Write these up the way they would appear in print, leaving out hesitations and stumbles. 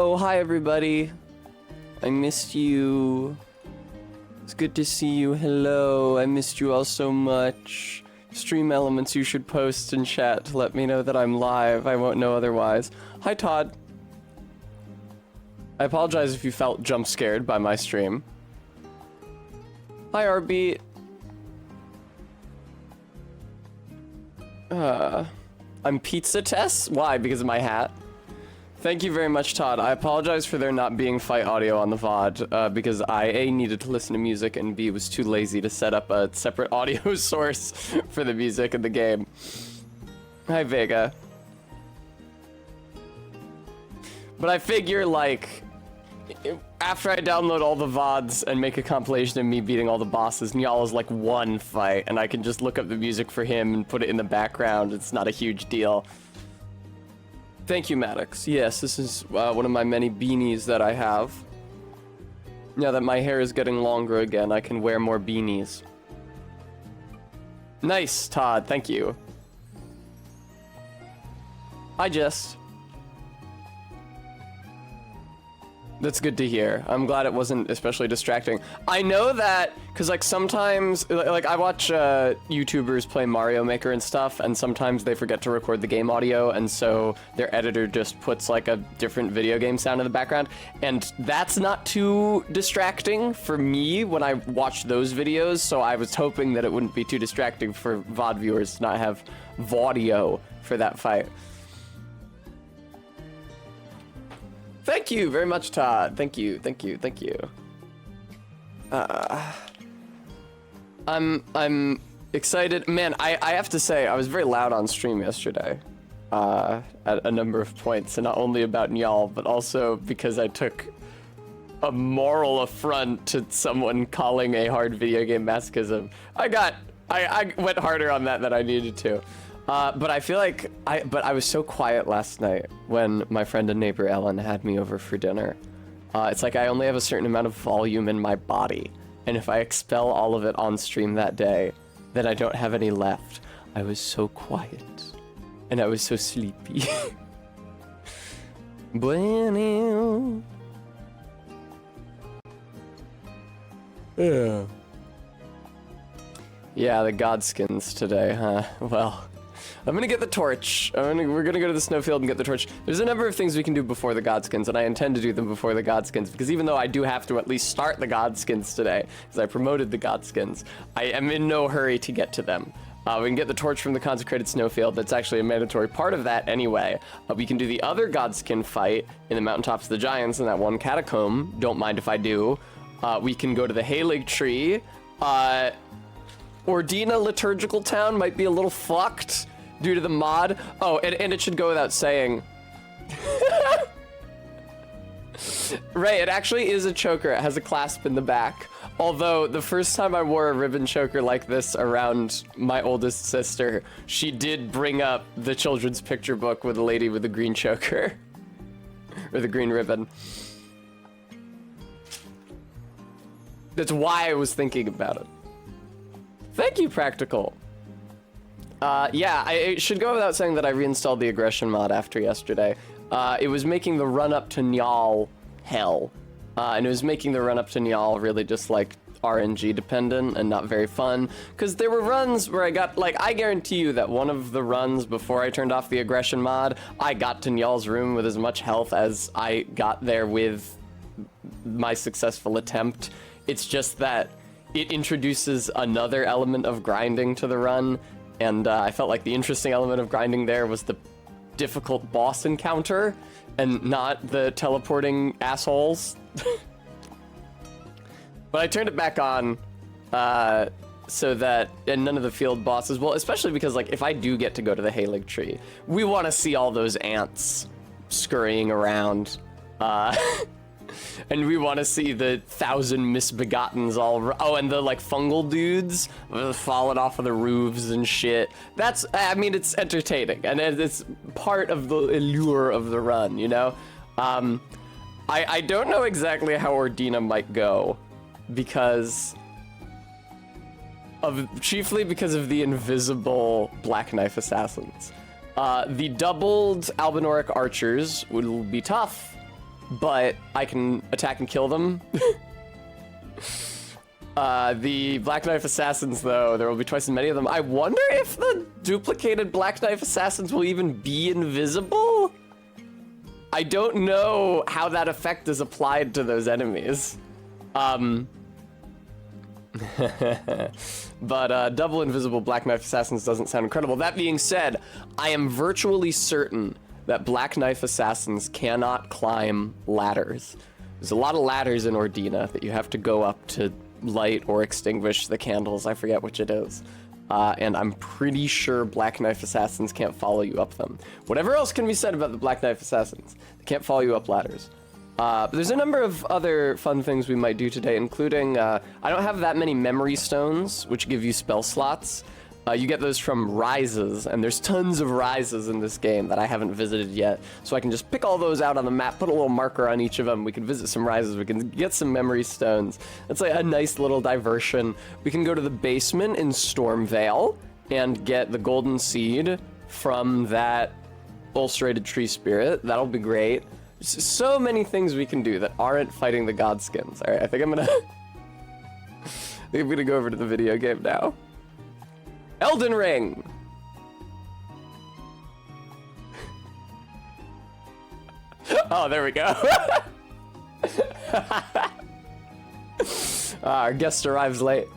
Oh, hi everybody. I missed you. It's good to see you. Hello, I missed you all so much. Stream elements you should post in chat to let me know that I'm live. I won't know otherwise. Hi, Todd. I apologize if you felt jump scared by my stream. Hi, RB. I'm Pizza Tess? Why? Because of my hat? Thank you very much, Todd. I apologize for there not being fight audio on the VOD, because I, A, needed to listen to music, and B, was too lazy to set up a separate audio source for the music in the game. Hi, Vega. But I figure, like, after I download all the VODs and make a compilation of me beating all the bosses, Nyal is like one fight, and I can just look up the music for him and put it in the background. It's not a huge deal. Thank you, Maddox. Yes, this is one of my many beanies that I have. Now that my hair is getting longer again, I can wear more beanies. Nice, Todd. Thank you. Hi, Jess. That's good to hear. I'm glad it wasn't especially distracting. I know that, because like sometimes, like I watch YouTubers play Mario Maker and stuff, and sometimes they forget to record the game audio, and so their editor just puts like a different video game sound in the background, and that's not too distracting for me when I watch those videos, so I was hoping that it wouldn't be too distracting for VOD viewers to not have VODio for that fight. Thank you very much, Todd. Thank you, thank you, thank you. I'm excited. Man, I have to say, I was very loud on stream yesterday. At a number of points, and not only about Nyal, but also because I took a moral affront to someone calling a hard video game masochism. I went harder on that than I needed to. But I feel like I was so quiet last night when my friend and neighbor Ellen had me over for dinner. It's like I only have a certain amount of volume in my body, and if I expel all of it on stream that day, then I don't have any left. I was so quiet, and I was so sleepy. Bueno. Yeah. Yeah, the Godskins today, huh? Well. I'm gonna get the torch. We're gonna go to the snowfield and get the torch. There's a number of things we can do before the Godskins, and I intend to do them before the Godskins, because even though I do have to at least start the Godskins today, because I promoted the Godskins, I am in no hurry to get to them. We can get the torch from the consecrated snowfield. That's actually a mandatory part of that anyway. We can do the other Godskin fight in the mountaintops of the giants in that one catacomb. Don't mind if I do. We can go to the Halig tree. Ordina Liturgical Town might be a little fucked due to the mod. Oh, and it should go without saying. Right, it actually is a choker. It has a clasp in the back. Although, the first time I wore a ribbon choker like this around my oldest sister, she did bring up the children's picture book with a lady with a green choker. Or the green ribbon. That's why I was thinking about it. Thank you, Practical. Yeah, it should go without saying that I reinstalled the aggression mod after yesterday. It was making the run-up to Nyal hell. And it was making the run-up to Nyal really just, like, RNG dependent and not very fun. Because there were runs where I got, like, I guarantee you that one of the runs before I turned off the aggression mod, I got to Nyal's room with as much health as I got there with my successful attempt. It's just that it introduces another element of grinding to the run, and I felt like the interesting element of grinding there was the difficult boss encounter, and not the teleporting assholes. But I turned it back on, so that, and none of the field bosses, well, especially because, like, if I do get to go to the Halig tree, we want to see all those ants scurrying around, and we want to see the 1,000 misbegottens all... Oh, and the, like, fungal dudes falling off of the roofs and shit. That's... I mean, it's entertaining, and it's part of the allure of the run, you know? I don't know exactly how Ordina might go, because... chiefly because of the invisible Black Knife Assassins. The doubled Albinoric Archers will be tough. but I can attack and kill them. The Black Knife Assassins, though, there will be twice as many of them. I wonder if the duplicated Black Knife Assassins will even be invisible? I don't know how that effect is applied to those enemies. But double invisible Black Knife Assassins doesn't sound incredible. That being said, I am virtually certain that Black Knife Assassins cannot climb ladders. There's a lot of ladders in Ordina that you have to go up to light or extinguish the candles. I forget which it is. And I'm pretty sure Black Knife Assassins can't follow you up them. Whatever else can be said about the Black Knife Assassins, they can't follow you up ladders. But there's a number of other fun things we might do today, including, I don't have that many memory stones, which give you spell slots. You get those from rises, and there's tons of rises in this game that I haven't visited yet. So I can just pick all those out on the map, put a little marker on each of them. We can visit some rises, we can get some memory stones. It's like a nice little diversion. We can go to the basement in Stormvale and get the golden seed from that ulcerated tree spirit. That'll be great. So many things we can do that aren't fighting the godskins. All right, I think I'm gonna go over to the video game now. Elden Ring! Oh, there we go. Our guest arrives late.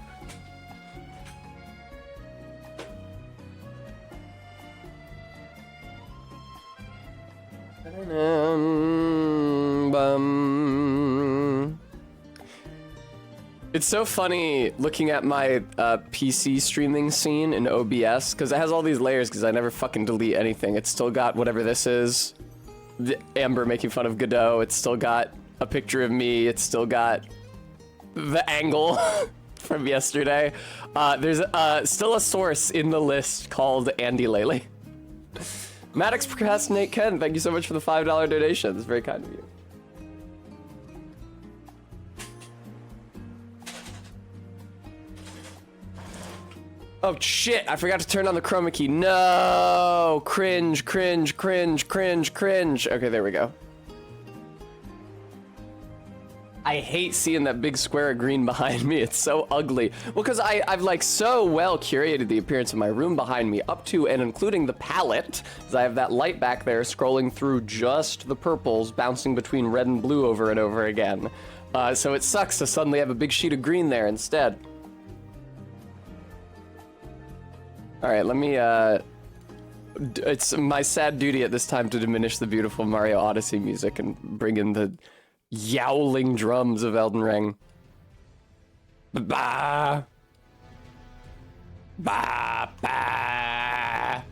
It's so funny looking at my PC streaming scene in OBS, because it has all these layers, because I never fucking delete anything. It's still got whatever this is, the Amber making fun of Godot, it's still got a picture of me, it's still got the angle from yesterday. There's still a source in the list called Andy Laley. Maddox Procrastinate Ken, thank you so much for the $5 donation. It's very kind of you. Oh shit, I forgot to turn on the chroma key. No! Cringe, cringe, cringe, cringe, cringe. Okay, there we go. I hate seeing that big square of green behind me. It's so ugly. Well, because I've like so well curated the appearance of my room behind me up to and including the palette, because I have that light back there scrolling through just the purples, bouncing between red and blue over and over again. So it sucks to suddenly have a big sheet of green there instead. All right, let me, it's my sad duty at this time to diminish the beautiful Mario Odyssey music and bring in the yowling drums of Elden Ring. Ba ba ba.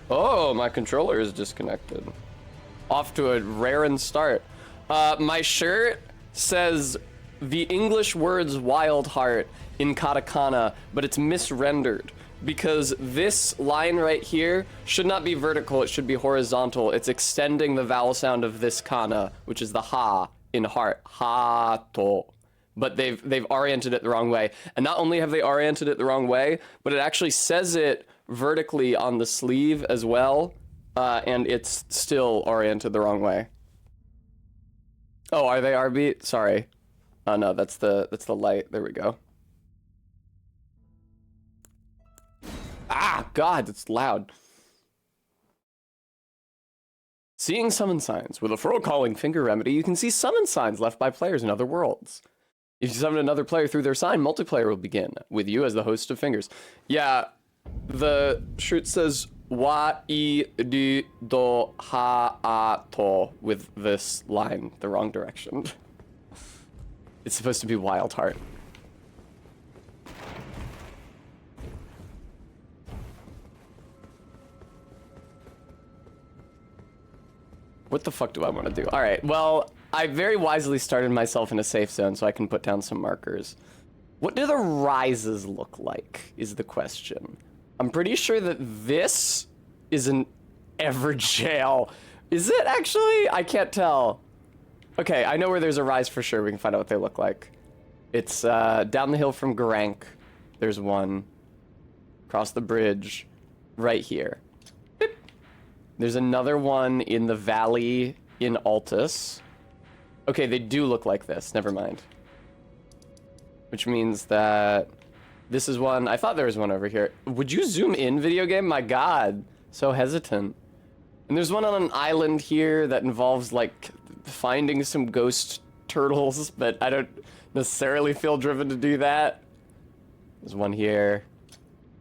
Oh, my controller is disconnected. Off to a raring start. My shirt says the English words Wild Heart in katakana, but it's misrendered because this line right here should not be vertical, it should be horizontal. It's extending the vowel sound of this kana, which is the ha in heart, ha-to. But they've oriented it the wrong way. And not only have they oriented it the wrong way, but it actually says it vertically on the sleeve as well, and it's still oriented the wrong way. Oh, are they RB? Sorry. Oh no, that's the light. There we go. Ah, God, it's loud. Seeing summon signs. With a fro-calling finger remedy, you can see summon signs left by players in other worlds. If you summon another player through their sign, multiplayer will begin, with you as the host of fingers. Yeah, the shirt says wa I di do ha a to with this line the wrong direction. It's supposed to be Wild Heart. What the fuck do I want to do? All right, well, I very wisely started myself in a safe zone so I can put down some markers. What do the rises look like, is the question. I'm pretty sure that this is an Everjail. Is it actually? I can't tell. Okay, I know where there's a rise for sure. We can find out what they look like. It's down the hill from Garank. There's one. Across the bridge. Right here. Beep. There's another one in the valley in Altus. Okay, they do look like this. Never mind. Which means that this is one. I thought there was one over here. Would you zoom in, video game? My god. So hesitant. And there's one on an island here that involves, like, finding some ghost turtles, but I don't necessarily feel driven to do that. There's one here.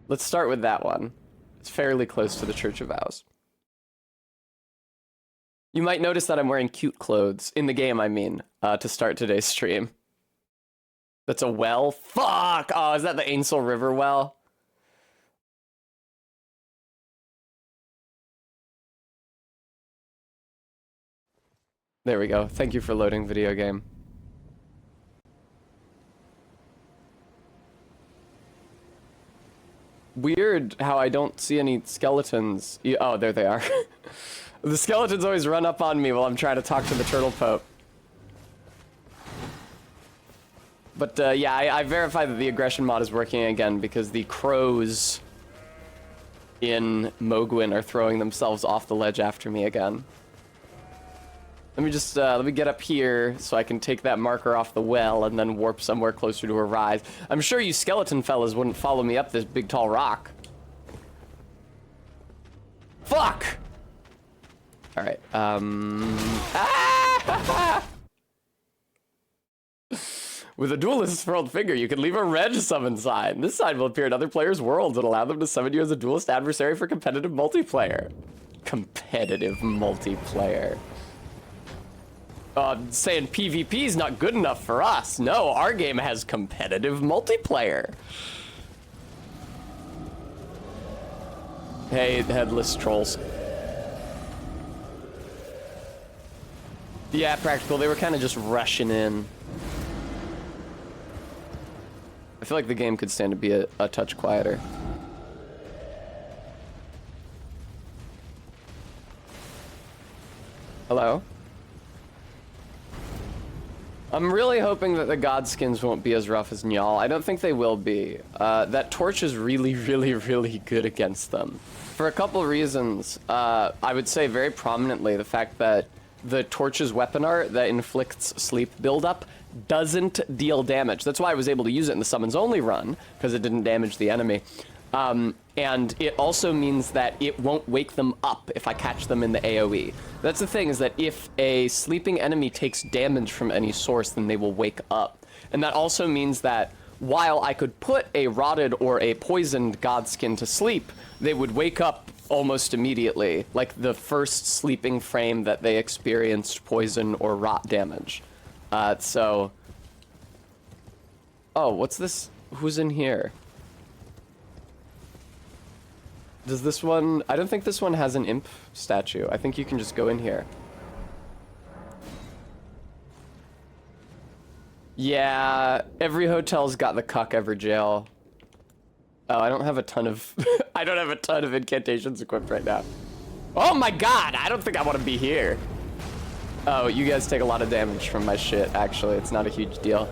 Let's start with that one. It's fairly close to the Church of Vows. You might notice that I'm wearing cute clothes. In the game, I mean, to start today's stream. That's a well? Fuck! Oh, is that the Ainsel River well? There we go. Thank you for loading, video game. Weird how I don't see any skeletons. Oh, there they are. The skeletons always run up on me while I'm trying to talk to the Turtle Pope. But yeah, I verified that the aggression mod is working again because the crows in Mogwin are throwing themselves off the ledge after me again. Let me just, let me get up here so I can take that marker off the well and then warp somewhere closer to a rise. I'm sure you skeleton fellas wouldn't follow me up this big tall rock. Fuck! Alright, With a duelist's furled finger, you can leave a reg summon sign. This sign will appear in other players' worlds and allow them to summon you as a duelist adversary for competitive multiplayer. Competitive multiplayer. Saying PvP is not good enough for us. No, our game has competitive multiplayer. Hey, headless trolls. Yeah, practical. They were kind of just rushing in. I feel like the game could stand to be a touch quieter. Hello? I'm really hoping that the god skins won't be as rough as Njal. I don't think they will be. That torch is really, really, really good against them. For a couple reasons. I would say very prominently the fact that the torch's weapon art that inflicts sleep buildup doesn't deal damage. That's why I was able to use it in the summons only run, because it didn't damage the enemy. And it also means that it won't wake them up if I catch them in the AoE. That's the thing, is that if a sleeping enemy takes damage from any source, then they will wake up. And that also means that while I could put a rotted or a poisoned godskin to sleep, they would wake up almost immediately, like the first sleeping frame that they experienced poison or rot damage. So... Oh, what's this? Who's in here? Does this one... I don't think this one has an imp statue. I think you can just go in here. Yeah, every hotel's got the cuck ever jail. Oh, I don't have a ton of... I don't have a ton of incantations equipped right now. Oh my god, I don't think I want to be here. Oh, you guys take a lot of damage from my shit, actually. It's not a huge deal.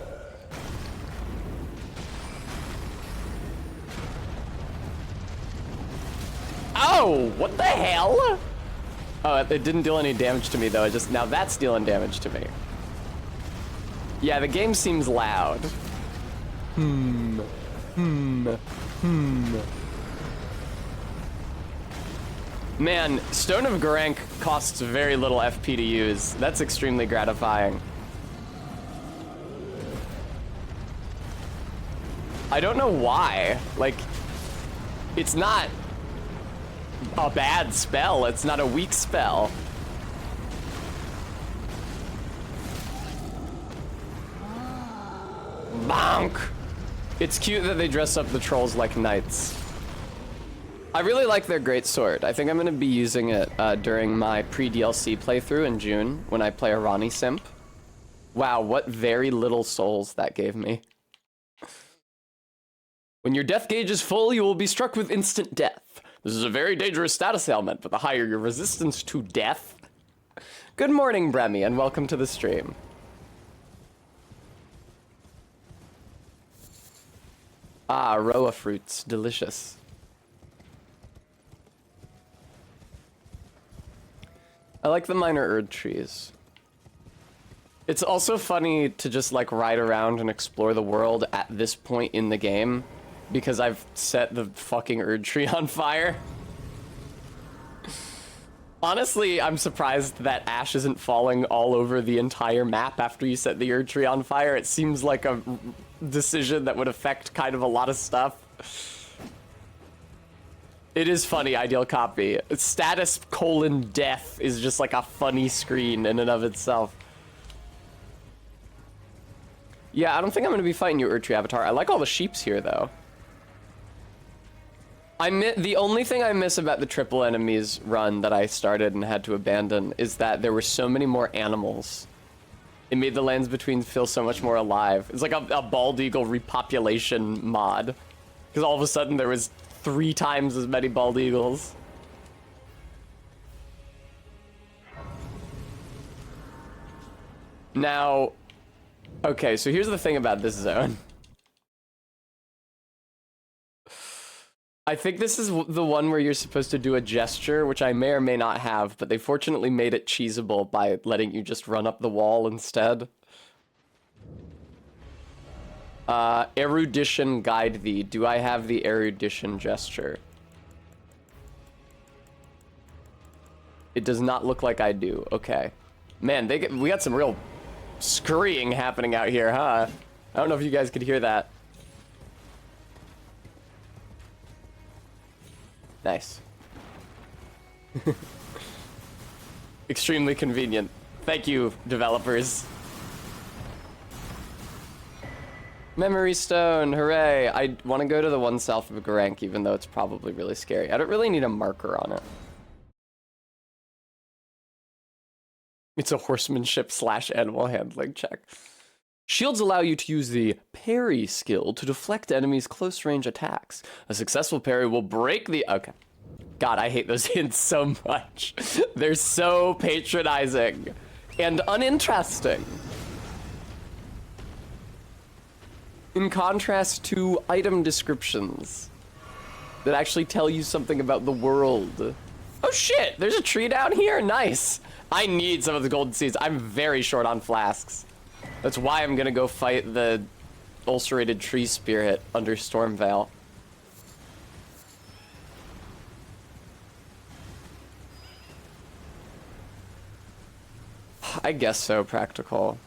Oh, what the hell? Oh, it didn't deal any damage to me, though. Now that's dealing damage to me. Yeah, the game seems loud. Man, Stone of Garank costs very little FP to use. That's extremely gratifying. I don't know why. Like, it's not a bad spell. It's not a weak spell. Bonk! It's cute that they dress up the trolls like knights. I really like their greatsword. I think I'm going to be using it during my pre-DLC playthrough in June when I play a Ronnie simp. Wow, what very little souls that gave me. When your death gauge is full, you will be struck with instant death. This is a very dangerous status ailment, but the higher your resistance to death... Good morning, Bremy, and welcome to the stream. Ah, Roa fruits. Delicious. I like the minor Erd trees. It's also funny to just like ride around and explore the world at this point in the game because I've set the fucking Erd tree on fire. Honestly, I'm surprised that ash isn't falling all over the entire map after you set the Erd tree on fire. It seems like a decision that would affect kind of a lot of stuff. It is funny, ideal copy. Status : death is just like a funny screen in and of itself. Yeah, I don't think I'm gonna be fighting you, Erdtree Avatar. I like all the sheeps here, though. The only thing I miss about the triple enemies run that I started and had to abandon is that there were so many more animals. It made the lands between feel so much more alive. It's like a bald eagle repopulation mod. Because all of a sudden there was 3 times as many bald eagles. Now, okay, so here's the thing about this zone. I think this is the one where you're supposed to do a gesture, which I may or may not have, but they fortunately made it cheesable by letting you just run up the wall instead. Erudition guide thee. Do I have the erudition gesture? It does not look like I do. Okay. Man, we got some real scurrying happening out here, huh? I don't know if you guys could hear that. Nice. Extremely convenient. Thank you, developers. Memory stone, hooray. I want to go to the one south of Garank, even though it's probably really scary. I don't really need a marker on it. It's a horsemanship / animal handling check. Shields allow you to use the parry skill to deflect enemies' close range attacks. A successful parry will break the... Okay. God, I hate those hints so much. They're so patronizing and uninteresting. In contrast to item descriptions that actually tell you something about the world. Oh shit, there's a tree down here? Nice. I need some of the golden seeds. I'm very short on flasks. That's why I'm gonna go fight the ulcerated tree spirit under Stormveil. I guess so, practical.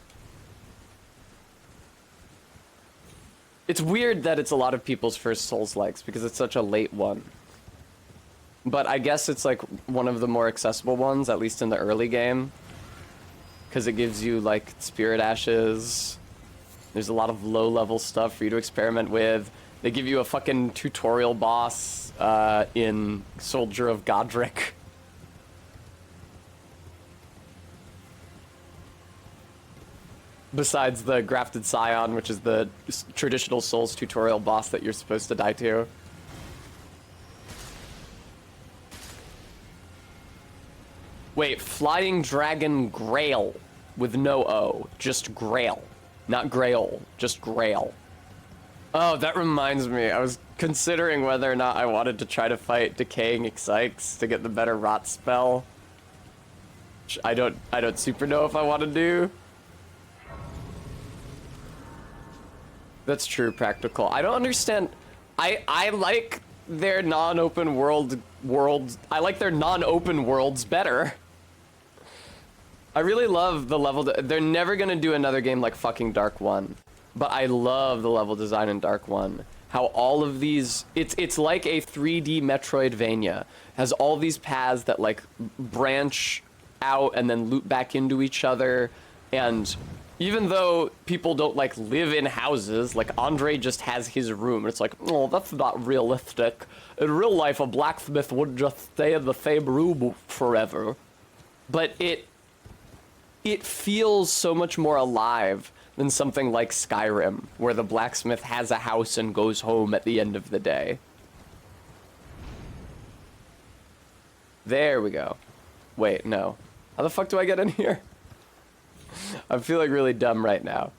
It's weird that it's a lot of people's first Souls-likes because it's such a late one. But I guess it's like one of the more accessible ones, at least in the early game. Because it gives you like spirit ashes. There's a lot of low-level stuff for you to experiment with. They give you a fucking tutorial boss in Soldier of Godric. Besides the Grafted Scion, which is the traditional Souls tutorial boss that you're supposed to die to. Wait, Flying Dragon Grail with no O, just Grail. Not Grail, just Grail. Oh, that reminds me, I was considering whether or not I wanted to try to fight Decaying Ixyx to get the better rot spell. Which I don't super know if I want to do. That's true, practical. I don't understand. I like their non-open worlds. I like their non-open worlds better. I really love the level. They're never gonna do another game like fucking Dark 1, but I love the level design in Dark 1. How all of these, it's like a 3D Metroidvania. Has all these paths that like branch out and then loop back into each other, and even though people don't like live in houses, like Andre just has his room. It's like, oh, that's not realistic. In real life, a blacksmith wouldn't just stay in the same room forever. But it feels so much more alive than something like Skyrim, where the blacksmith has a house and goes home at the end of the day. There we go. Wait, no. How the fuck do I get in here? I'm feeling really dumb right now.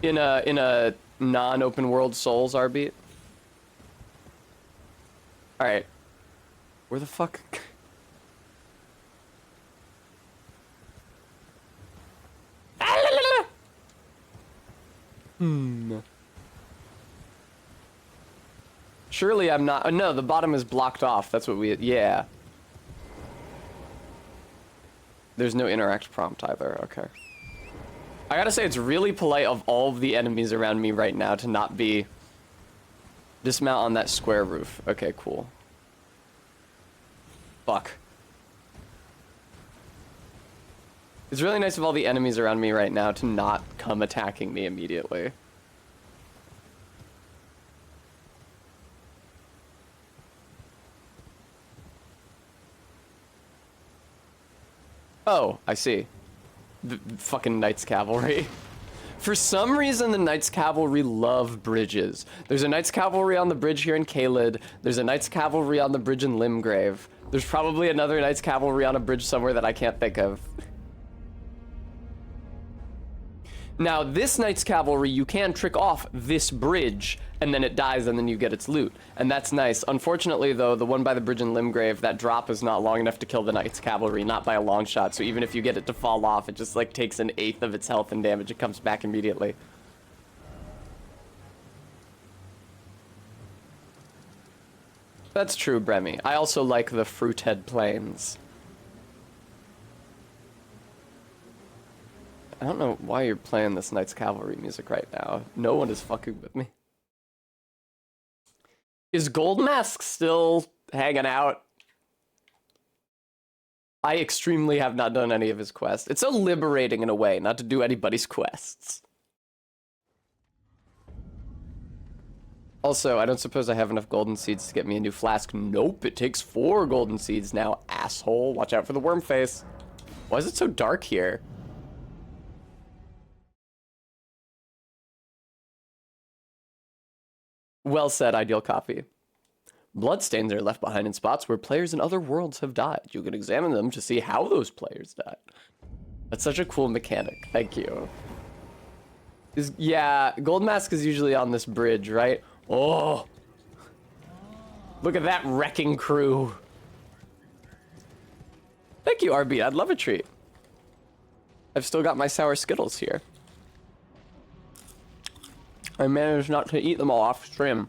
In a non-open world Souls, Arbeat? Alright. Where the fuck? Surely I'm not. Oh, no, the bottom is blocked off. That's what we. Yeah. There's no interact prompt either. Okay. I gotta say, it's really polite of all of the enemies around me right now to not be. Dismount on that square roof. Okay, cool. Fuck. It's really nice of all the enemies around me right now to not come attacking me immediately. Oh, I see. The fucking Knights Cavalry. For some reason, the Knights Cavalry love bridges. There's a Knights Cavalry on the bridge here in Caelid. There's a Knights Cavalry on the bridge in Limgrave. There's probably another Knights Cavalry on a bridge somewhere that I can't think of. Now, this Knights Cavalry, you can trick off this bridge, and then it dies, and then you get its loot. And that's nice. Unfortunately, though, the one by the bridge in Limgrave, that drop is not long enough to kill the Knights Cavalry, not by a long shot. So even if you get it to fall off, it just, like, takes an eighth of its health and damage. It comes back immediately. That's true, Bremy. I also like the Fruithead Plains. I don't know why you're playing this Knights Cavalry music right now. No one is fucking with me. Is Goldmask still hanging out? I extremely have not done any of his quests. It's so liberating in a way, not to do anybody's quests. Also, I don't suppose I have enough golden seeds to get me a new flask. Nope, it takes 4 golden seeds now, asshole. Watch out for the worm face. Why is it so dark here? Well said, Ideal Copy. Bloodstains are left behind in spots where players in other worlds have died. You can examine them to see how those players died. That's such a cool mechanic. Thank you. Yeah, Goldmask is usually on this bridge, right? Oh! Look at that wrecking crew. Thank you, RB. I'd love a treat. I've still got my sour Skittles here. I managed not to eat them all off stream.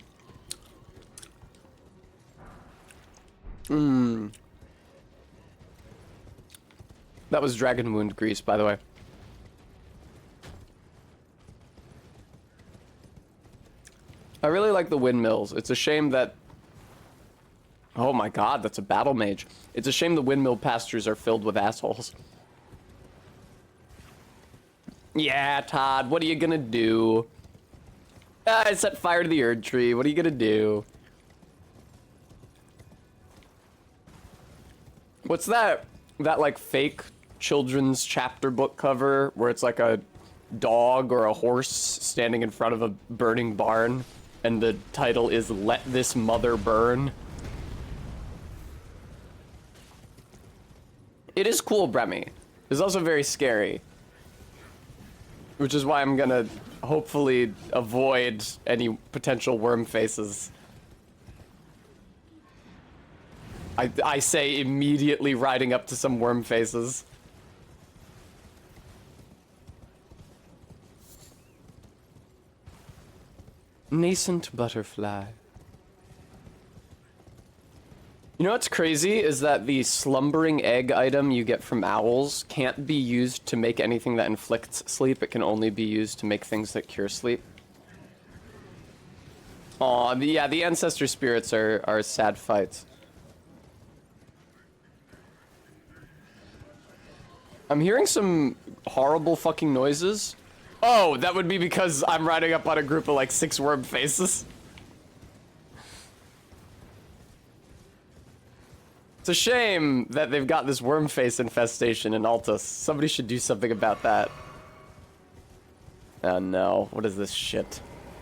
That was Dragon Wound grease, by the way. I really like the windmills. It's a shame that... Oh my god, that's a battle mage. It's a shame the windmill pastures are filled with assholes. Yeah, Todd, what are you gonna do? I set fire to the Erd Tree. What are you gonna do? What's that? That, like, fake children's chapter book cover where it's like a dog or a horse standing in front of a burning barn and the title is Let This Mother Burn? It is cool, Bremy. It's also very scary. Which is why I'm gonna hopefully avoid any potential worm faces. I say immediately riding up to some worm faces. Nascent butterfly. You know what's crazy is that the slumbering egg item you get from owls can't be used to make anything that inflicts sleep. It can only be used to make things that cure sleep. Aw, yeah, the ancestor spirits are sad fights. I'm hearing some horrible fucking noises. Oh, that would be because I'm riding up on a group of like 6 worm faces. It's a shame that they've got this worm face infestation in Altus. Somebody should do something about that. Oh no, what is this shit?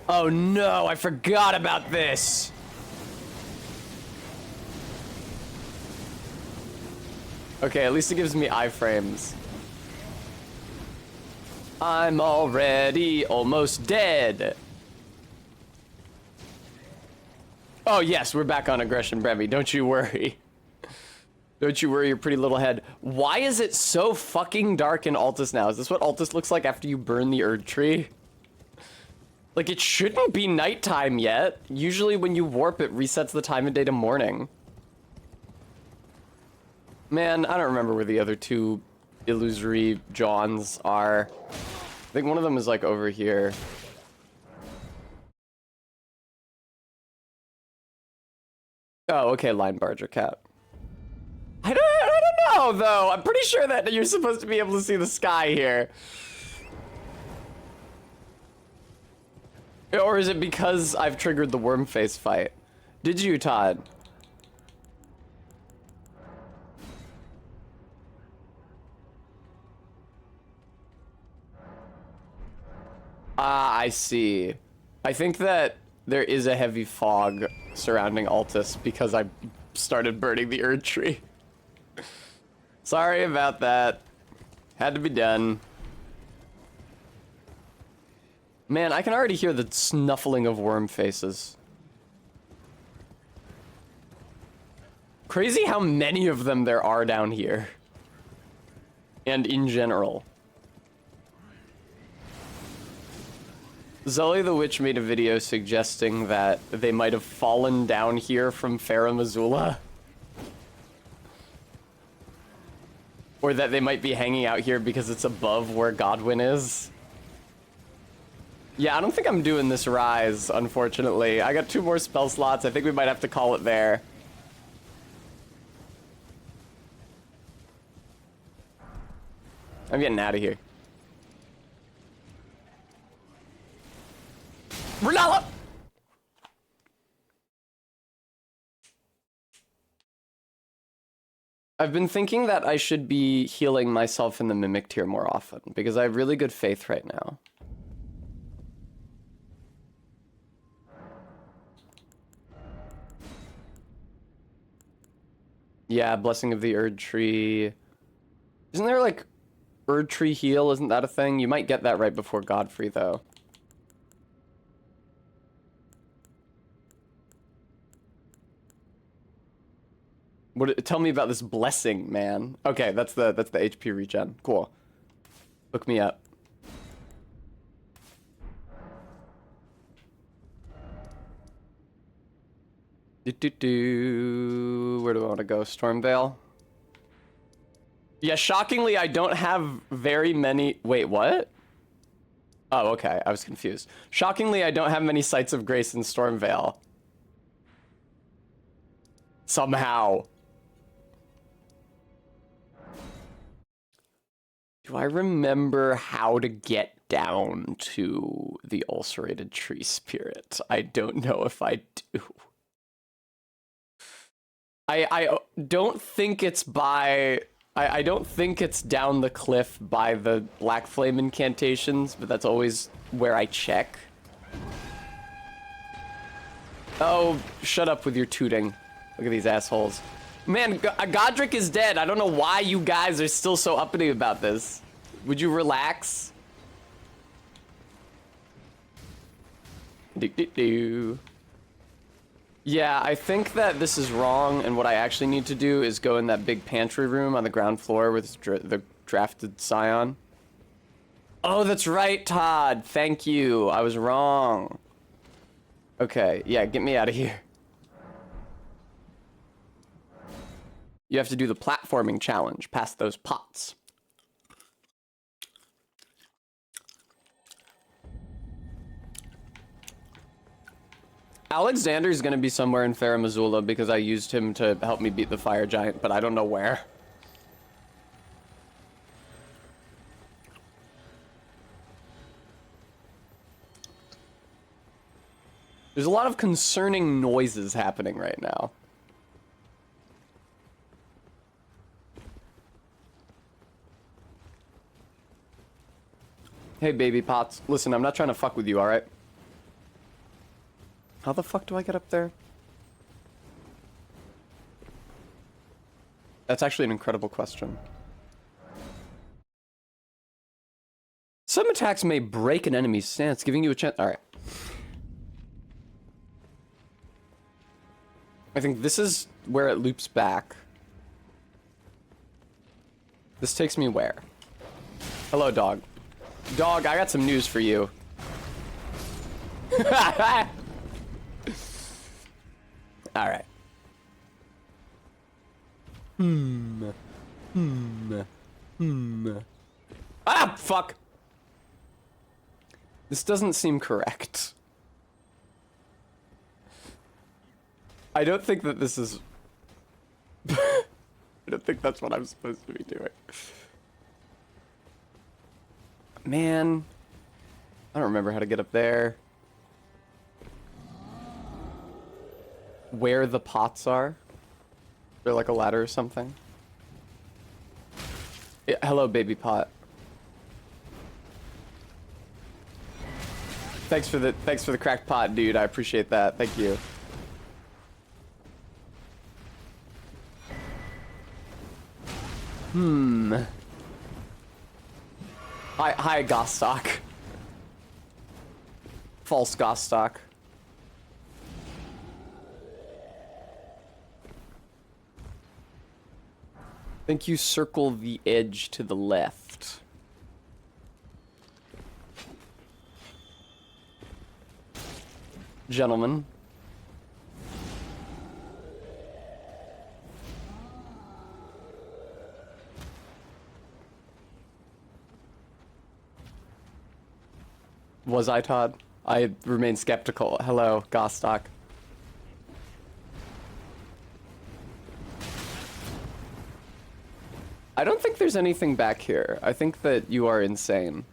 Oh no, I forgot about this! Okay, at least it gives me iframes. I'm already almost dead. Oh, yes, we're back on aggression, Brevy. Don't you worry. Don't you worry your pretty little head. Why is it so fucking dark in Altus now? Is this what Altus looks like after you burn the Erd Tree? Like, it shouldn't be nighttime yet. Usually when you warp, it resets the time of day to morning. Man, I don't remember where the other two illusory Johns are. I think one of them is, like, over here. Oh, okay, Line Barger Cat. I don't know, though. I'm pretty sure that you're supposed to be able to see the sky here. Or is it because I've triggered the worm face fight? Did you, Todd? Ah, I see. I think that there is a heavy fog surrounding Altus because I started burning the Erd Tree. Sorry about that. Had to be done. Man, I can already hear the snuffling of worm faces. Crazy how many of them there are down here. And in general. Zully the Witch made a video suggesting that they might have fallen down here from Farah Missoula. Or that they might be hanging out here because it's above where Godwin is. Yeah, I don't think I'm doing this Rise, unfortunately. I got 2 more spell slots. I think we might have to call it there. I'm getting out of here. Renala! I've been thinking that I should be healing myself in the Mimic tier more often, because I have really good faith right now. Yeah, Blessing of the Erd Tree. Isn't there, like, Erd Tree heal? Isn't that a thing? You might get that right before Godfrey, though. Tell me about this blessing, man. Okay, that's the HP regen. Cool. Hook me up. Where do I want to go? Stormvale? Yeah, shockingly, I don't have very many... Wait, what? Oh, okay. I was confused. Shockingly, I don't have many Sites of Grace in Stormvale. Somehow. Do I remember how to get down to the ulcerated tree spirit? I don't know if I do. I don't think it's by... I don't think it's down the cliff by the Black Flame incantations, but that's always where I check. Oh, shut up with your tooting. Look at these assholes. Man, Godric is dead. I don't know why you guys are still so uppity about this. Would you relax? Yeah, I think that this is wrong, and what I actually need to do is go in that big pantry room on the ground floor with the drafted Scion. Oh, that's right, Todd. Thank you. I was wrong. Okay, yeah, get me out of here. You have to do the platforming challenge past those pots. Alexander's gonna be somewhere in Farah Missoula because I used him to help me beat the fire giant, but I don't know where. There's a lot of concerning noises happening right now. Hey, baby pots. Listen, I'm not trying to fuck with you, alright? How the fuck do I get up there? That's actually an incredible question. Some attacks may break an enemy's stance, giving you a chance. Alright. I think this is where it loops back. This takes me where? Hello, dog. Dog, I got some news for you. Alright. Ah, fuck! This doesn't seem correct. I don't think that this is... I don't think that's what I'm supposed to be doing. Man. I don't remember how to get up there. Where the pots are? They're like a ladder or something. Yeah, hello, baby pot. Thanks for the cracked pot, dude. I appreciate that. Thank you. Hi, Gostock. False Gostock. I think you circle the edge to the left. Gentlemen. Was I, Todd? I remain skeptical. Hello, Gostock. I don't think there's anything back here. I think that you are insane.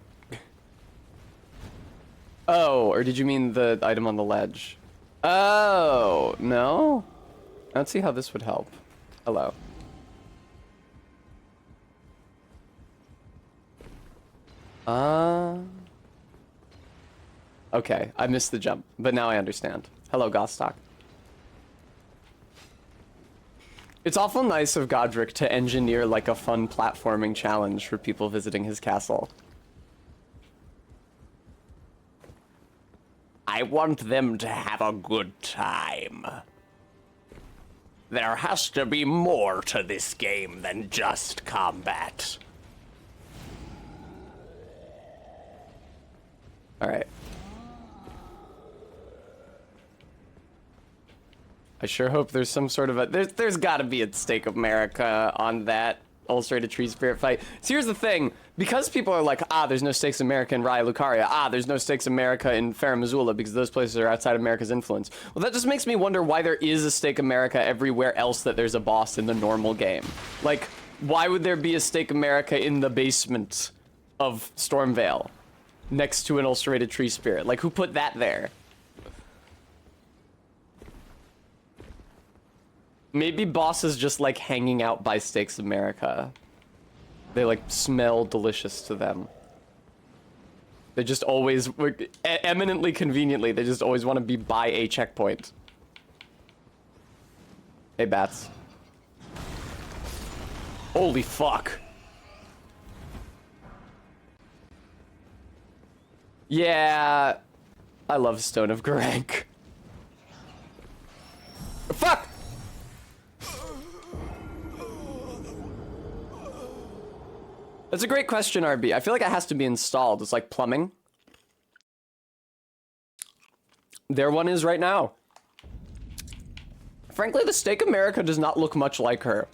Oh, or did you mean the item on the ledge? Oh, no? I don't see how this would help. Hello. Okay, I missed the jump, but now I understand. Hello, Gostock. It's awful nice of Godric to engineer like a fun platforming challenge for people visiting his castle. I want them to have a good time. There has to be more to this game than just combat. Alright. I sure hope there's some sort of a... There's gotta be a Stake of America on that Ulcerated Tree Spirit fight. So here's the thing. Because people are like, there's no Stakes America in Raya Lucaria. There's no Stakes America in Farum Azula because those places are outside America's influence. Well, that just makes me wonder why there is a Stake America everywhere else that there's a boss in the normal game. Like, why would there be a Stake America in the basement of Stormvale next to an Ulcerated Tree Spirit? Like, who put that there? Maybe bosses just like hanging out by Stakes America. They like smell delicious to them. They just always, eminently conveniently, they just always want to be by a checkpoint. Hey, bats. Holy fuck. Yeah, I love Stone of Garank. Fuck! That's a great question, RB. I feel like it has to be installed. It's like plumbing. There one is right now. Frankly, the Stake America does not look much like her.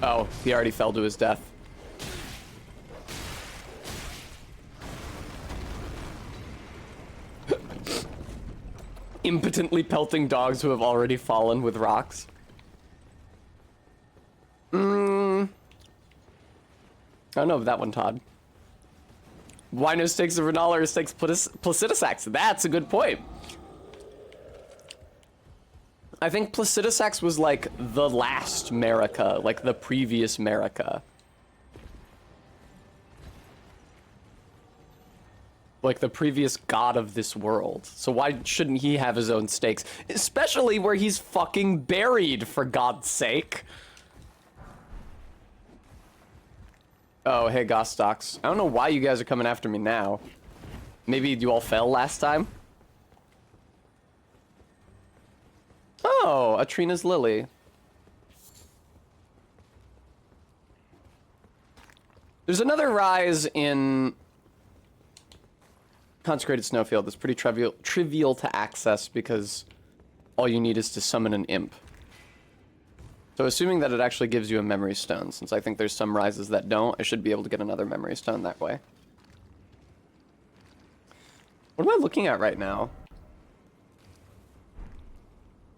Oh, he already fell to his death. Impotently pelting dogs who have already fallen with rocks. I don't know that one, Todd. Why no Stakes of Renala or Stakes Placidusax? That's a good point. I think Placidusax was like the last Marika, like the previous Marika. Like the previous god of this world. So why shouldn't he have his own stakes? Especially where he's fucking buried, for God's sake. Oh, hey, Gostox. I don't know why you guys are coming after me now. Maybe you all fell last time? Oh, Atrina's Lily. There's another rise in Consecrated Snowfield that's pretty trivial to access because all you need is to summon an imp. So assuming that it actually gives you a memory stone, since I think there's some rises that don't, I should be able to get another memory stone that way. What am I looking at right now?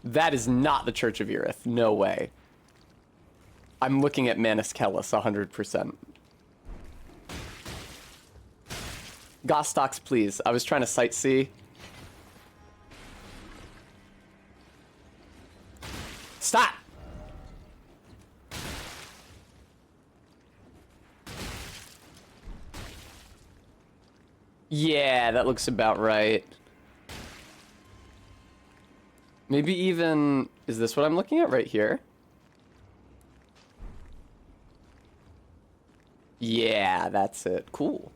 That is not the Church of Irith. No way. I'm looking at Manus Kellis 100%. Gostox, please. I was trying to sightsee. Stop! Yeah, that looks about right. Maybe even... Is this what I'm looking at right here? Yeah, that's it. Cool.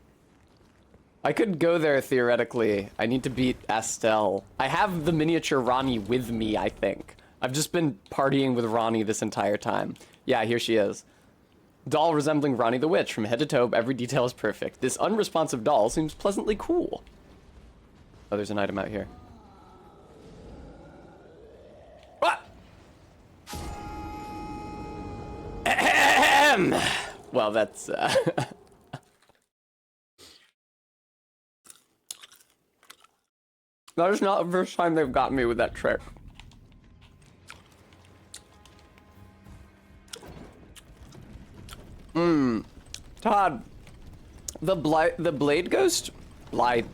I could go there theoretically. I need to beat Astel. I have the miniature Ronnie with me, I think. I've just been partying with Ronnie this entire time. Yeah, here she is. Doll resembling Ronnie the Witch. From head to toe, every detail is perfect. This unresponsive doll seems pleasantly cool. Oh, there's an item out here. Ah! Ahem! Well, that's, That is not the first time they've got me with that trick. Todd, the Blade Ghost lied.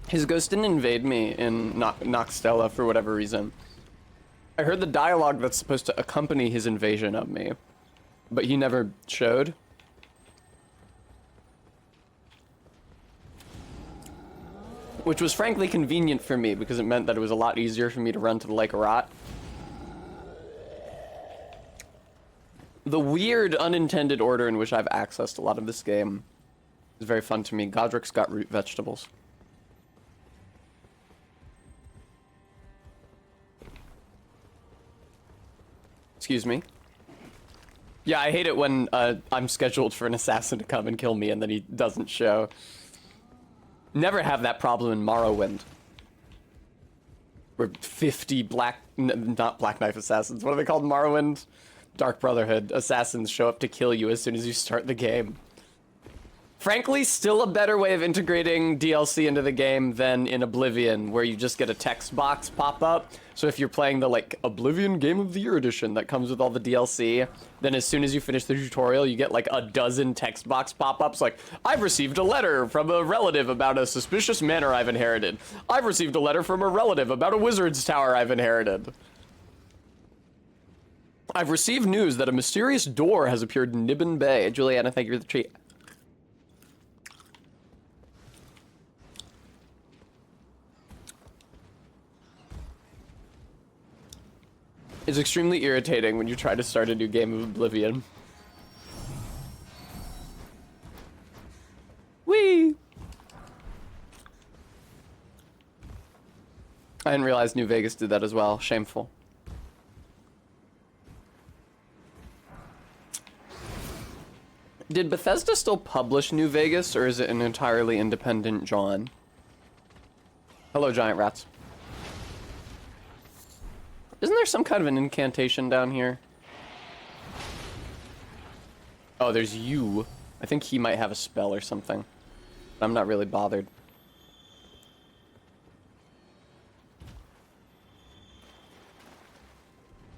His ghost didn't invade me in Noxtella for whatever reason. I heard the dialogue that's supposed to accompany his invasion of me, but he never showed. Which was frankly convenient for me because it meant that it was a lot easier for me to run to the Lake of Rot. The weird, unintended order in which I've accessed a lot of this game is very fun to me. Godric's got root vegetables. Excuse me. Yeah, I hate it when I'm scheduled for an assassin to come and kill me and then he doesn't show. Never have that problem in Morrowind. Where 50 not Black Knife assassins, what are they called in Morrowind? Dark Brotherhood assassins show up to kill you as soon as you start the game. Frankly, still a better way of integrating DLC into the game than in Oblivion, where you just get a text box pop up. So if you're playing the, like, Oblivion Game of the Year edition that comes with all the DLC, then as soon as you finish the tutorial, you get, like, a dozen text box pop-ups, like, I've received a letter from a relative about a suspicious manor I've inherited. I've received a letter from a relative about a wizard's tower I've inherited. I've received news that a mysterious door has appeared in Nibbin Bay. Juliana, thank you for the treat. It's extremely irritating when you try to start a new game of Oblivion. Whee! I didn't realize New Vegas did that as well. Shameful. Did Bethesda still publish New Vegas, or is it an entirely independent John? Hello, giant rats. Isn't there some kind of an incantation down here? Oh, there's you. I think he might have a spell or something. I'm not really bothered.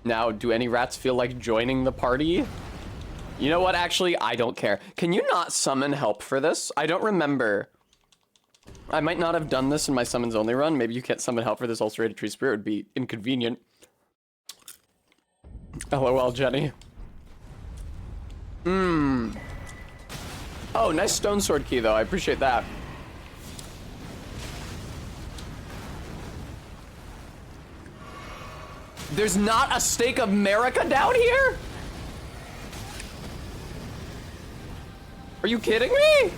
Now, do any rats feel like joining the party? You know what, actually, I don't care. Can you not summon help for this? I don't remember. I might not have done this in my summons only run. Maybe you can't summon help for this ulcerated tree spirit. It would be inconvenient. LOL, Jenny. Oh, nice stone sword key, though. I appreciate that. There's not a Stake of America down here? Are you kidding me?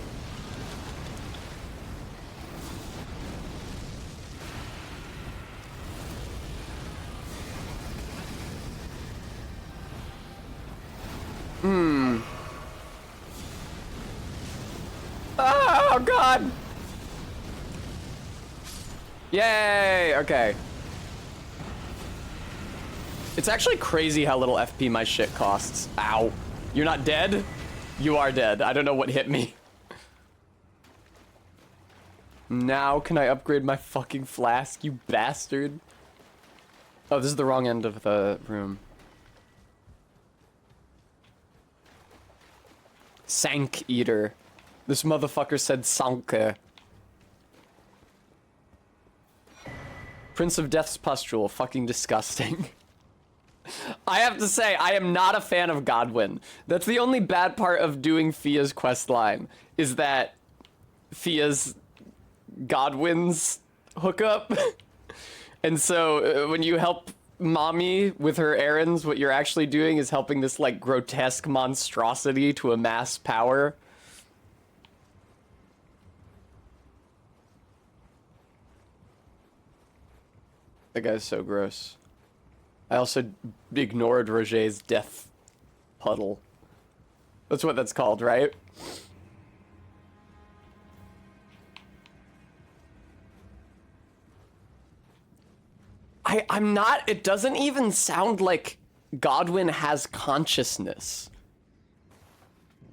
Oh, God. Yay, okay. It's actually crazy how little FP my shit costs. Ow. You're not dead? You are dead. I don't know what hit me. Now can I upgrade my fucking flask, you bastard? Oh, this is the wrong end of the room. Sank eater. This motherfucker said sanke. Prince of Death's pustule. Fucking disgusting. I have to say, I am not a fan of Godwin. That's the only bad part of doing Fia's quest line, is that Fia's Godwin's hookup. And so when you help Mommy with her errands, what you're actually doing is helping this like grotesque monstrosity to amass power. That guy's so gross. I also ignored Roger's death puddle. That's what that's called, right? I'm not, it doesn't even sound like Godwin has consciousness.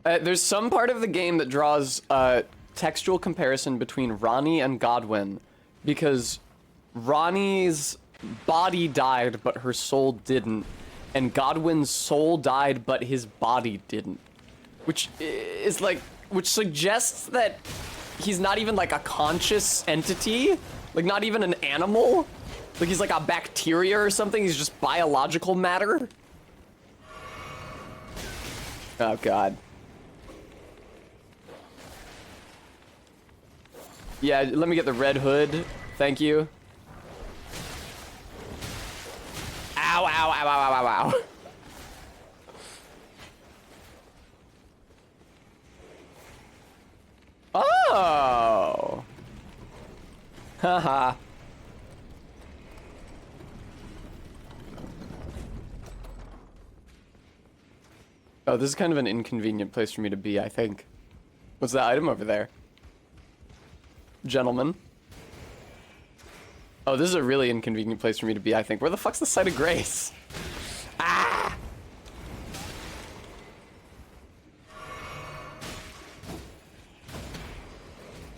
There's some part of the game that draws a textual comparison between Ronnie and Godwin, because Ronnie's body died, but her soul didn't, and Godwin's soul died, but his body didn't. Which is like, which suggests that he's not even like a conscious entity, like not even an animal. Like he's like a bacteria or something, he's just biological matter. Oh God. Yeah, let me get the red hood. Thank you. Ow, ow, ow, ow, ow, ow, ow. Oh. Haha. Oh, this is kind of an inconvenient place for me to be, I think. What's that item over there? Gentlemen. Oh, this is a really inconvenient place for me to be, I think. Where the fuck's the site of grace? Ah!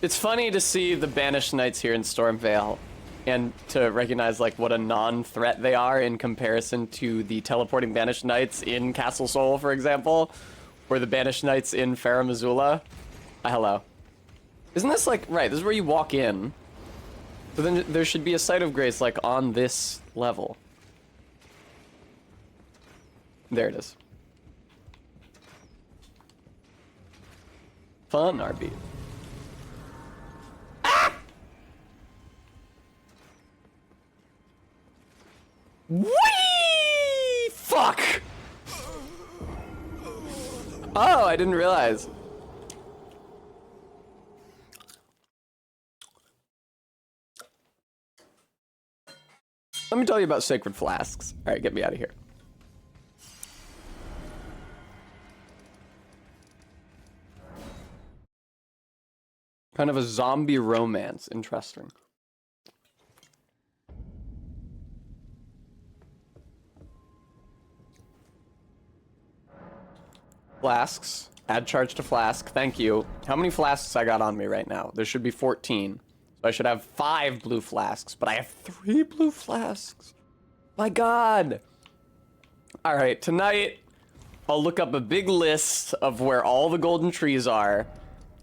It's funny to see the Banished Knights here in Stormvale, and to recognize like what a non-threat they are in comparison to the teleporting Banished Knights in Castle Sol, for example, or the Banished Knights in Farum Azula. Hello. Isn't this like, right, this is where you walk in. So then there should be a site of grace like on this level. There it is. Fun, RB. Ah! Whee! Fuck! Oh, I didn't realize. Let me tell you about sacred flasks. All right, get me out of here. Kind of a zombie romance. Interesting. Flasks. Add charge to flask. Thank you. How many flasks I got on me right now? There should be 14. So I should have 5 blue flasks, but I have 3 blue flasks. My God. All right, tonight I'll look up a big list of where all the golden trees are,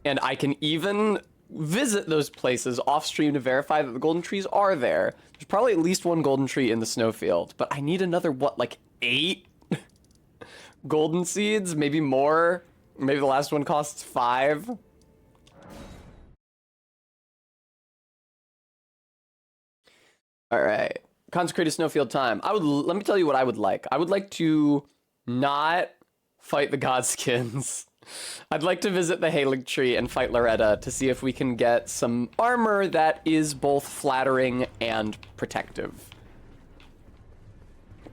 and I can even visit those places off stream to verify that the golden trees are there. There's probably at least 1 golden tree in the snowfield, but I need another, what, like 8 golden seeds? Maybe more? Maybe the last one costs 5? All right. Consecrated snowfield time. Let me tell you what I would like. I would like to not fight the Godskins I'd like to visit the Halig tree and fight Loretta to see if we can get some armor that is both flattering and protective.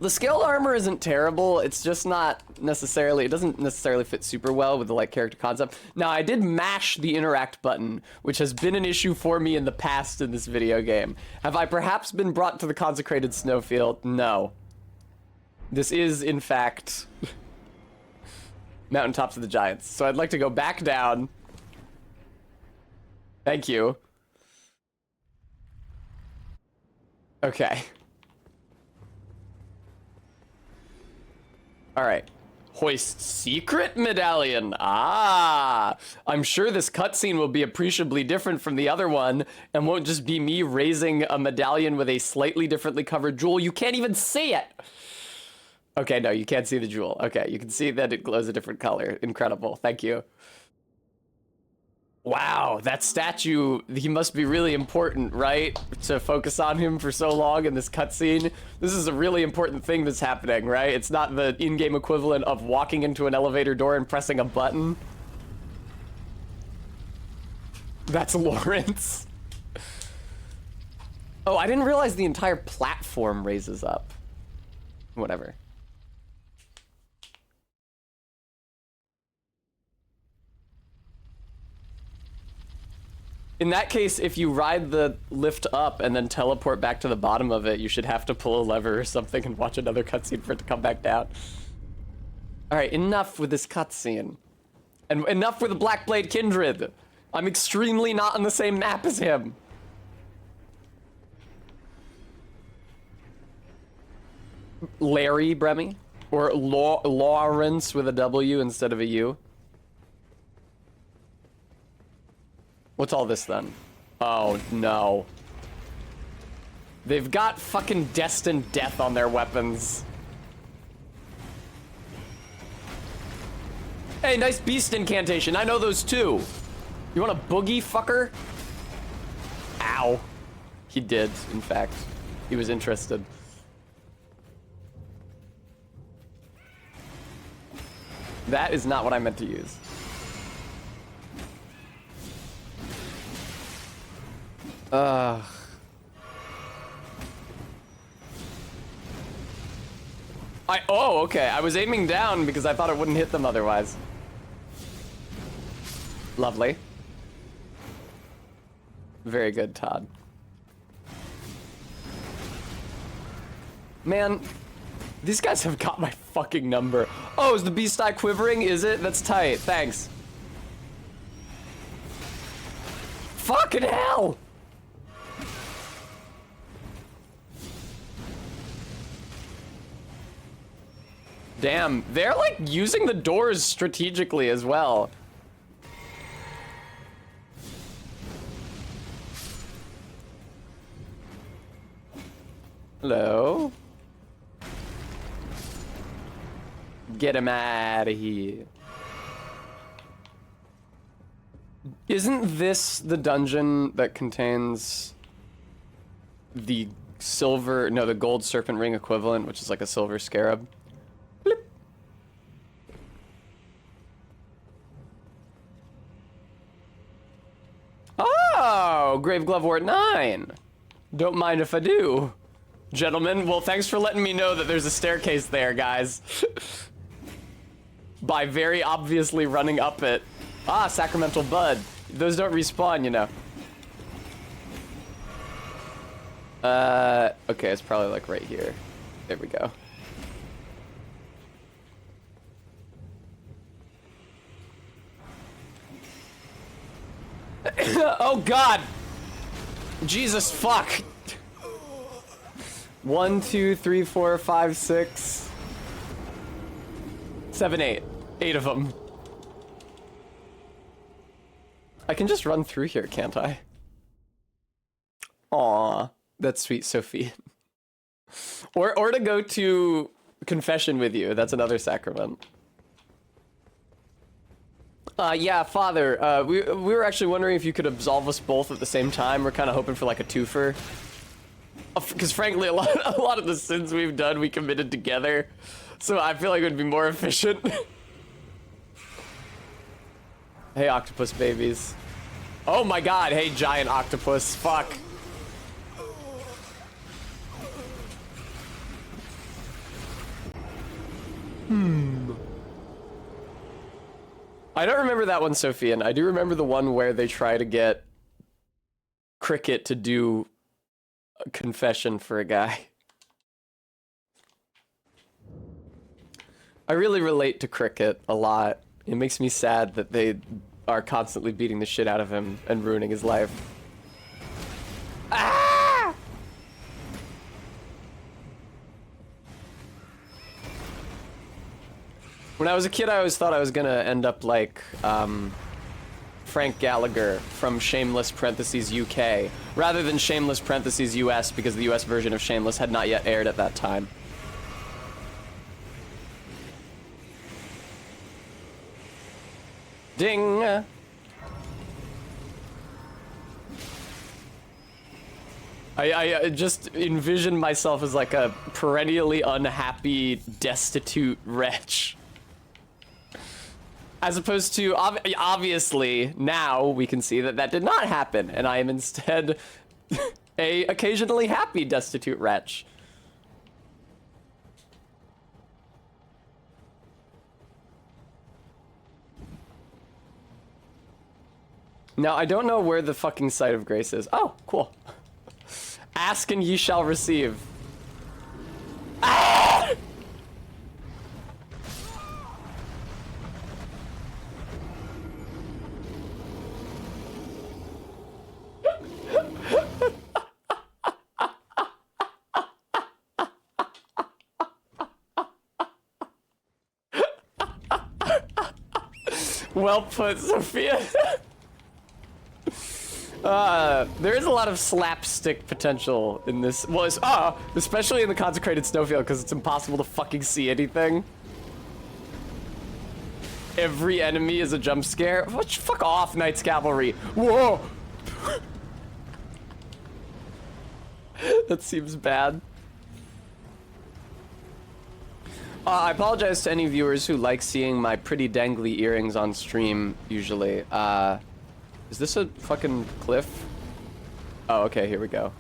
The scaled armor isn't terrible, it's just not necessarily, it doesn't necessarily fit super well with the like character concept. Now I did mash the interact button, which has been an issue for me in the past in this video game. Have I perhaps been brought to the consecrated snowfield? No. This is, in fact... Mountaintops of the Giants. So I'd like to go back down. Thank you. Okay. All right. Hoist secret medallion. Ah, I'm sure this cutscene will be appreciably different from the other one and won't just be me raising a medallion with a slightly differently covered jewel. You can't even see it. Okay, no, you can't see the jewel. Okay, you can see that it glows a different color. Incredible. Thank you. Wow, that statue, he must be really important, right? To focus on him for so long in this cutscene. This is a really important thing that's happening, right? It's not the in-game equivalent of walking into an elevator door and pressing a button. That's Lawrence. Oh, I didn't realize the entire platform raises up. Whatever. In that case, if you ride the lift up and then teleport back to the bottom of it, you should have to pull a lever or something and watch another cutscene for it to come back down. Alright, enough with this cutscene. And enough with the Blackblade Kindred. I'm extremely not on the same map as him. Larry Bremy? Or Lawrence with a W instead of a U? What's all this then? Oh no. They've got fucking destined death on their weapons. Hey, nice beast incantation. I know those too. You want a boogie, fucker? Ow. He did, in fact. He was interested. That is not what I meant to use. Oh, okay. I was aiming down because I thought it wouldn't hit them otherwise. Lovely. Very good, Todd. Man, these guys have got my fucking number. Oh, is the beast eye quivering? Is it? That's tight. Thanks. Fucking hell! Damn, they're like using the doors strategically as well. Hello? Get him out of here. Isn't this the dungeon that contains the the gold serpent ring equivalent, which is like a silver scarab? Blip. Oh, Grave Glove Wart 9. Don't mind if I do. Gentlemen, well, thanks for letting me know that there's a staircase there, guys. By very obviously running up it. Ah, Sacramental Bud. Those don't respawn, you know. Okay, it's probably like right here. There we go. Oh God! Jesus fuck! 1, 2, 3, 4, 5, 6, 7, 8. 8 of them. I can just run through here, can't I? Aw, that's sweet Sophie. Or to go to confession with you. That's another sacrament. Yeah, Father, we were actually wondering if you could absolve us both at the same time. We're kind of hoping for like a twofer. Because frankly, a lot of the sins we've done, we committed together. So I feel like it would be more efficient. Hey, octopus babies. Oh my god, hey, giant octopus. Fuck. I don't remember that one, Sophian. I do remember the one where they try to get Cricket to do a confession for a guy. I really relate to Cricket a lot. It makes me sad that they are constantly beating the shit out of him and ruining his life. Ah! When I was a kid, I always thought I was gonna end up like, Frank Gallagher from Shameless parentheses UK, rather than Shameless parentheses US, because the US version of Shameless had not yet aired at that time. Ding! I just envision myself as like a perennially unhappy, destitute wretch. As opposed to, obviously, now we can see that that did not happen, and I am instead a occasionally happy, destitute wretch. Now, I don't know where the fucking site of grace is. Oh, cool. Ask and ye shall receive. Ah! Well put, Sophia. There is a lot of slapstick potential in this. Well, especially in the consecrated snowfield, because it's impossible to fucking see anything. Every enemy is a jump scare. Fuck off, Knights Cavalry. Whoa! That seems bad. I apologize to any viewers who like seeing my pretty dangly earrings on stream, usually. Is this a fucking cliff? Oh, okay, here we go.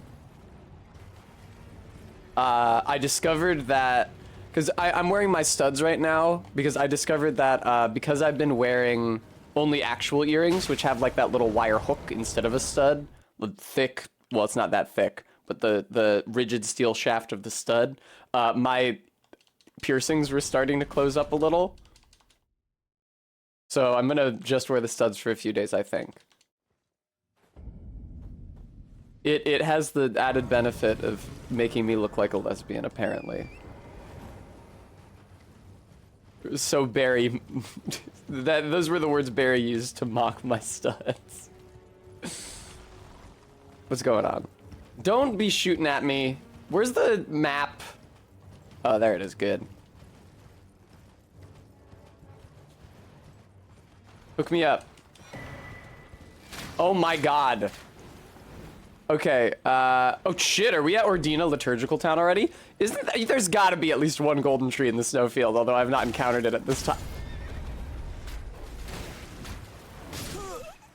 I discovered that, because I'm wearing my studs right now, because I discovered that because I've been wearing only actual earrings, which have like that little wire hook instead of a stud, the thick, well, it's not that thick, but the rigid steel shaft of the stud, my piercings were starting to close up a little. So I'm gonna just wear the studs for a few days, I think. It has the added benefit of making me look like a lesbian, apparently. So Barry, those were the words Barry used to mock my studs. What's going on? Don't be shooting at me. Where's the map? Oh, there it is. Good. Hook me up. Oh my god. Okay, oh shit, are we at Ordina Liturgical Town already? There's gotta be at least one golden tree in the snowfield, although I've not encountered it at this time.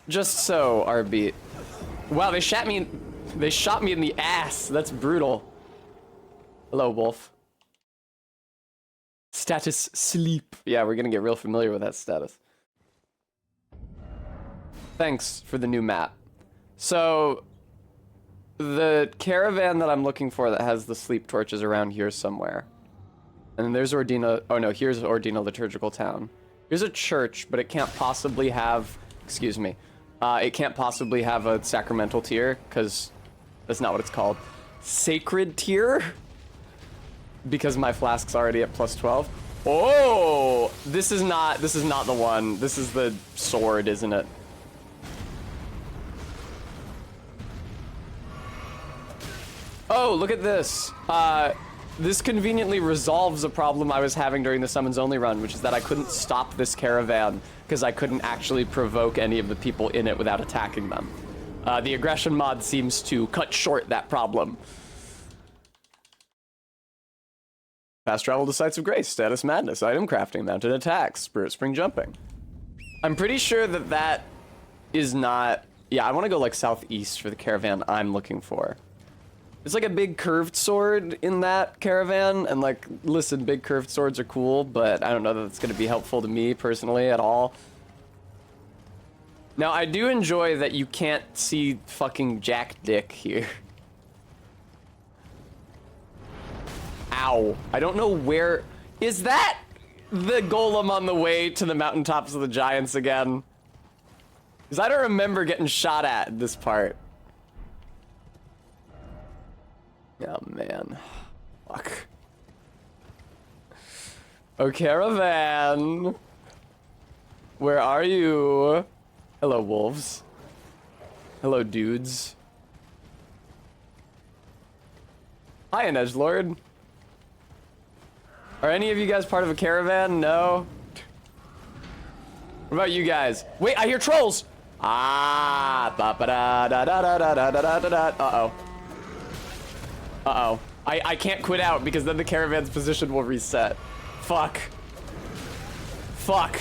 Just so, RB. Wow, they shot me in the ass. That's brutal. Hello, Wolf. Status sleep. Yeah, we're gonna get real familiar with that status. Thanks for the new map. So, the caravan that I'm looking for that has the sleep torch is around here somewhere. And then there's Ordina, oh no, here's Ordina Liturgical Town. Here's a church, but it can't possibly have, excuse me, it can't possibly have a sacramental tier, because that's not what it's called. Sacred tier? Because my flask's already at plus 12. Oh, this is not the one. This is the sword, isn't it? Oh, look at this. This conveniently resolves a problem I was having during the Summons Only run, which is that I couldn't stop this caravan because I couldn't actually provoke any of the people in it without attacking them. The aggression mod seems to cut short that problem. Fast travel to sites of grace, status madness, item crafting, mounted attacks, spirit spring jumping. I'm pretty sure that that is not... Yeah, I want to go like southeast for the caravan I'm looking for. It's like a big curved sword in that caravan, and like, listen, big curved swords are cool, but I don't know that it's going to be helpful to me personally at all. Now, I do enjoy that you can't see fucking Jack Dick here. Ow. I don't know where... Is that the golem on the way to the mountaintops of the giants again? Because I don't remember getting shot at in this part. Oh, man. Fuck. Oh, caravan. Where are you? Hello, wolves. Hello, dudes. Hi, an edgelord. Are any of you guys part of a caravan? No? What about you guys? Wait, I hear trolls! Ah, ba ba da da da da da da da da da. Uh-oh. Uh-oh. I can't quit out because then the caravan's position will reset. Fuck. Fuck.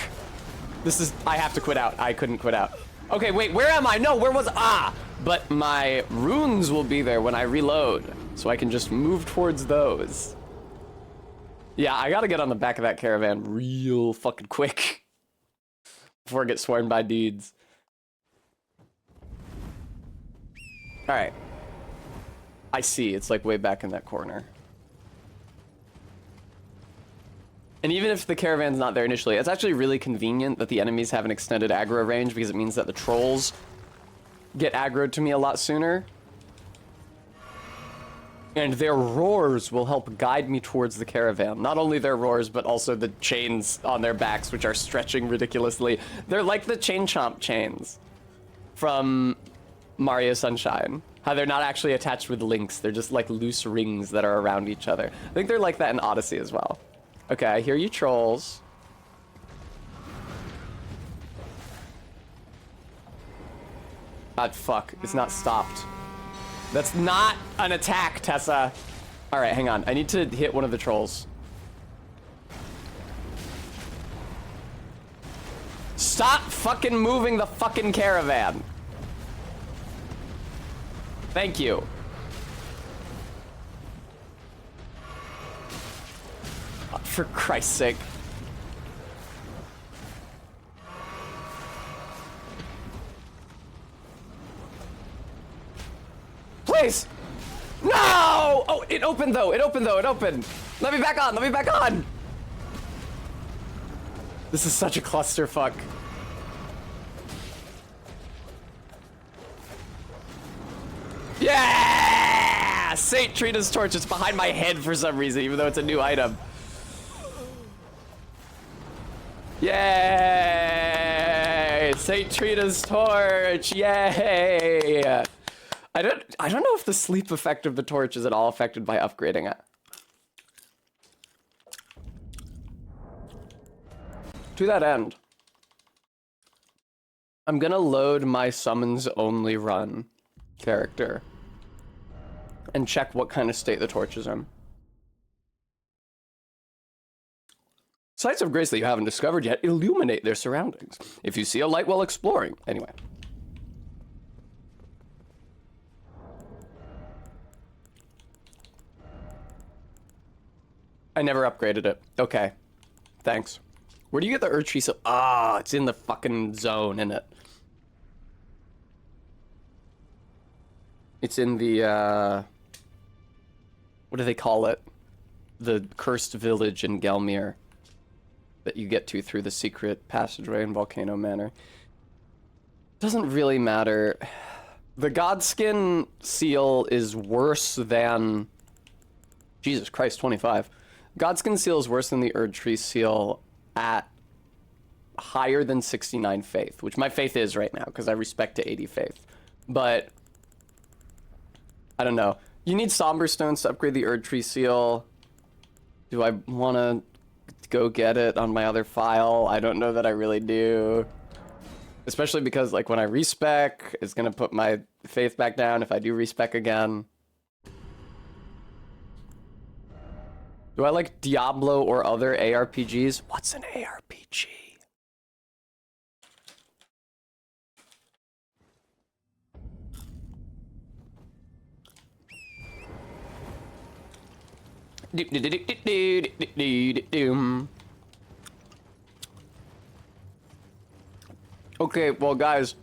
This is... I have to quit out. I couldn't quit out. Okay, wait, where am I? No, where was... Ah! But my runes will be there when I reload, so I can just move towards those. Yeah, I gotta get on the back of that caravan real fucking quick before I get swarmed by dudes. Alright. I see, it's like way back in that corner. And even if the caravan's not there initially, it's actually really convenient that the enemies have an extended aggro range because it means that the trolls get aggroed to me a lot sooner. And their roars will help guide me towards the caravan. Not only their roars, but also the chains on their backs, which are stretching ridiculously. They're like the Chain Chomp chains from Mario Sunshine. How they're not actually attached with links. They're just like loose rings that are around each other. I think they're like that in Odyssey as well. Okay, I hear you, trolls. God, fuck. It's not stopped. That's not an attack, Tessa. All right, hang on. I need to hit one of the trolls. Stop fucking moving the fucking caravan. Thank you. Oh, for Christ's sake. Please! No! Oh, it opened though. It opened though. It opened. Let me back on. Let me back on. This is such a clusterfuck. Yeah! Saint Trina's torch is behind my head for some reason, even though it's a new item. Yay! Saint Trina's torch. Yay! I don't know if the sleep effect of the torch is at all affected by upgrading it. To that end, I'm gonna load my summons only run character and check what kind of state the torch is in. Sites of grace that you haven't discovered yet illuminate their surroundings. If you see a light while exploring, anyway. I never upgraded it. Okay. Thanks. Where do you get the Erd Tree? So, it's in the fucking zone, isn't it? It's in the, what do they call it? The cursed village in Gelmir that you get to through the secret passageway in Volcano Manor. Doesn't really matter. The Godskin seal is worse than... Jesus Christ, 25. Godskin seal is worse than the Erd Tree seal at higher than 69 faith, which my faith is right now, because I respect to 80 faith. But, I don't know. You need Somber Stones to upgrade the Erd Tree seal. Do I want to go get it on my other file? I don't know that I really do. Especially because, like, when I respec, it's going to put my faith back down if I do respec again. Do I like Diablo or other ARPGs? What's an ARPG? Okay, well guys,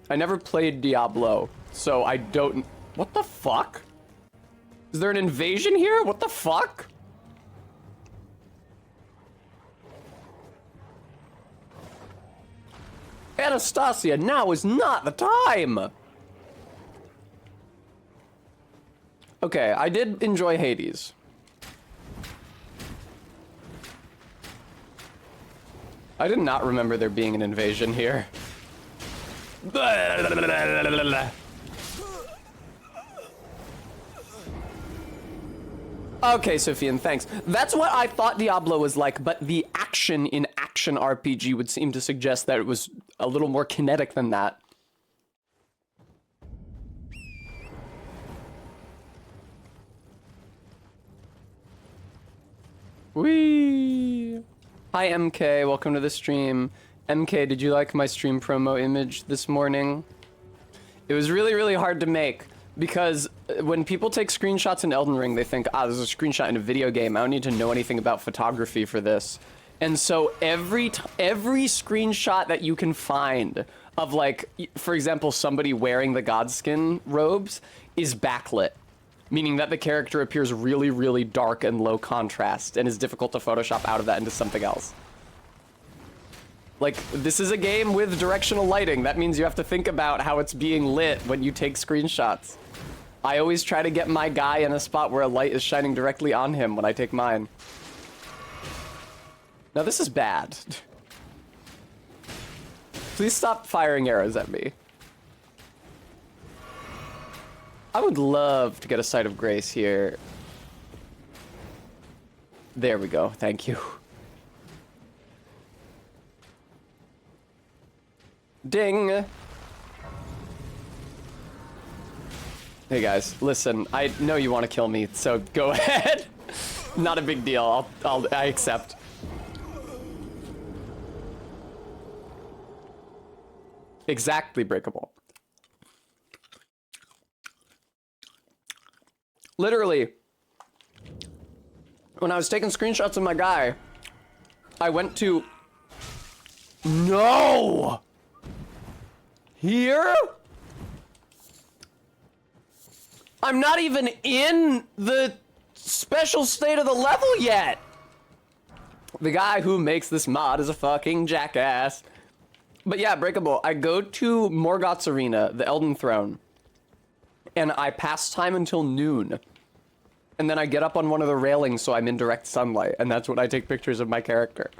I never played Diablo, so I don't... What the fuck? Is there an invasion here? What the fuck? Anastasia, now is not the time! Okay, I did enjoy Hades. I did not remember there being an invasion here. Okay, Sophian, thanks. That's what I thought Diablo was like, but the action in action RPG would seem to suggest that it was a little more kinetic than that. Whee! Hi, MK. Welcome to the stream. MK, did you like my stream promo image this morning? It was really, really hard to make because when people take screenshots in Elden Ring, they think, ah, this is a screenshot in a video game. I don't need to know anything about photography for this. And so every screenshot that you can find of, like, for example, somebody wearing the Godskin robes is backlit. Meaning that the character appears really, really dark and low contrast and is difficult to Photoshop out of that into something else. Like, this is a game with directional lighting. That means you have to think about how it's being lit when you take screenshots. I always try to get my guy in a spot where a light is shining directly on him when I take mine. Now this is bad. Please stop firing arrows at me. I would love to get a Sight of Grace here. There we go, thank you. Ding! Hey guys, listen, I know you want to kill me, so go ahead. Not a big deal, I accept. Exactly breakable. Literally, when I was taking screenshots of my guy, I went to... No! Here? I'm not even in the special state of the level yet! The guy who makes this mod is a fucking jackass. But yeah, breakable. I go to Morgoth's Arena, the Elden Throne, and I pass time until noon. And then I get up on one of the railings so I'm in direct sunlight, and that's when I take pictures of my character.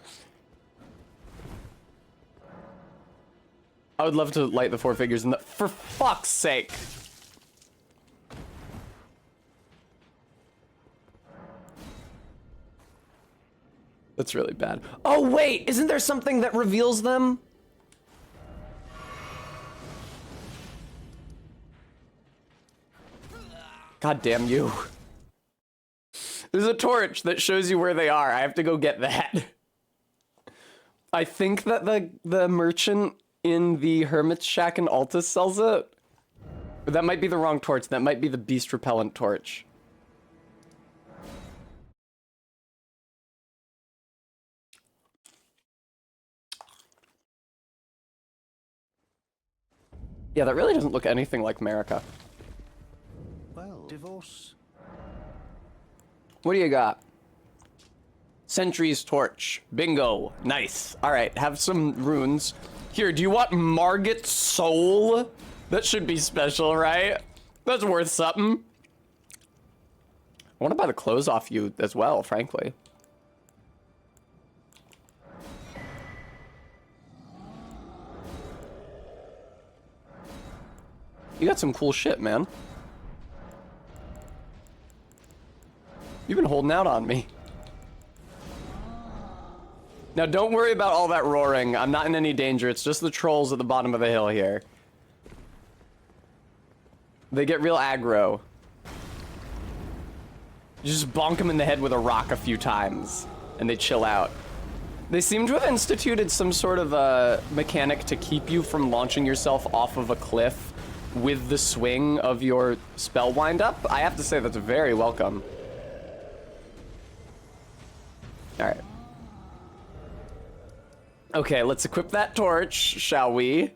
I would love to light the four figures in the... For fuck's sake! That's really bad. Oh wait, isn't there something that reveals them? God damn you. There's a torch that shows you where they are. I have to go get that. I think that the merchant in the Hermit's Shack in Altus sells it. But that might be the wrong torch. That might be the beast repellent torch. Yeah, that really doesn't look anything like America. Well, divorce. What do you got? Sentry's torch. Bingo. Nice. All right, have some runes. Here, do you want Margit's soul? That should be special, right? That's worth something. I want to buy the clothes off you as well, frankly. You got some cool shit, man. You've been holding out on me. Now, don't worry about all that roaring. I'm not in any danger. It's just the trolls at the bottom of the hill here. They get real aggro. You just bonk them in the head with a rock a few times, and they chill out. They seem to have instituted some sort of a mechanic to keep you from launching yourself off of a cliff with the swing of your spell wind-up. I have to say that's very welcome. Okay, let's equip that torch, shall we?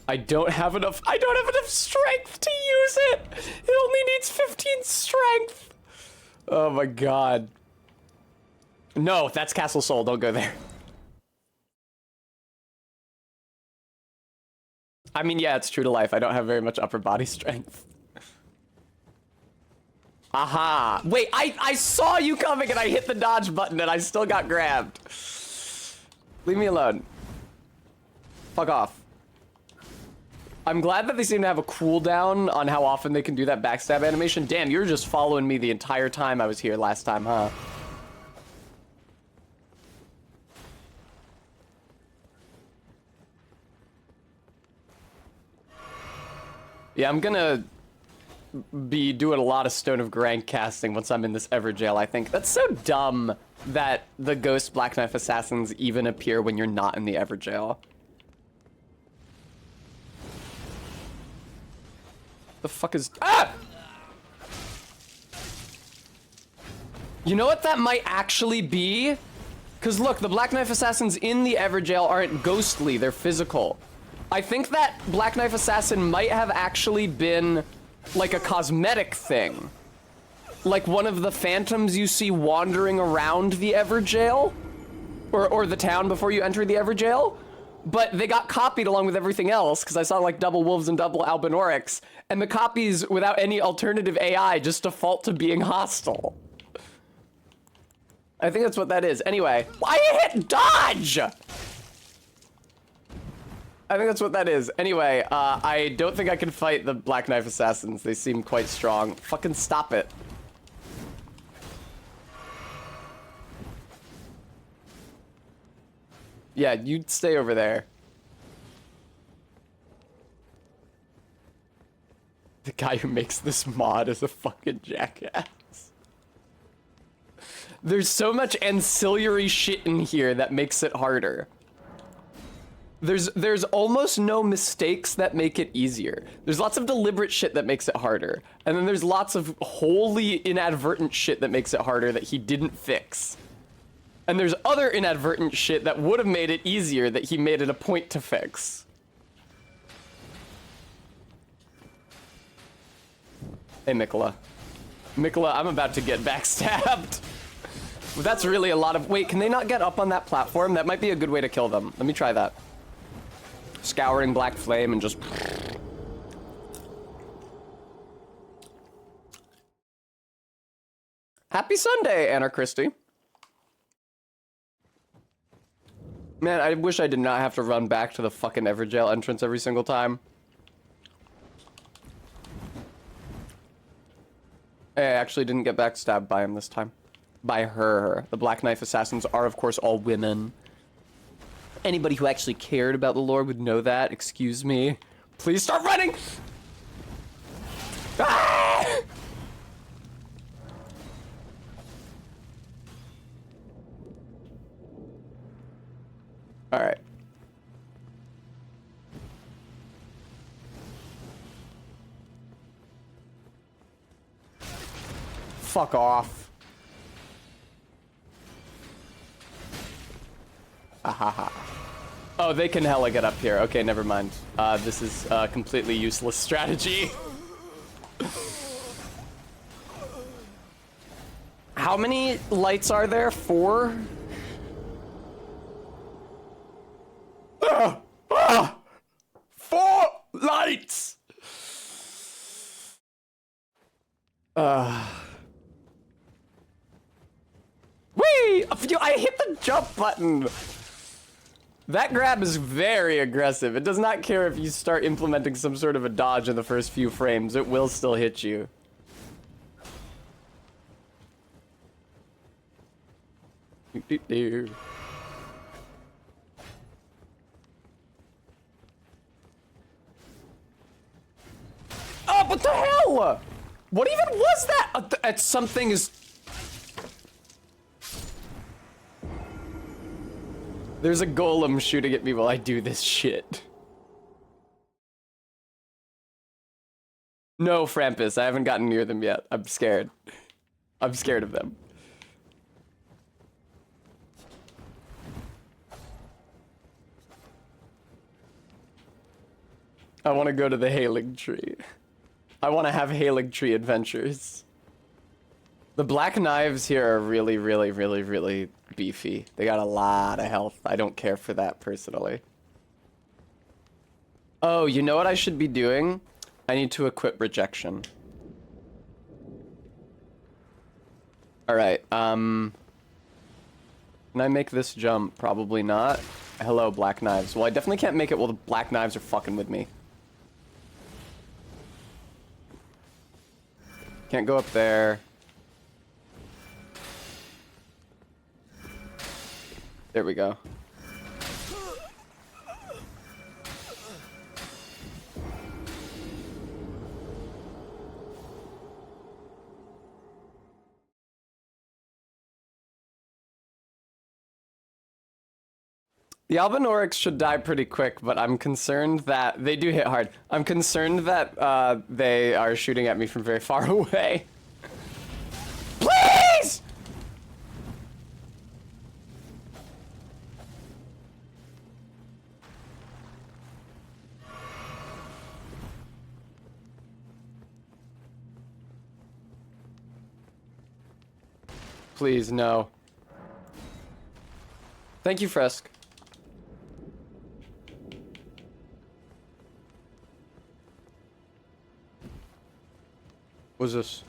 I don't have enough strength to use it! It only needs 15 strength! Oh my god. No, that's Castle Soul, don't go there. I mean, yeah, it's true to life. I don't have very much upper body strength. Aha! Wait, I saw you coming and I hit the dodge button and I still got grabbed. Leave me alone. Fuck off. I'm glad that they seem to have a cooldown on how often they can do that backstab animation. Damn, you're just following me the entire time I was here last time, huh? Yeah, I'm gonna be doing a lot of Stone of Grank casting once I'm in this Everjail, I think. That's so dumb that the Ghost Black Knife Assassins even appear when you're not in the Everjail. The fuck is... Ah! You know what that might actually be? Because look, the Black Knife Assassins in the Everjail aren't ghostly, they're physical. I think that Black Knife Assassin might have actually been like a cosmetic thing. Like one of the phantoms you see wandering around the Everjail? Or the town before you enter the Everjail? But they got copied along with everything else, because I saw like double wolves and double albinorics, and the copies without any alternative AI just default to being hostile. I think that's what that is. Anyway, I hit dodge! I think that's what that is. Anyway, I don't think I can fight the Black Knife Assassins. They seem quite strong. Fucking stop it. Yeah, you stay over there. The guy who makes this mod is a fucking jackass. There's so much ancillary shit in here that makes it harder. There's almost no mistakes that make it easier. There's lots of deliberate shit that makes it harder. And then there's lots of wholly inadvertent shit that makes it harder that he didn't fix. And there's other inadvertent shit that would have made it easier that he made it a point to fix. Hey, Mikola. Mikola, I'm about to get backstabbed. That's really a lot of... Wait, can they not get up on that platform? That might be a good way to kill them. Let me try that. Scouring black flame and just... Happy Sunday, Anna Christie. Man, I wish I did not have to run back to the fucking Everjail entrance every single time. Hey, I actually didn't get backstabbed by him this time. By her. The Black Knife Assassins are, of course, all women. Anybody who actually cared about the lore would know that. Excuse me. Please start running! Ah! Alright. Fuck off. Ahaha. Oh, they can hella get up here. Okay, never mind. This is a completely useless strategy. How many lights are there? 4? Ah! Ah! 4 lights! Whee! I hit the jump button! That grab is very aggressive. It does not care if you start implementing some sort of a dodge in the first few frames. It will still hit you. Oh, what the hell? What even was that? Something is... There's a golem shooting at me while I do this shit. No, Frampus, I haven't gotten near them yet. I'm scared. I'm scared of them. I want to go to the Hailing Tree. I want to have Hailing Tree adventures. The black knives here are really, really, really, really beefy. They got a lot of health. I don't care for that personally. Oh, you know what I should be doing? I need to equip rejection. Alright, can I make this jump? Probably not. Hello, black knives. Well, I definitely can't make it while the black knives are fucking with me. Can't go up there. There we go. The Albinorics should die pretty quick, but I'm concerned that they do hit hard. I'm concerned that they are shooting at me from very far away. Please! Please, no. Thank you, Frisk. What's this?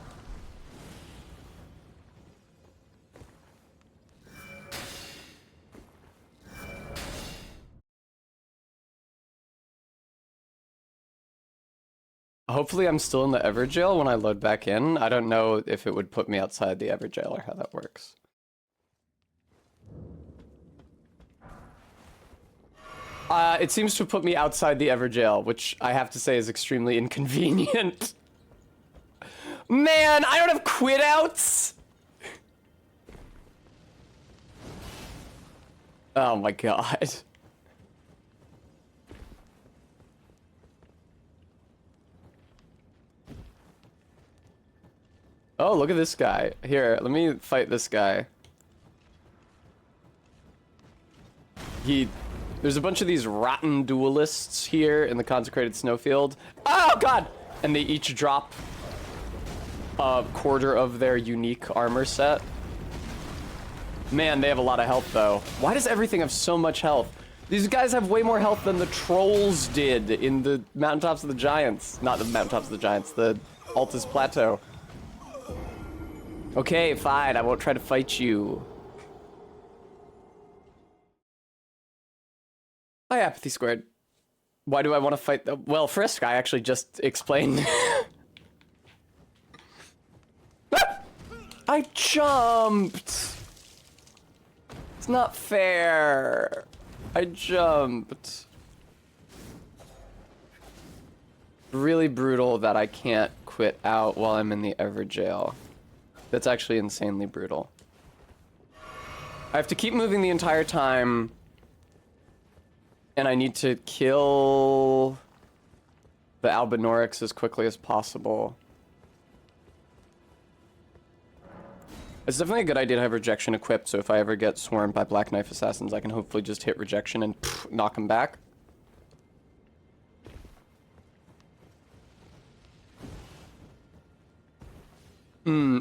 Hopefully I'm still in the Everjail when I load back in. I don't know if it would put me outside the Everjail or how that works. It seems to put me outside the Everjail, which I have to say is extremely inconvenient. Man, I don't have quit outs! Oh my god. Oh, look at this guy. Here, let me fight this guy. There's a bunch of these rotten duelists here in the consecrated snowfield. Oh god! And they each drop a quarter of their unique armor set. Man, they have a lot of health though. Why does everything have so much health? These guys have way more health than the trolls did in the Mountaintops of the Giants. Not the Mountaintops of the Giants, the Altus Plateau. Okay, fine, I won't try to fight you. Hi, Apathy Squared. Why do I want to fight the— well, Frisk, I actually just explained. I jumped! It's not fair. I jumped. Really brutal that I can't quit out while I'm in the Everjail. That's actually insanely brutal. I have to keep moving the entire time. And I need to kill the Albinorics as quickly as possible. It's definitely a good idea to have rejection equipped, so if I ever get swarmed by Black Knife Assassins, I can hopefully just hit rejection and knock them back.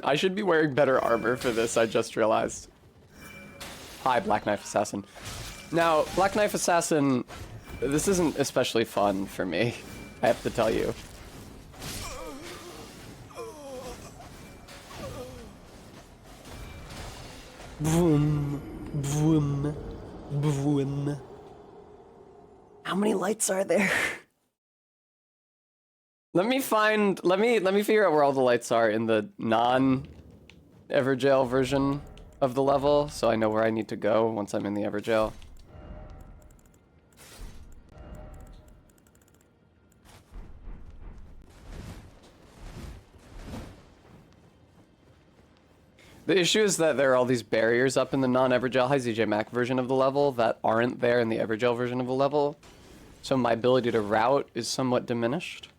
I should be wearing better armor for this, I just realized. Hi, Black Knife Assassin. Now, Black Knife Assassin, this isn't especially fun for me, I have to tell you. Vroom, vroom, vroom. How many lights are there? Let me figure out where all the lights are in the non-Everjail version of the level, so I know where I need to go once I'm in the Everjail. The issue is that there are all these barriers up in the non-Everjail Hi ZJ Mac version of the level that aren't there in the Everjail version of the level, so my ability to route is somewhat diminished.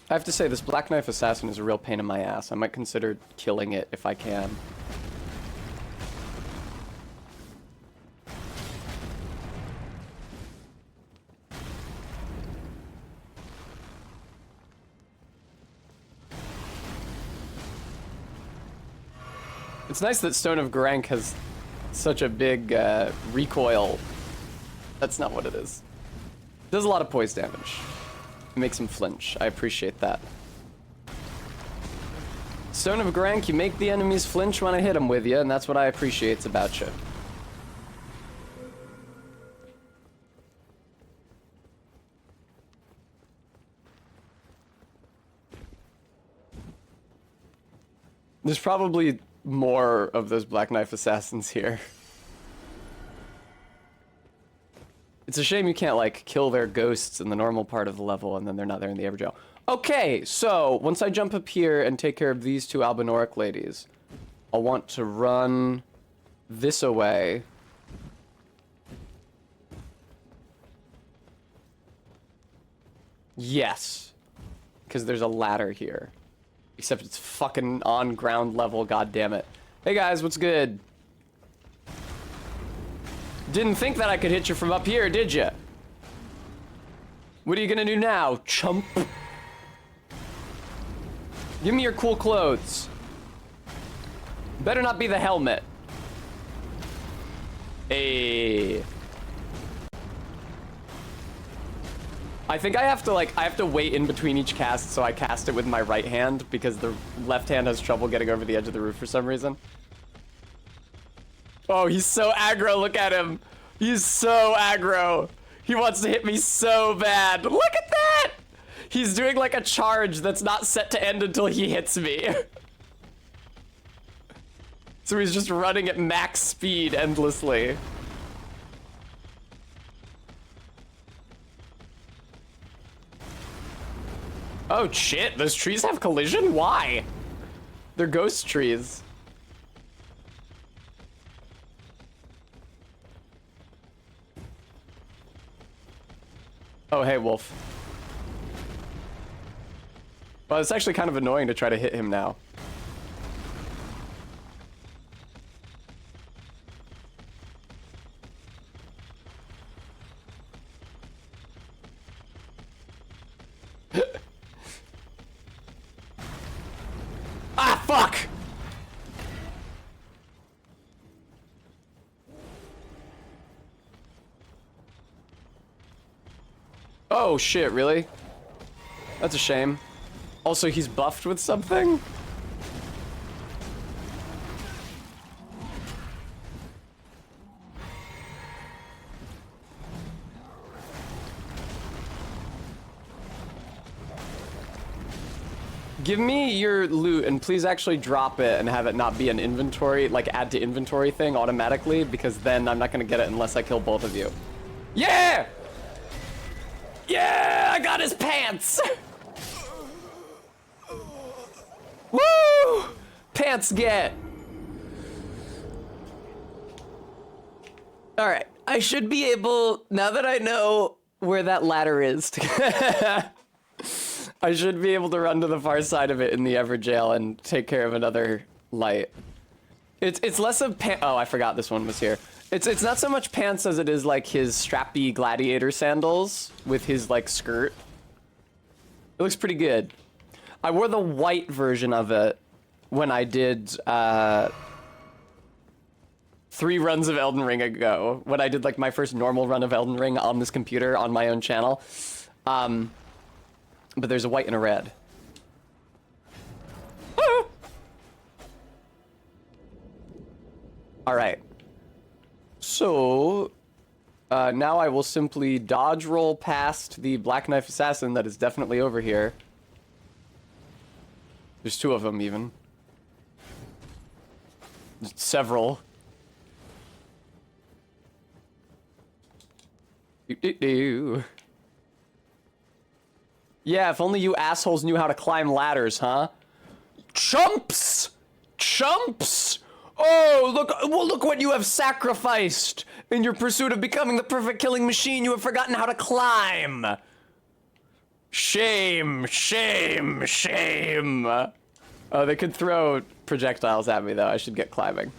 I have to say, this Black Knife Assassin is a real pain in my ass. I might consider killing it if I can. It's nice that Stone of Garank has such a big recoil. That's not what it is. It does a lot of poise damage. It makes him flinch. I appreciate that. Stone of Garank, you make the enemies flinch when I hit them with you, and that's what I appreciate about you. There's probably more of those Black Knife assassins here. It's a shame you can't, like, kill their ghosts in the normal part of the level and then they're not there in the Everjail. Okay, so once I jump up here and take care of these two Albinoric ladies, I'll want to run this away. Yes, because there's a ladder here. Except it's fucking on ground level, goddammit. Hey guys, what's good? Didn't think that I could hit you from up here, did ya? What are you gonna do now, chump? Give me your cool clothes. Better not be the helmet. Hey. I think I have to wait in between each cast, so I cast it with my right hand because the left hand has trouble getting over the edge of the roof for some reason. Oh, he's so aggro, look at him. He's so aggro. He wants to hit me so bad. Look at that! He's doing like a charge that's not set to end until he hits me. So he's just running at max speed endlessly. Oh shit, those trees have collision? Why? They're ghost trees. Oh, hey, Wolf. Well, it's actually kind of annoying to try to hit him now. Ah, fuck! Oh shit, really? That's a shame. Also, he's buffed with something? Give me your loot and please actually drop it and have it not be an inventory, like add to inventory thing automatically, because then I'm not gonna get it unless I kill both of you. Yeah! Yeah, I got his pants! Woo! Pants get! Alright, I should be able, now that I know where that ladder is, I should be able to run to the far side of it in the Everjail and take care of another light. It's less of oh, I forgot this one was here. It's not so much pants as it is like his strappy gladiator sandals with his like skirt. It looks pretty good. I wore the white version of it when I did 3 runs of Elden Ring ago. When I did like my first normal run of Elden Ring on this computer on my own channel. But there's a white and a red. Ah! All right. So, now I will simply dodge roll past the Black Knife Assassin that is definitely over here. There's 2 of them, even. Several. Do-do-do. Yeah, if only you assholes knew how to climb ladders, huh? Chumps! Chumps! Oh, look, well, look what you have sacrificed! In your pursuit of becoming the perfect killing machine, you have forgotten how to climb! Shame, shame, shame! Oh, they could throw projectiles at me, though. I should get climbing.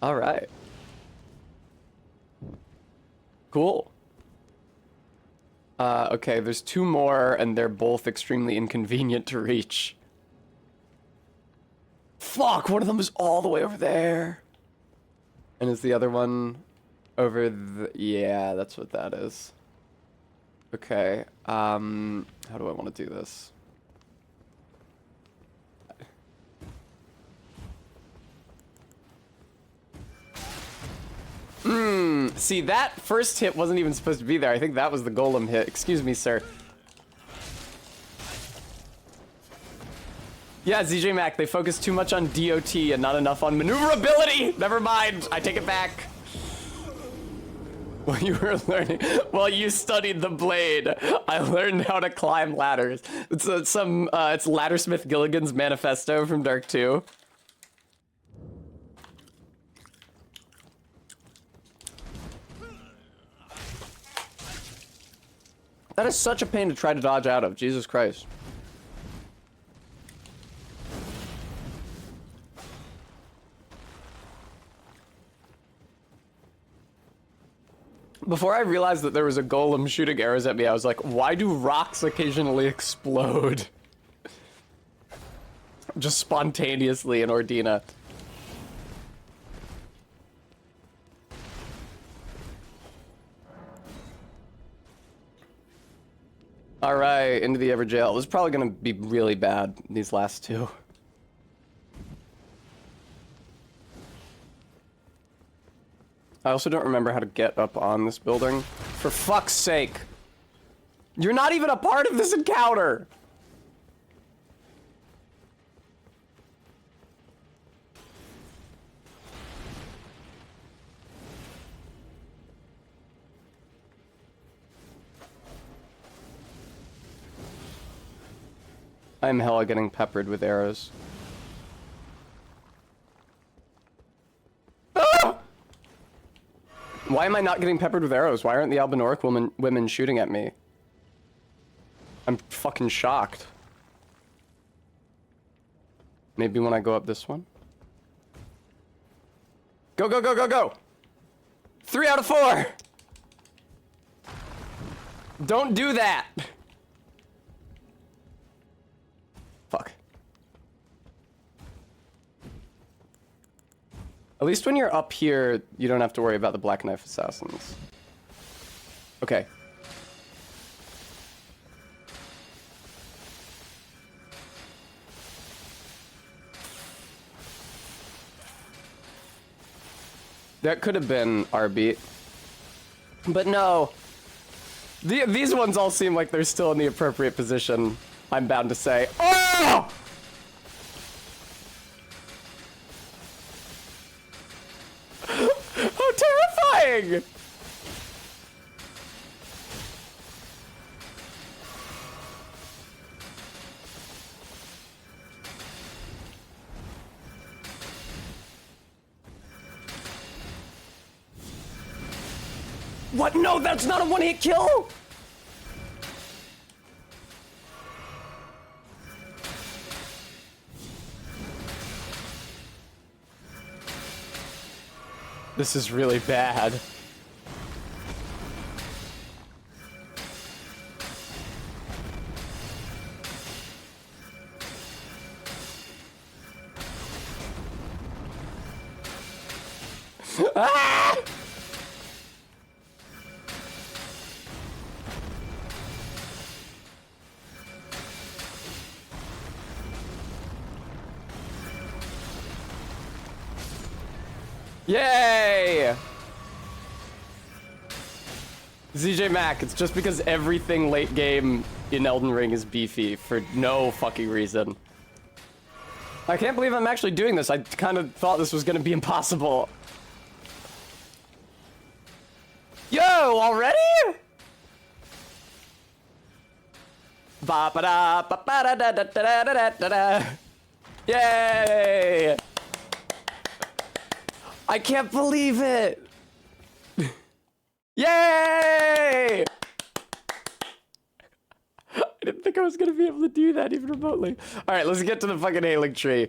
All right. Cool. Okay, there's 2 more, and they're both extremely inconvenient to reach. Fuck, one of them is all the way over there. And is the other one over the... Yeah, that's what that is. Okay, how do I want to do this? See, that first hit wasn't even supposed to be there. I think that was the golem hit. Excuse me, sir. Yeah, ZJ Mac, they focus too much on DOT and not enough on maneuverability! Never mind, I take it back. Well, you were learning... Well, you studied the blade. I learned how to climb ladders. It's it's Laddersmith Gilligan's Manifesto from Dark 2. That is such a pain to try to dodge out of. Jesus Christ. Before I realized that there was a golem shooting arrows at me, I was like, why do rocks occasionally explode? Just spontaneously in Ordina. Alright, into the Everjail. This is probably gonna be really bad, these last 2. I also don't remember how to get up on this building. For fuck's sake! You're not even a part of this encounter! I'm hella getting peppered with arrows. Ah! Why am I not getting peppered with arrows? Why aren't the Albinoric women shooting at me? I'm fucking shocked. Maybe when I go up this one? Go, go, go, go, go! 3 out of 4! Don't do that! Fuck. At least when you're up here, you don't have to worry about the Black Knife Assassins. Okay. That could have been our beat. But no. These ones all seem like they're still in the appropriate position, I'm bound to say. Oh! How terrifying! What? No, that's not a one-hit kill! This is really bad. Ah! Yay! ZJ Mac, it's just because everything late game in Elden Ring is beefy for no fucking reason. I can't believe I'm actually doing this. I kind of thought this was gonna be impossible. Yo, already? Ba ba da ba ba da da da da da da da. Yay! I can't believe it! Yay! I didn't think I was gonna be able to do that even remotely. Alright, let's get to the fucking hailing tree.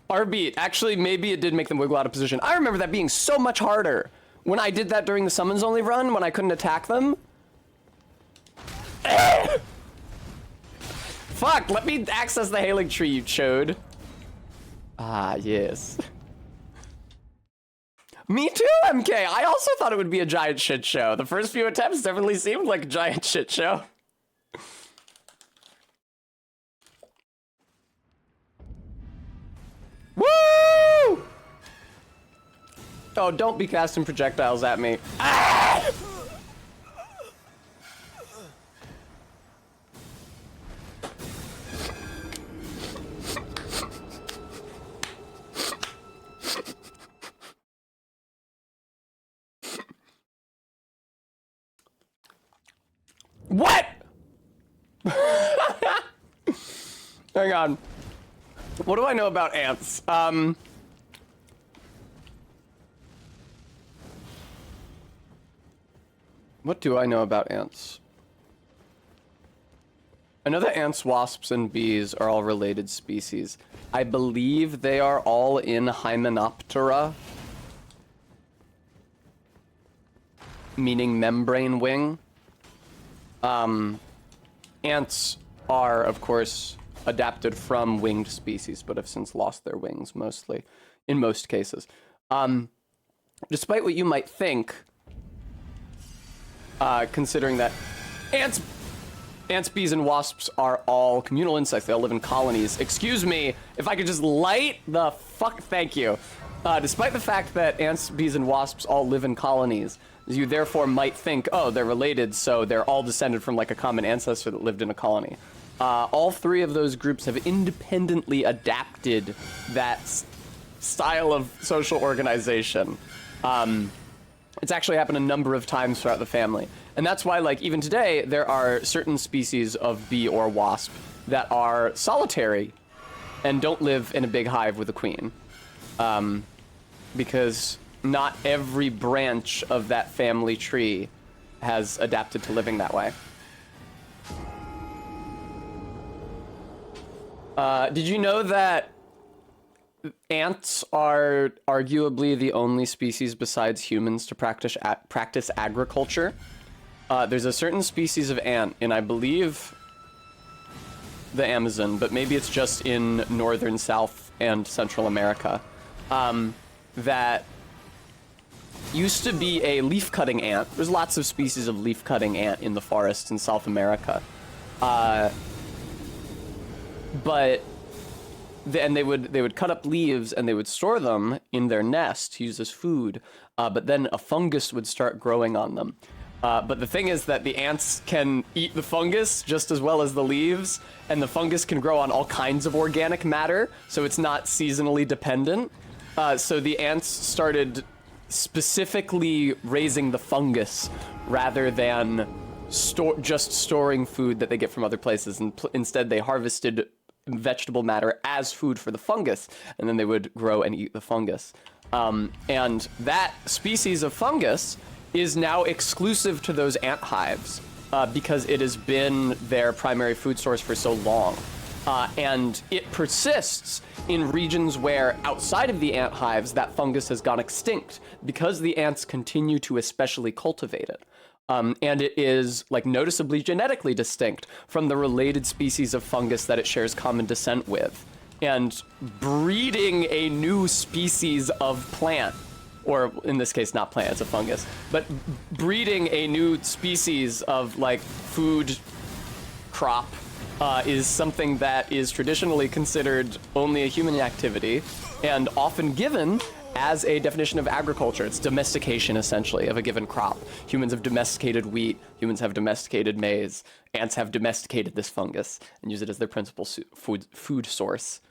Our beat. Actually, maybe it did make them wiggle out of position. I remember that being so much harder when I did that during the summons only run, when I couldn't attack them. Fuck, let me access the hailing tree, you chode. Ah, yes. Me too, MK. I also thought it would be a giant shit show. The first few attempts definitely seemed like a giant shit show. Woo! Oh, don't be casting projectiles at me. Ah! What? Hang on. What do I know about ants? What do I know about ants? I know that ants, wasps, and bees are all related species. I believe they are all in Hymenoptera, meaning membrane wing. Ants are, of course, adapted from winged species, but have since lost their wings mostly, in most cases. Despite what you might think, considering that ants, bees, and wasps are all communal insects. They all live in colonies. Excuse me, if I could just light the fuck... Thank you. Despite the fact that ants, bees, and wasps all live in colonies, you therefore might think, oh, they're related, so they're all descended from like a common ancestor that lived in a colony. All three of those groups have independently adapted that style of social organization. It's actually happened a number of times throughout the family. And that's why, like, even today, there are certain species of bee or wasp that are solitary and don't live in a big hive with a queen. Because not every branch of that family tree has adapted to living that way. Did you know that ants are arguably the only species besides humans to practice agriculture? There's a certain species of ant in, I believe, the Amazon, but maybe it's just in northern South and Central America, that used to be a leaf-cutting ant. There's lots of species of leaf-cutting ant in the forests in South America. But they would cut up leaves and they would store them in their nest to use as food, but then a fungus would start growing on them. But the thing is that the ants can eat the fungus just as well as the leaves, and the fungus can grow on all kinds of organic matter, so it's not seasonally dependent. So the ants started specifically raising the fungus rather than just storing food that they get from other places, and instead they harvested vegetable matter as food for the fungus, and then they would grow and eat the fungus. And that species of fungus is now exclusive to those ant hives because it has been their primary food source for so long. And it persists in regions where outside of the ant hives that fungus has gone extinct because the ants continue to especially cultivate it. And it is like noticeably genetically distinct from the related species of fungus that it shares common descent with. And breeding a new species of plant, or in this case, not plant, it's a fungus, but breeding a new species of like food crop is something that is traditionally considered only a human activity and often given as a definition of agriculture. It's domestication, essentially, of a given crop. Humans have domesticated wheat, humans have domesticated maize, ants have domesticated this fungus and use it as their principal food source.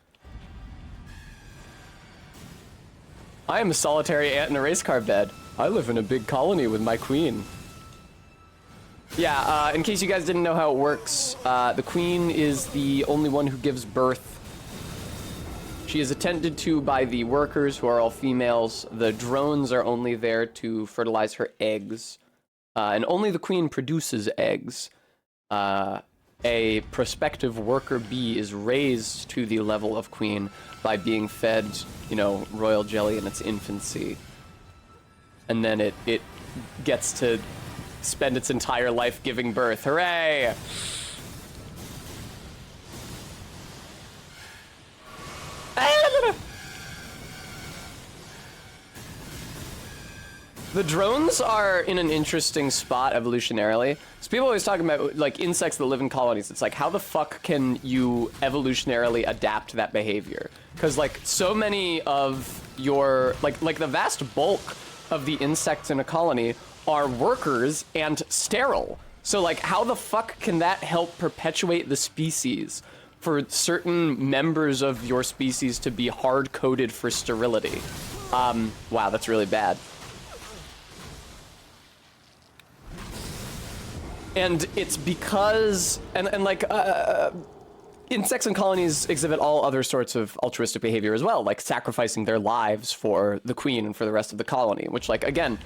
I am a solitary ant in a race car bed. I live in a big colony with my queen. Yeah, in case you guys didn't know how it works, the queen is the only one who gives birth. She is attended to by the workers, who are all females. The drones are only there to fertilize her eggs. And only the queen produces eggs. A prospective worker bee is raised to the level of queen by being fed, you know, royal jelly in its infancy. and then it gets to spend its entire life giving birth. Hooray! The drones are in an interesting spot evolutionarily. So people always talk about like insects that live in colonies. It's like, how the fuck can you evolutionarily adapt that behavior? Because like so many of your like the vast bulk of the insects in a colony are workers and sterile. So like, how the fuck can that help perpetuate the species for certain members of your species to be hard-coded for sterility? Wow, that's really bad. And it's because, and like, insects and colonies exhibit all other sorts of altruistic behavior as well, like sacrificing their lives for the queen and for the rest of the colony, which, like, again,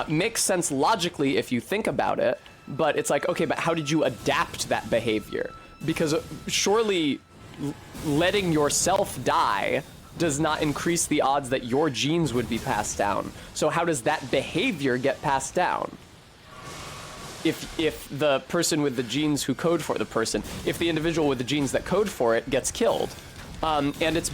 makes sense logically if you think about it, but it's like, okay, but how did you adapt that behavior? Because surely letting yourself die does not increase the odds that your genes would be passed down. So how does that behavior get passed down? If the person with the genes who code for if the individual with the genes that code for it gets killed, and it's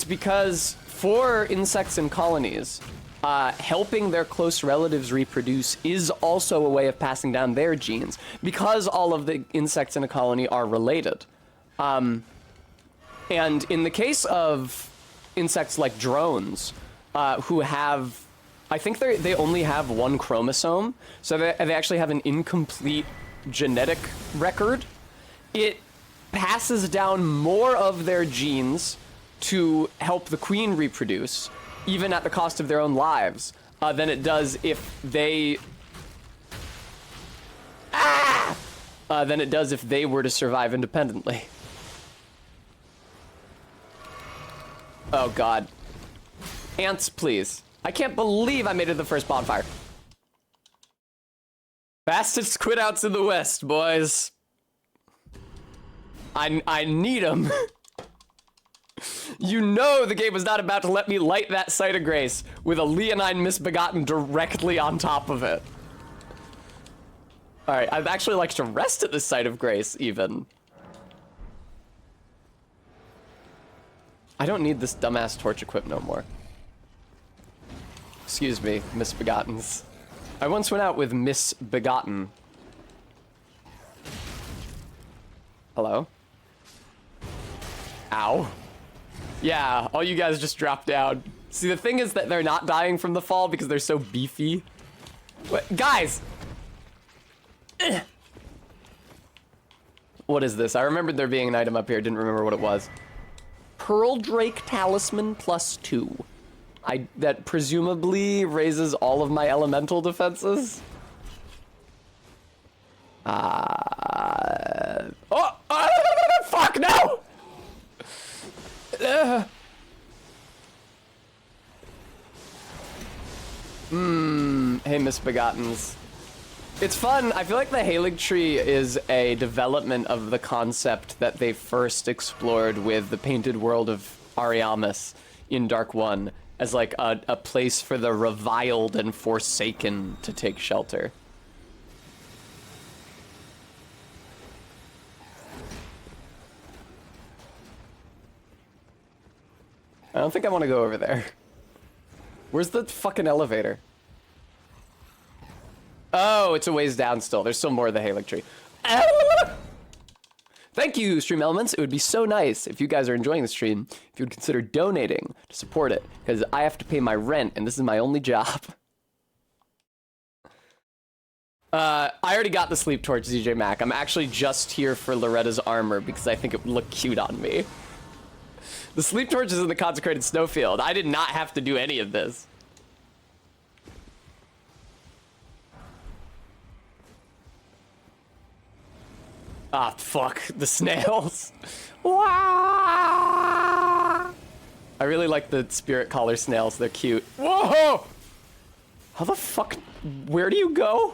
because for insects and colonies, helping their close relatives reproduce is also a way of passing down their genes, because all of the insects in a colony are related. And in the case of insects like drones, who have, I think they only have one chromosome, so they actually have an incomplete genetic record. It passes down more of their genes to help the queen reproduce, even at the cost of their own lives, than it does if they... than it does if they were to survive independently. Oh god. Ants, please. I can't believe I made it to the first bonfire. Fastest quit outs in the West, boys. I need them. You know the game was not about to let me light that site of grace with a Leonine Misbegotten directly on top of it. Alright, I'd actually like to rest at this site of grace, even. I don't need this dumbass torch equip no more. Excuse me, Misbegottens. I once went out with Misbegotten. Hello? Ow. Yeah, all you guys just dropped down. See, the thing is that they're not dying from the fall because they're so beefy. What? Guys! Ugh. What is this? I remembered there being an item up here, didn't remember what it was. Pearl Drake Talisman +2. That presumably raises all of my elemental defenses. Fuck, no! Hey, Misbegottens. It's fun. I feel like the Halig Tree is a development of the concept that they first explored with the Painted World of Ariamis in Dark 1 as like a place for the reviled and forsaken to take shelter. I don't think I want to go over there. Where's the fucking elevator? Oh, it's a ways down still. There's still more of the Halig Tree. Thank you, Stream Elements. It would be so nice if you guys are enjoying the stream, if you would consider donating to support it, because I have to pay my rent, and this is my only job. I already got the sleep torch, ZJ Mac. I'm actually just here for Loretta's armor, because I think it would look cute on me. The sleep torch is in the consecrated snowfield. I did not have to do any of this. Ah, fuck. The snails. Wow. I really like the spirit collar snails. They're cute. Whoa! How the fuck? Where do you go?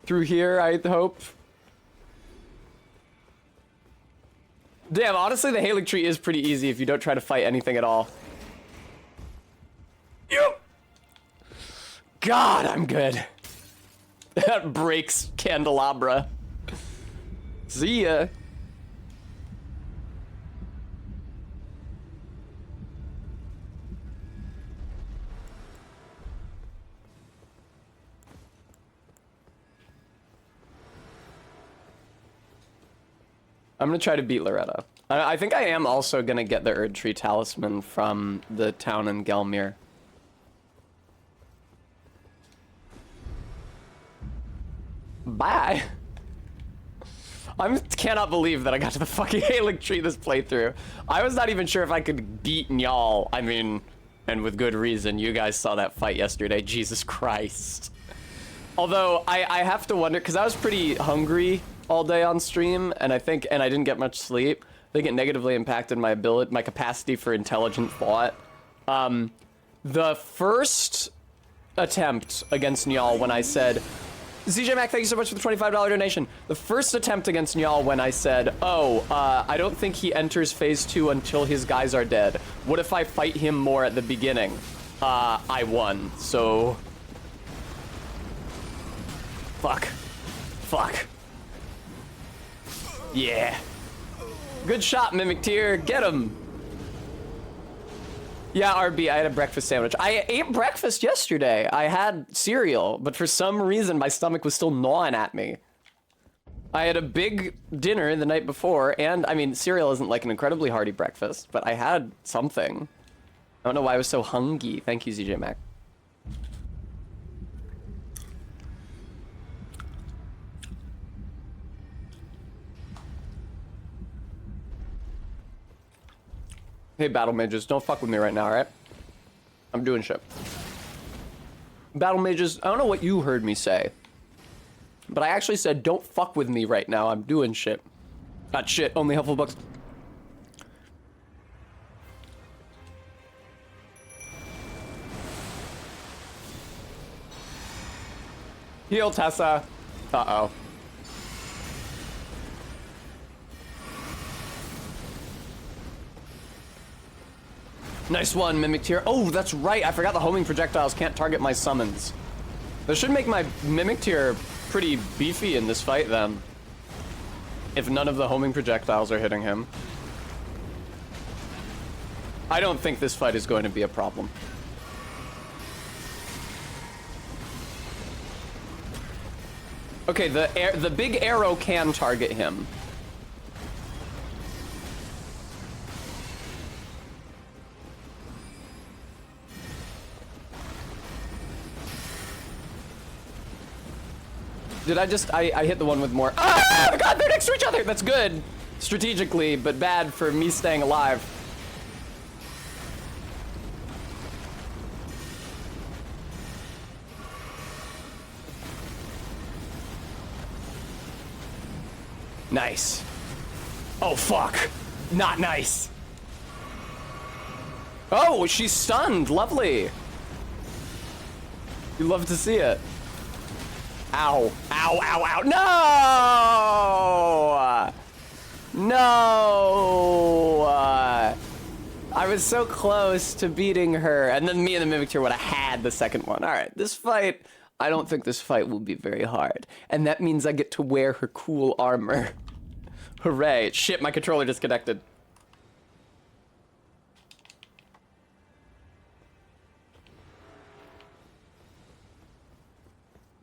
Through here, I hope. Damn, honestly, the Halic tree is pretty easy if you don't try to fight anything at all. Yep. God, I'm good. That breaks candelabra. See ya. I'm gonna try to beat Loretta. I think I am also gonna get the Erd Tree Talisman from the town in Gelmir. Bye. I cannot believe that I got to the fucking Halic Tree this playthrough. I was not even sure if I could beat Njal. I mean, and with good reason. You guys saw that fight yesterday. Jesus Christ. Although, I have to wonder, because I was pretty hungry all day on stream, and I didn't get much sleep. I think it negatively impacted my capacity for intelligent thought. The first attempt against Njal when I said, ZJ Mac, thank you so much for the $25 donation. The first attempt against Njal when I said, I don't think he enters phase 2 until his guys are dead. What if I fight him more at the beginning? I won, so... Fuck. Yeah. Good shot, Mimic Tier. Get him. Yeah, RB, I had a breakfast sandwich. I ate breakfast yesterday. I had cereal, but for some reason my stomach was still gnawing at me. I had a big dinner the night before, and I mean, cereal isn't like an incredibly hearty breakfast, but I had something. I don't know why I was so hungry. Thank you, ZJ Mac. Hey, battle mages, don't fuck with me right now, alright? I'm doing shit. Battle mages, I don't know what you heard me say, but I actually said, don't fuck with me right now, I'm doing shit. Not shit, only helpful books. Heal, Tessa. Uh-oh. Nice one, Mimic Tier. Oh, that's right. I forgot the homing projectiles can't target my summons. That should make my Mimic Tier pretty beefy in this fight, then. If none of the homing projectiles are hitting him. I don't think this fight is going to be a problem. Okay, the big arrow can target him. Did I hit the one with more. Ah, God, they're next to each other. That's good strategically, but bad for me staying alive. Nice. Oh, fuck. Not nice. Oh, she's stunned. Lovely. You love to see it. Ow. Ow, ow, ow. No! No! I was so close to beating her. And then me and the Mimic Tier would have had the second one. All right, this fight, I don't think this fight will be very hard. And that means I get to wear her cool armor. Hooray. Shit, my controller disconnected.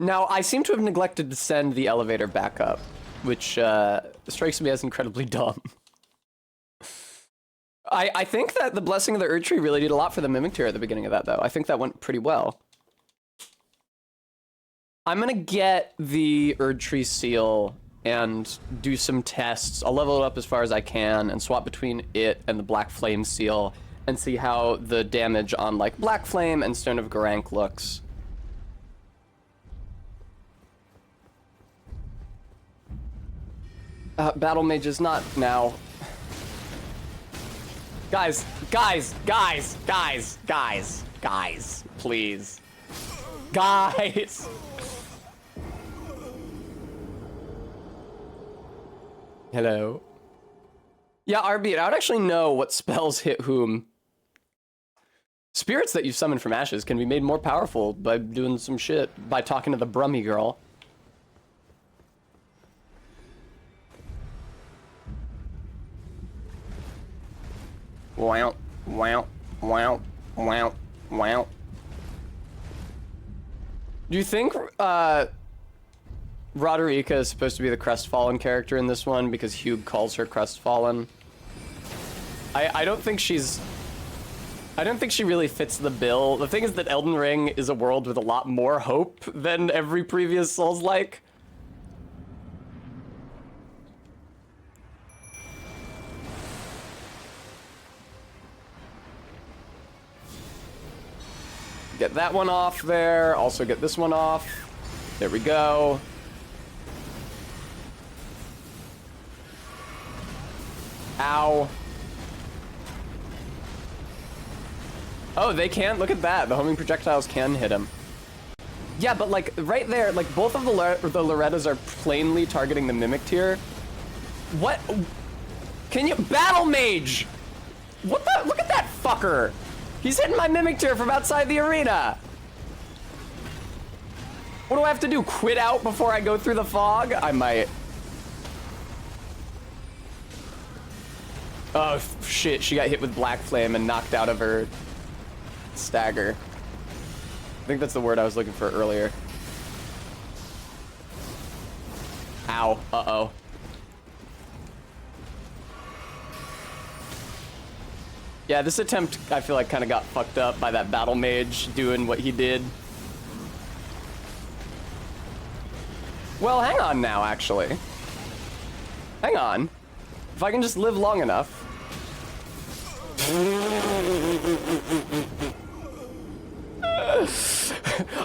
Now, I seem to have neglected to send the elevator back up, which strikes me as incredibly dumb. I think that the Blessing of the Erd Tree really did a lot for the Mimic Tier at the beginning of that, though. I think that went pretty well. I'm gonna get the Erd Tree seal and do some tests. I'll level it up as far as I can and swap between it and the Black Flame seal and see how the damage on, like, Black Flame and Stone of Garank looks. Battle mages, not now. Guys, please. Guys! Hello? Yeah, RB, I would actually know what spells hit whom. Spirits that you summon from ashes can be made more powerful by doing some shit, by talking to the Brummy girl. Wow, wow, wow, wow, wow. Do you think, Roderica is supposed to be the crestfallen character in this one because Hugh calls her crestfallen? I don't think she's... I don't think she really fits the bill. The thing is that Elden Ring is a world with a lot more hope than every previous Souls-like. Get that one off there. Also get this one off. There we go. Ow. Oh, they can? Look at that. The homing projectiles can hit him. Yeah, but like right there, like both of the Lorettas are plainly targeting the Mimic tier. What? Can you? Battle Mage! What the? Look at that fucker! He's hitting my Mimic tier from outside the arena! What do I have to do? Quit out before I go through the fog? I might. Oh, shit. She got hit with Black Flame and knocked out of her stagger. I think that's the word I was looking for earlier. Ow. Uh-oh. Yeah, this attempt, I feel like, kind of got fucked up by that Battle Mage doing what he did. Well, hang on now, actually. Hang on. If I can just live long enough.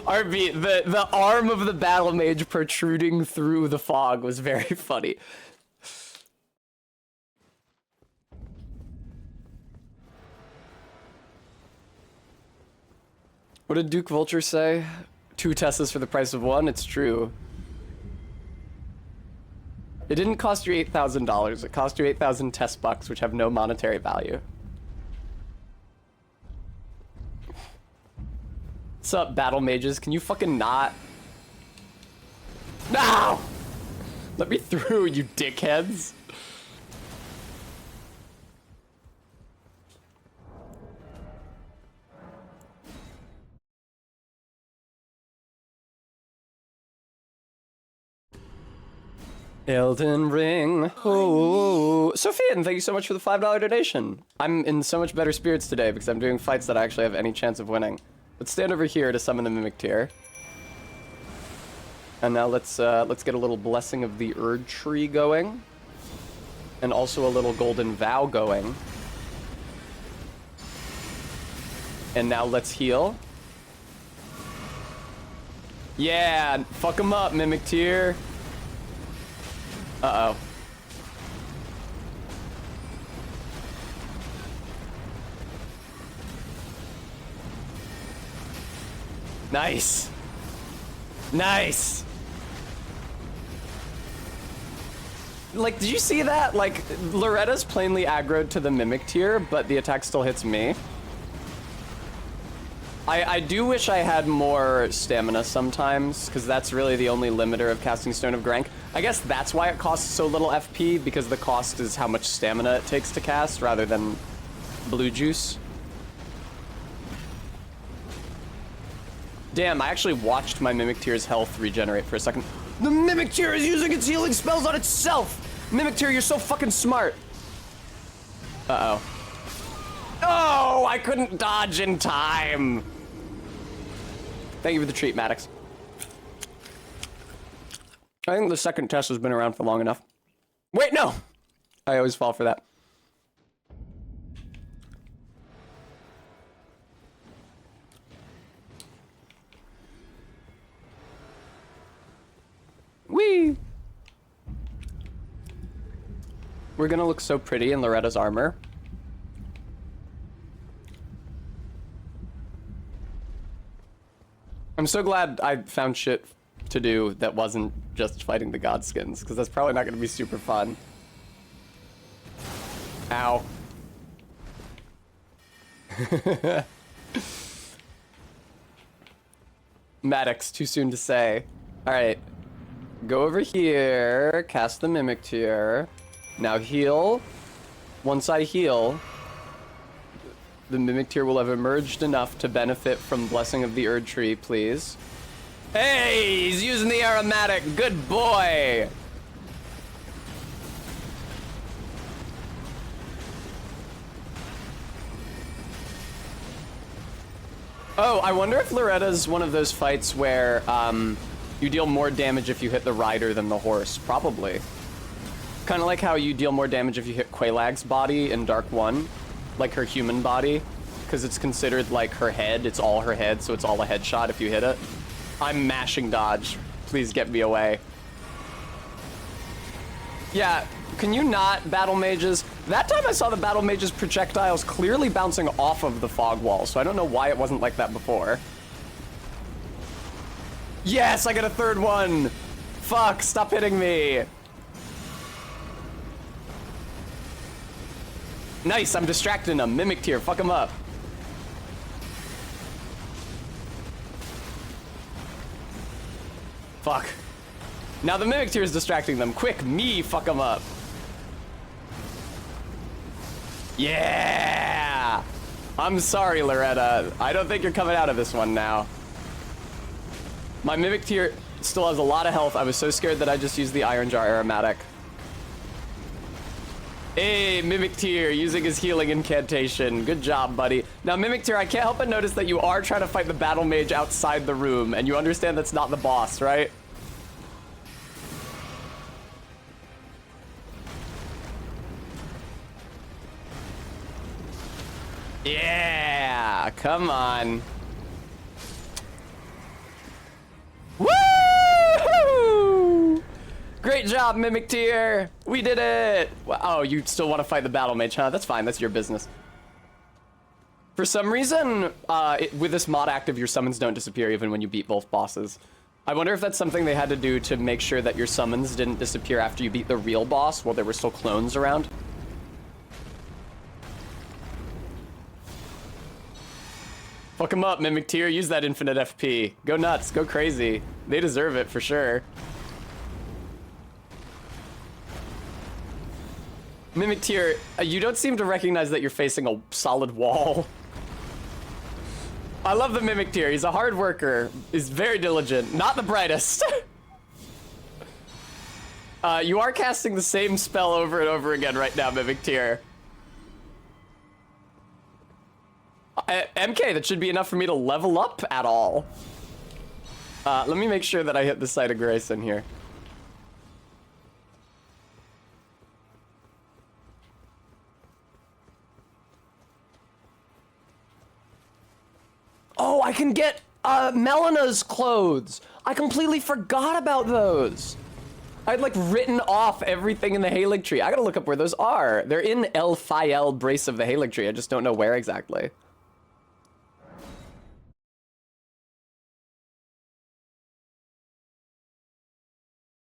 RB, the arm of the Battle Mage protruding through the fog was very funny. What did Duke Vulture say? 2 Teslas for the price of 1? It's true. It didn't cost you $8,000. It cost you 8,000 test bucks, which have no monetary value. What's up, Battle Mages? Can you fucking not? No! Let me through, you dickheads. Elden Ring. Oh, Sophian, thank you so much for the $5 donation. I'm in so much better spirits today because I'm doing fights that I actually have any chance of winning. Let's stand over here to summon the Mimic tier. And now let's get a little Blessing of the Erd Tree going. And also a little Golden Vow going. And now let's heal. Yeah, fuck him up, Mimic tier. Uh-oh. Nice. Nice. Like, did you see that? Like, Loretta's plainly aggroed to the Mimic tier, but the attack still hits me. I do wish I had more stamina sometimes, because that's really the only limiter of casting Stone of Grank. I guess that's why it costs so little FP, because the cost is how much stamina it takes to cast, rather than blue juice. Damn, I actually watched my Mimic tier's health regenerate for a second. The Mimic tier is using its healing spells on itself! Mimic tier, you're so fucking smart! Uh-oh. Oh, I couldn't dodge in time! Thank you for the treat, Maddox. I think the second test has been around for long enough. Wait, no! I always fall for that. Whee! We're gonna look so pretty in Loretta's armor. I'm so glad I found shit to do that wasn't just fighting the Godskins, because that's probably not going to be super fun. Ow. Maddox, too soon to say. Alright. Go over here, cast the Mimic Tear. Now heal. Once I heal, the Mimic Tear will have emerged enough to benefit from Blessing of the Erd Tree, please. Hey, he's using the aromatic. Good boy. Oh, I wonder if Loretta's one of those fights where you deal more damage if you hit the rider than the horse. Probably. Kind of like how you deal more damage if you hit Quailag's body in Dark 1. Like her human body. Because it's considered like her head. It's all her head, so it's all a headshot if you hit it. I'm mashing dodge. Please get me away. Yeah, can you not, battle mages? That time I saw the battle mages' projectiles clearly bouncing off of the fog wall, so I don't know why it wasn't like that before. Yes, I got a third one! Fuck, stop hitting me! Nice, I'm distracting them. Mimic Tear, fuck them up. Fuck. Now the Mimic Tear is distracting them. Quick, me fuck them up. Yeah! I'm sorry, Loretta. I don't think you're coming out of this one now. My Mimic Tear still has a lot of health. I was so scared that I just used the Iron Jar Aromatic. Hey, Mimic Tear, using his healing incantation. Good job, buddy. Now, Mimic Tear, I can't help but notice that you are trying to fight the Battle Mage outside the room, and you understand that's not the boss, right? Yeah, come on. Woo! Great job, Mimic Tear. We did it. Oh, you still want to fight the Battle Mage, huh? That's fine. That's your business. For some reason, with this mod active, your summons don't disappear even when you beat both bosses. I wonder if that's something they had to do to make sure that your summons didn't disappear after you beat the real boss while there were still clones around. Fuck him up, Mimic Tear. Use that infinite FP. Go nuts. Go crazy. They deserve it for sure. Mimic Tear, you don't seem to recognize that you're facing a solid wall. I love the Mimic Tear. He's a hard worker. He's very diligent. Not the brightest. You are casting the same spell over and over again right now, Mimic Tear. MK, that should be enough for me to level up at all. Let me make sure that I hit the Site of Grace in here. Oh, I can get Melena's clothes. I completely forgot about those. I'd like written off everything in the Halig tree. I gotta look up where those are. They're in El Fayel Brace of the Halig tree. I just don't know where exactly.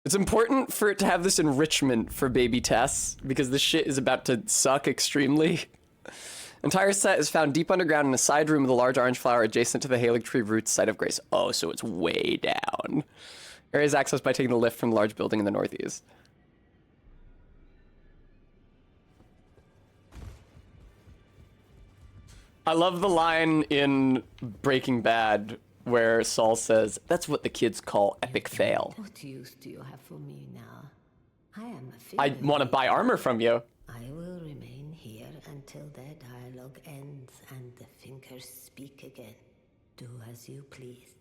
It's important for it to have this enrichment for baby Tess, because this shit is about to suck extremely. Entire set is found deep underground in a side room with a large orange flower adjacent to the Halig tree roots Site of Grace. Oh, so it's way down. Area is accessed by taking the lift from the large building in the northeast. I love the line in Breaking Bad where Saul says, "That's what the kids call epic fail." What use do you have for me now? I am a I want to buy armor from you. I will remain here until their dialogue ends and the fingers speak again. Do as you please.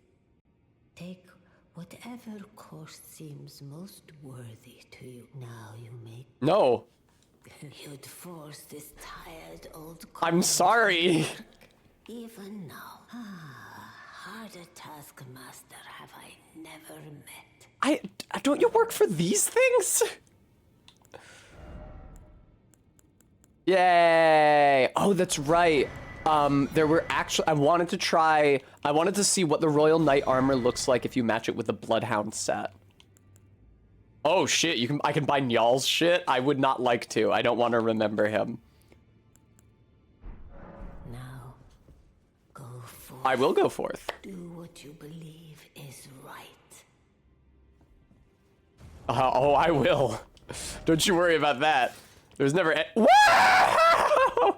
Take whatever course seems most worthy to you. Now you may... No. You'd force this tired old... I'm sorry. Even now. Harder taskmaster have I never met. Don't you work for these things? Yay! Oh, that's right. There were actually, I wanted to see what the Royal Knight armor looks like if you match it with the Bloodhound set. Oh shit, I can buy Njal's shit? I would not like to. I don't want to remember him. I will go forth. Do what you believe is right. Oh, I will. Don't you worry about that. There's never Whoa!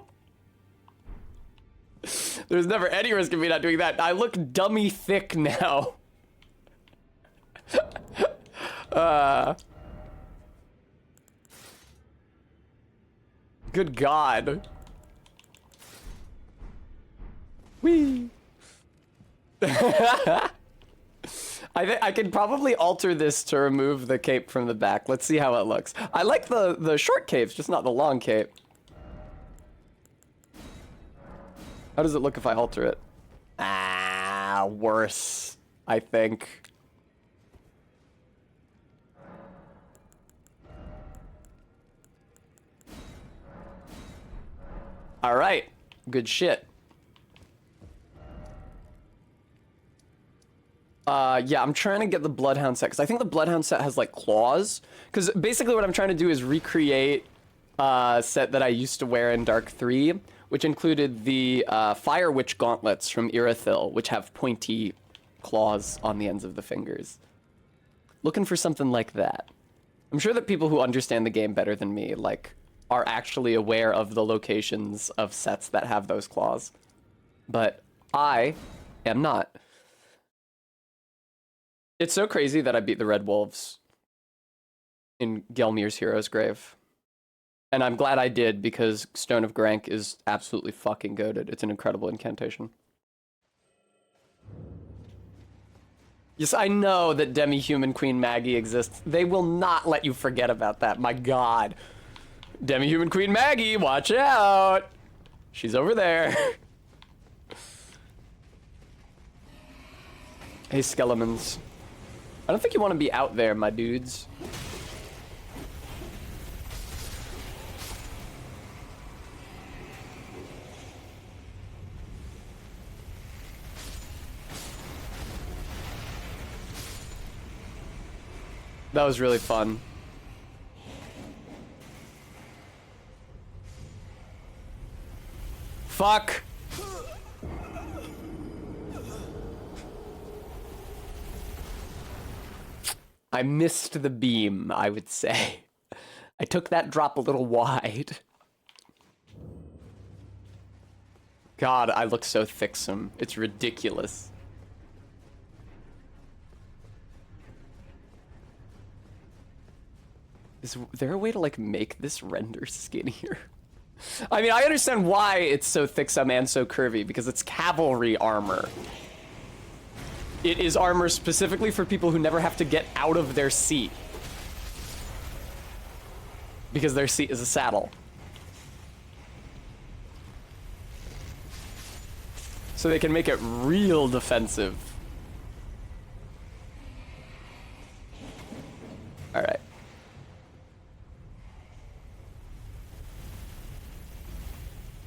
There's never any risk of me not doing that. I look dummy thick now. Good God. Whee! I could probably alter this to remove the cape from the back. Let's see how it looks. I like the short capes, just not the long cape. How does it look if I alter it? Ah, worse, I think. All right, good shit. Yeah, I'm trying to get the Bloodhound set, because I think the Bloodhound set has, like, claws. Because basically what I'm trying to do is recreate a set that I used to wear in Dark 3, which included the Fire Witch gauntlets from Irithyll, which have pointy claws on the ends of the fingers. Looking for something like that. I'm sure that people who understand the game better than me, like, are actually aware of the locations of sets that have those claws. But I am not. It's so crazy that I beat the Red Wolves in Gelmir's Hero's Grave. And I'm glad I did, because Stone of Grank is absolutely fucking goated. It's an incredible incantation. Yes, I know that Demi-Human Queen Maggie exists. They will not let you forget about that, my god. Demi-Human Queen Maggie, watch out! She's over there. Hey, Skelemons. I don't think you want to be out there, my dudes. That was really fun. Fuck! I missed the beam, I would say. I took that drop a little wide. God, I look so thicksome. It's ridiculous. Is there a way to, like, make this render skinnier? I mean, I understand why it's so thicksome and so curvy, because it's cavalry armor. It is armor specifically for people who never have to get out of their seat. Because their seat is a saddle. So they can make it real defensive. Alright.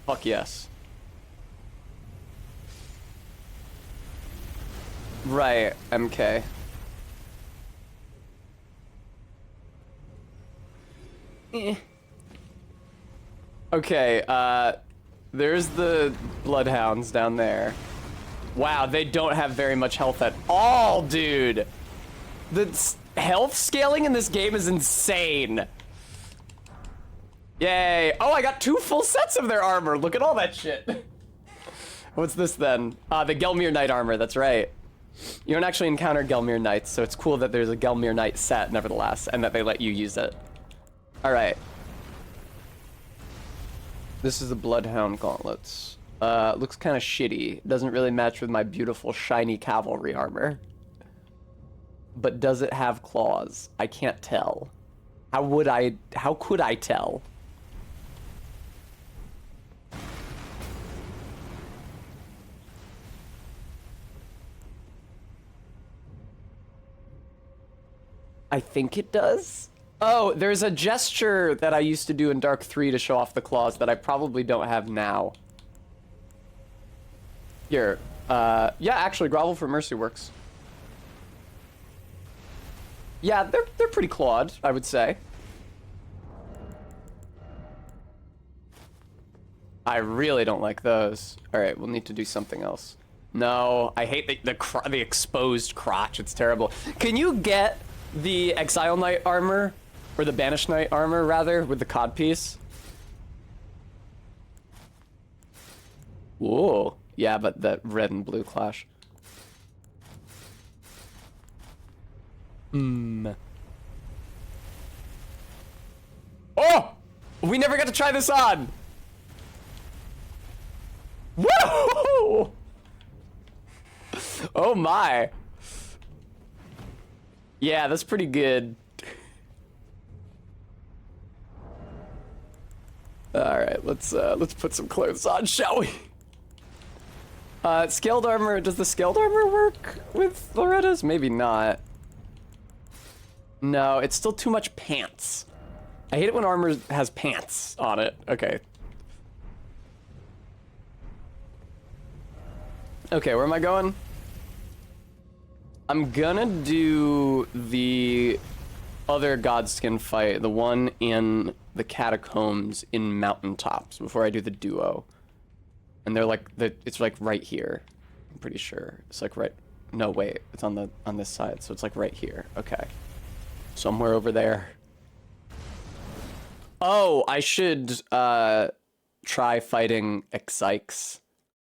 Fuck yes. Right, MK. Okay, there's the Bloodhounds down there. Wow, they don't have very much health at all, dude! The health scaling in this game is insane! Yay! Oh, I got 2 full sets of their armor! Look at all that shit! What's this then? The Gelmir Knight armor, that's right. You don't actually encounter Gelmir Knights, so it's cool that there's a Gelmir Knight set, nevertheless, and that they let you use it. Alright. This is the Bloodhound gauntlets. Looks kind of shitty. Doesn't really match with my beautiful, shiny cavalry armor. But does it have claws? I can't tell. How could I tell? I think it does. Oh, there's a gesture that I used to do in Dark 3 to show off the claws that I probably don't have now. Here. Yeah, actually, Grovel for Mercy works. Yeah, they're pretty clawed, I would say. I really don't like those. Alright, we'll need to do something else. No, I hate the exposed crotch. It's terrible. Can you get the Exile Knight armor, or the Banished Knight armor rather, with the codpiece? Whoa. Yeah, but the red and blue clash. Oh! We never got to try this on! Whoa! Oh my. Yeah, that's pretty good. Alright, let's put some clothes on, shall we? Scaled armor, does the scaled armor work with Loretta's? Maybe not. No, it's still too much pants. I hate it when armor has pants on it. Okay. Okay, where am I going? I'm gonna do the other Godskin fight, the one in the catacombs in Mountaintops, before I do the duo. And they're like, it's like right here. I'm pretty sure. It's like right, no wait, it's on this side, so it's like right here. Okay. Somewhere over there. Oh, I should try fighting Exikes.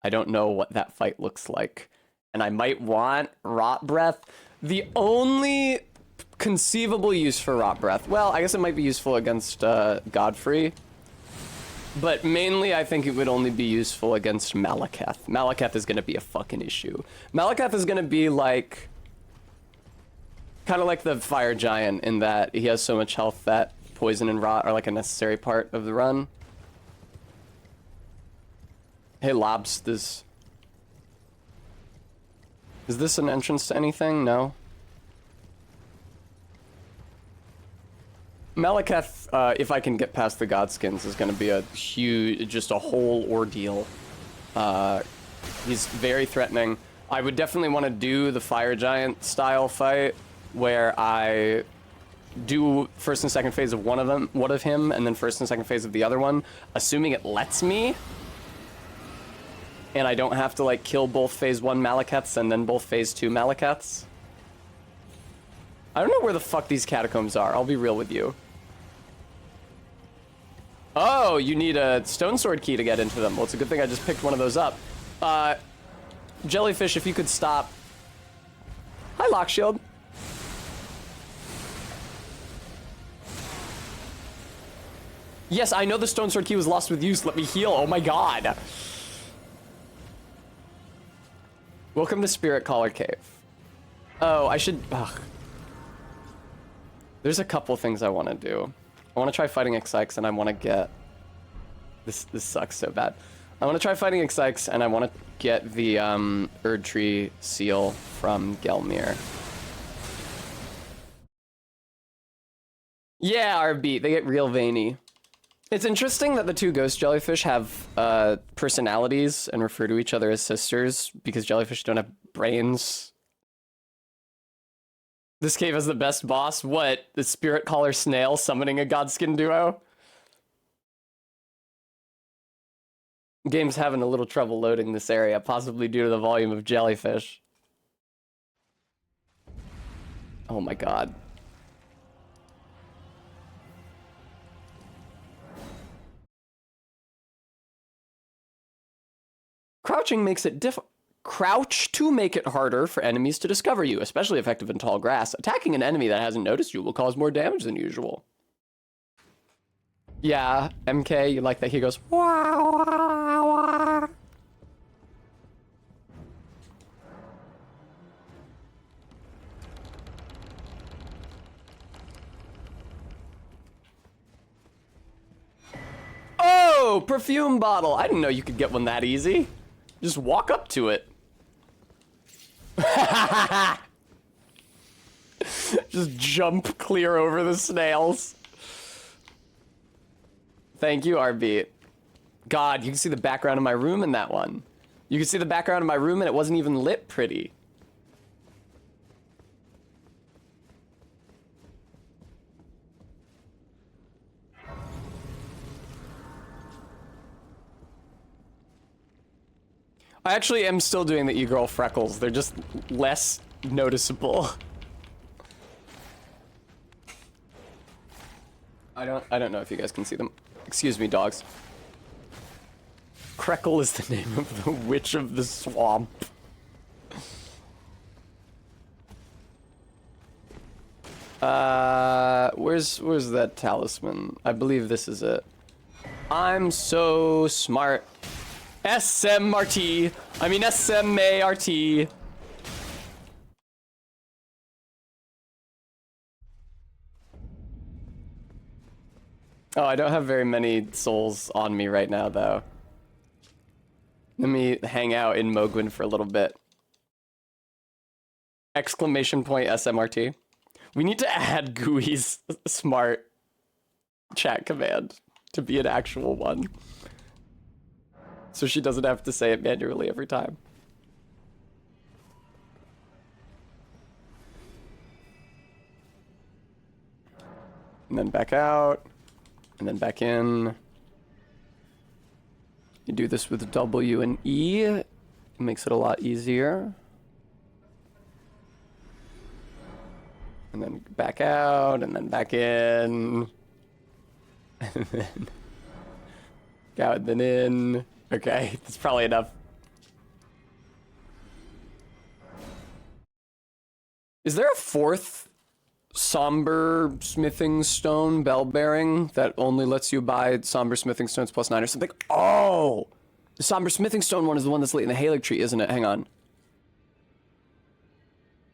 I don't know what that fight looks like. And I might want Rot Breath. The only conceivable use for Rot Breath, well, I guess it might be useful against Godfrey. But mainly, I think it would only be useful against Malekith. Malekith is going to be a fucking issue. Malekith is going to be like... kind of like the Fire Giant in that he has so much health that poison and rot are like a necessary part of the run. Hey, Lobs, is this an entrance to anything? No? Malekith, if I can get past the Godskins, is going to be a huge, just a whole ordeal. He's very threatening. I would definitely want to do the Fire Giant style fight, where I do first and second phase of one of him, and then first and second phase of the other one, assuming it lets me. And I don't have to, like, kill both phase 1 Malekiths and then both phase 2 Malekiths. I don't know where the fuck these catacombs are, I'll be real with you. Oh, you need a stone sword key to get into them. Well, it's a good thing I just picked one of those up. Jellyfish, if you could stop. Hi, Lockshield. Yes, I know the stone sword key was lost with use. Let me heal. Oh my god. Welcome to Spirit Caller Cave. Oh, I should... Ugh. There's a couple things I want to do. I want to try fighting Exikes, and I want to get... This sucks so bad. I want to try fighting Exikes, and I want to get the Erdtree seal from Gelmir. Yeah, RB. They get real veiny. It's interesting that the two ghost jellyfish have personalities and refer to each other as sisters, because jellyfish don't have brains. This cave has the best boss. What? The Spirit Caller Snail summoning a Godskin duo? Game's having a little trouble loading this area, possibly due to the volume of jellyfish. Oh my god. Crouching makes it Crouch to make it harder for enemies to discover you, especially effective in tall grass. Attacking an enemy that hasn't noticed you will cause more damage than usual. Yeah, MK, you like that? He goes, wow, wow, wow. Oh, perfume bottle. I didn't know you could get one that easy. Just walk up to it. Just jump clear over the snails. Thank you, RB. God, you can see the background of my room in that one. You can see the background of my room and it wasn't even lit pretty. I actually am still doing the e-girl freckles. They're just less noticeable. I don't know if you guys can see them. Excuse me, dogs. Krekel is the name of the witch of the swamp. Where's that talisman? I believe this is it. I'm so smart. SMRT. I mean SMART. Oh, I don't have very many souls on me right now, though. Let me hang out in Mogwin for a little bit. Exclamation point SMRT. We need to add GUI's smart chat command to be an actual one. So she doesn't have to say it manually every time. And then back out. And then back in. You do this with W and E. It makes it a lot easier. And then back out, and then back in. And then out, and then in. Okay, that's probably enough. Is there a fourth somber smithing stone bell bearing that only lets you buy somber smithing stones plus 9 or something? Oh! The somber smithing stone one is the one that's late in the Halig tree, isn't it? Hang on.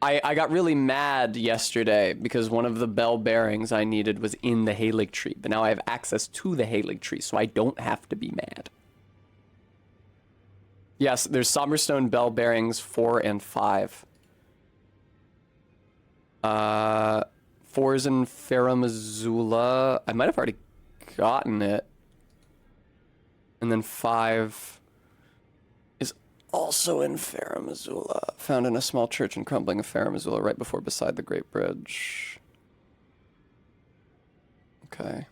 I got really mad yesterday because one of the bell bearings I needed was in the Halig tree, but now I have access to the Halig tree, so I don't have to be mad. Yes, there's Somberstone bell bearings 4 and 5. 4 is in Farum Azula. I might have already gotten it. And then 5 is also in Farum Azula. Found in a small church in crumbling of Farum Azula right before beside the Great Bridge. Okay.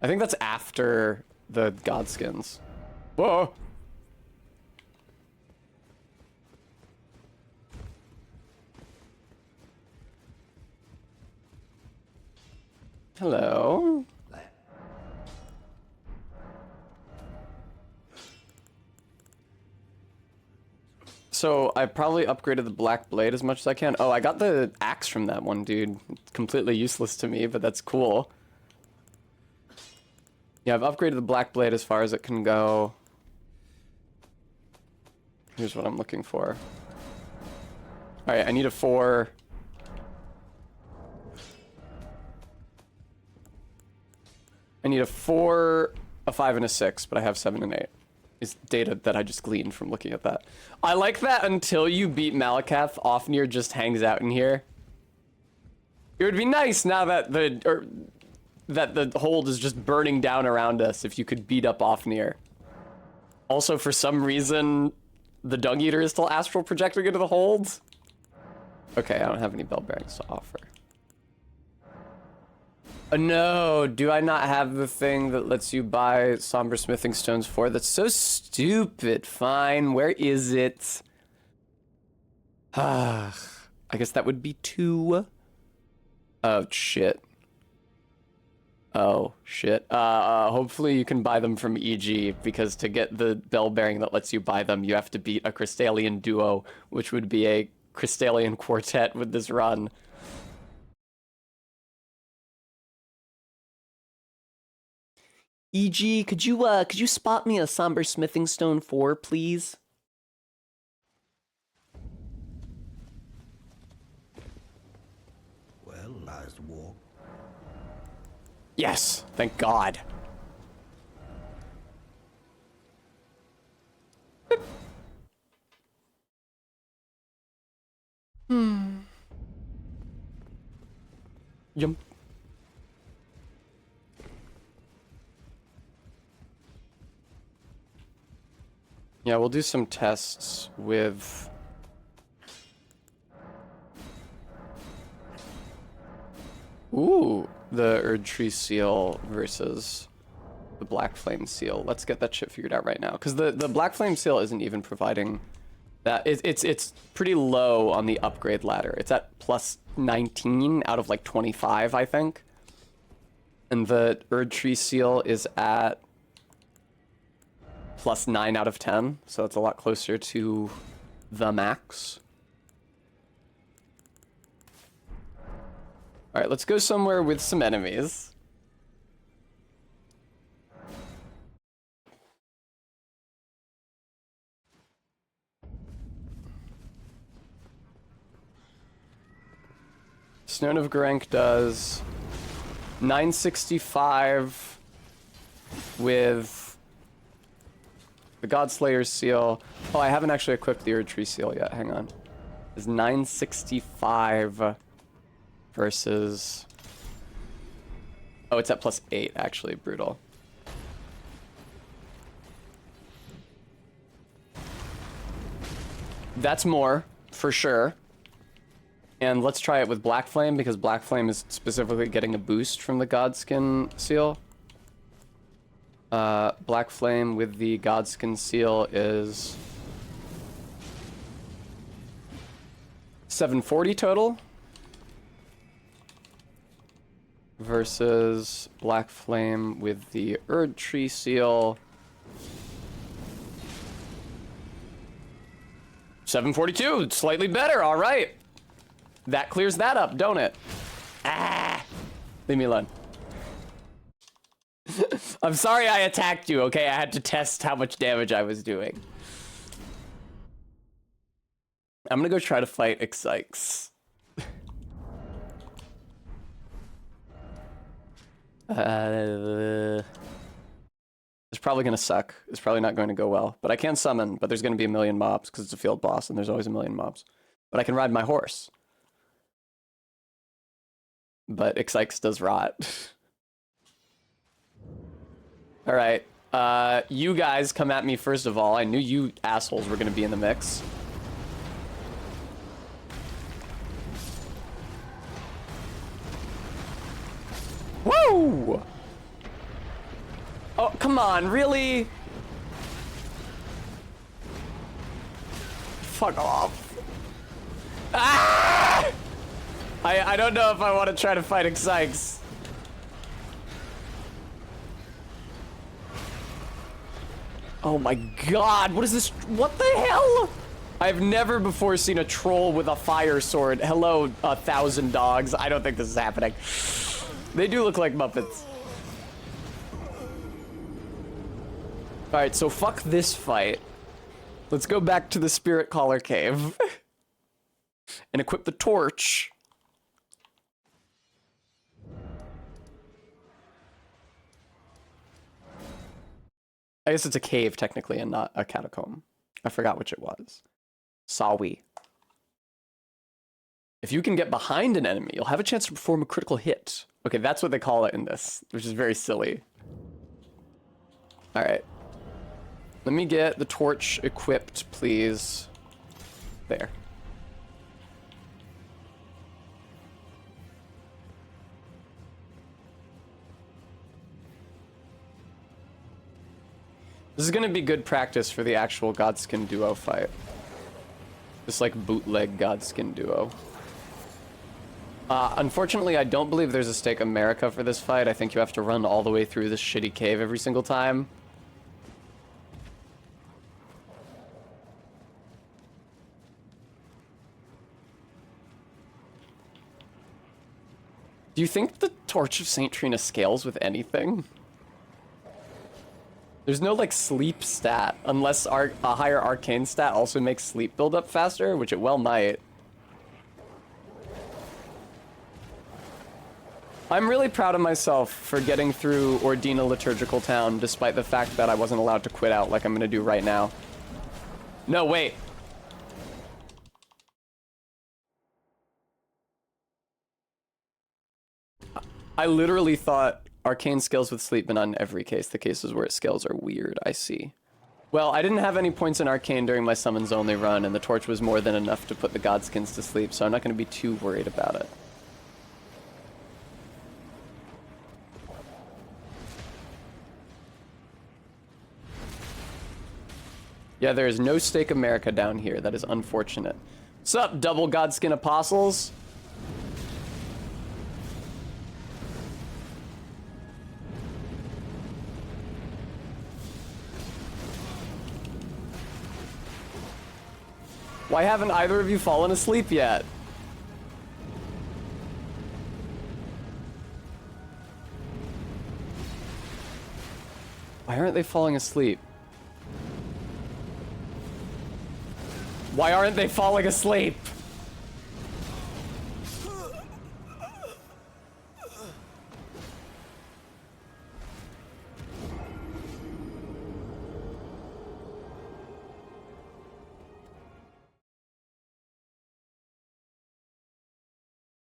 I think that's after the Godskins. Whoa! Hello. So I probably upgraded the black blade as much as I can. Oh, I got the axe from that one dude. It's completely useless to me, but that's cool. Yeah, I've upgraded the black blade as far as it can go. Here's what I'm looking for. Alright, I need a 4. I need a 4, a 5, and a 6, but I have 7 and 8. Is data that I just gleaned from looking at that. I like that until you beat Malakath, Ofnir just hangs out in here. It would be nice now that the hold is just burning down around us if you could beat up Ofnir. Also, for some reason, the Dung Eater is still astral projecting into the hold. Okay, I don't have any bell bearings to offer. No, do I not have the thing that lets you buy somber smithing stones for? That's so stupid. Fine, where is it? I guess that would be 2. Oh, shit. Oh, shit. Hopefully you can buy them from EG, because to get the bell bearing that lets you buy them, you have to beat a Crystallian duo, which would be a Crystallian quartet with this run. EG, could you spot me a somber smithing stone 4, please? Well, last walk. Yes, thank God. Jump. Yeah, we'll do some tests with... Ooh, the Erd Tree Seal versus the Black Flame Seal. Let's get that shit figured out right now. Because the Black Flame Seal isn't even providing that. It's pretty low on the upgrade ladder. It's at plus 19 out of like 25, I think. And the Erd Tree Seal is at plus 9 out of 10. So it's a lot closer to the max. Alright, let's go somewhere with some enemies. Stone of Garank does 965 with the Godslayer's Seal. Oh, I haven't actually equipped the Erd Tree Seal yet. Hang on. It's 965 versus... Oh, it's at plus 8, actually. Brutal. That's more, for sure. And let's try it with Black Flame, because Black Flame is specifically getting a boost from the Godskin Seal. Black Flame with the Godskin Seal is 740 total. Versus Black Flame with the Erd Tree Seal. 742, slightly better, all right. That clears that up, don't it? Ah, leave me alone. I'm sorry I attacked you, okay? I had to test how much damage I was doing. I'm gonna go try to fight Ixykes. It's probably gonna suck. It's probably not going to go well. But I can summon, but there's gonna be a million mobs, because it's a field boss, and there's always a million mobs. But I can ride my horse. But Ixykes does rot. Alright. You guys come at me first of all. I knew you assholes were gonna be in the mix. Woo! Oh, come on, really? Fuck off. Ah! I don't know if I want to try to fight Ixykes. Oh my god, what is this? What the hell? I've never before seen a troll with a fire sword. Hello, 1,000 dogs. I don't think this is happening. They do look like Muppets. Alright, so fuck this fight. Let's go back to the Spirit Caller Cave. And equip the torch. I guess it's a cave, technically, and not a catacomb. I forgot which it was. Sawi. If you can get behind an enemy, you'll have a chance to perform a critical hit. Okay, that's what they call it in this, which is very silly. Alright. Let me get the torch equipped, please. There. This is gonna be good practice for the actual Godskin duo fight. This like bootleg Godskin duo. Unfortunately, I don't believe there's a Stake America for this fight. I think you have to run all the way through this shitty cave every single time. Do you think the Torch of St. Trina scales with anything? There's no, like, sleep stat, unless a higher arcane stat also makes sleep build up faster, which it well might. I'm really proud of myself for getting through Ordina Liturgical Town, despite the fact that I wasn't allowed to quit out like I'm gonna do right now. No, wait. I literally thought arcane scales with sleep, but not in every case. The cases where it scales are weird, I see. Well, I didn't have any points in arcane during my summons only run, and the torch was more than enough to put the Godskins to sleep, so I'm not going to be too worried about it. Yeah, there is no Steak America down here. That is unfortunate. What's up, double Godskin Apostles? Why haven't either of you fallen asleep yet? Why aren't they falling asleep? Why aren't they falling asleep?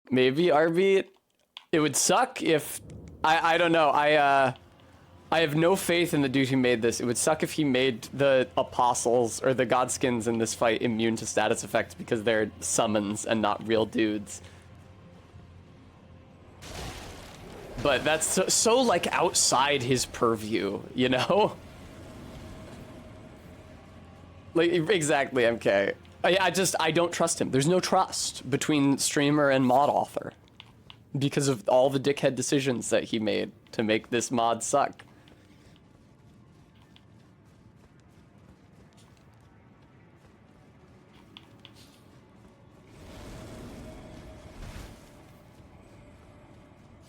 Maybe RB, it would suck if I don't know. I have no faith in the dude who made this. It would suck if he made the apostles or the godskins in this fight immune to status effects because they're summons and not real dudes. But that's so like outside his purview, you know? Like exactly, MK. I don't trust him. There's no trust between streamer and mod author because of all the dickhead decisions that he made to make this mod suck.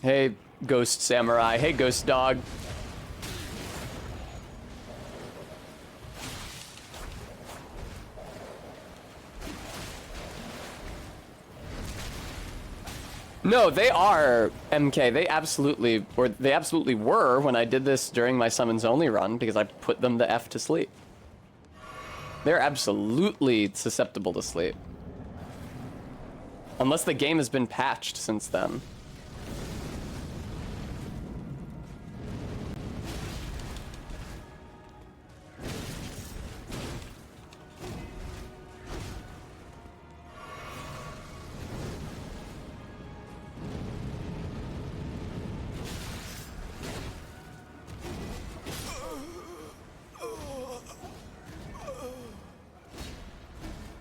Hey, Ghost Samurai. Hey, Ghost Dog. No, they are MK. They absolutely were when I did this during my summons only run because I put them the F to sleep. They're absolutely susceptible to sleep. Unless the game has been patched since then.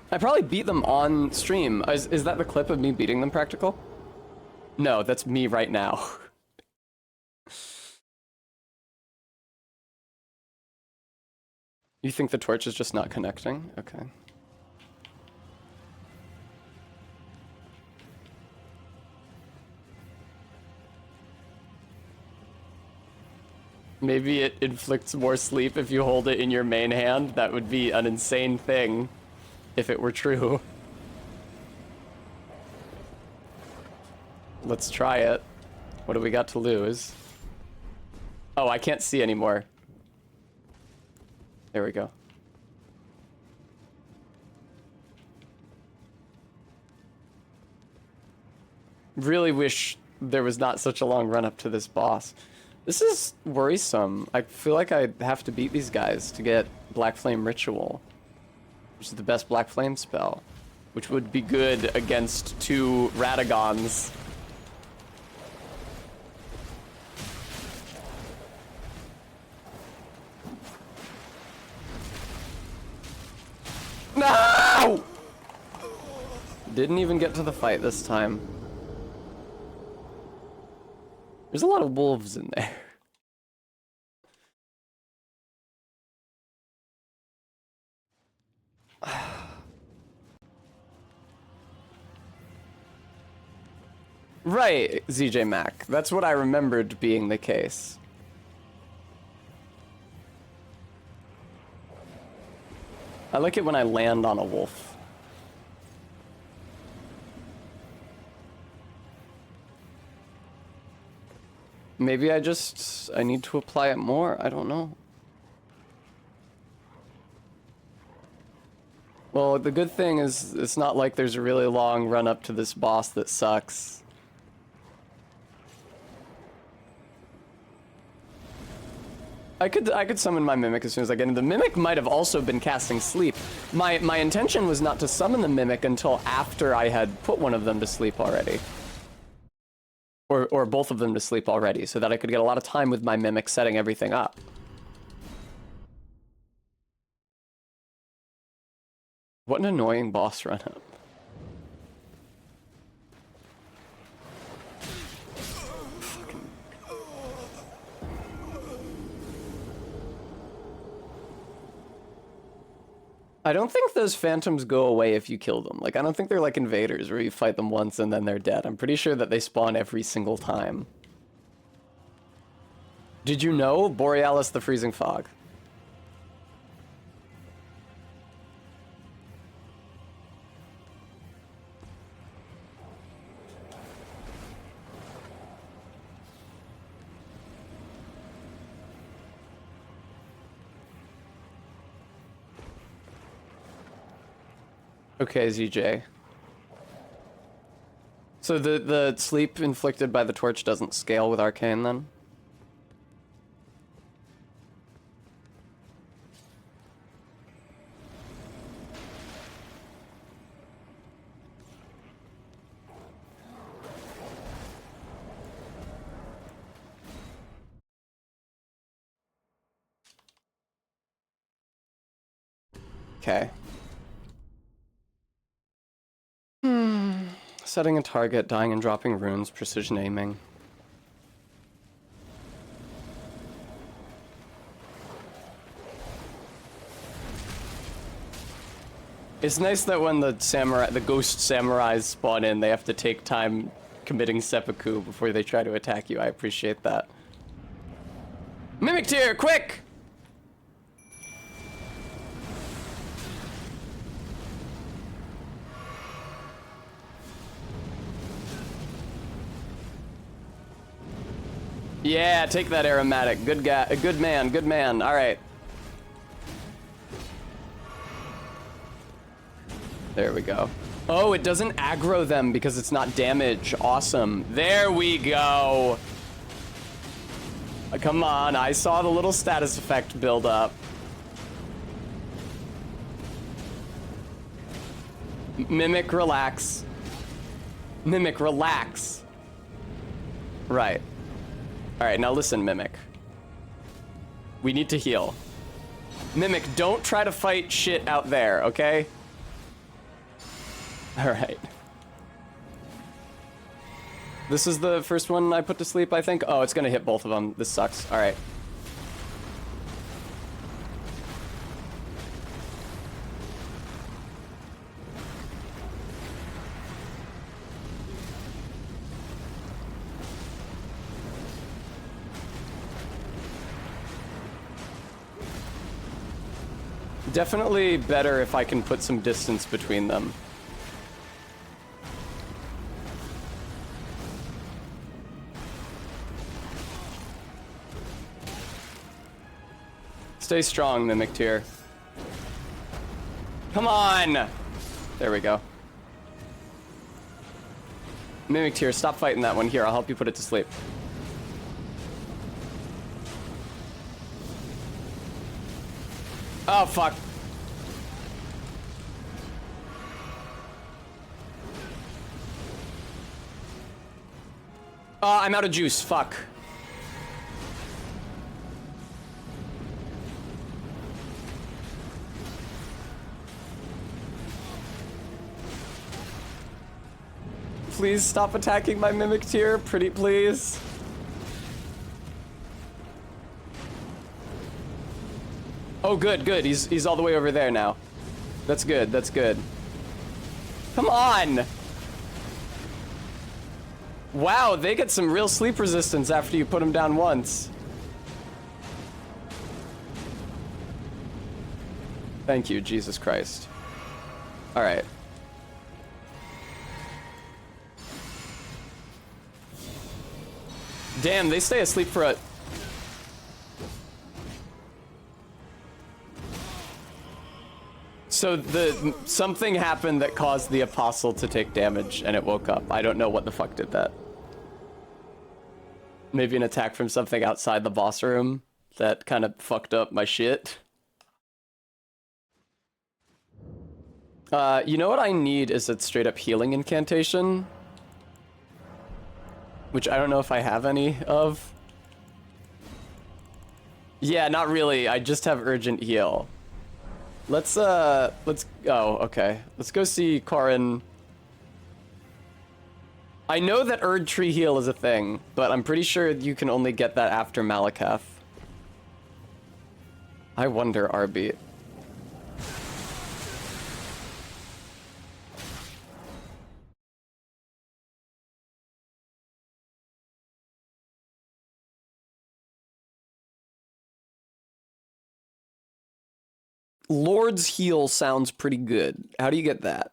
I probably beat them on stream. Is that the clip of me beating them, Practical? No, that's me right now. You think the torch is just not connecting? Okay. Maybe it inflicts more sleep if you hold it in your main hand. That would be an insane thing. If it were true. Let's try it. What do we got to lose? Oh, I can't see anymore. There we go. Really wish there was not such a long run up to this boss. This is worrisome. I feel like I have to beat these guys to get Black Flame Ritual, which is the best Black Flame spell, which would be good against two Radagons. No! Didn't even get to the fight this time. There's a lot of wolves in there. Right, ZJ Mac. That's what I remembered being the case. I like it when I land on a wolf. Maybe I need to apply it more. I don't know. Well, the good thing is it's not like there's a really long run up to this boss that sucks. I could summon my Mimic as soon as I get in. The Mimic might have also been casting sleep. My intention was not to summon the Mimic until after I had put one of them to sleep already. Or both of them to sleep already, so that I could get a lot of time with my Mimic setting everything up. What an annoying boss run-up. I don't think those phantoms go away if you kill them. Like, I don't think they're like invaders where you fight them once and then they're dead. I'm pretty sure that they spawn every single time. Did you know Borealis the Freezing Fog? Okay, ZJ. So the sleep inflicted by the torch doesn't scale with Arcane then? Okay. Setting a target, dying and dropping runes, precision aiming. It's nice that when the ghost samurais spawn in, they have to take time committing seppuku before they try to attack you. I appreciate that. Mimic tier, quick! Yeah, take that aromatic. Good guy, good man, good man. All right. There we go. Oh, it doesn't aggro them because it's not damage. Awesome. There we go. Come on, I saw the little status effect build up. Mimic, relax. Mimic, relax. Right. Alright, now listen, Mimic. We need to heal. Mimic, don't try to fight shit out there, okay? Alright. This is the first one I put to sleep, I think. Oh, it's gonna hit both of them. This sucks. Alright. Definitely better if I can put some distance between them. Stay strong, Mimic tier. Come on! There we go. Mimic tier, stop fighting that one. Here, I'll help you put it to sleep. Oh, fuck. Oh, I'm out of juice. Fuck. Please stop attacking my Mimic tier, pretty please. Oh, good, good. He's all the way over there now. That's good, that's good. Come on! Wow, they get some real sleep resistance after you put them down once. Thank you, Jesus Christ. Alright. Damn, they stay asleep for a... So something happened that caused the apostle to take damage and it woke up. I don't know what the fuck did that. Maybe an attack from something outside the boss room that kind of fucked up my shit. You know what I need is a straight up healing incantation. Which I don't know if I have any of. Yeah, not really. I just have urgent heal. Let's, oh, okay. Let's go see Karin. I know that Erd Tree Heal is a thing, but I'm pretty sure you can only get that after Malakath. I wonder, Arby. Lord's Heal sounds pretty good. How do you get that?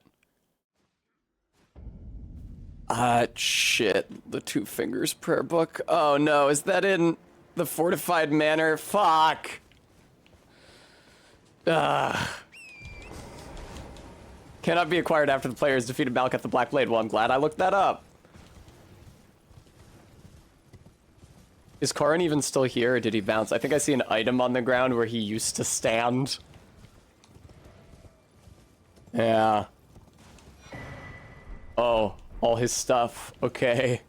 Shit. The Two Fingers Prayer Book. Oh no, is that in the Fortified Manor? Fuck. Cannot be acquired after the player has defeated Malakath the Black Blade. Well, I'm glad I looked that up. Is Karin even still here, or did he bounce? I think I see an item on the ground where he used to stand. Yeah. Oh, all his stuff. Okay.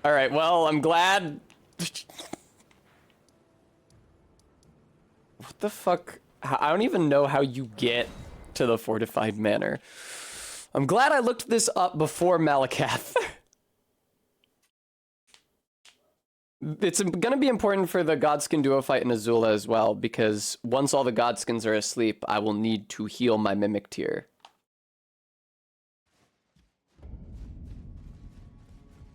Alright, well, I'm glad... What the fuck? I don't even know how you get to the Fortified Manor. I'm glad I looked this up before Malakath. It's gonna be important for the Godskin duo fight in Azula as well, because once all the Godskins are asleep, I will need to heal my Mimic tier.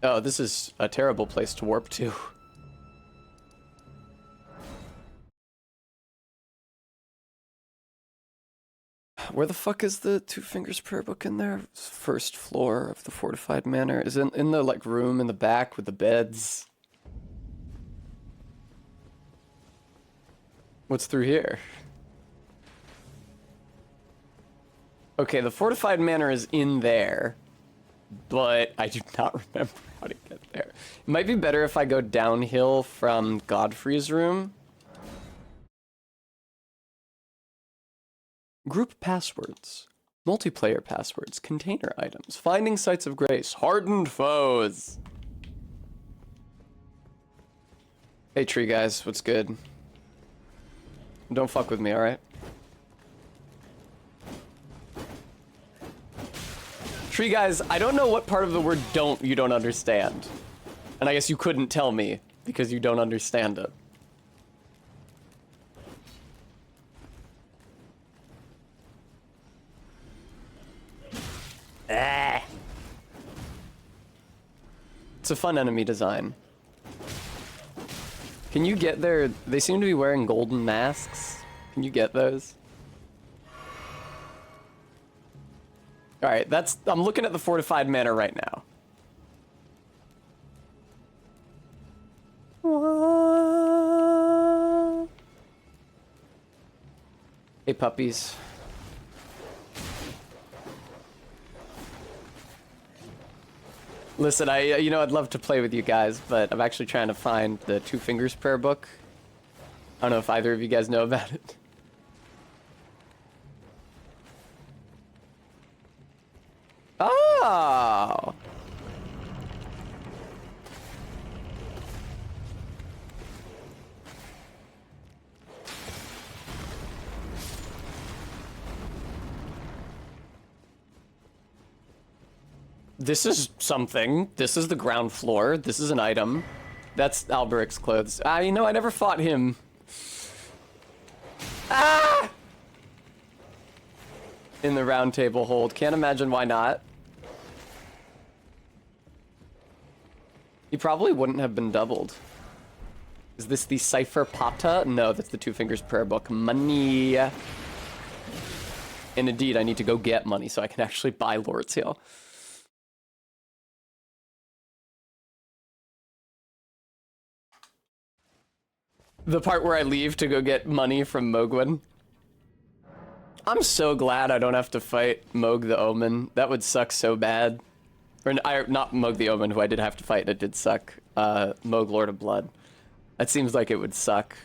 Oh, this is a terrible place to warp to. Where the fuck is the Two Fingers Prayer Book in there? First floor of the Fortified Manor. Is it in the, like, room in the back with the beds? What's through here? Okay, the Fortified Manor is in there, but I do not remember how to get there. It might be better if I go downhill from Godfrey's room. Group passwords. Multiplayer passwords. Container items. Finding sites of grace. Hardened foes. Hey, tree guys. What's good? Don't fuck with me, alright? Tree guys, I don't know what part of the word don't you don't understand. And I guess you couldn't tell me because you don't understand it. Ah. It's a fun enemy design. Can you get their... They seem to be wearing golden masks. Can you get those? Alright, that's... I'm looking at the Fortified Manor right now. Hey, puppies. Listen, you know, I'd love to play with you guys, but I'm actually trying to find the Two Fingers Prayer Book. I don't know if either of you guys know about it. Oh! This is something. This is the ground floor. This is an item. That's Alberic's clothes. You know, I never fought him. Ah! In the round table hold. Can't imagine why not. He probably wouldn't have been doubled. Is this the Cipher Pata? No, that's the Two Fingers Prayer Book. Money. And indeed, I need to go get money so I can actually buy Lord's Heal. The part where I leave to go get money from Mogwin. I'm so glad I don't have to fight Moog the Omen. That would suck so bad. Or not Moog the Omen, who I did have to fight. It did suck. Moog Lord of Blood. That seems like it would suck.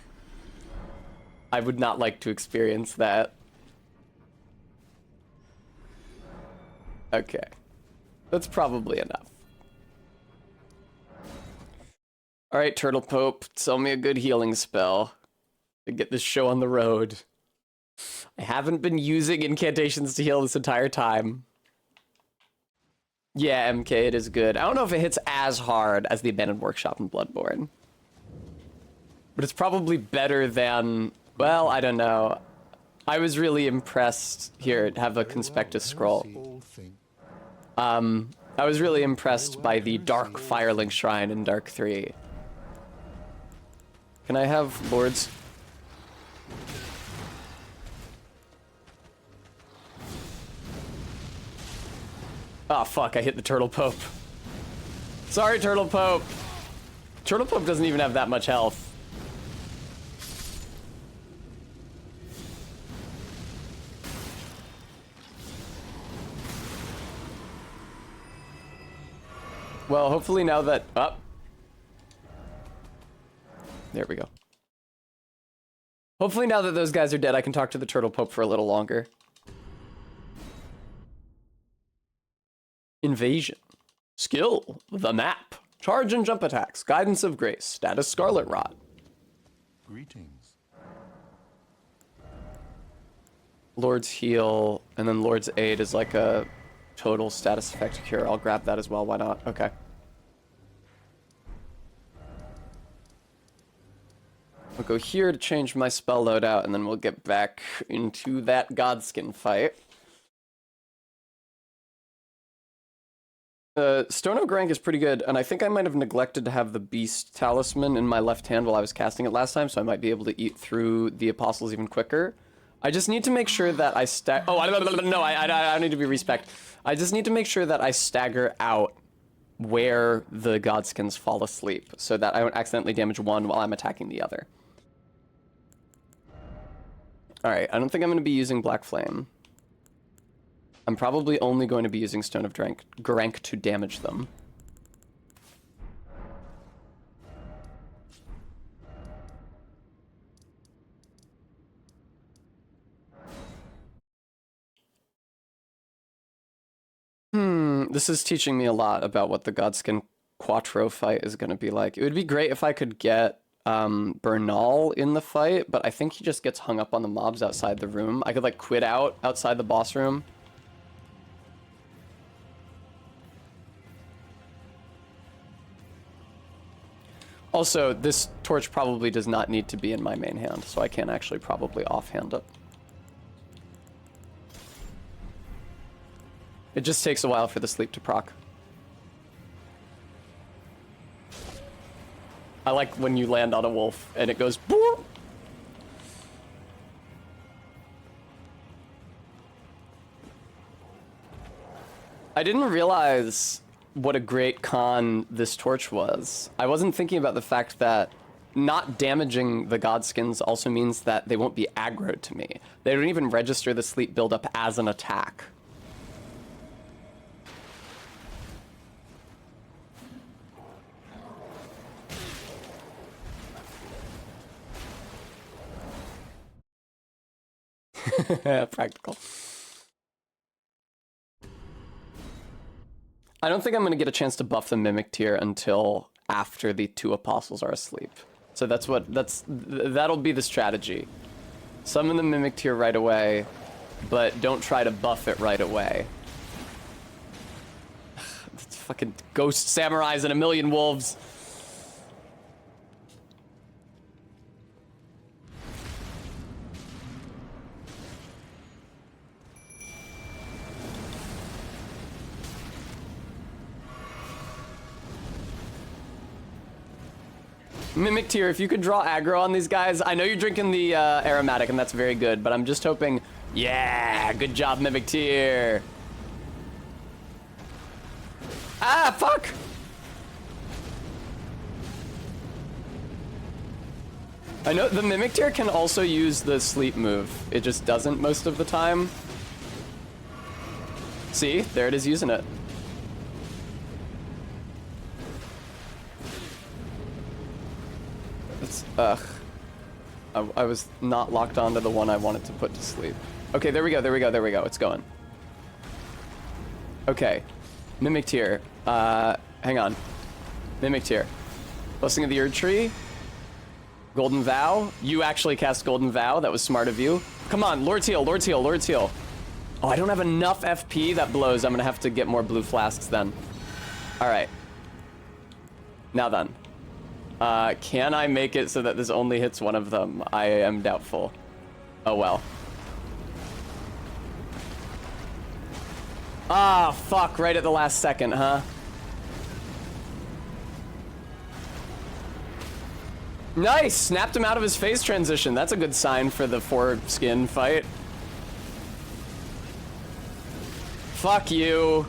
I would not like to experience that. Okay. That's probably enough. Alright, Turtle Pope, sell me a good healing spell. to get this show on the road. I haven't been using incantations to heal this entire time. Yeah, MK, it is good. I don't know if it hits as hard as the Abandoned Workshop in Bloodborne. But it's probably better than... Well, I don't know. I was really impressed... Here, have a conspectus scroll. I was really impressed by the Dark Firelink Shrine in Dark 3. Can I have Lords? Oh, fuck, I hit the Turtle Pope. Sorry, Turtle Pope. Turtle Pope doesn't even have that much health. Well, hopefully now that... Oh. There we go. Hopefully now that those guys are dead, I can talk to the Turtle Pope for a little longer. Invasion. Skill. The map. Charge and jump attacks. Guidance of grace. Status Scarlet Rot. Greetings. Lord's heal, and then Lord's aid is like a total status effect cure. I'll grab that as well. Why not? Okay. I'll go here to change my spell loadout, and then we'll get back into that Godskin fight. Stone of Grank is pretty good, and I think I might have neglected to have the Beast Talisman in my left hand while I was casting it last time, so I might be able to eat through the Apostles even quicker. I just need to make sure that I I need to be respect. I just need to make sure that I stagger out where the Godskins fall asleep, so that I don't accidentally damage one while I'm attacking the other. Alright, I don't think I'm going to be using Black Flame. I'm probably only going to be using Stone of Grank to damage them. This is teaching me a lot about what the Godskin Quattro fight is going to be like. It would be great if I could get Bernal in the fight, but I think he just gets hung up on the mobs outside the room. I could like quit out outside the boss room. Also, this torch probably does not need to be in my main hand, so I can actually probably offhand it. It just takes a while for the sleep to proc. I like when you land on a wolf and it goes boop. I didn't realize what a great con this torch was. I wasn't thinking about the fact that not damaging the Godskins also means that they won't be aggroed to me. They don't even register the sleep buildup as an attack. Practical. I don't think I'm going to get a chance to buff the Mimic tier until after the two apostles are asleep. So that'll be the strategy. Summon the Mimic tier right away, but don't try to buff it right away. It's fucking ghost samurais and a million wolves. Mimic tier, if you could draw aggro on these guys. I know you're drinking the aromatic, and that's very good, but I'm just hoping... Yeah, good job, Mimic tier. Ah, fuck! I know the Mimic tier can also use the sleep move. It just doesn't most of the time. See? There it is using it. Ugh. I was not locked onto the one I wanted to put to sleep. Okay, there we go, there we go, there we go. It's going. Okay. Mimic tier. Hang on. Mimic tier. Blessing of the Erd Tree. Golden Vow? You actually cast Golden Vow. That was smart of you. Come on, Lord's Heal, Lord's Heal, Lord's Heal. Oh, I don't have enough FP. That blows. I'm gonna have to get more blue flasks then. All right. Now then. Can I make it so that this only hits one of them? I am doubtful. Oh well. Ah, fuck, right at the last second, huh? Nice! Snapped him out of his phase transition. That's a good sign for the 4-skin fight. Fuck you.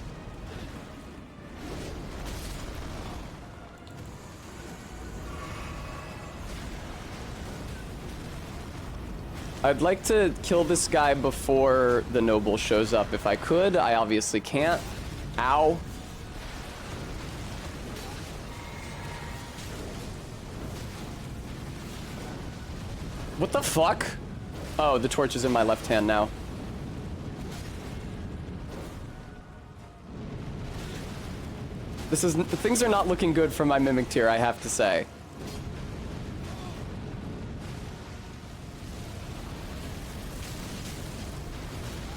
I'd like to kill this guy before the noble shows up if I could. I obviously can't. Ow. What the fuck? Oh, the torch is in my left hand now. Things are not looking good for my Mimic tier, I have to say.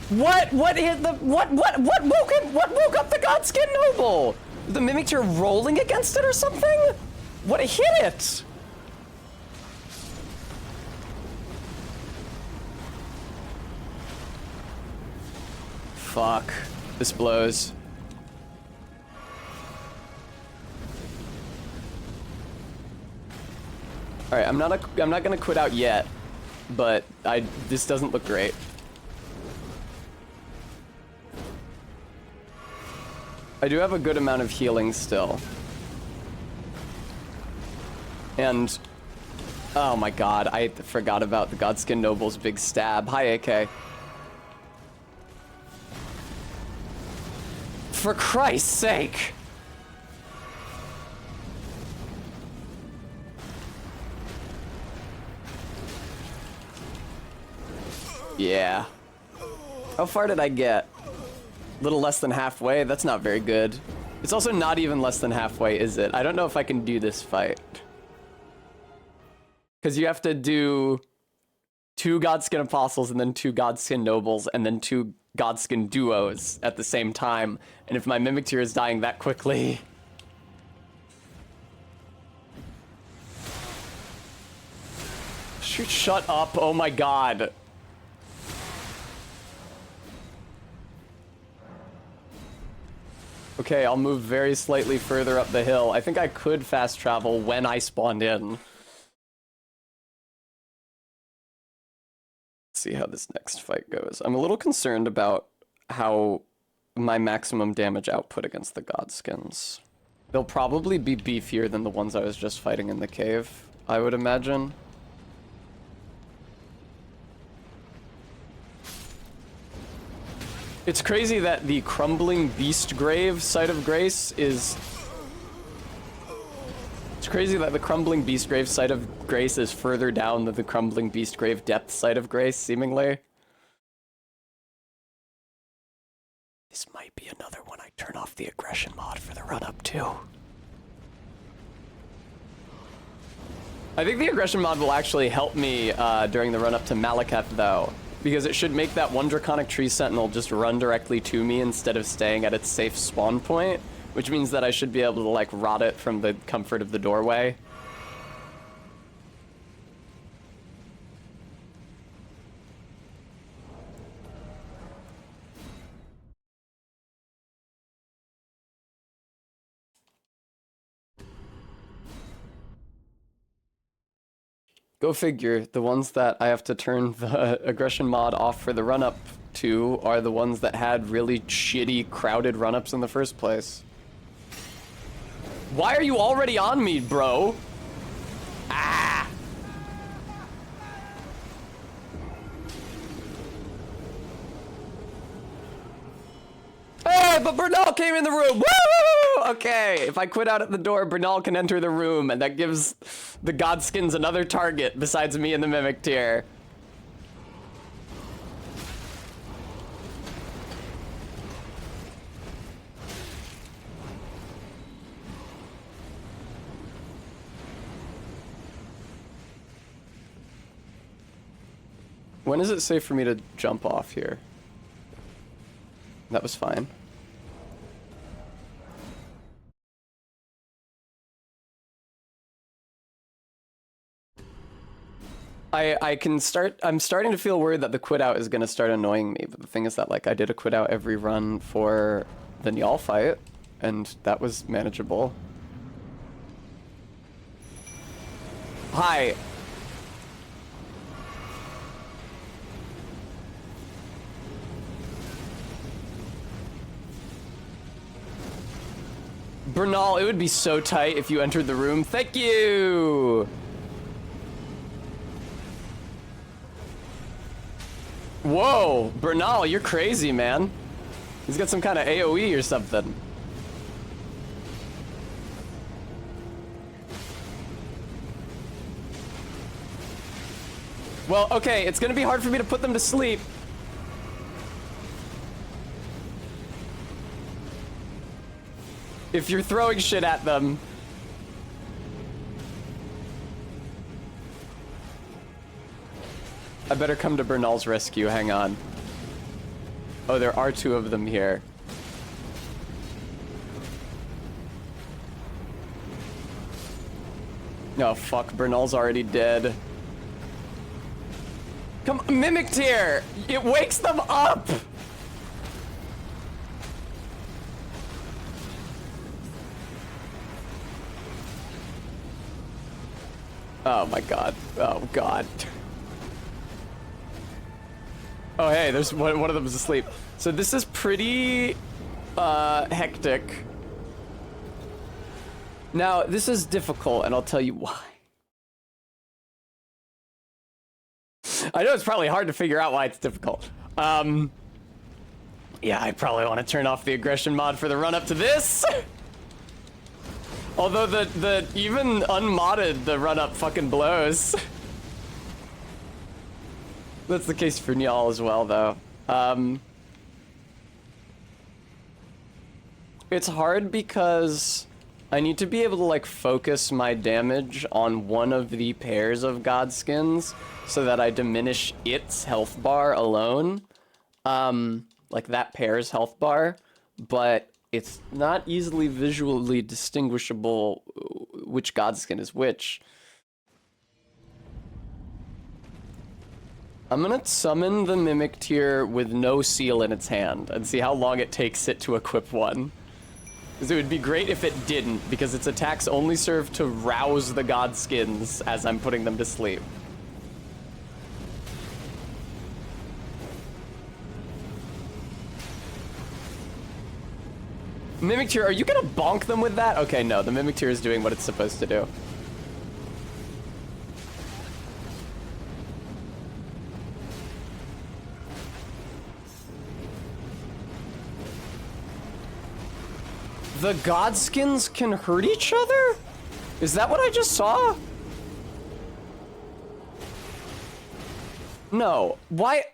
What hit the, what woke up the Godskin Noble? The Mimic tier rolling against it or something? What hit it? Fuck. This blows. All right, I'm not gonna quit out yet, but this doesn't look great. I do have a good amount of healing still. And oh my god, I forgot about the Godskin Noble's big stab. Hi, AK. For Christ's sake! Yeah. How far did I get? A little less than halfway? That's not very good. It's also not even less than halfway, is it? I don't know if I can do this fight. Because you have to do 2 Godskin Apostles and then 2 Godskin Nobles and then 2 Godskin Duos at the same time. And if my Mimic tier is dying that quickly... Shut up, oh my god. Okay, I'll move very slightly further up the hill. I think I could fast travel when I spawned in. Let's see how this next fight goes. I'm a little concerned about how my maximum damage output against the Godskins. They'll probably be beefier than the ones I was just fighting in the cave, I would imagine. It's crazy that the Crumbling Beast Grave Site of Grace is... It's crazy that the Crumbling Beast Grave Site of Grace is further down than the Crumbling Beast Grave Depth Site of Grace, seemingly. This might be another one I turn off the aggression mod for the run-up, too. I think the aggression mod will actually help me during the run-up to Malekith, though. Because it should make that one Draconic Tree Sentinel just run directly to me instead of staying at its safe spawn point, which means that I should be able to, like, rot it from the comfort of the doorway. Go figure, the ones that I have to turn the aggression mod off for the run-up to are the ones that had really shitty, crowded run-ups in the first place. Why are you already on me, bro? Ah! Hey, but Bernal came in the room! Woo! Okay, if I quit out at the door, Bernal can enter the room, and that gives the Godskins another target besides me and the Mimic tier. When is it safe for me to jump off here? That was fine. I'm starting to feel worried that the quit out is gonna start annoying me, but the thing is that, like, I did a quit out every run for the Nyal fight, and that was manageable. Hi. Bernal, it would be so tight if you entered the room. Thank you! Whoa, Bernal, you're crazy, man. He's got some kind of AoE or something. Well, okay, it's gonna be hard for me to put them to sleep. If you're throwing shit at them. I better come to Bernal's rescue, hang on. Oh, there are two of them here. Oh, fuck, Bernal's already dead. Come, Mimic Tear! It wakes them up! Oh my god. Oh god. Oh hey, there's one of them is asleep. So this is pretty hectic. Now, this is difficult, and I'll tell you why. I know it's probably hard to figure out why it's difficult. Yeah, I probably want to turn off the aggression mod for the run up to this. Although the even unmodded, the run up fucking blows. That's the case for Nyal as well, though. It's hard because I need to be able to, like, focus my damage on one of the pairs of Godskins so that I diminish its health bar alone. Like that pair's health bar, but it's not easily visually distinguishable which Godskin is which. I'm gonna summon the Mimic Tear with no seal in its hand and see how long it takes it to equip one. Because it would be great if it didn't, because its attacks only serve to rouse the Godskins as I'm putting them to sleep. Mimic Tear, are you gonna bonk them with that? Okay, no, the Mimic Tear is doing what it's supposed to do. The Godskins can hurt each other? Is that what I just saw? No. Why?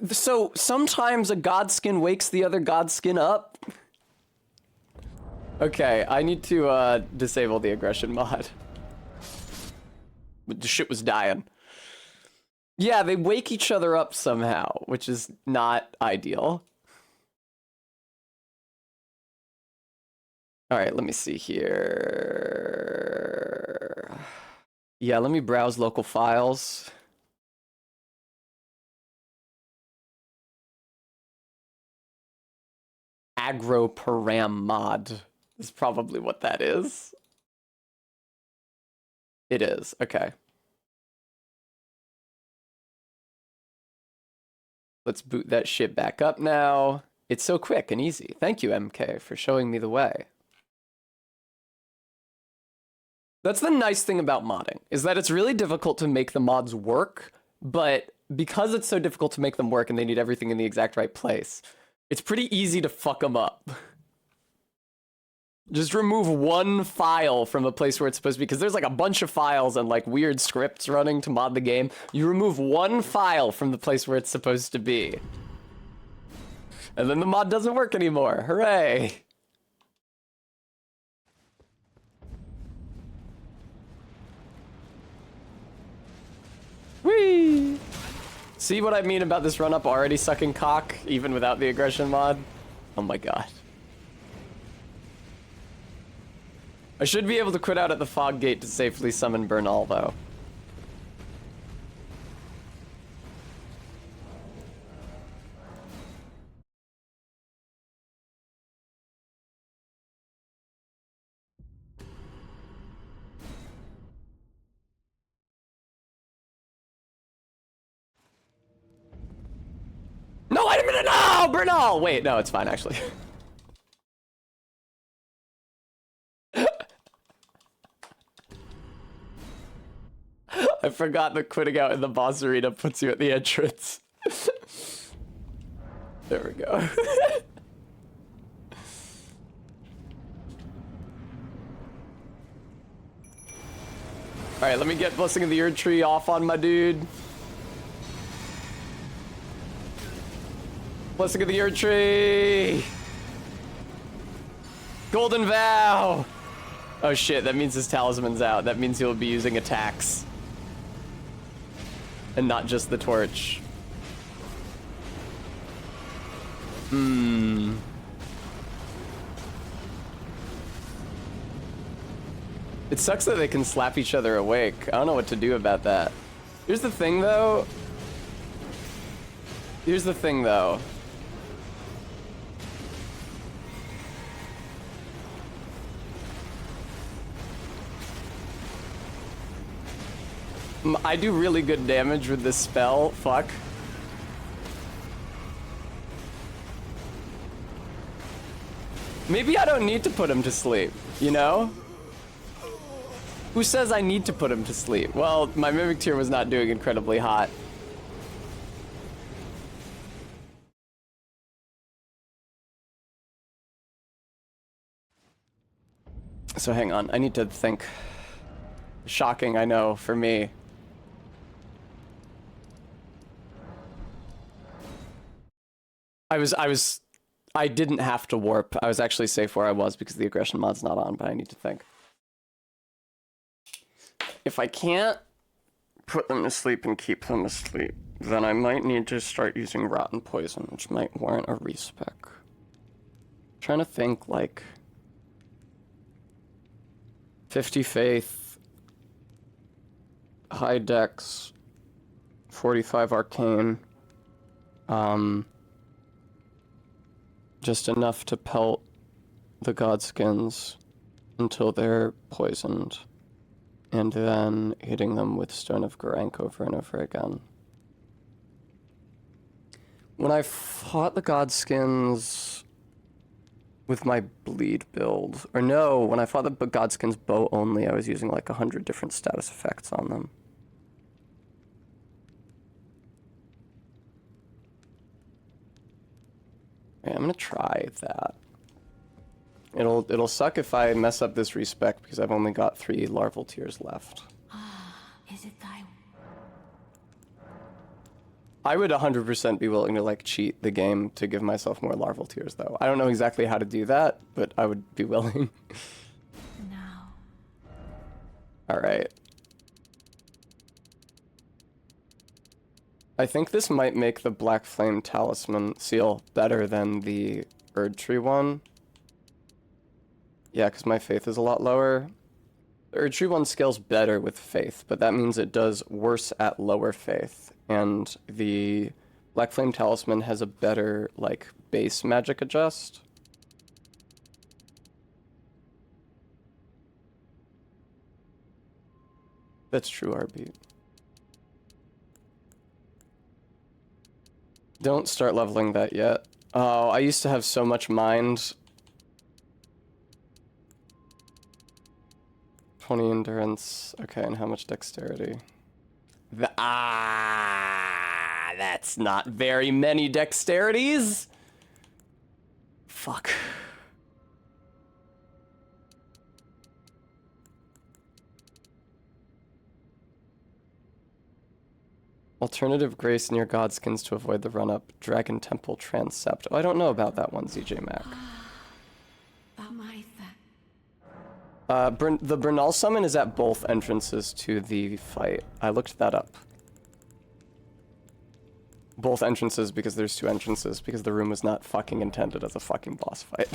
So sometimes a Godskin wakes the other Godskin up? Okay, I need to disable the aggression mod. The shit was dying. Yeah, they wake each other up somehow, which is not ideal. All right, let me see here. Yeah, let me browse local files. Aggro-param mod is probably what that is. It is, okay. Let's boot that shit back up now. It's so quick and easy. Thank you, MK, for showing me the way. That's the nice thing about modding, is that it's really difficult to make the mods work, but because it's so difficult to make them work and they need everything in the exact right place, it's pretty easy to fuck them up. Just remove one file from a place where it's supposed to be, because there's like a bunch of files and like weird scripts running to mod the game. You remove one file from the place where it's supposed to be. And then the mod doesn't work anymore. Hooray! Whee! See what I mean about this run-up already sucking cock, even without the aggression mod? Oh my god. I should be able to quit out at the fog gate to safely summon Bernal, though. No, wait a minute! No! Bernal! Wait, no, it's fine, actually. I forgot that quitting out in the boss arena puts you at the entrance. There we go. Alright, let me get Blessing of the Erd Tree off on my dude. Blessing of the Erd Tree! Golden Vow! Oh shit, that means his talisman's out. That means he'll be using attacks. And not just the torch. Hmm. It sucks that they can slap each other awake. I don't know what to do about that. Here's the thing, though. Here's the thing, though. I do really good damage with this spell. Fuck. Maybe I don't need to put him to sleep, you know? Who says I need to put him to sleep? Well, my Mimic Tear was not doing incredibly hot. So hang on, I need to think. Shocking, I know, for me. I didn't have to warp. I was actually safe where I was because the aggression mod's not on, but I need to think. If I can't put them to sleep and keep them asleep, then I might need to start using rotten poison, which might warrant a respec. Trying to think, like 50 faith, high dex, 45 arcane, just enough to pelt the godskins until they're poisoned, and then hitting them with Stone of Garank over and over again. When I fought the godskins with my bleed build, or no, when I fought the godskins bow only, I was using like 100 different status effects on them. Okay, I'm gonna try that. It'll suck if I mess up this respec because I've only got 3 larval tears left. Is it thy... I would 100% be willing to like cheat the game to give myself more larval tears though. I don't know exactly how to do that, but I would be willing. Now. Alright. I think this might make the Black Flame Talisman seal better than the Erd Tree one. Yeah, because my faith is a lot lower. The Erd Tree one scales better with faith, but that means it does worse at lower faith. And the Black Flame Talisman has a better, like, base magic adjust. That's true, RB. Don't start leveling that yet. Oh, I used to have so much mind. 20 endurance. Okay, and how much dexterity? That's not very many dexterities. Fuck. Alternative grace near godskins to avoid the run-up. Dragon Temple Transept. Oh, I don't know about that one, ZJ Mac. The Bernal summon is at both entrances to the fight. I looked that up. both entrances because there's two entrances, because the room was not fucking intended as a fucking boss fight.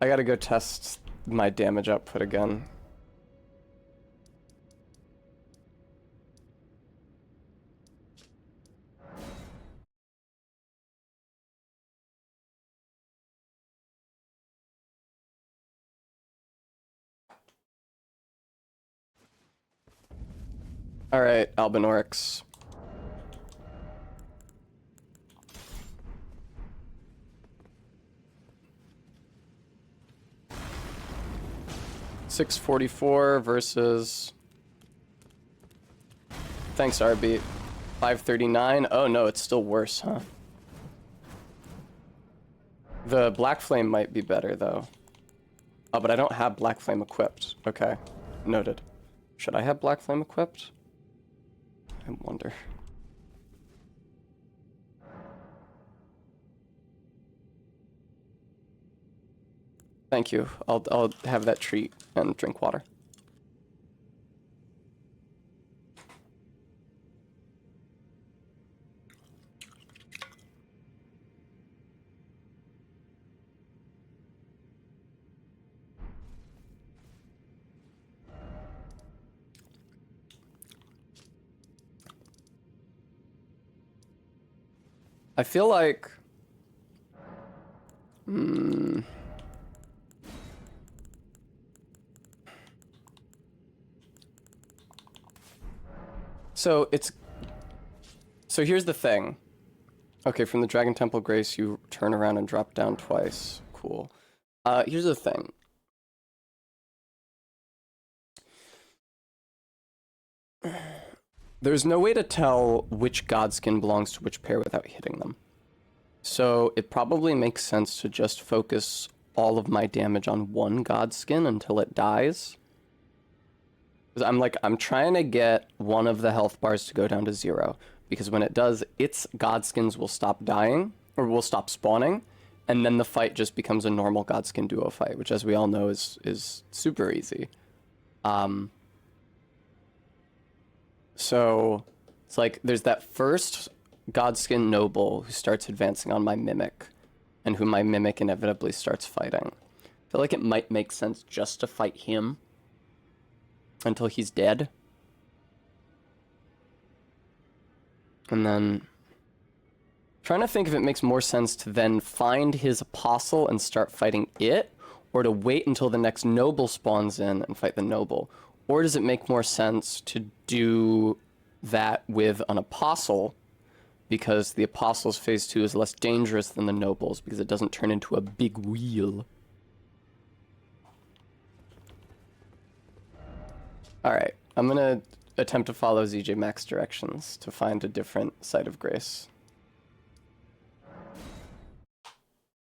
I gotta go test my damage output again. Alright, Albinorix. $644 versus... Thanks, RB. $539. Oh no, it's still worse, huh? The Black Flame might be better, though. Oh, but I don't have Black Flame equipped. Okay, noted. Should I have Black Flame equipped? I wonder. Thank you. I'll have that treat and drink water. I feel like... So here's the thing. Okay, from the Dragon Temple Grace, you turn around and drop down twice. Cool. Here's the thing. There's no way to tell which Godskin belongs to which pair without hitting them. So it probably makes sense to just focus all of my damage on one Godskin until it dies. I'm trying to get one of the health bars to go down to 0. Because when it does, its Godskins will stop dying, or will stop spawning, and then the fight just becomes a normal Godskin duo fight, which as we all know is super easy. So it's like there's that first Godskin noble who starts advancing on my Mimic, and who my Mimic inevitably starts fighting. I feel like it might make sense just to fight him until he's dead. And then trying to think if it makes more sense to then find his apostle and start fighting it, or to wait until the next noble spawns in and fight the noble. Or does it make more sense to do that with an apostle, because the apostle's phase 2 is less dangerous than the nobles, because it doesn't turn into a big wheel. Alright, I'm gonna attempt to follow ZJ Max directions to find a different site of grace.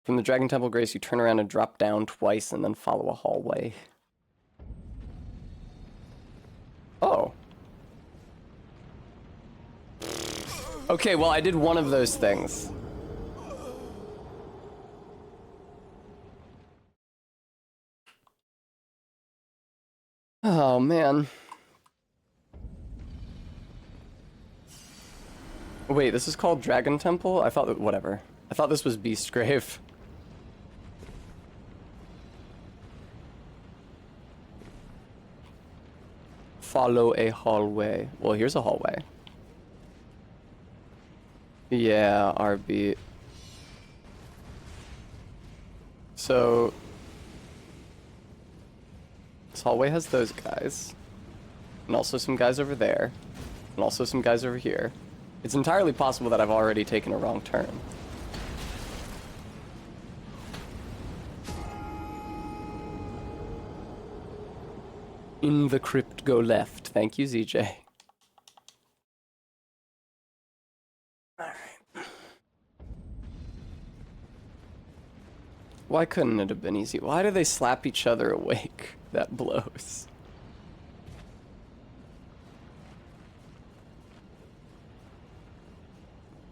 From the Dragon Temple Grace, you turn around and drop down twice and then follow a hallway. Oh. Okay, well, I did one of those things. Oh, man. Wait, this is called Dragon Temple? I thought that, whatever. I thought this was Beast Grave. Follow a hallway. Well, here's a hallway. Yeah, RB. So this hallway has those guys, and also some guys over there, and also some guys over here. It's entirely possible that I've already taken a wrong turn. In the crypt, go left. Thank you, ZJ. Alright. Why couldn't it have been easy? Why do they slap each other awake? That blows.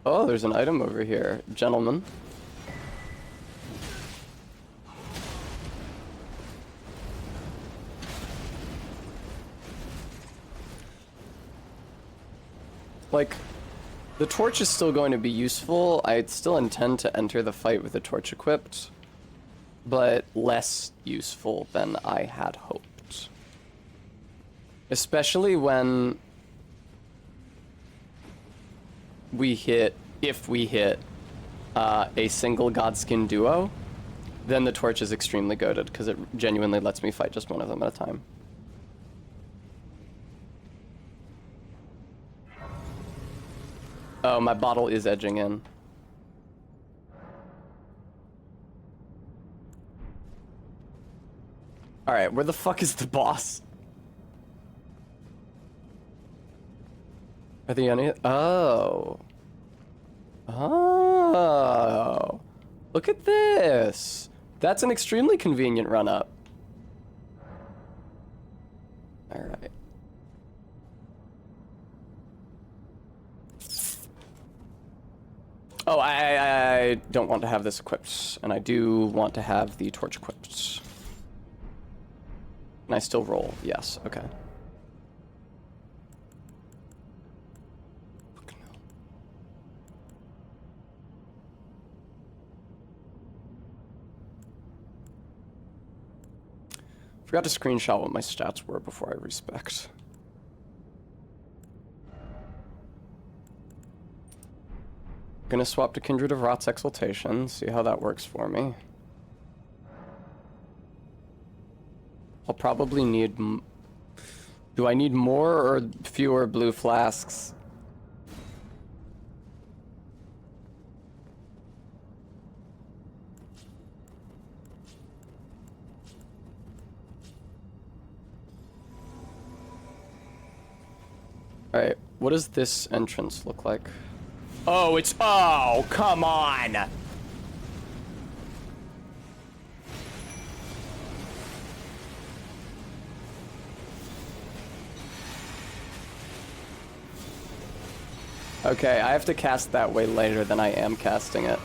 Oh, there's an item over here. Gentlemen. Like, the torch is still going to be useful. I still intend to enter the fight with the torch equipped, but less useful than I had hoped. Especially when we hit, if we hit, a single Godskin duo, then the torch is extremely goated, because it genuinely lets me fight just one of them at a time. Oh, my bottle is edging in. Alright, where the fuck is the boss? Are there any? Oh. Oh. Look at this. That's an extremely convenient run-up. Alright. Oh, I don't want to have this equipped, and I do want to have the torch equipped. Can I still roll? Yes, okay. Fucking hell. Forgot to screenshot what my stats were before I respect. Gonna swap to Kindred of Rot's Exaltation, see how that works for me. I'll probably need... Do I need more or fewer blue flasks? Alright, what does this entrance look like? Oh, it's... Oh, come on! Okay, I have to cast that way later than I am casting it.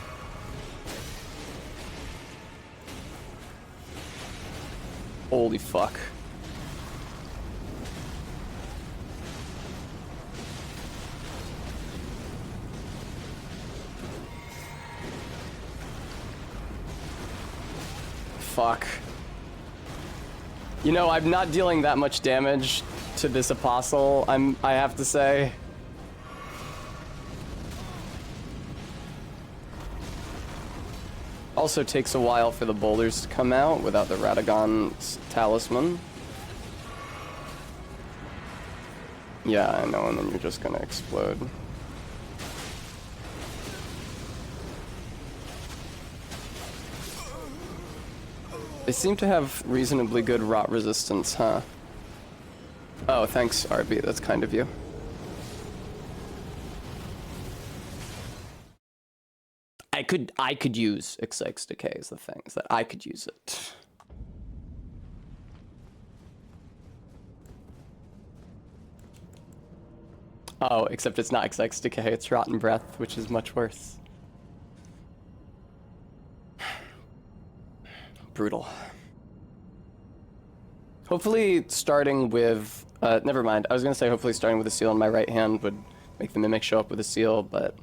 Holy fuck. Fuck. You know, I'm not dealing that much damage to this apostle, I have to say. Also takes a while for the boulders to come out without the Radagon's talisman. Yeah, I know, and then you're just gonna explode. They seem to have reasonably good rot resistance, huh? Oh, thanks, RB, that's kind of you. I could use X6 Decay is the thing, is that I could use it. Oh, except it's not X6 Decay, it's Rotten Breath, which is much worse. Brutal. Hopefully starting with, never mind, I was gonna say hopefully starting with a seal in my right hand would make the Mimic show up with a seal, but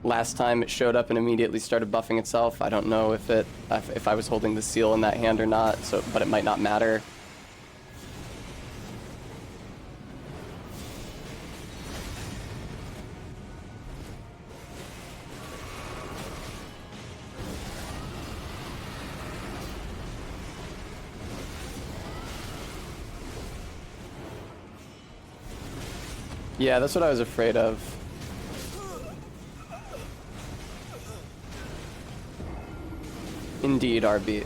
last time it showed up and immediately started buffing itself. I don't know if I was holding the seal in that hand or not, so, but it might not matter. Yeah, that's what I was afraid of. Indeed, RB.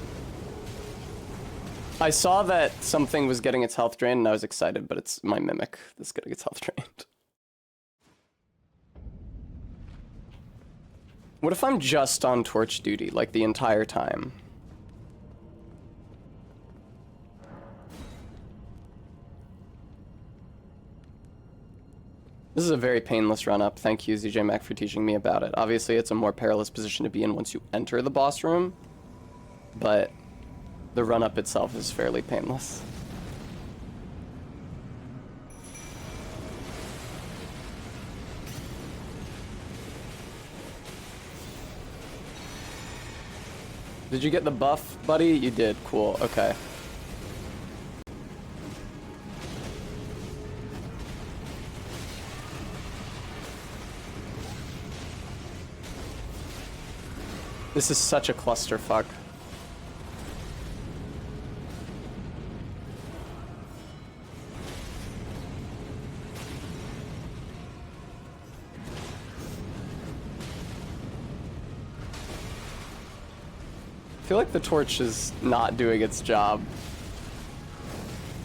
I saw that something was getting its health drained and I was excited, but it's my Mimic that's getting its health drained. What if I'm just on torch duty, like the entire time? This is a very painless run-up. Thank you, ZJ Mac, for teaching me about it. Obviously, it's a more perilous position to be in once you enter the boss room, but the run-up itself is fairly painless. Did you get the buff, buddy? You did. Cool. Okay. This is such a clusterfuck. I feel like the torch is not doing its job.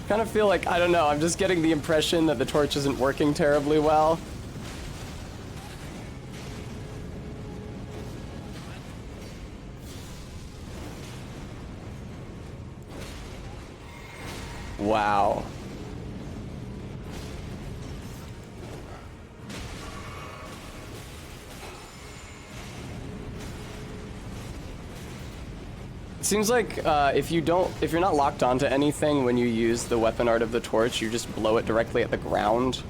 Kind of feel like, I don't know, I'm just getting the impression that the torch isn't working terribly well. Wow. It seems like if you're not locked onto anything when you use the weapon art of the torch, you just blow it directly at the ground.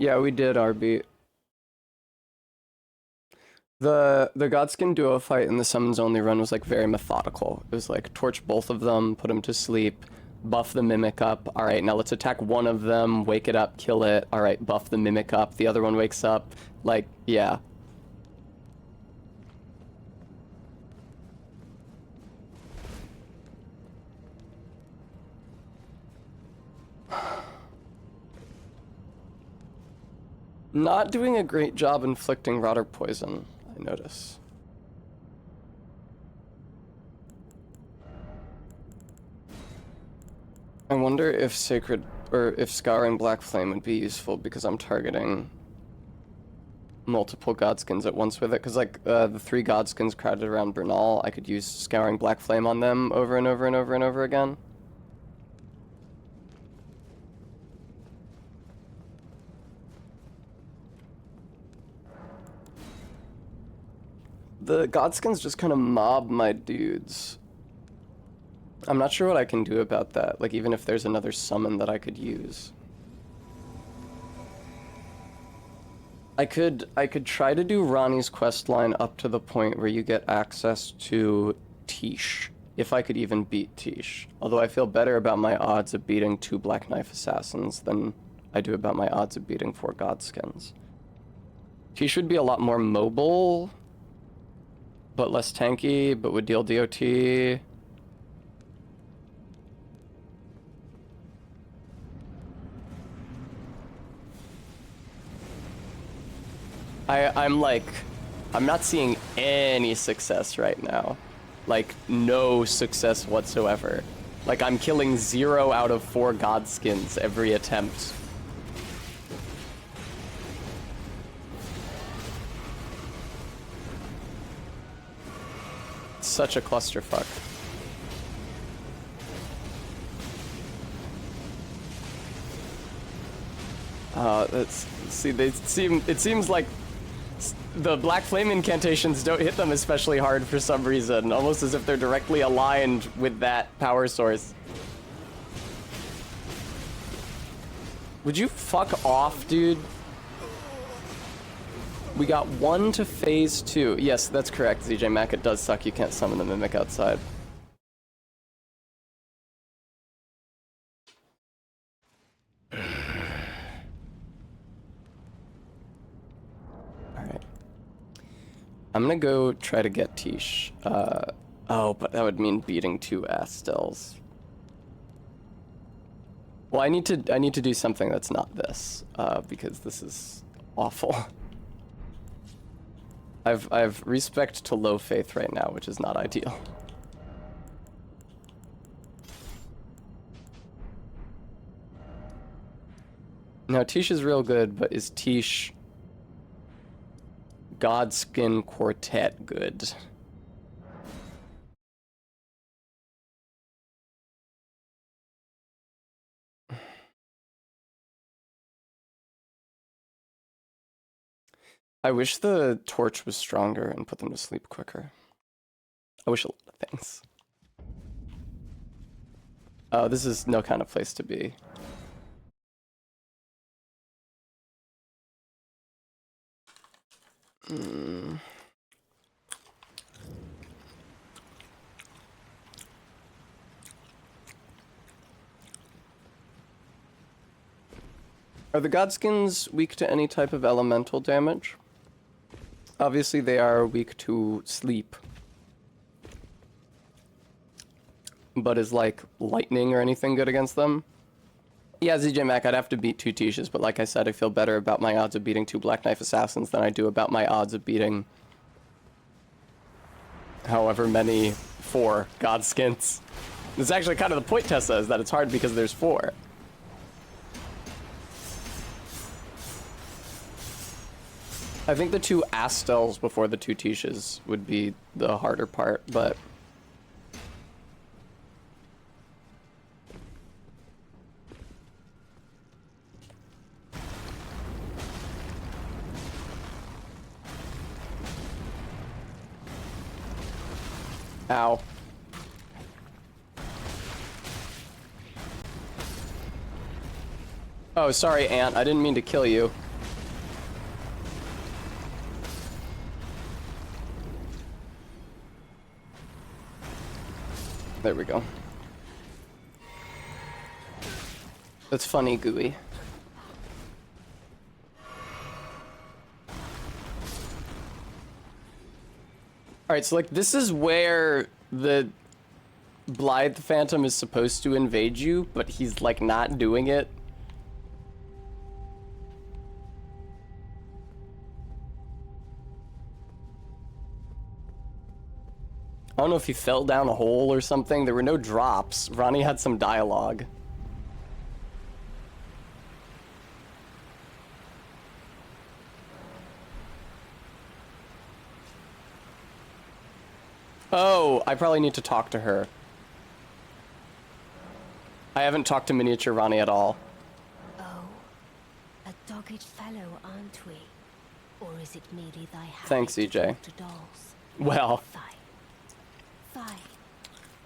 Yeah, we did our beat. The Godskin duo fight in the summons only run was like very methodical. It was like torch both of them, put them to sleep, buff the mimic up. All right, now let's attack one of them, wake it up, kill it. All right, buff the mimic up. The other one wakes up. Like, yeah. Not doing a great job inflicting rot or poison, I notice. I wonder if Sacred, or if Scouring Black Flame would be useful because I'm targeting multiple Godskins at once with it. Because, like, the 3 Godskins crowded around Bernal, I could use Scouring Black Flame on them over and over and over and over again. The Godskins just kind of mob my dudes. I'm not sure what I can do about that, like even if there's another summon that I could use. I could try to do Ronnie's questline up to the point where you get access to Tish, if I could even beat Tish. Although I feel better about my odds of beating 2 Black Knife Assassins than I do about my odds of beating 4 Godskins. Tish would be a lot more mobile, but less tanky, but would deal DOT. I'm not seeing any success right now. Like, no success whatsoever. Like, I'm killing 0 out of 4 Godskins every attempt. Such a clusterfuck. It seems like the Black Flame incantations don't hit them especially hard for some reason, almost as if they're directly aligned with that power source. Would you fuck off, dude? We got 1 to phase 2. Yes, that's correct, ZJ Mac. It does suck you can't summon the Mimic outside. Alright. I'm gonna go try to get Tish. Oh, but that would mean beating 2 Astels. Well, I need to do something that's not this, because this is awful. I've respect to low faith right now, which is not ideal. Now, Tish is real good, but is Tish Godskin Quartet good? I wish the torch was stronger and put them to sleep quicker. I wish a lot of things. Oh, this is no kind of place to be. Are the Godskins weak to any type of elemental damage? Obviously, they are weak to sleep. But is, like, lightning or anything good against them? Yeah, ZJ Mac, I'd have to beat 2 Tishes, but like I said, I feel better about my odds of beating 2 Black Knife Assassins than I do about my odds of beating however many 4 Godskins. This is actually kind of the point Tessa is that it's hard because there's 4. I think the 2 Astels before the 2 Tishes would be the harder part, but... Ow. Oh, sorry, Ant. I didn't mean to kill you. There we go. That's funny, Gooey. Alright, so like this is where the Blythe Phantom is supposed to invade you, but he's like not doing it. I don't know if he fell down a hole or something. There were no drops. Ronnie had some dialogue. Oh, I probably need to talk to her. I haven't talked to Miniature Ronnie at all. Oh, a dogged fellow, aren't we? Or is it merely thy habit Thanks, to EJ. talk to dolls? Well, Fine. Fine.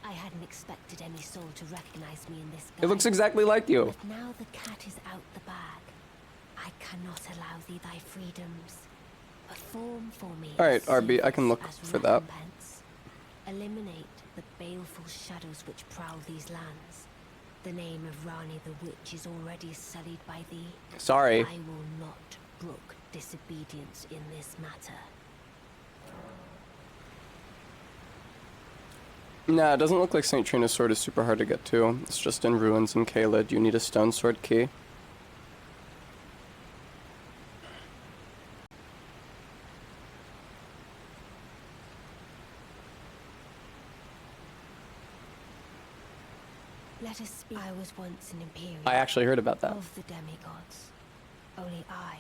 I hadn't expected any soul to recognize me in this guise. it looks exactly like you. But now the cat is out the bag. I cannot allow thee thy freedoms. Perform for me. Alright, a RB, I can look service as for that. recompense. Eliminate the baleful shadows which prowl these lands. The name of Rani the Witch is already sullied by thee. Sorry. I will not brook disobedience in this matter. Nah, it doesn't look like St. Trina's sword is super hard to get to. It's just in ruins in Caelid. You need a stone sword key. Let us speak. I was once an Imperial. I actually heard about that. Of the demigods. Only I,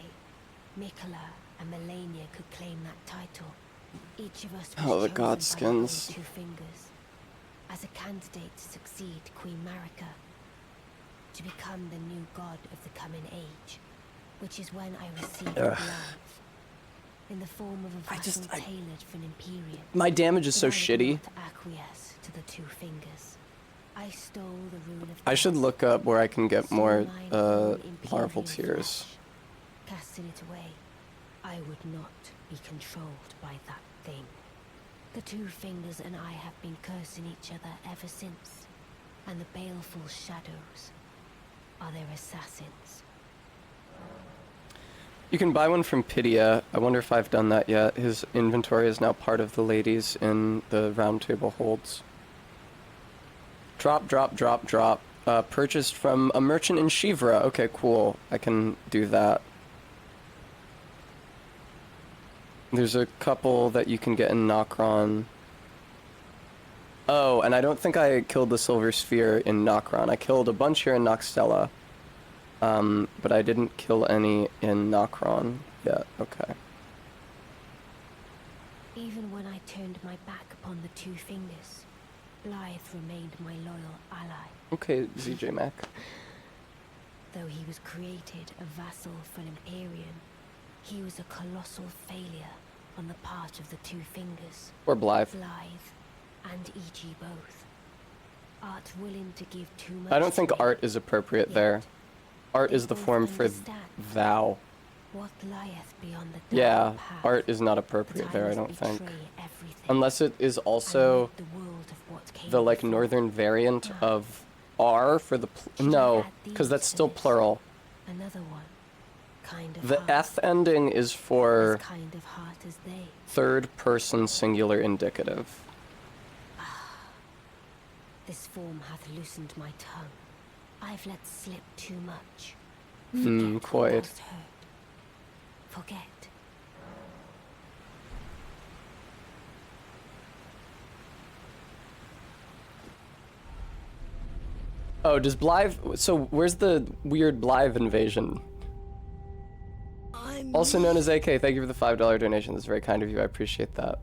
Mikola, and Melania could claim that title. Each of us was Oh, the chosen by our own Godskins. 2 fingers. As a candidate to succeed Queen Marika. To become the new god of the coming age. Which is when I received Ugh. love. In the form of a vessel tailored for an Imperium. My damage is so But I would shitty. not acquiesce to the 2 fingers. I stole the rune of I should death, look up where I can get stole more mine own Marvel Imperial Tears. flesh. Casting it away, I would not be controlled by that thing. The 2 fingers and I have been cursing each other ever since, and the baleful shadows are their assassins. You can buy one from Pydia. I wonder if I've done that yet. His inventory is now part of the ladies in the round table holds. Drop, drop, drop, drop. Purchased from a merchant in Shivra. Okay, cool. I can do that. There's a couple that you can get in Nokron. Oh, and I don't think I killed the Silver Sphere in Nokron. I killed a bunch here in Noxtella. But I didn't kill any in Nokron yet. Okay. Even when I turned my back upon the 2 fingers, Blythe remained my loyal ally. Okay, ZJ Mac. Though he was created a vassal for an Imperium, He was a colossal failure on the part of the two fingers. Or Blythe. Blythe and E.G. both. Art willing to give too much. I don't think to me, art is appropriate yet there. Art they is the both form for understand thou. What lieth beyond the Yeah, dark path, art is not that appropriate I there, I must don't think. betray everything, Unless it is and also rid the world of what came the like before. northern variant Ah. of R for the Should I no, add because these that's to still this? plural. Another one, kind of The heart, eth ending is for as kind of heart as they. third person singular indicative. This form hath loosened my tongue. I've let slip too much. Hmm, Forget quite. what thou'st heard. Forget. Oh, does Blythe... So, where's the weird Blythe invasion? Also known as AK, thank you for the $5 donation. That's very kind of you. I appreciate that.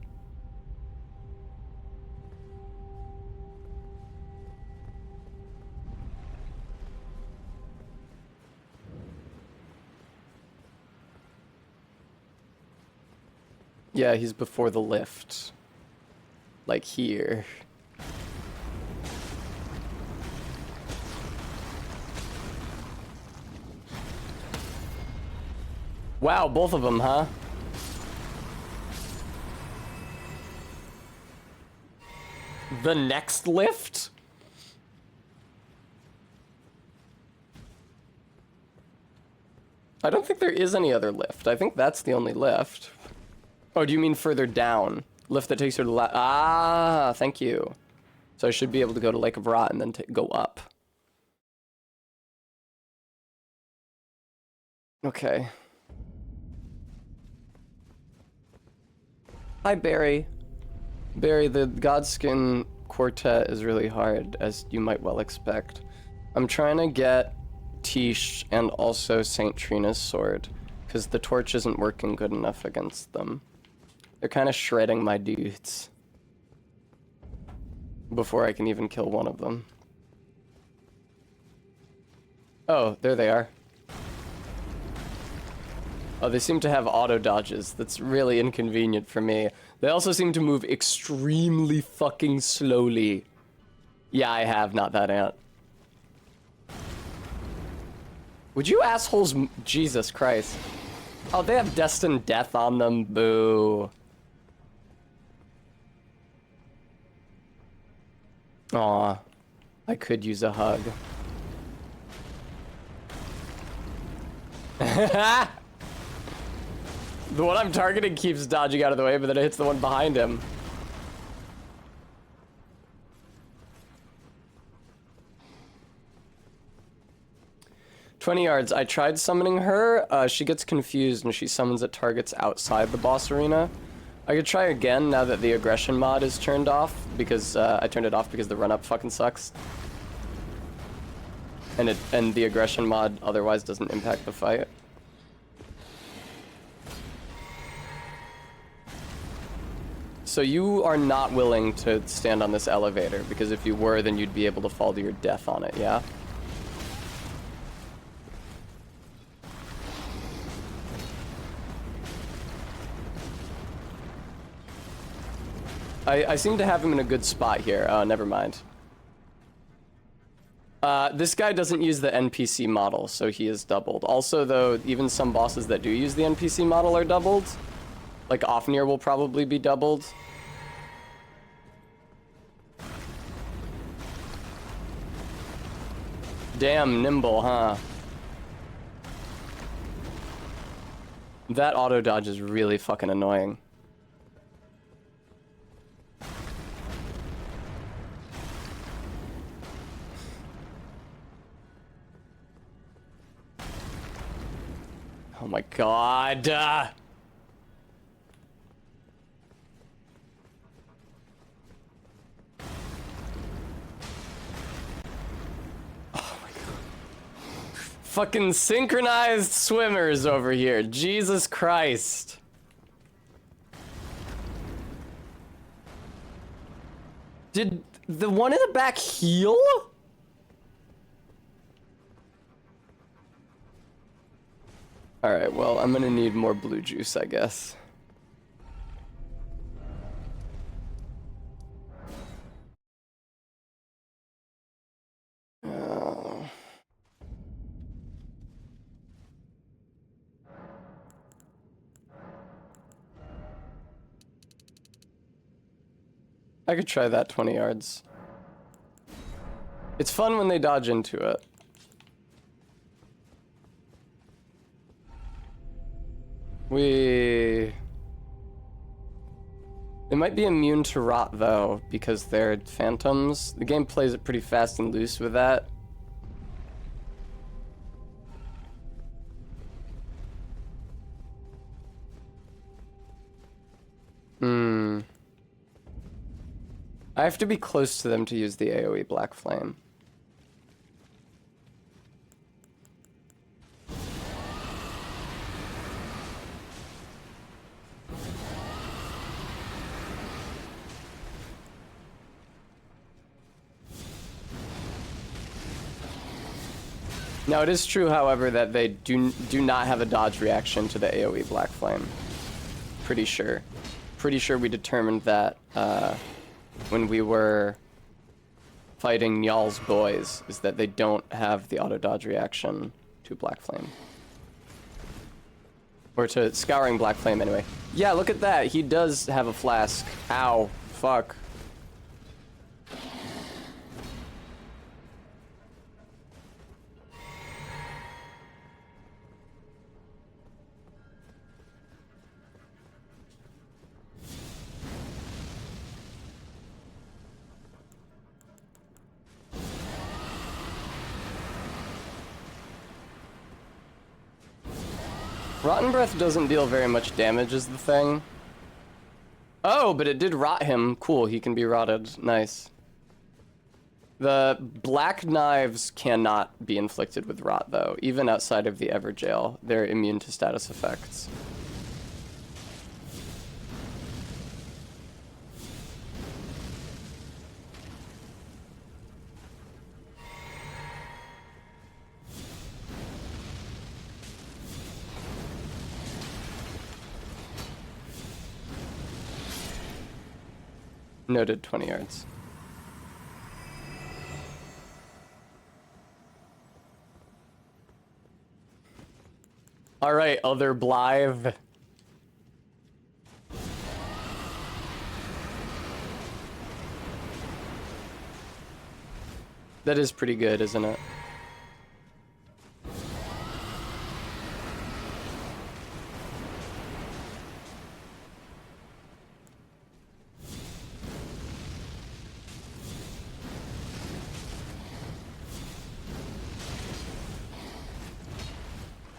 Yeah, he's before the lift. Like here. Wow, both of them, huh? The next lift? I don't think there is any other lift. I think that's the only lift. Oh, do you mean further down? Lift that takes you to the ah, thank you. So I should be able to go to Lake of Rot and then go up. Okay. Hi, Barry. Barry, the Godskin quartet is really hard, as you might well expect. I'm trying to get Tish and also Saint Trina's sword, because the torch isn't working good enough against them. They're kind of shredding my dudes before I can even kill one of them. Oh, there they are. Oh, they seem to have auto dodges. That's really inconvenient for me. They also seem to move extremely fucking slowly. Yeah, I have, not that ant. Would you assholes... Jesus Christ. Oh, they have destined death on them. Boo. Aw. I could use a hug. The one I'm targeting keeps dodging out of the way, but then it hits the one behind him. "20 yards. I tried summoning her. She gets confused and she summons at targets outside the boss arena. I could try again now that the aggression mod is turned off, because I turned it off because the run-up fucking sucks. And the aggression mod otherwise doesn't impact the fight. So you are not willing to stand on this elevator, because if you were, then you'd be able to fall to your death on it, yeah? I seem to have him in a good spot here. Never mind. This guy doesn't use the NPC model, so he is doubled. Also, though, even some bosses that do use the NPC model are doubled. Like, Ofnir will probably be doubled. Damn nimble, huh? That auto dodge is really fucking annoying. Oh my god. Fucking synchronized swimmers over here. Jesus Christ. Did the one in the back heal? Alright, well, I'm gonna need more blue juice, I guess. I could try that 20 yards. It's fun when they dodge into it. They might be immune to rot, though, because they're phantoms. The game plays it pretty fast and loose with that. I have to be close to them to use the AoE Black Flame. Now, it is true, however, that they do not have a dodge reaction to the AoE Black Flame. Pretty sure. Pretty sure we determined that when we were fighting Nyal's boys, is that they don't have the auto dodge reaction to Black Flame. Or to Scouring Black Flame, anyway. Yeah, look at that. He does have a flask. Ow. Fuck. Rotten Breath doesn't deal very much damage is the thing. Oh, but it did rot him. Cool, he can be rotted. Nice. The black knives cannot be inflicted with rot, though. Even outside of the Everjail, they're immune to status effects. Noted 20 yards. All right, other Blythe. That is pretty good, isn't it?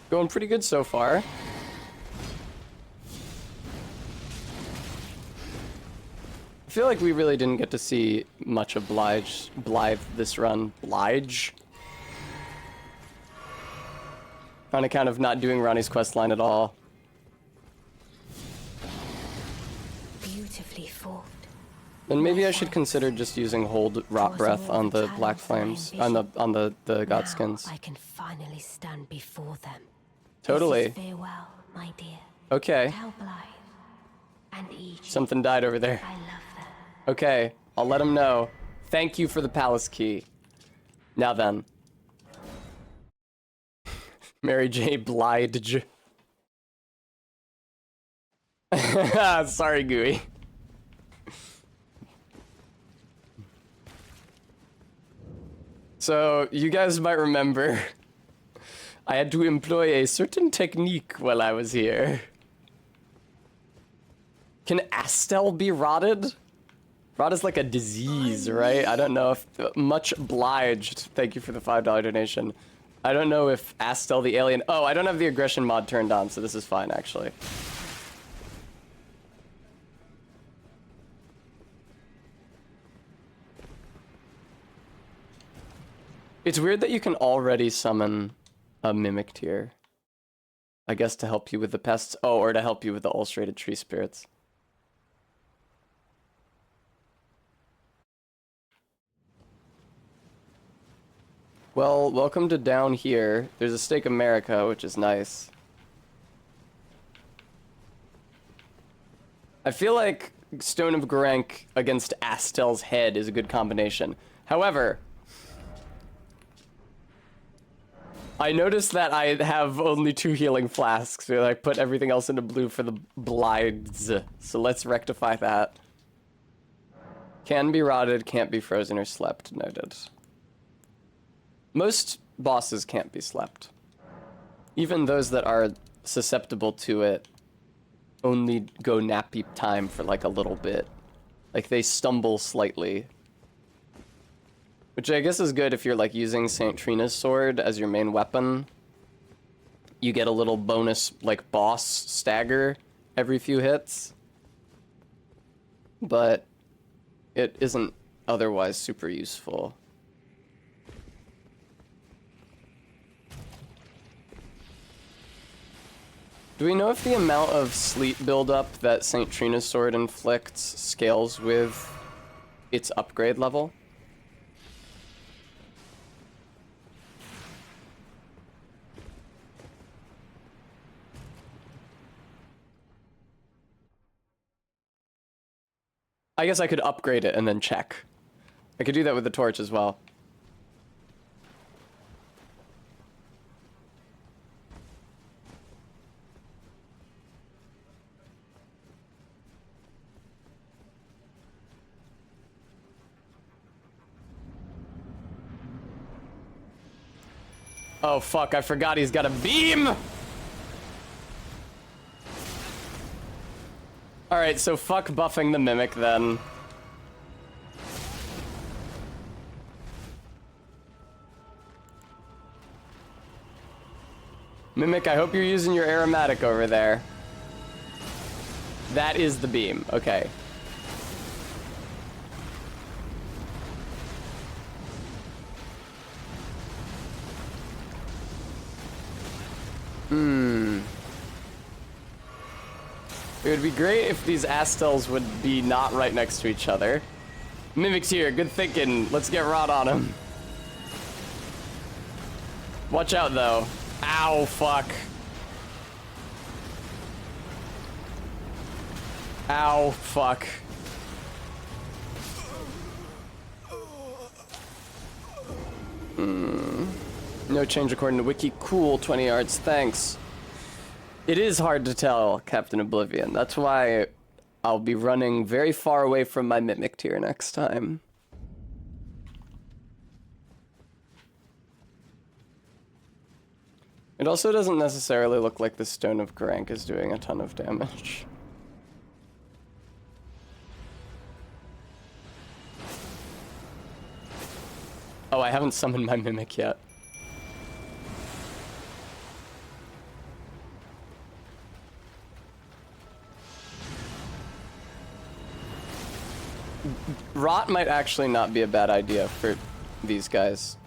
Going pretty good so far. I feel like we really didn't get to see much of Blythe this run. Blige? On account of not doing Ronnie's quest line at all. Beautifully fought. Then maybe I should consider just using Hold Rot Breath on the Black Flames, on the Godskins. I can finally stand before them. Totally. This is farewell, my dear. Okay. Tell Blythe and Egypt Something died over there. I love them. Okay, I'll let him know. Thank you for the palace key. Now then. Mary J. Blige. Sorry, Gooey. So, you guys might remember I had to employ a certain technique while I was here. Can Astel be rotted? Rot is like a disease, right? I don't know if... Much obliged. Thank you for the $5 donation. I don't know if Astel the alien... Oh, I don't have the aggression mod turned on, so this is fine, actually. It's weird that you can already summon a Mimic Tier. I guess to help you with the pests. Oh, or to help you with the ulcerated tree spirits. Well, welcome to down here. There's a Stake America, which is nice. I feel like Stone of Garank against Astel's head is a good combination. However, I noticed that I have only 2 healing flasks, so I put everything else into blue for the blights. So let's rectify that. Can be rotted, can't be frozen or slept. Noted. Most bosses can't be slept. Even those that are susceptible to it only go nappy time for like a little bit. Like they stumble slightly. Which I guess is good if you're like using St. Trina's sword as your main weapon. You get a little bonus like boss stagger every few hits. But it isn't otherwise super useful. Do we know if the amount of sleep buildup that St. Trina's sword inflicts scales with its upgrade level? I guess I could upgrade it and then check. I could do that with the torch as well. Oh fuck, I forgot he's got a beam! Alright, so fuck buffing the Mimic then. Mimic, I hope you're using your aromatic over there. That is the beam, okay. It would be great if these Astels would be not right next to each other. Mimic's here, good thinking. Let's get rot on him. Watch out though. Ow, fuck. Ow, fuck. No change according to Wiki. Cool, 20 yards, thanks. It is hard to tell, Captain Oblivion. That's why I'll be running very far away from my Mimic tier next time. It also doesn't necessarily look like the Stone of Garank is doing a ton of damage. Oh, I haven't summoned my Mimic yet. Rot might actually not be a bad idea for these guys.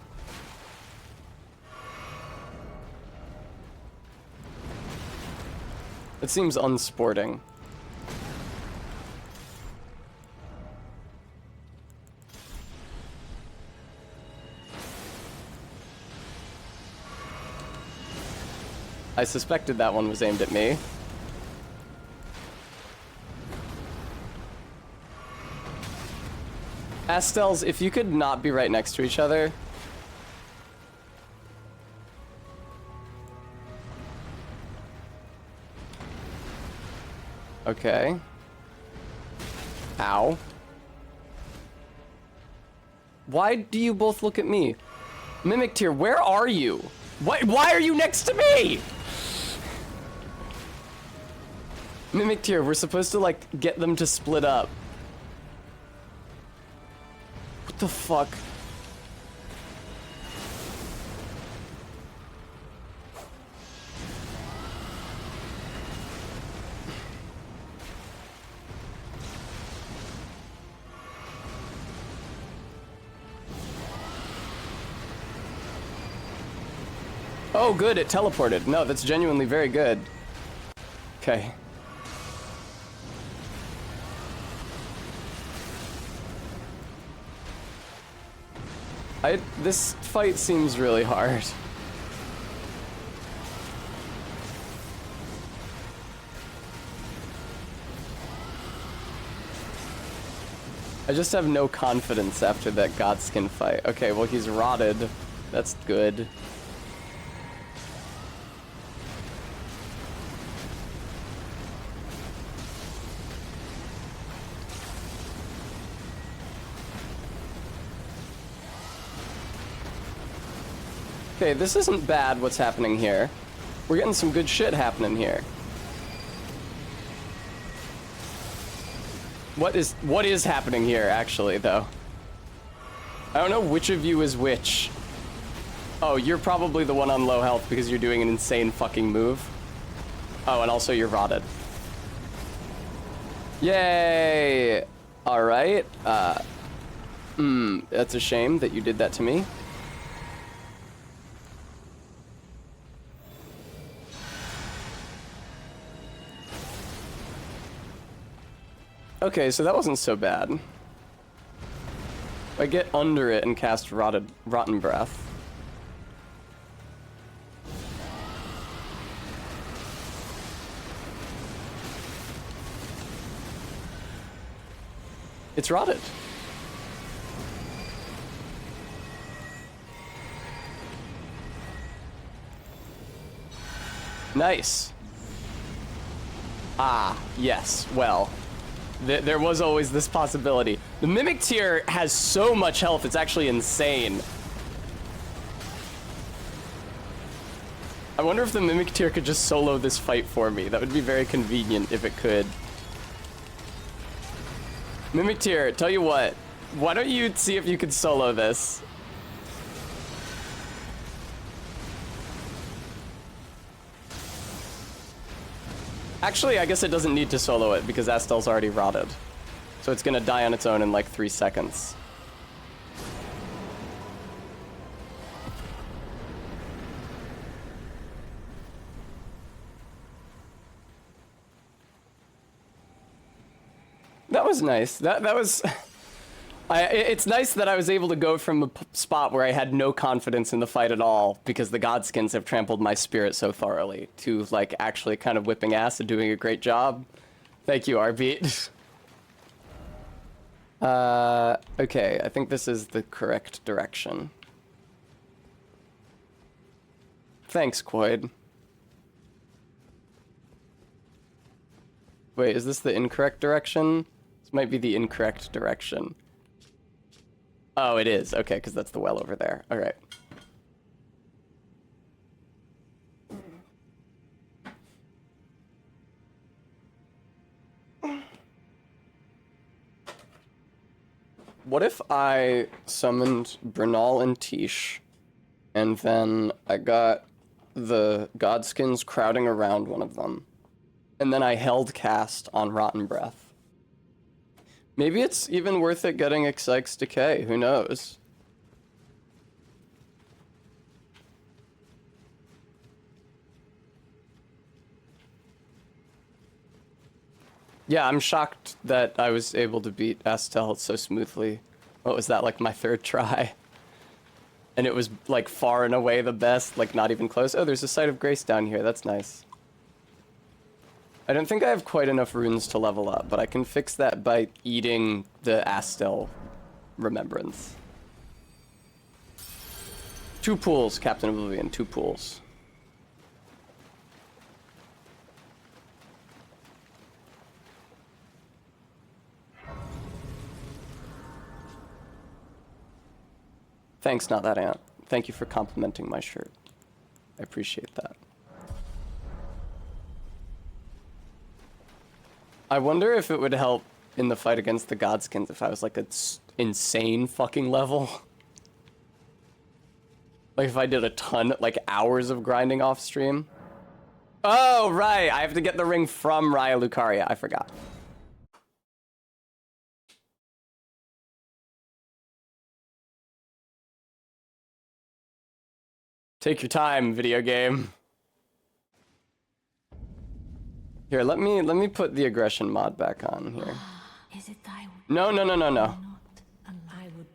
It seems unsporting. I suspected that one was aimed at me. Astels, if you could not be right next to each other. Okay. Ow. Why do you both look at me? Mimic tier, where are you? Why are you next to me? Mimic tier, we're supposed to like get them to split up. What the fuck? Oh, good, it teleported. No, that's genuinely very good. Okay. This fight seems really hard. I just have no confidence after that Godskin fight. Okay, well, he's rotted. That's good. Okay, this isn't bad what's happening here. We're getting some good shit happening here. What is happening here, actually, though? I don't know which of you is which. Oh, you're probably the one on low health because you're doing an insane fucking move. Oh, and also you're rotted. Yay! Alright, that's a shame that you did that to me. Okay, so that wasn't so bad. I get under it and cast Rotten Breath. It's rotted. Nice. Ah, yes, well. There was always this possibility. The Mimic tier has so much health, it's actually insane. I wonder if the Mimic tier could just solo this fight for me. That would be very convenient if it could. Mimic tier, tell you what. Why don't you see if you could solo this? Actually, I guess it doesn't need to solo it because Astel's already rotted. So it's gonna die on its own in like 3 seconds. That was nice. That was... it's nice that I was able to go from a spot where I had no confidence in the fight at all because the Godskins have trampled my spirit so thoroughly to, like, actually kind of whipping ass and doing a great job. Thank you, Arbeat. Okay, I think this is the correct direction. Thanks, Quoid. Wait, is this the incorrect direction? This might be the incorrect direction. Oh, it is. Okay, because that's the well over there. All right. What if I summoned Bernal and Tish, and then I got the Godskins crowding around one of them, and then I held cast on Rotten Breath? Maybe it's even worth it getting Excite's Decay, who knows? Yeah, I'm shocked that I was able to beat Astel so smoothly. What was that, like my 3rd try? And it was like far and away the best, like not even close. Oh, there's a Site of Grace down here, that's nice. I don't think I have quite enough runes to level up, but I can fix that by eating the Astel remembrance. 2 pools, Captain Oblivion, 2 pools. Thanks, not that ant. Thank you for complimenting my shirt. I appreciate that. I wonder if it would help in the fight against the Godskins if I was like an insane fucking level. Like if I did a ton, like hours of grinding off stream. Oh, right, I have to get the ring from Raya Lucaria, I forgot. Take your time, video game. Here, let me put the aggression mod back on here. Is it thy No. not I would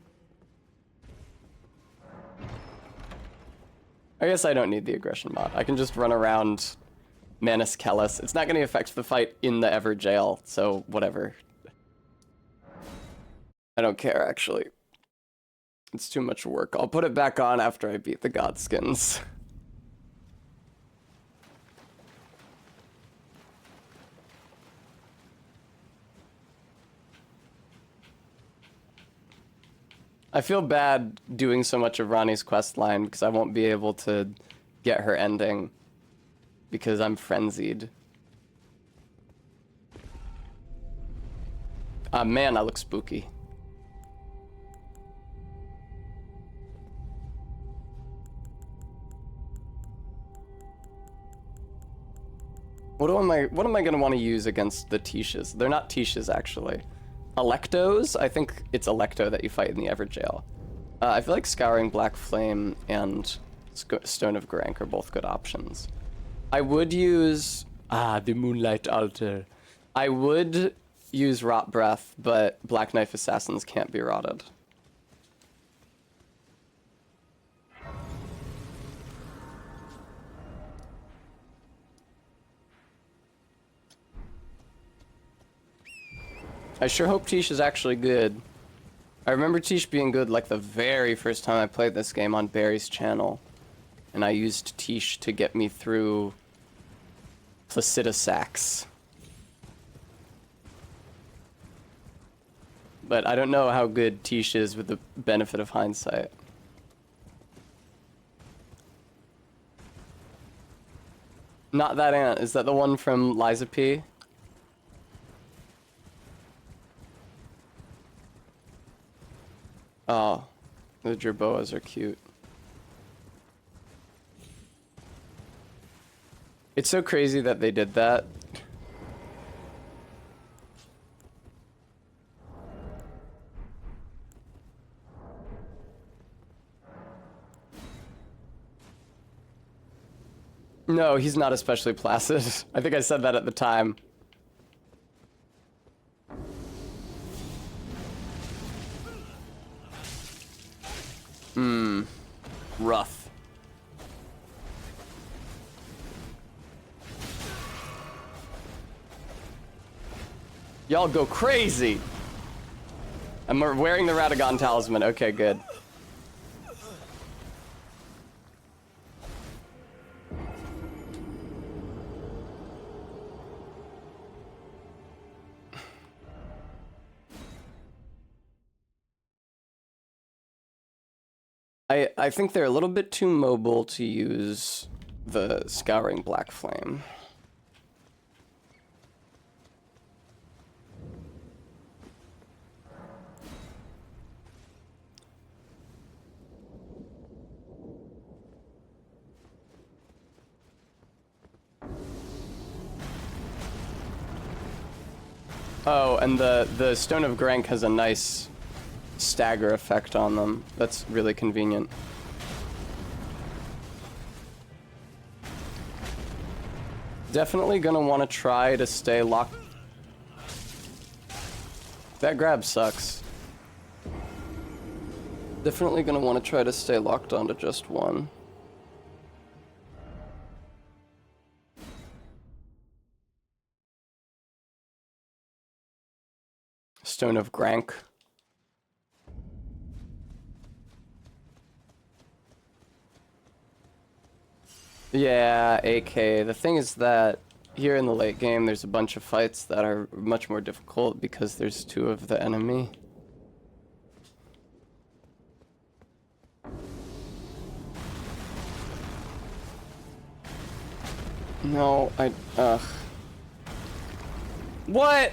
I guess I don't need the aggression mod. I can just run around Manus Kellis. It's not going to affect the fight in the Ever Jail, so whatever. I don't care, actually. It's too much work. I'll put it back on after I beat the Godskins. I feel bad doing so much of Ronnie's quest line because I won't be able to get her ending because I'm frenzied. Man, I look spooky. What am I gonna want to use against the Tishas? They're not Tishas, actually. Electos? I think it's Electo that you fight in the Everjail. I feel like Scouring Black Flame and Stone of Grank are both good options. I would use... the Moonlight Altar. I would use Rot Breath, but Black Knife Assassins can't be rotted. I sure hope Tish is actually good. I remember Tish being good like the very first time I played this game on Barry's channel. And I used Tish to get me through Placida Sax. But I don't know how good Tish is with the benefit of hindsight. Not that ant. Is that the one from Liza P? Oh, the Jerboas are cute. It's so crazy that they did that. No, he's not especially placid. I think I said that at the time. Rough. Y'all go crazy! I'm wearing the Radagon talisman. Okay, good. I think they're a little bit too mobile to use the Scouring Black Flame. Oh, and the Stone of Grank has a nice stagger effect on them. That's really convenient. Definitely gonna want to try to stay locked. That grab sucks. Definitely gonna want to try to stay locked onto just one. Stone of Grank. Yeah, AK. The thing is that here in the late game, there's a bunch of fights that are much more difficult because there's two of the enemy. No, ugh. What?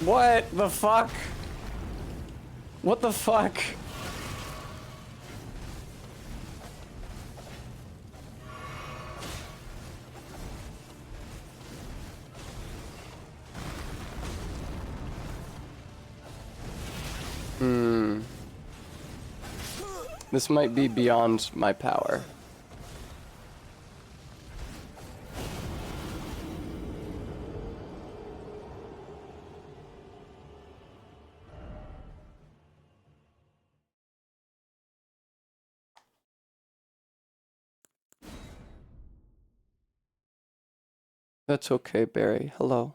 What the fuck? What the fuck? This might be beyond my power. That's okay, Barry. Hello.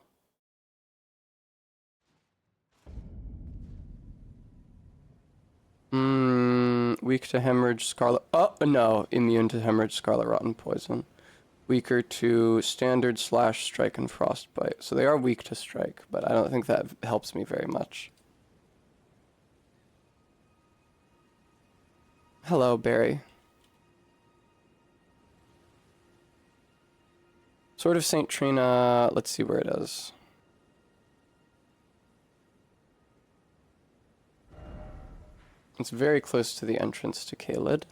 Weak to hemorrhage, scarlet. Oh, no. Immune to hemorrhage, scarlet rotten poison. Weaker to standard / strike and frostbite. So they are weak to strike, but I don't think that helps me very much. Hello, Barry. Sword of St. Trina, let's see where it is. It's very close to the entrance to Caelid.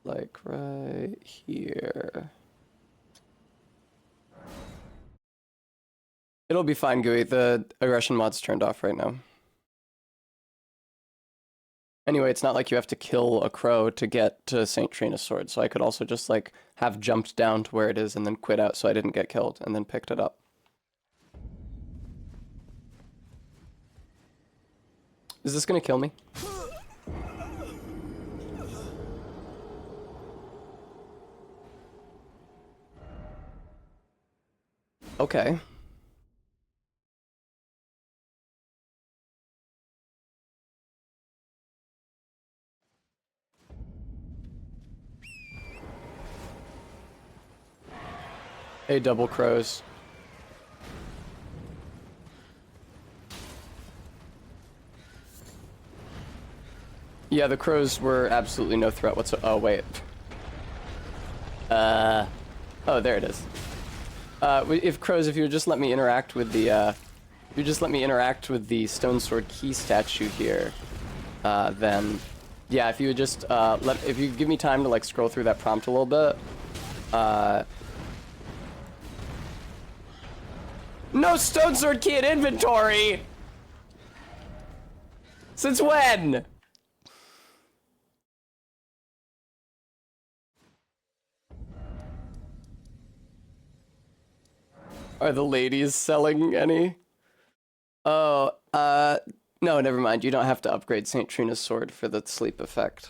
Like right here. It'll be fine, Gooey. The aggression mod's turned off right now. Anyway, it's not like you have to kill a crow to get to St. Trina's sword, so I could also just, like, have jumped down to where it is and then quit out so I didn't get killed, and then picked it up. Is this gonna kill me? Okay. Hey, double crows. Yeah, the crows were absolutely no threat whatsoever. Oh, wait. Oh, there it is. If crows, if you would just let me interact with the, if you just let me interact with the Stone Sword Key statue here, then, yeah, if you would just, if you give me time to, like, scroll through that prompt a little bit, no Stone Sword Key in inventory! Since when? Are the ladies selling any? Oh, no, never mind. You don't have to upgrade St. Trina's sword for the sleep effect.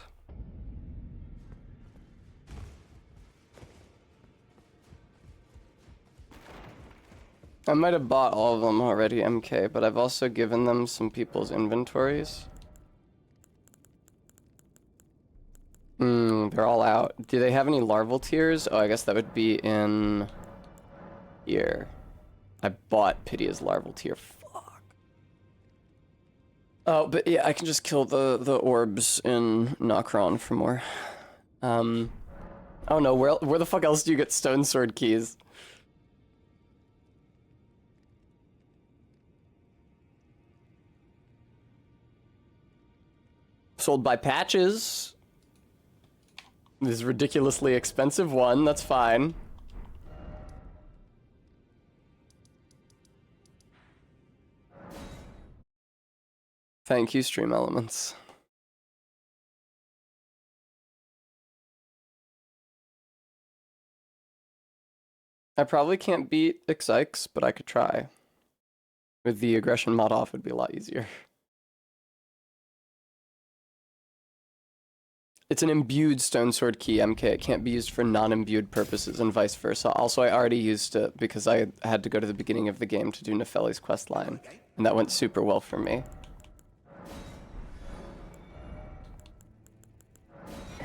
I might have bought all of them already, MK, but I've also given them some people's inventories. They're all out. Do they have any larval tiers? Oh, I guess that would be in here. I bought Pity's larval tier. Fuck. Oh, but yeah, I can just kill the orbs in Nokron for more. Oh no, where the fuck else do you get stone sword keys? Sold by Patches. This ridiculously expensive one, that's fine. Thank you, Stream Elements. I probably can't beat Ixyx, but I could try. With the aggression mod off, it'd be a lot easier. It's an imbued Stone Sword Key, MK. It can't be used for non-imbued purposes and vice versa. Also, I already used it because I had to go to the beginning of the game to do Nefeli's questline, and that went super well for me.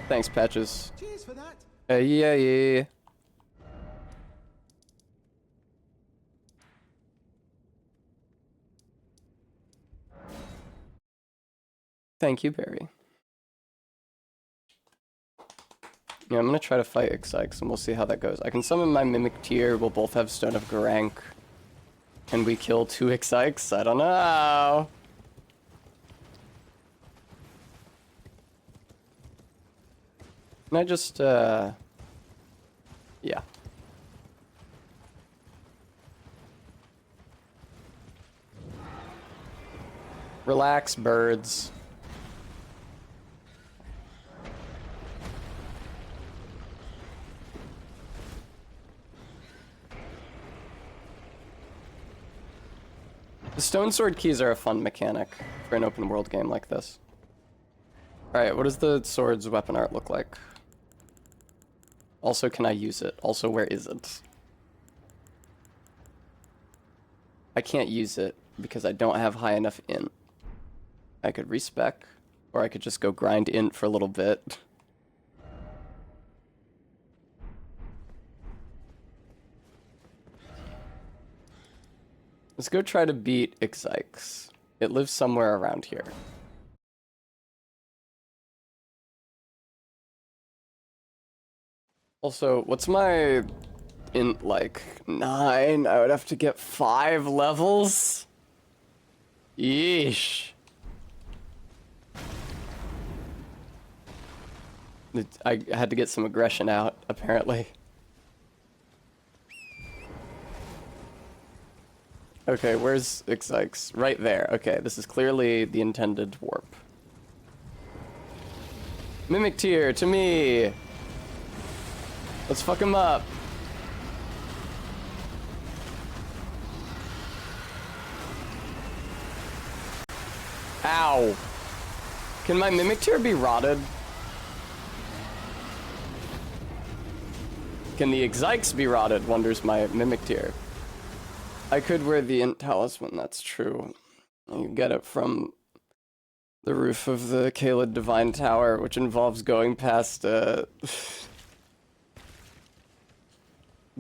Thanks, Patches. Cheers for that. Yeah. Thank you, Barry. Yeah, I'm gonna try to fight Ixyx, and we'll see how that goes. I can summon my Mimic tier. We'll both have Stone of Garank. Can we kill 2 Ixyx? I don't know. Can I just, yeah. Relax, birds. The Stone Sword keys are a fun mechanic for an open world game like this. Alright, what does the sword's weapon art look like? Also, can I use it? Also, where is it? I can't use it because I don't have high enough int. I could respec, or I could just go grind int for a little bit. Let's go try to beat Ixyx. It lives somewhere around here. Also, what's my int like? 9? I would have to get 5 levels? Yeesh. I had to get some aggression out, apparently. Okay, where's Ixyx? Right there. Okay, this is clearly the intended warp. Mimic tier, to me! Let's fuck him up. Ow. Can my Mimic tier be rotted? Can the Ixyx be rotted, wonders my Mimic tier. I could wear the Int Talisman, that's true. You get it from the roof of the Kaled Divine Tower, which involves going past,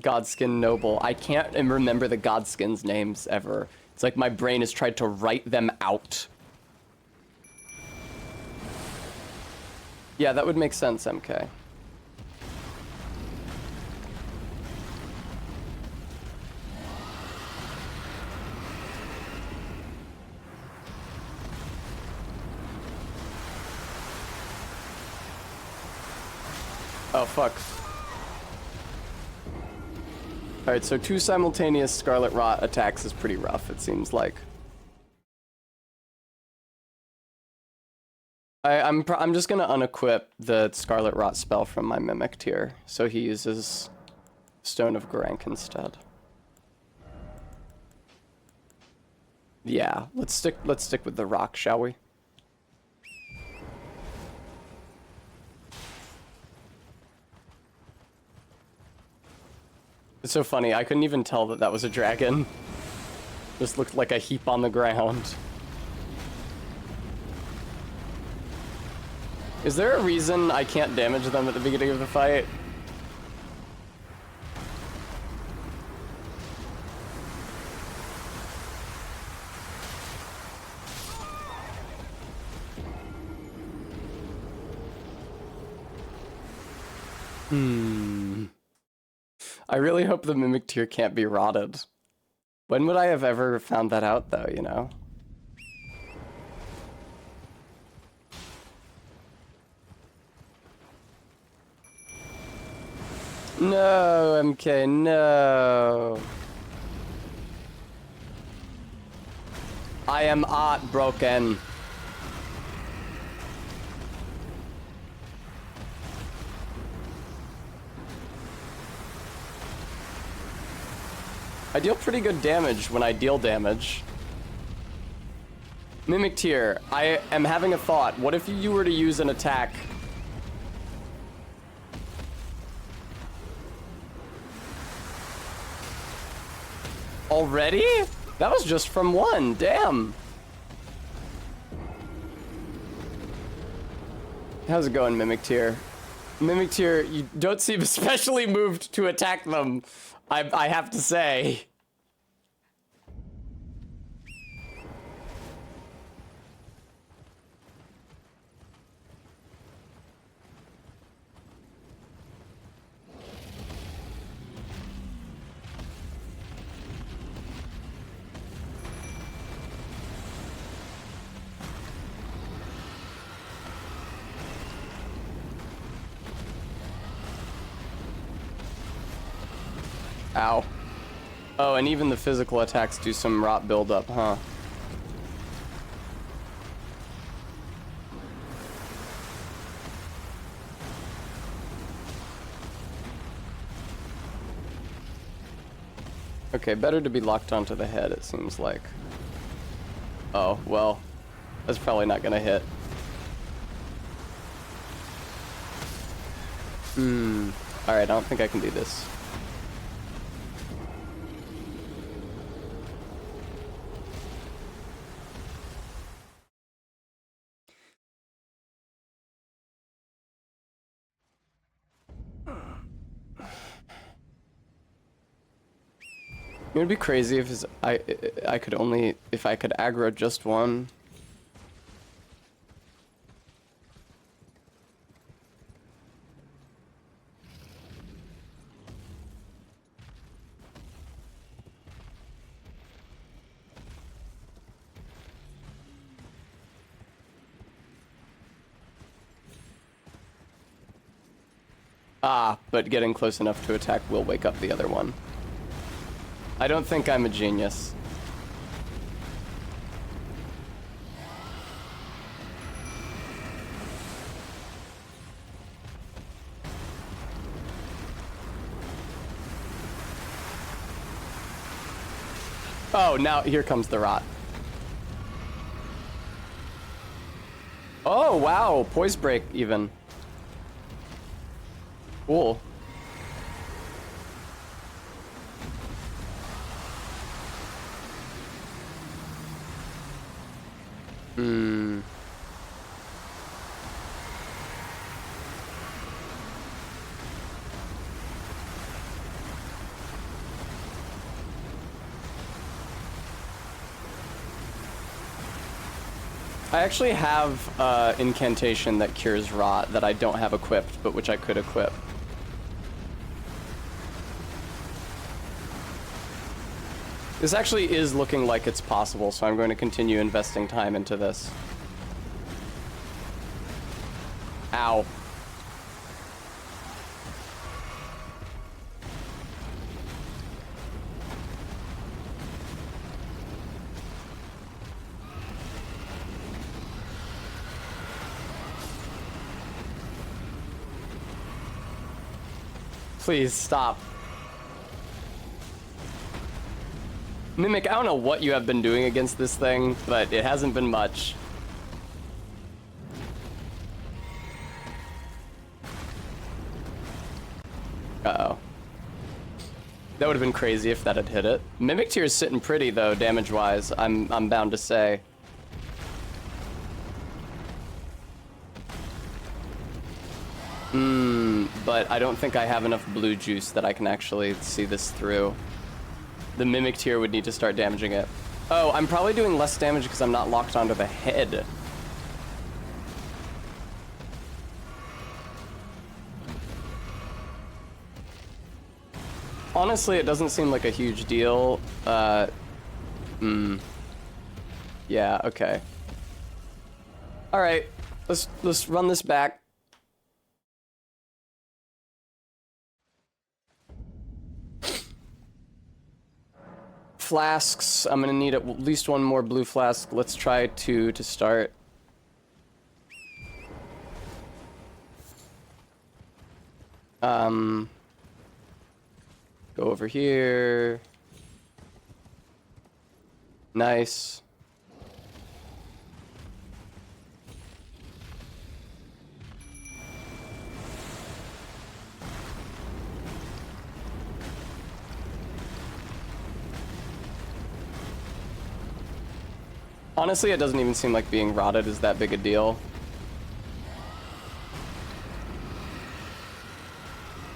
Godskin Noble. I can't remember the Godskins' names ever. It's like my brain has tried to write them out. Yeah, that would make sense, MK. Oh, fuck. Alright, so 2 simultaneous Scarlet Rot attacks is pretty rough, it seems like. I'm just gonna unequip the Scarlet Rot spell from my Mimic tier, so he uses Stone of Garank instead. Yeah, let's stick with the rock, shall we? It's so funny, I couldn't even tell that that was a dragon. Just looked like a heap on the ground. Is there a reason I can't damage them at the beginning of the fight? I really hope the Mimic tier can't be rotted. When would I have ever found that out, though, you know? No, MK, no. I am heartbroken. I deal pretty good damage when I deal damage. Mimic tier, I am having a thought. What if you were to use an attack? Already? That was just from 1, damn. How's it going, Mimic tier? Mimic tier, you don't seem especially moved to attack them, I have to say. Ow. Oh, and even the physical attacks do some rot buildup, huh? Okay, better to be locked onto the head, it seems like. Oh, well, that's probably not gonna hit. Alright, I don't think I can do this. It would be crazy if I could only, if I could aggro just one. Ah, but getting close enough to attack will wake up the other one. I don't think I'm a genius. Oh, now here comes the rot. Oh, wow, poise break even. Cool. Hmm. I actually have incantation that cures rot that I don't have equipped, but which I could equip. This actually is looking like it's possible, so I'm going to continue investing time into this. Ow. Please stop. Mimic, I don't know what you have been doing against this thing, but it hasn't been much. Uh-oh. That would have been crazy if that had hit it. Mimic tier is sitting pretty though, damage-wise, I'm bound to say. But I don't think I have enough blue juice that I can actually see this through. The Mimic tier would need to start damaging it. Oh, I'm probably doing less damage because I'm not locked onto the head. Honestly, it doesn't seem like a huge deal. Yeah, okay. Alright, let's run this back. Flasks. I'm gonna need at least one more blue flask. Let's try two to start. Go over here. Nice. Honestly, it doesn't even seem like being rotted is that big a deal.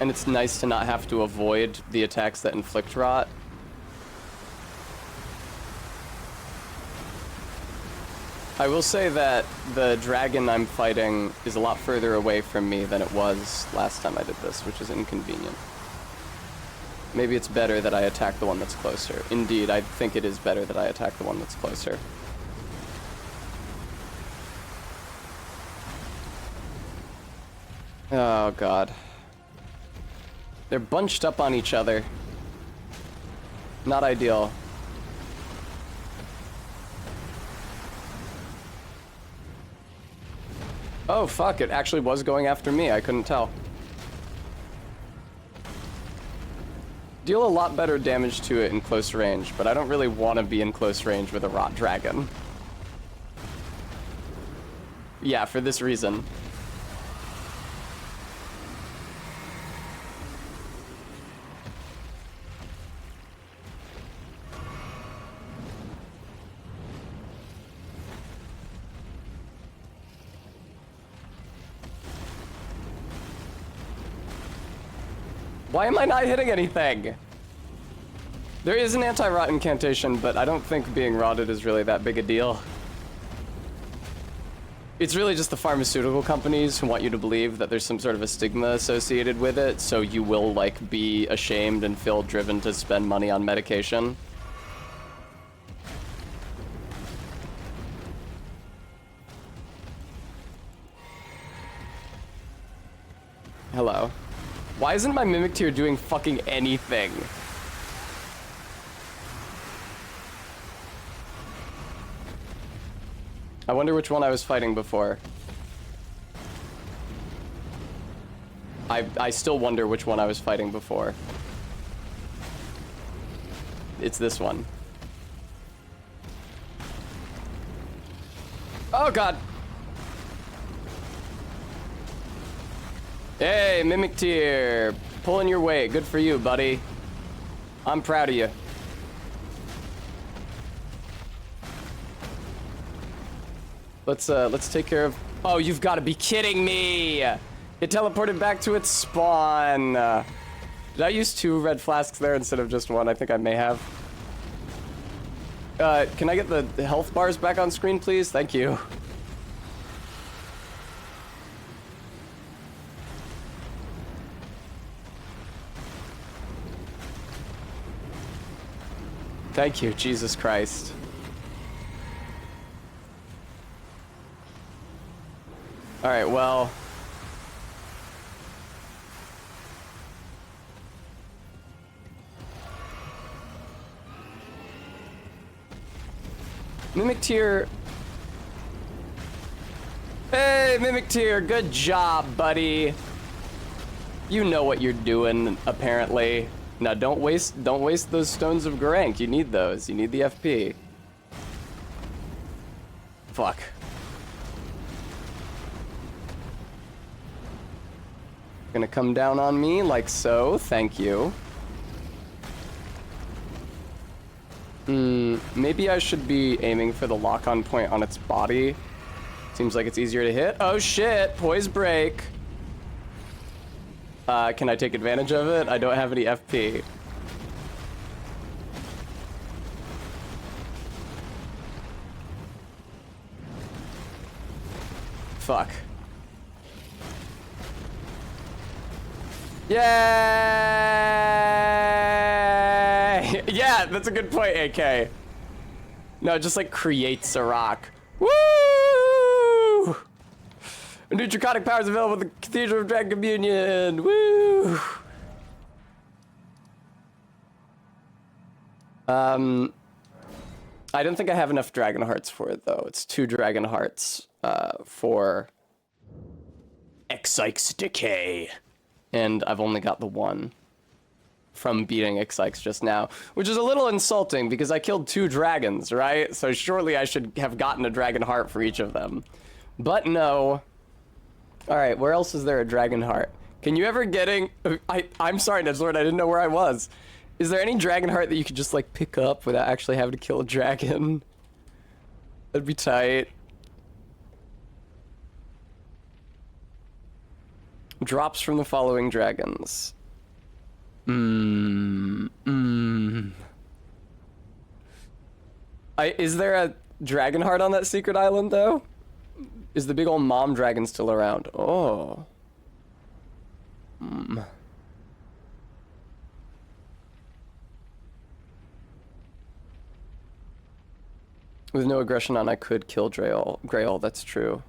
And it's nice to not have to avoid the attacks that inflict rot. I will say that the dragon I'm fighting is a lot further away from me than it was last time I did this, which is inconvenient. Maybe it's better that I attack the one that's closer. Indeed, I think it is better that I attack the one that's closer. Oh, God. They're bunched up on each other. Not ideal. Oh, fuck, it actually was going after me. I couldn't tell. Deal a lot better damage to it in close range, but I don't really want to be in close range with a rot dragon. Yeah, for this reason. Why am I not hitting anything? There is an anti-rot incantation, but I don't think being rotted is really that big a deal. It's really just the pharmaceutical companies who want you to believe that there's some sort of a stigma associated with it, so you will, like, be ashamed and feel driven to spend money on medication. Hello. Why isn't my Mimic Tier doing fucking anything? I wonder which one I was fighting before. I still wonder which one I was fighting before. It's this one. Oh god! Hey, Mimic Tier! Pulling your weight. Good for you, buddy. I'm proud of you. Let's take care of... Oh, you've got to be kidding me! It teleported back to its spawn. Did I use 2 red flasks there instead of just 1? I think I may have. Can I get the health bars back on screen, please? Thank you. Thank you, Jesus Christ. Alright, well... Mimic Tier... Hey, Mimic Tier, good job, buddy. You know what you're doing, apparently. Now, don't waste those stones of Garank. You need those. You need the FP. Fuck. Gonna come down on me like so. Thank you. Maybe I should be aiming for the lock-on point on its body. Seems like it's easier to hit. Oh shit! Poise break. Can I take advantage of it? I don't have any FP. Fuck. Yay! Yeah, that's a good point, AK. No, it just like creates a rock. Woo! New draconic powers available with the Cathedral of Dragon Communion. Woo! I don't think I have enough Dragon Hearts for it though. It's 2 Dragon Hearts for Exike's Decay. And I've only got the 1 from beating Exikes just now, which is a little insulting because I killed 2 dragons, right? So surely I should have gotten a Dragon Heart for each of them. But no. Alright, where else is there a Dragon Heart? Can you ever getting... I'm sorry, Nedslord, I didn't know where I was. Is there any Dragon Heart that you could just, like, pick up without actually having to kill a dragon? That'd be tight. Drops from the following dragons. Is there a Dragon Heart on that secret island, though? Is the big old mom dragon still around? Oh. With no aggression on, I could kill Grail, that's true.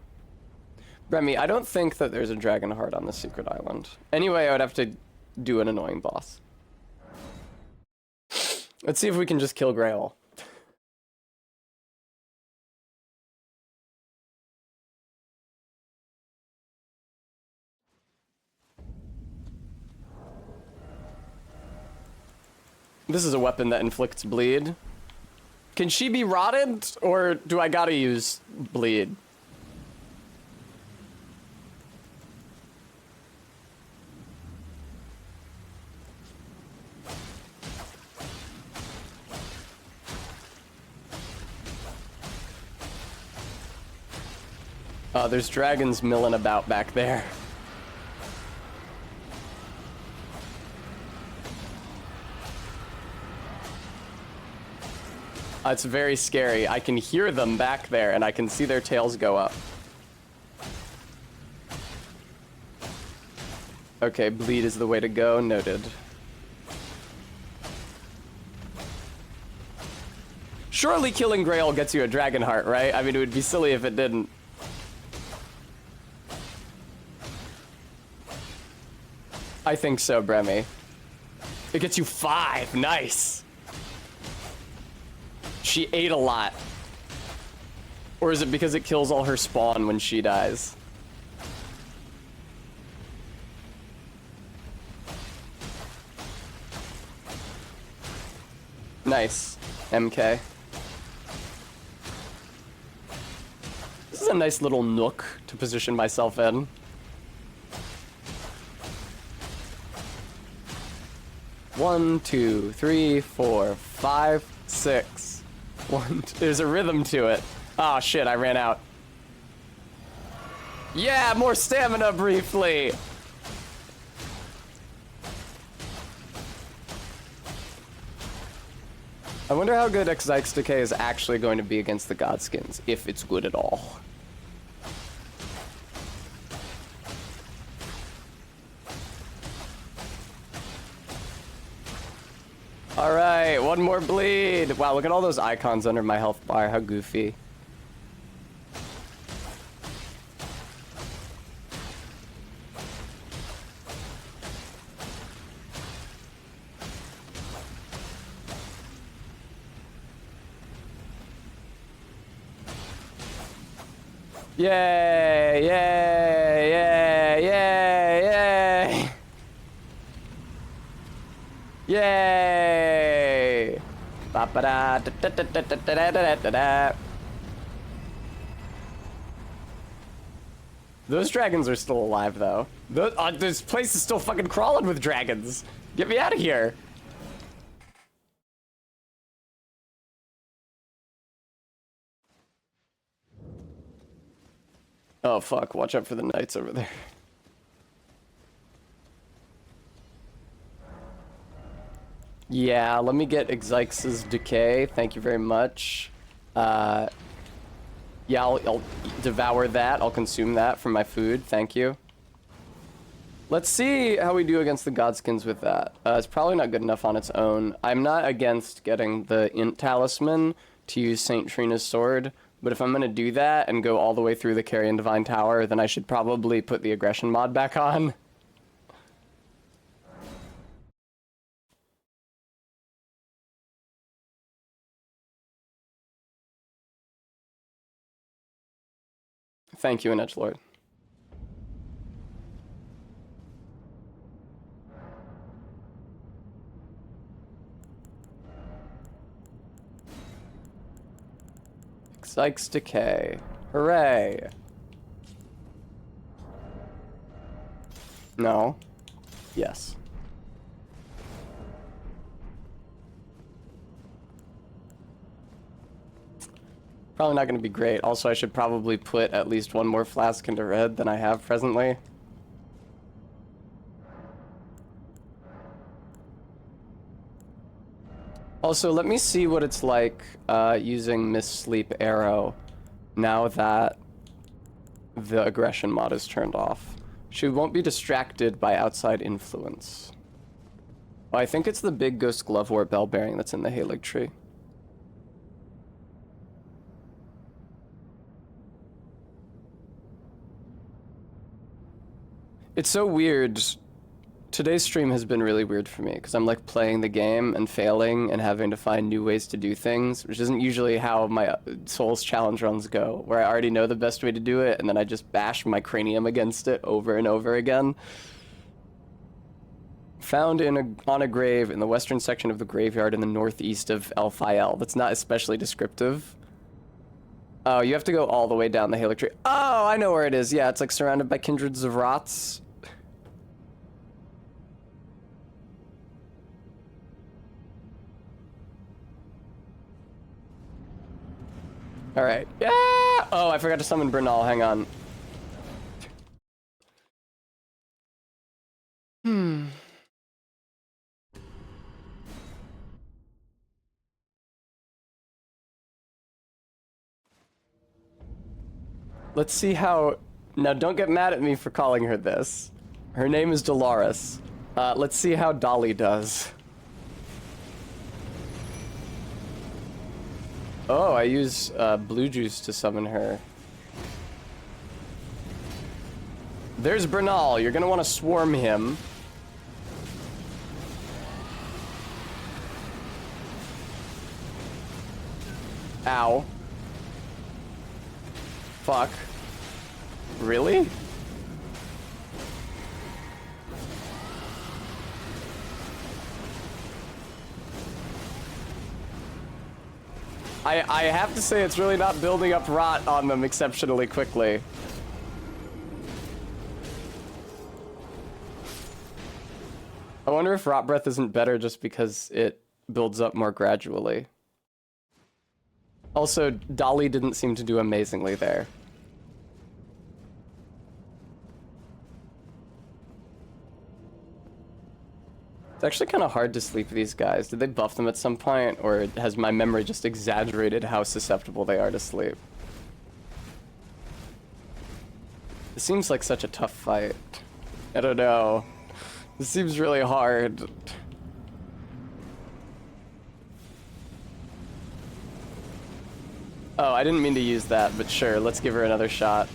Remy, I don't think that there's a Dragon Heart on the secret island. Anyway, I would have to do an annoying boss. Let's see if we can just kill Grail. This is a weapon that inflicts bleed. Can she be rotted, or do I gotta use bleed? There's dragons milling about back there. It's very scary. I can hear them back there, and I can see their tails go up. Okay, bleed is the way to go. Noted. Surely killing Grail gets you a dragon heart, right? I mean, it would be silly if it didn't. I think so, Bremy. It gets you 5. Nice. She ate a lot. Or is it because it kills all her spawn when she dies? Nice. MK. This is a nice little nook to position myself in. One, two, three, four, 5, 6. There's a rhythm to it. Oh shit, I ran out. Yeah, more stamina briefly. I wonder how good Xyx Decay is actually going to be against the Godskins, if it's good at all. Alright, one more bleed. Wow, look at all those icons under my health bar. How goofy. Yay, yay, yay, yay, yay. Yay! Ba-ba-da, da-da-da-da-da-da-da-da-da. Those dragons are still alive, though. This place is still fucking crawling with dragons. Get me out of here. Oh, fuck. Watch out for the knights over there. Yeah, let me get Xyx's Decay. Thank you very much. Yeah, I'll devour that. I'll consume that for my food. Thank you. Let's see how we do against the Godskins with that. It's probably not good enough on its own. I'm not against getting the Int Talisman to use St. Trina's sword, but if I'm going to do that and go all the way through the Carrion Divine Tower, then I should probably put the aggression mod back on. Thank you, Edgelord. Xyx Decay. Hooray. No. Yes. Probably not going to be great. Also, I should probably put at least one more flask into red than I have presently. Also, let me see what it's like using Miss Sleep Arrow now that the aggression mod is turned off. She won't be distracted by outside influence. Oh, I think it's the big Ghost Glovewort bell bearing that's in the Halig tree. It's so weird. Today's stream has been really weird for me because I'm like playing the game and failing and having to find new ways to do things, which isn't usually how my Souls challenge runs go, where I already know the best way to do it and then I just bash my cranium against it over and over again. Found on a grave in the western section of the graveyard in the northeast of El-Fayel. That's not especially descriptive. Oh, you have to go all the way down the Halig tree. Oh, I know where it is. Yeah, it's like surrounded by kindreds of rots. All right. Yeah. Oh, I forgot to summon Bernal. Hang on. Let's see how... Now, don't get mad at me for calling her this. Her name is Dolores. Let's see how Dolly does. Oh, I use blue juice to summon her. There's Bernal. You're gonna want to swarm him. Ow. Fuck. Really? I have to say it's really not building up rot on them exceptionally quickly. I wonder if rot breath isn't better just because it builds up more gradually. Also, Dolly didn't seem to do amazingly there. It's actually kind of hard to sleep these guys. Did they buff them at some point, or has my memory just exaggerated how susceptible they are to sleep? It seems like such a tough fight. I don't know. This seems really hard. Oh, I didn't mean to use that, but sure, let's give her another shot.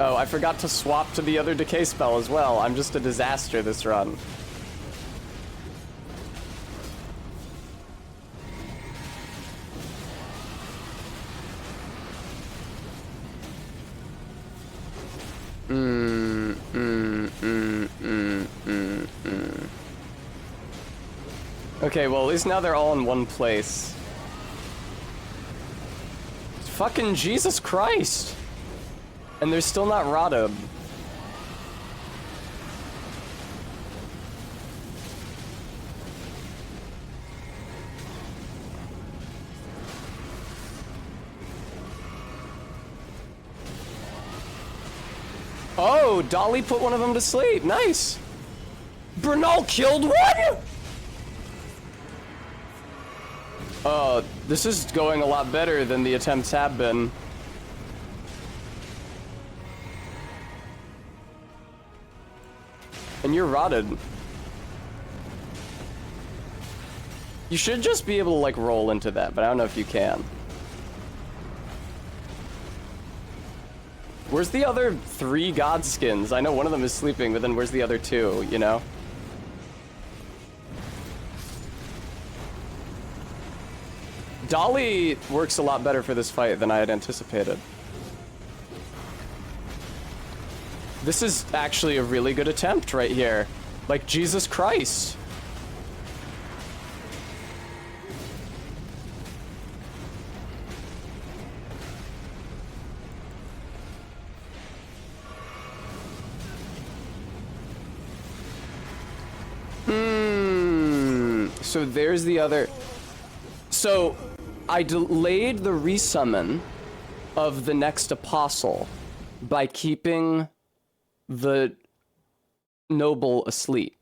Oh, I forgot to swap to the other decay spell as well. I'm just a disaster this run. Okay, well, at least now they're all in one place. Fucking Jesus Christ! And they're still not rotted. Oh, Dolly put one of them to sleep. Nice. Bernal killed one? Oh, this is going a lot better than the attempts have been. And you're rotted. You should just be able to, like, roll into that, but I don't know if you can. Where's the other 3 god skins? I know one of them is sleeping, but then where's the other 2, you know? Dolly works a lot better for this fight than I had anticipated. This is actually a really good attempt right here. Like, Jesus Christ. So there's the other... So, I delayed the resummon of the next apostle by keeping the noble asleep.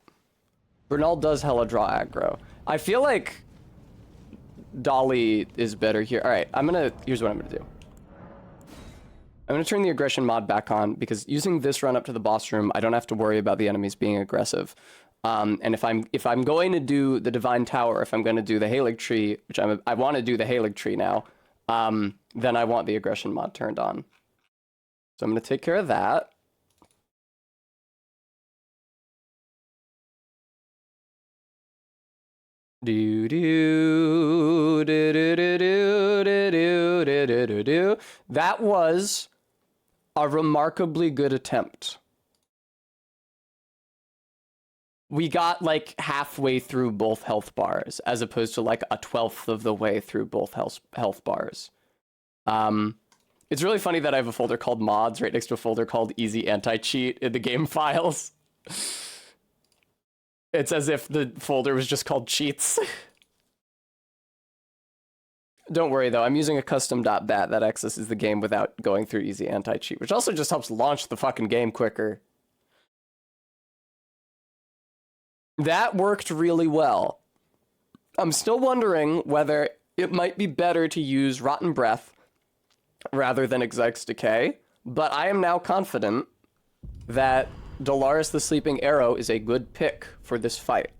Bernal does hella draw aggro. I feel like Dolly is better here. All right, here's what I'm gonna do. I'm gonna turn the aggression mod back on because using this run up to the boss room, I don't have to worry about the enemies being aggressive. And if I'm going to do the Divine Tower, if I'm going to do the Halig Tree, which I want to do the Halig Tree now, then I want the aggression mod turned on. So I'm going to take care of that. Do do do do do do do do do do do. That was a remarkably good attempt. We got like halfway through both health bars, as opposed to like a 1/12 of the way through both health bars. It's really funny that I have a folder called mods right next to a folder called easy anti-cheat in the game files. It's as if the folder was just called cheats. Don't worry though, I'm using a custom.bat that accesses the game without going through easy anti-cheat, which also just helps launch the fucking game quicker. That worked really well. I'm still wondering whether it might be better to use Rotten Breath rather than Exec's Decay, but I am now confident that Dolaris the Sleeping Arrow is a good pick for this fight.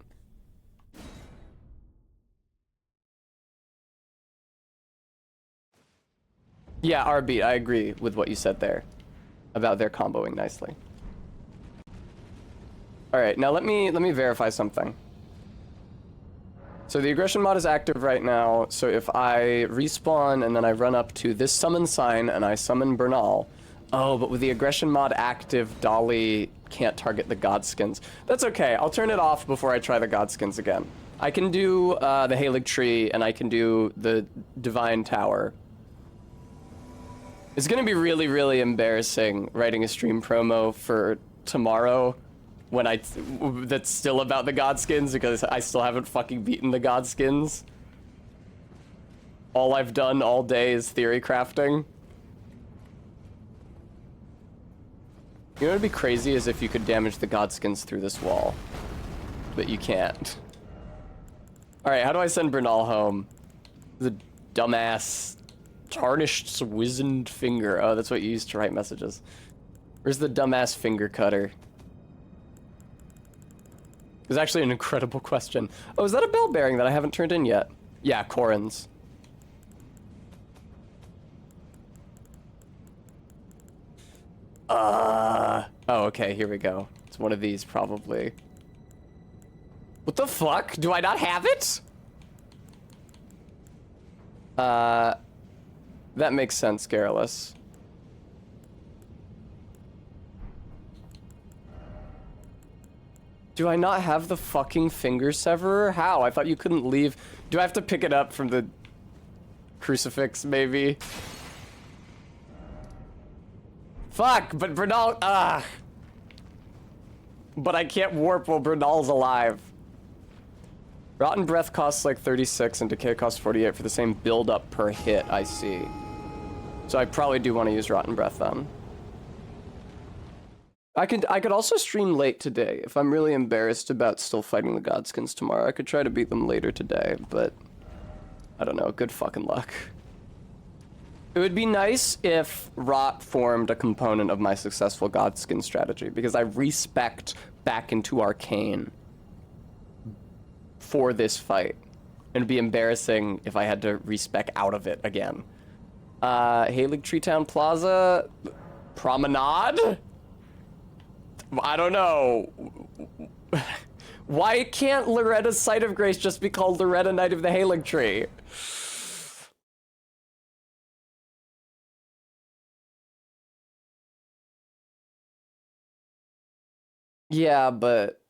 Yeah, RB, I agree with what you said there about their comboing nicely. All right, now let me verify something. So the aggression mod is active right now, so if I respawn and then I run up to this summon sign and I summon Bernal. Oh, but with the aggression mod active, Dolly can't target the Godskins. That's okay, I'll turn it off before I try the Godskins again. I can do the Halig Tree and I can do the Divine Tower. It's gonna be really, really embarrassing writing a stream promo for tomorrow when that's still about the Godskins because I still haven't fucking beaten the Godskins. All I've done all day is theory crafting. You know what'd be crazy is if you could damage the Godskins through this wall. But you can't. Alright, how do I send Bernal home? The dumbass tarnished wizened finger. Oh, that's what you used to write messages. Where's the dumbass finger cutter? It's actually an incredible question. Oh, is that a bell bearing that I haven't turned in yet? Yeah, Corin's. Oh, okay, here we go. It's one of these, probably. What the fuck? Do I not have it? That makes sense, Garrulus. Do I not have the fucking finger severer? How? I thought you couldn't leave. Do I have to pick it up from the crucifix, maybe? Fuck, but Bernal, but I can't warp while Bernal's alive. Rotten Breath costs like 36 and Decay costs 48 for the same build-up per hit, I see. So I probably do want to use Rotten Breath then. I could also stream late today. If I'm really embarrassed about still fighting the Godskins tomorrow, I could try to beat them later today, but I don't know, good fucking luck. It would be nice if Rot formed a component of my successful Godskin strategy, because I respect back into Arcane for this fight. It'd be embarrassing if I had to respec out of it again. Halig Treetown Plaza? Promenade? I don't know. Why can't Loretta's Site of Grace just be called Loretta Knight of the Halig Tree? Yeah, but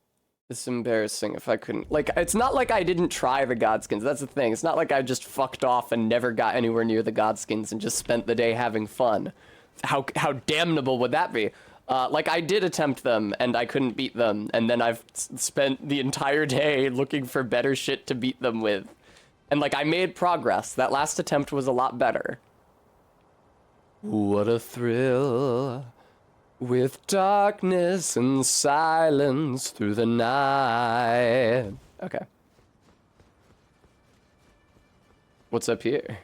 it's embarrassing if I couldn't. Like, it's not like I didn't try the Godskins. That's the thing. It's not like I just fucked off and never got anywhere near the Godskins and just spent the day having fun. How damnable would that be? Like, I did attempt them, and I couldn't beat them, and then I've spent the entire day looking for better shit to beat them with. And, like, I made progress. That last attempt was a lot better. What a thrill, with darkness and silence through the night. Okay. What's up here?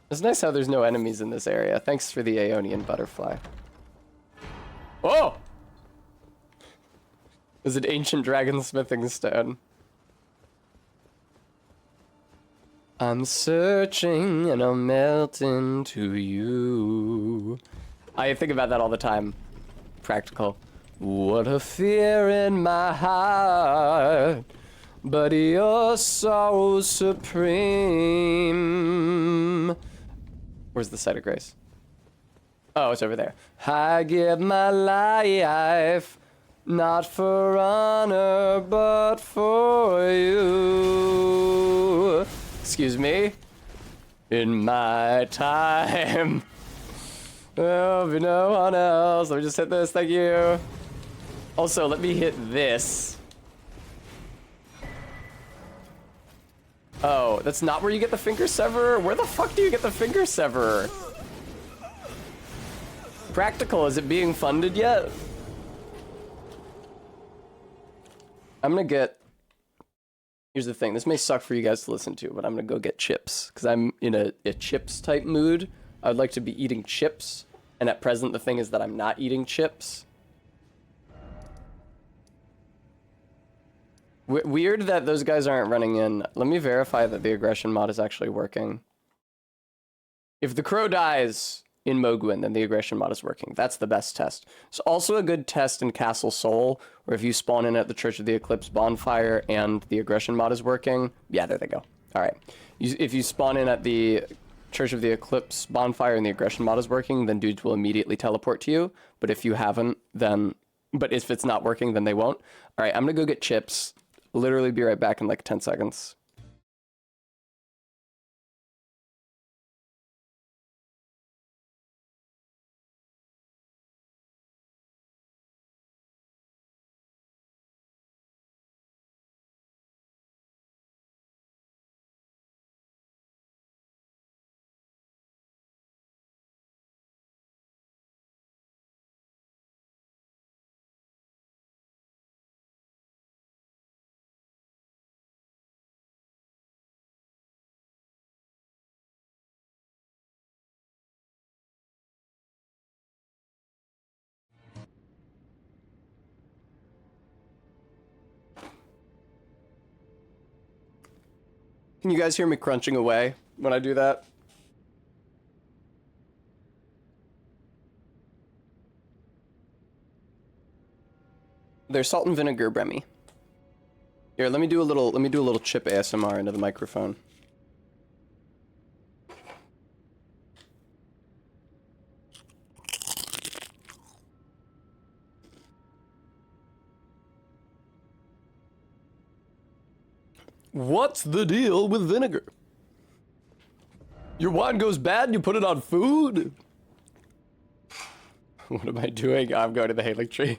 It's nice how there's no enemies in this area. Thanks for the Aeonian butterfly. Oh! There's an ancient dragon smithing stone. I'm searching and I'll melt into you. I think about that all the time. Practical. What a fear in my heart, but you're so supreme. Where's the Site of Grace? Oh, it's over there. I give my life, not for honor, but for you. Excuse me. In my time, there'll be no one else. Let me just hit this, thank you. Also, let me hit this. Oh, that's not where you get the finger severer? Where the fuck do you get the finger severer? Practical, is it being funded yet? I'm gonna get... Here's the thing. This may suck for you guys to listen to, but I'm gonna go get chips. Because I'm in a chips type mood. I would like to be eating chips. And at present, the thing is that I'm not eating chips. Weird that those guys aren't running in. Let me verify that the aggression mod is actually working. If the crow dies in Mogwin, then the aggression mod is working. That's the best test. It's also a good test in Castle Sol, where if you spawn in at the Church of the Eclipse bonfire and the aggression mod is working, yeah, there they go. All right. If you spawn in at the Church of the Eclipse bonfire and the aggression mod is working, then dudes will immediately teleport to you. But if you haven't, then... But if it's not working, then they won't. All right, I'm gonna go get chips. Literally be right back in like 10 seconds. Can you guys hear me crunching away when I do that? There's salt and vinegar, Bremy. Here, let me do a little chip ASMR into the microphone. What's the deal with vinegar? Your wine goes bad and you put it on food? What am I doing? I'm going to the Halig tree.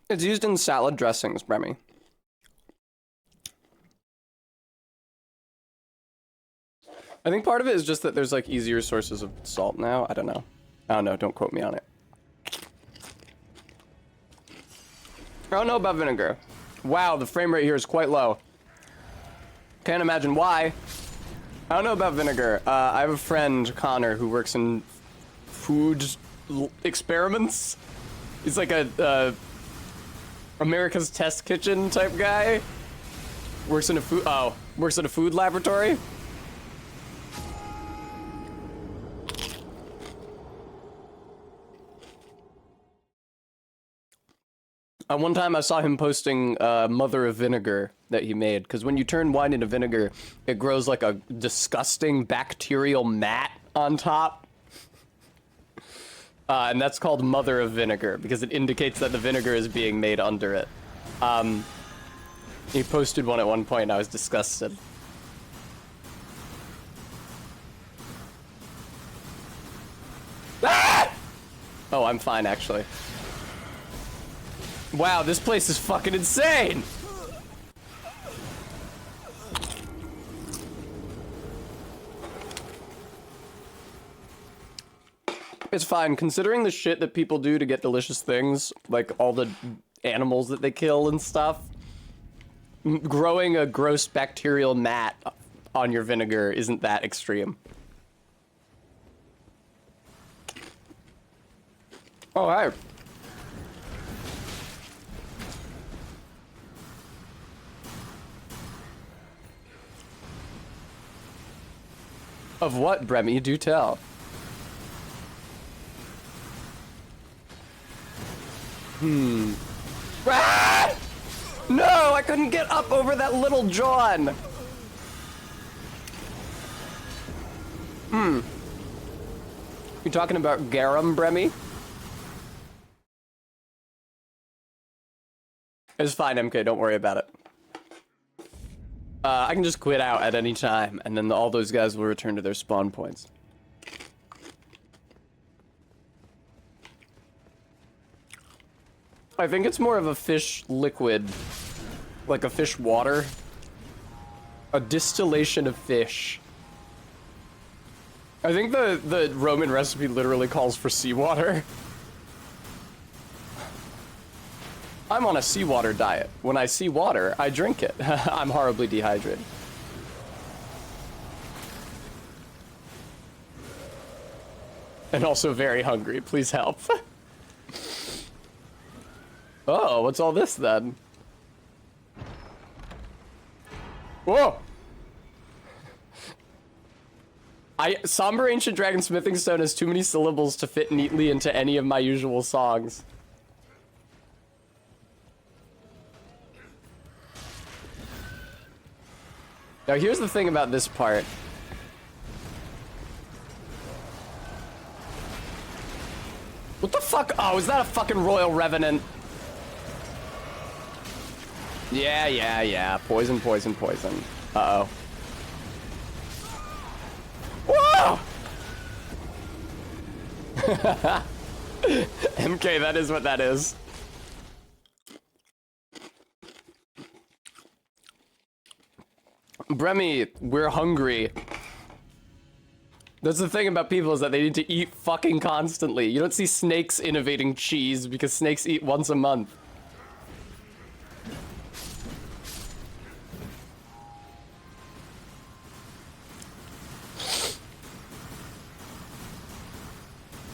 It's used in salad dressings, Bremy. I think part of it is just that there's like easier sources of salt now. I don't know. Don't quote me on it. I don't know about vinegar. Wow, the frame rate here is quite low. Can't imagine why. I don't know about vinegar. I have a friend, Connor, who works in food experiments. He's like a America's Test Kitchen type guy. Works in a food laboratory. One time I saw him posting mother of vinegar that he made, because when you turn wine into vinegar, it grows like a disgusting bacterial mat on top. And that's called mother of vinegar, because it indicates that the vinegar is being made under it. He posted one at one point and I was disgusted. Ah! Oh, I'm fine actually. Wow, this place is fucking insane! It's fine, considering the shit that people do to get delicious things, like all the animals that they kill and stuff. Growing a gross bacterial mat on your vinegar isn't that extreme. Oh, hi. Of what, Bremy? Do tell. Ah! No, I couldn't get up over that little John. You talking about garum, Bremy? It's fine, MK, don't worry about it. I can just quit out at any time, and then all those guys will return to their spawn points. I think it's more of a fish liquid, like a fish water. A distillation of fish. I think the Roman recipe literally calls for seawater. I'm on a seawater diet. When I see water, I drink it. I'm horribly dehydrated. And also very hungry. Please help. Oh, what's all this then? Whoa! Somber Ancient Dragon Smithing Stone has too many syllables to fit neatly into any of my usual songs. Now here's the thing about this part. What the fuck? Oh, is that a fucking Royal Revenant? Yeah. Poison, poison, poison. Uh-oh. Whoa! MK, that is what that is. Bremy, we're hungry. That's the thing about people, is that they need to eat fucking constantly. You don't see snakes innovating cheese because snakes eat once a month.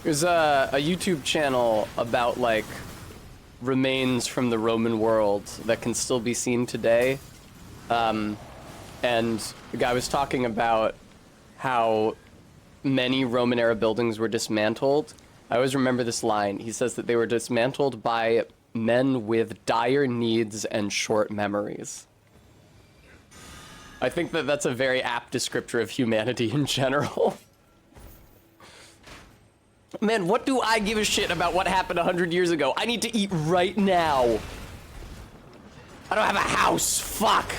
There's a YouTube channel about, like, remains from the Roman world that can still be seen today. And the guy was talking about how many Roman-era buildings were dismantled. I always remember this line. He says that they were dismantled by men with dire needs and short memories. I think that that's a very apt descriptor of humanity in general. Man, what do I give a shit about what happened 100 years ago? I need to eat right now. I don't have a house. Fuck.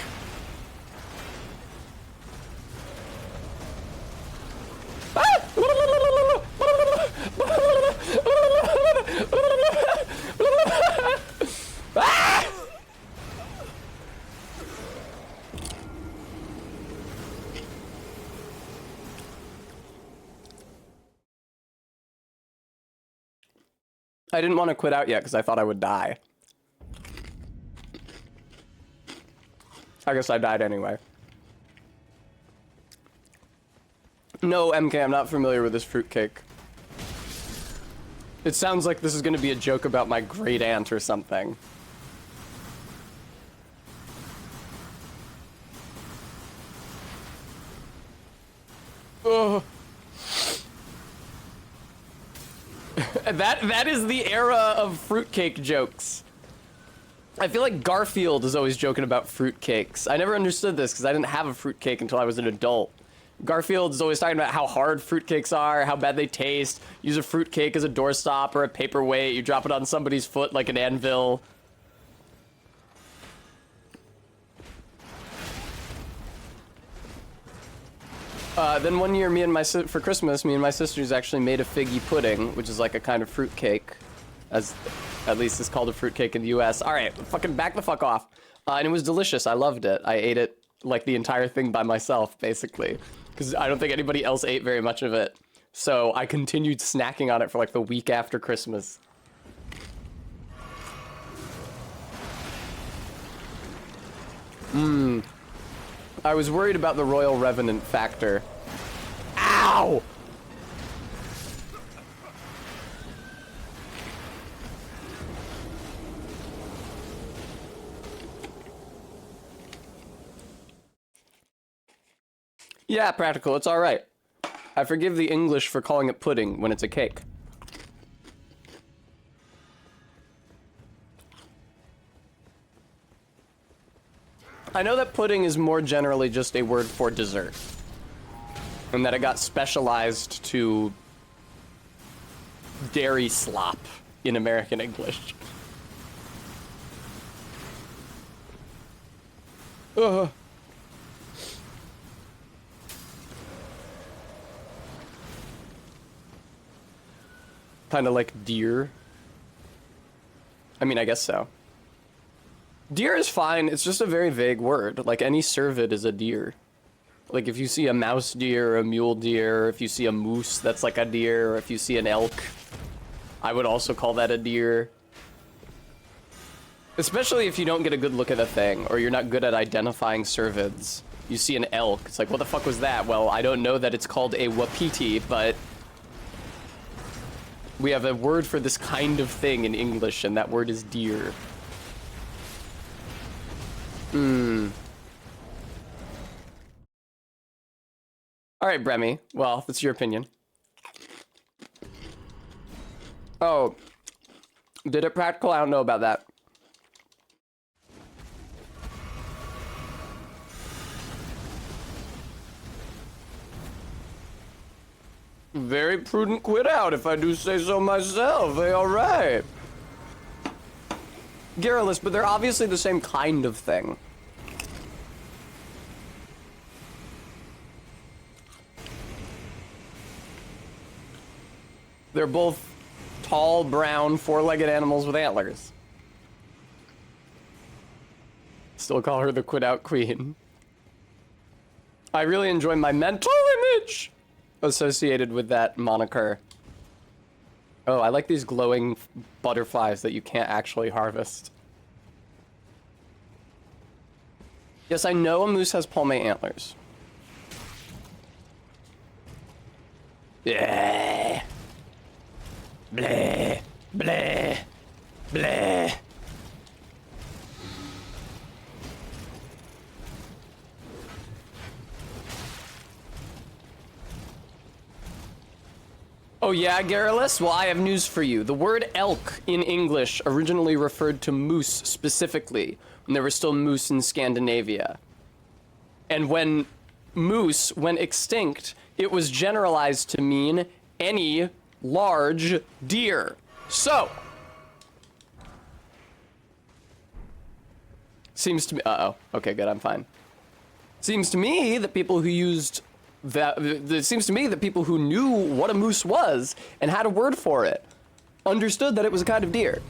I didn't want to quit out yet because I thought I would die. I guess I died anyway. No, MK, I'm not familiar with this fruitcake. It sounds like this is going to be a joke about my great aunt or something. Ugh. That is the era of fruitcake jokes. I feel like Garfield is always joking about fruitcakes. I never understood this because I didn't have a fruitcake until I was an adult. Garfield is always talking about how hard fruitcakes are, how bad they taste. Use a fruitcake as a doorstop or a paperweight. You drop it on somebody's foot like an anvil. Then one year, for Christmas, me and my sisters actually made a figgy pudding, which is like a kind of fruitcake, as at least it's called a fruitcake in the U.S. All right, fucking back the fuck off. And it was delicious. I loved it. I ate it like the entire thing by myself, basically, because I don't think anybody else ate very much of it. So I continued snacking on it for like the week after Christmas. I was worried about the Royal Revenant factor. Ow! Yeah, practical, it's alright. I forgive the English for calling it pudding when it's a cake. I know that pudding is more generally just a word for dessert, and that it got specialized to dairy slop in American English. Kind of like deer. I mean, I guess so. Deer is fine, it's just a very vague word. Like, any cervid is a deer. Like if you see a mouse deer or a mule deer, or if you see a moose that's like a deer, or if you see an elk, I would also call that a deer. Especially if you don't get a good look at a thing, or you're not good at identifying cervids. You see an elk, it's like, what the fuck was that? Well, I don't know that it's called a wapiti, but we have a word for this kind of thing in English, and that word is deer. All right, Bremy. Well, that's your opinion. Oh, did it practical? I don't know about that. Very prudent quit out, if I do say so myself. Hey, all right. Garrulous, but they're obviously the same kind of thing. They're both tall, brown, four-legged animals with antlers. Still call her the quit out queen. I really enjoy my mental image associated with that moniker. Oh, I like these glowing butterflies that you can't actually harvest. Yes, I know a moose has palmate antlers. Yeah. Bleh. Bleh. Bleh. Oh yeah, Garrulous? Well, I have news for you. The word elk in English originally referred to moose specifically, when there were still moose in Scandinavia. And when moose went extinct, it was generalized to mean any large deer. So, seems to me, okay, good, I'm fine. Seems to me that people who used that, it seems to me that people who knew what a moose was and had a word for it understood that it was a kind of deer.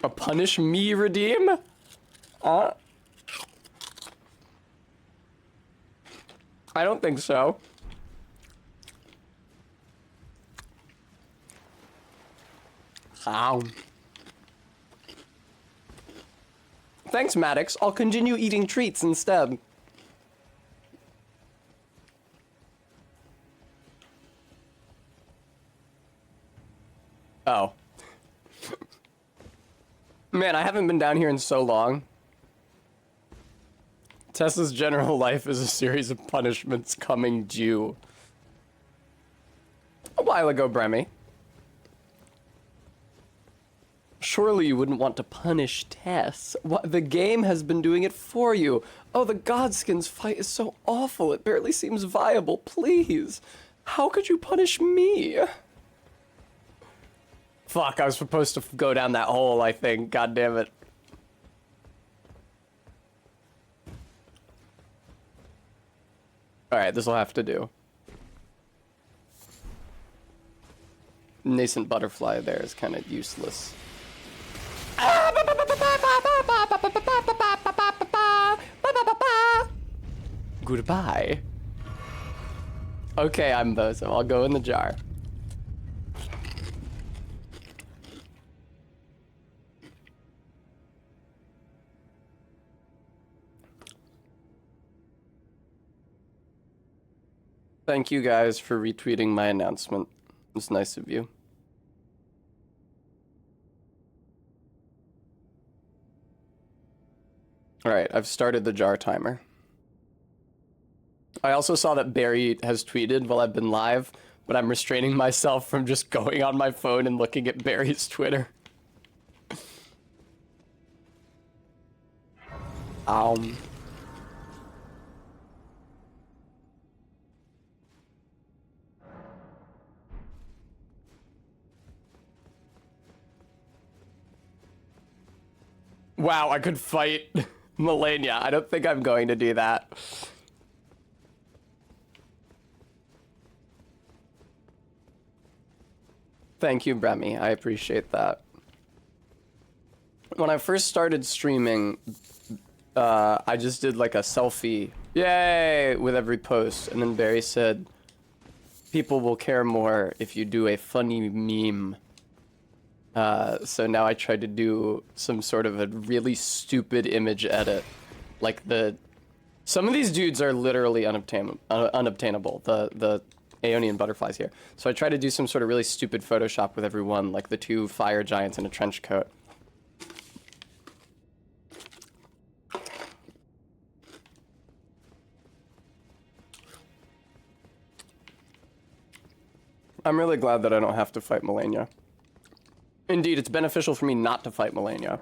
A punish me redeem? I don't think so. Ow. Thanks, Maddox. I'll continue eating treats instead. Oh. Man, I haven't been down here in so long. Tessa's general life is a series of punishments coming due. A while ago, Bremy. Surely you wouldn't want to punish Tess. The game has been doing it for you. Oh, the Godskins fight is so awful. It barely seems viable. Please. How could you punish me? Fuck, I was supposed to go down that hole, I think. God damn it. Alright, this'll have to do. Nascent butterfly there is kind of useless. Goodbye. Okay, I'm Bozo. I'll go in the jar. Thank you guys for retweeting my announcement. It's nice of you. Alright, I've started the jar timer. I also saw that Barry has tweeted while I've been live, but I'm restraining myself from just going on my phone and looking at Barry's Twitter. Wow, I could fight Melania. I don't think I'm going to do that. Thank you, Bremy. I appreciate that. when I first started streaming, I just did like a selfie, yay, with every post, and then Barry said, people will care more if you do a funny meme. So now I tried to do some sort of a really stupid image edit. Like some of these dudes are literally unobtainable, the Aeonian butterflies here. So I tried to do some sort of really stupid Photoshop with everyone, like the two fire giants in a trench coat. I'm really glad that I don't have to fight Melania. Indeed, it's beneficial for me not to fight Melania.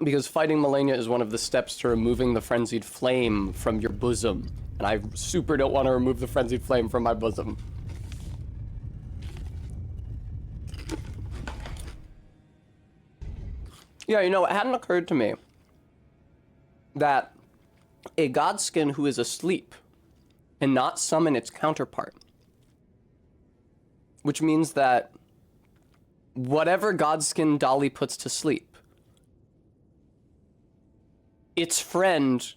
Because fighting Melania is one of the steps to removing the frenzied flame from your bosom. And I super don't want to remove the frenzied flame from my bosom. Yeah, you know, it hadn't occurred to me that a godskin who is asleep cannot summon its counterpart. Which means that whatever godskin Dolly puts to sleep, its friend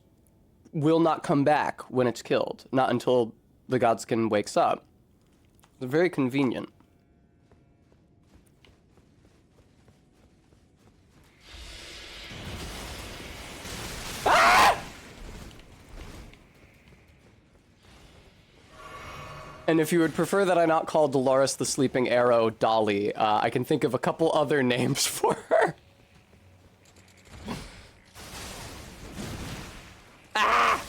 will not come back when it's killed, not until the godskin wakes up. It's very convenient. Ah! And if you would prefer that I not call Dolores the Sleeping Arrow Dolly, I can think of a couple other names for her. Ah!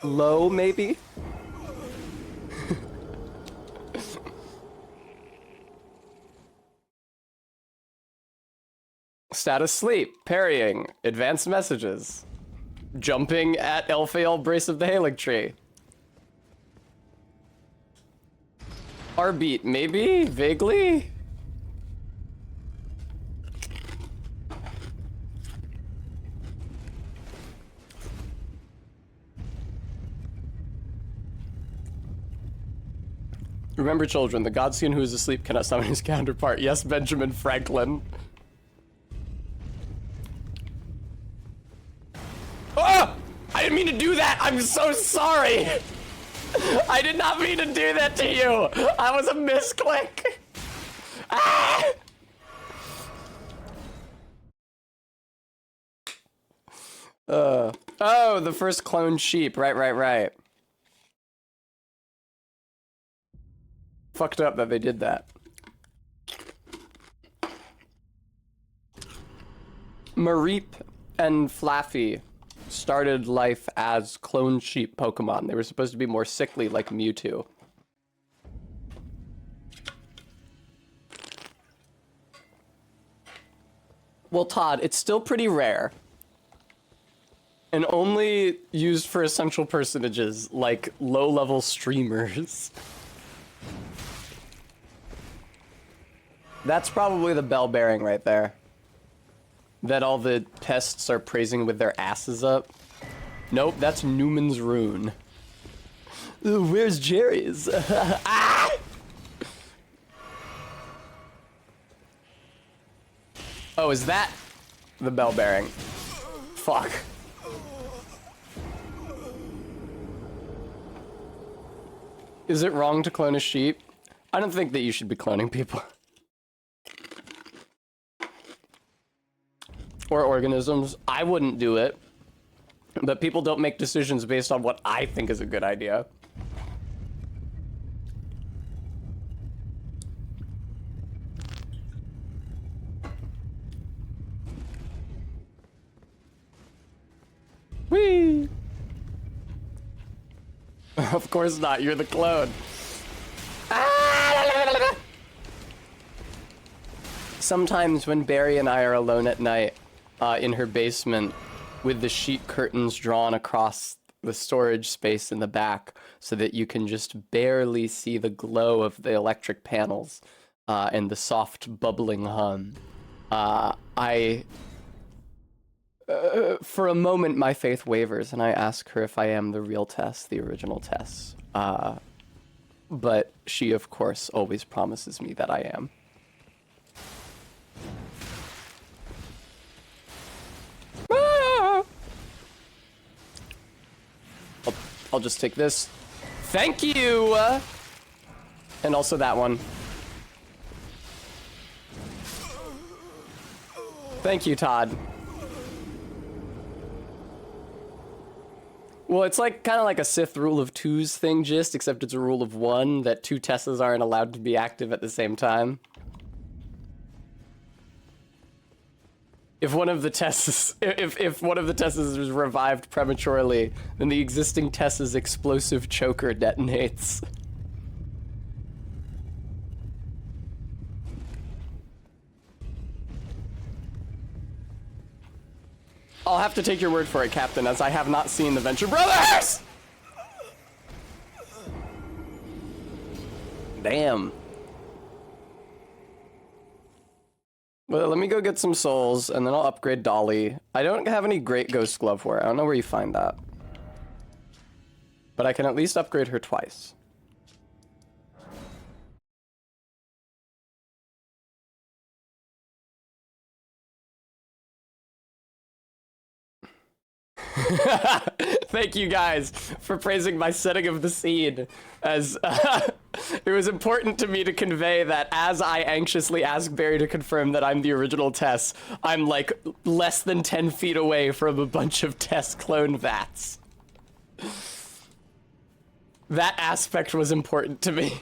Low, maybe? Status sleep, parrying, advanced messages, jumping at Elphael Brace of the Halig Tree. R-beat, maybe? Vaguely? Remember, children, the godskin who is asleep cannot summon his counterpart. Yes, Benjamin Franklin. Oh! I didn't mean to do that! I'm so sorry! I did not mean to do that to you! I was a misclick! Ah! Oh, the first cloned sheep. Right. Fucked up that they did that. Mareep and Flaffy started life as cloned sheep Pokemon. They were supposed to be more sickly like Mewtwo. Well, Todd, it's still pretty rare. And only used for essential personages like low-level streamers. That's probably the bell bearing right there. That all the pests are praising with their asses up. Nope, that's Newman's rune. Ooh, where's Jerry's? Ah! Oh, is that the bell bearing? Fuck. Is it wrong to clone a sheep? I don't think that you should be cloning people. Or organisms. I wouldn't do it. But people don't make decisions based on what I think is a good idea. Whee! Of course not, you're the clone. Sometimes when Barry and I are alone at night, in her basement, with the sheet curtains drawn across the storage space in the back, so that you can just barely see the glow of the electric panels, and the soft bubbling hum. I For a moment, my faith wavers, and I ask her if I am the real Tess, the original Tess. But she, of course, always promises me that I am. I'll just take this. Thank you! And also that one. Thank you, Todd. Well, it's like kind of like a Sith rule of twos thing, just except it's a rule of one that two Tessas aren't allowed to be active at the same time. If one of the Tessas, if one of the Tessas is revived prematurely, then the existing Tessa's explosive choker detonates. I'll have to take your word for it, Captain, as I have not seen the Venture Brothers! Damn. Well, let me go get some souls, and then I'll upgrade Dolly. I don't have any great Ghost Gloveware. I don't know where you find that. But I can at least upgrade her twice. Thank you guys for praising my setting of the scene, as it was important to me to convey that as I anxiously ask Barry to confirm that I'm the original Tess, I'm like less than 10 feet away from a bunch of Tess clone vats. That aspect was important to me.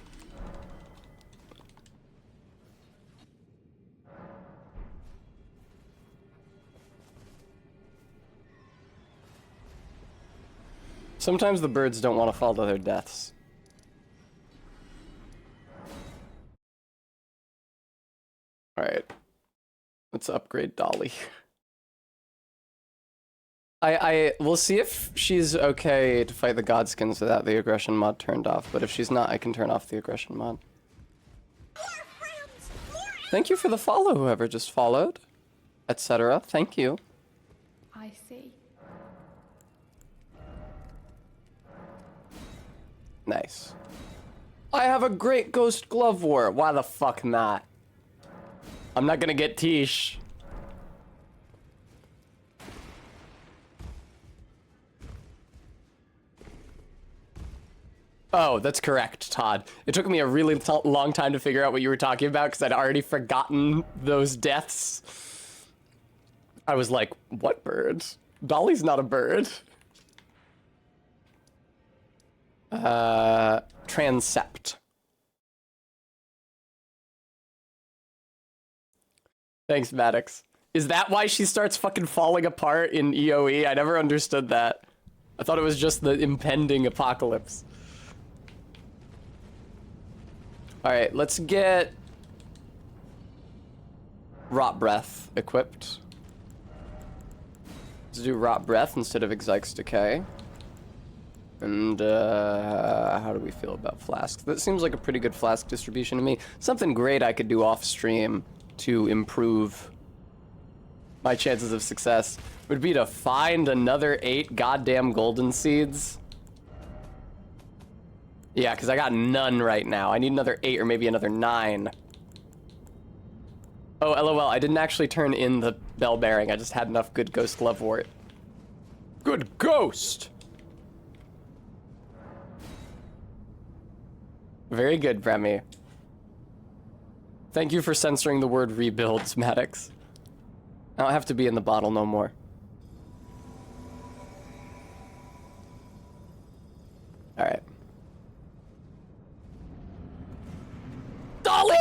Sometimes the birds don't want to fall to their deaths. Alright. Let's upgrade Dolly. We'll see if she's okay to fight the Godskins without the aggression mod turned off, but if she's not, I can turn off the aggression mod. Thank you for the follow, whoever just followed, etc. Thank you. I see. Nice. I have a great Ghost Glove War. Why the fuck not? I'm not gonna get Tish. Oh, that's correct, Todd. It took me a really long time to figure out what you were talking about because I'd already forgotten those deaths. I was like, what bird? Dolly's not a bird. Transept. Thanks, Maddox. Is that why she starts fucking falling apart in EOE? I never understood that. I thought it was just the impending apocalypse. Alright, let's get Rot Breath equipped. Let's do Rot Breath instead of Exike's Decay. And, how do we feel about flasks? That seems like a pretty good flask distribution to me. Something great I could do off stream to improve my chances of success would be to find another 8 goddamn golden seeds. Yeah, because I got none right now. I need another 8 or maybe another 9. Oh, LOL, I didn't actually turn in the bell bearing. I just had enough good Ghost Glovewort. Good ghost! Very good, Bremy. Thank you for censoring the word rebuilds, Maddox. I don't have to be in the bottle no more. Alright. Dolly!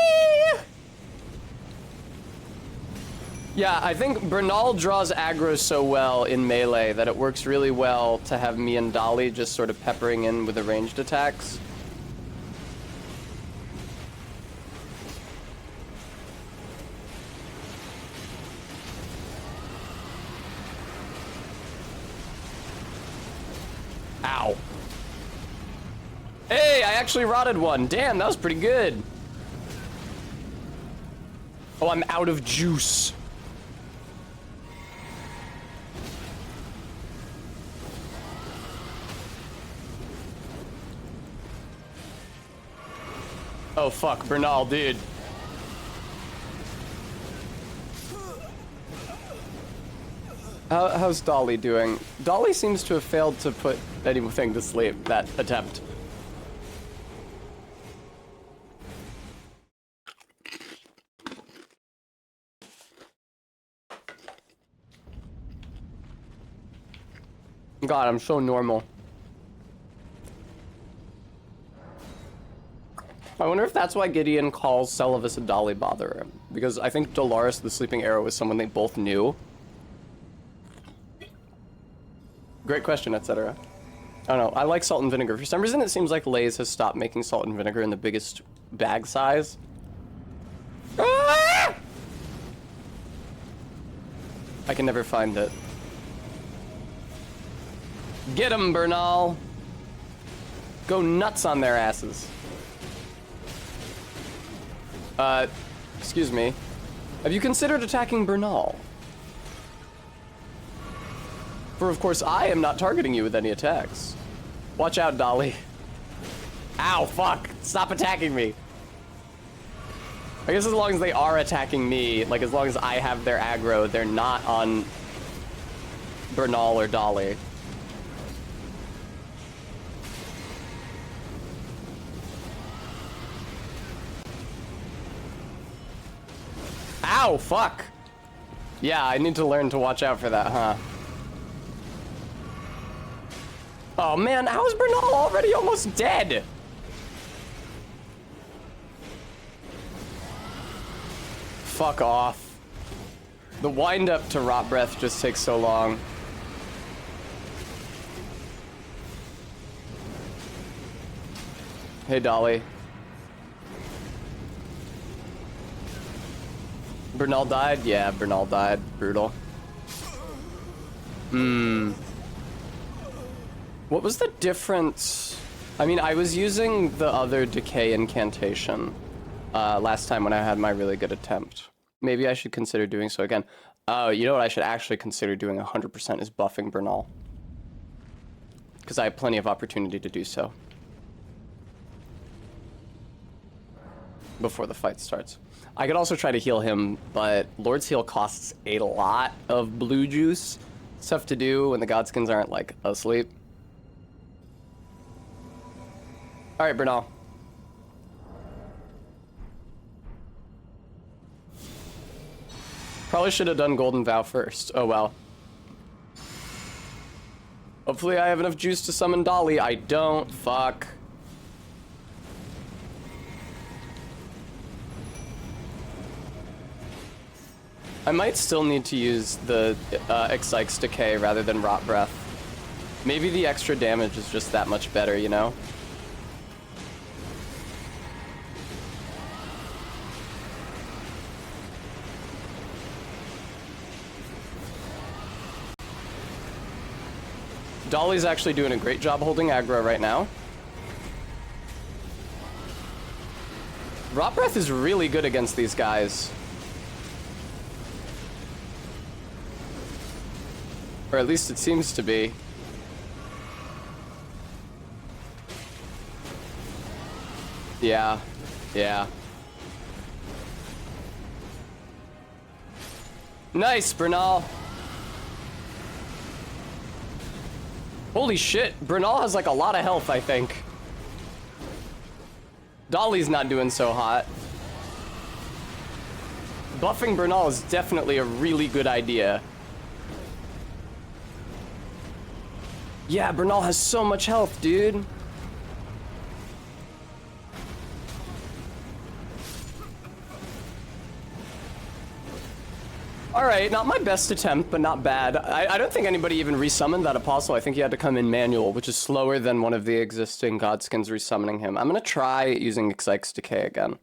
Yeah, I think Bernal draws aggro so well in melee that it works really well to have me and Dolly just sort of peppering in with the ranged attacks. Ow. Hey, I actually rotted one. Damn, that was pretty good. Oh, I'm out of juice. Oh fuck, Bernal, dude. How's Dolly doing? Dolly seems to have failed to put anything to sleep, that attempt. God, I'm so normal. I wonder if that's why Gideon calls Celovus a Dolly botherer. Because I think Dolores the Sleeping Arrow is someone they both knew. Great question, etc. I don't know. I like salt and vinegar. For some reason, it seems like Lay's has stopped making salt and vinegar in the biggest bag size. Ah! I can never find it. Get 'em, Bernal. Go nuts on their asses. Excuse me. Have you considered attacking Bernal? For of course I am not targeting you with any attacks. Watch out, Dolly. Ow, fuck. Stop attacking me. I guess as long as they are attacking me, like as long as I have their aggro, they're not on Bernal or Dolly. Ow, fuck. Yeah, I need to learn to watch out for that, huh? Oh man, how is Bernal already almost dead? Fuck off. The wind up to Rot Breath just takes so long. Hey, Dolly. Bernal died? Yeah, Bernal died. Brutal. What was the difference? I mean, I was using the other decay incantation last time when I had my really good attempt. Maybe I should consider doing so again. Oh, you know what I should actually consider doing 100% is buffing Bernal. Because I have plenty of opportunity to do so. Before the fight starts. I could also try to heal him, but Lord's Heal costs a lot of blue juice. Stuff to do when the Godskins aren't, like, asleep. Alright, Bernal. Probably should have done Golden Vow first. Oh well. Hopefully I have enough juice to summon Dolly. I don't. Fuck. I might still need to use the Exyke's Decay rather than Rot Breath. Maybe the extra damage is just that much better, you know? Dolly's actually doing a great job holding aggro right now. Rot Breath is really good against these guys. Or at least it seems to be. Yeah. Yeah. Nice, Bernal. Holy shit, Bernal has like a lot of health, I think. Dolly's not doing so hot. Buffing Bernal is definitely a really good idea. Yeah, Bernal has so much health, dude. Alright, not my best attempt, but not bad. I don't think anybody even resummoned that apostle. I think he had to come in manual, which is slower than one of the existing Godskins resummoning him. I'm gonna try using Exyke's Decay again.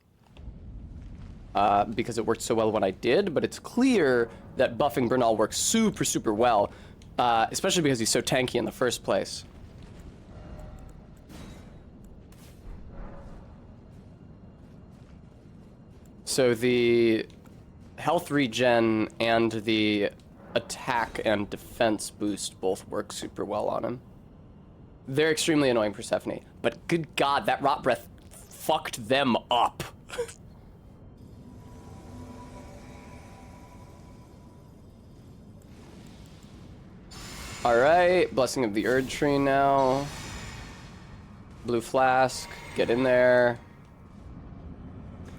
Because it worked so well when I did, but it's clear that buffing Bernal works super, super well. Especially because he's so tanky in the first place. So the health regen and the attack and defense boost both work super well on him. They're extremely annoying Persephone, but good god, that Rot Breath fucked them up. Alright, Blessing of the Erd Tree now. Blue Flask, get in there.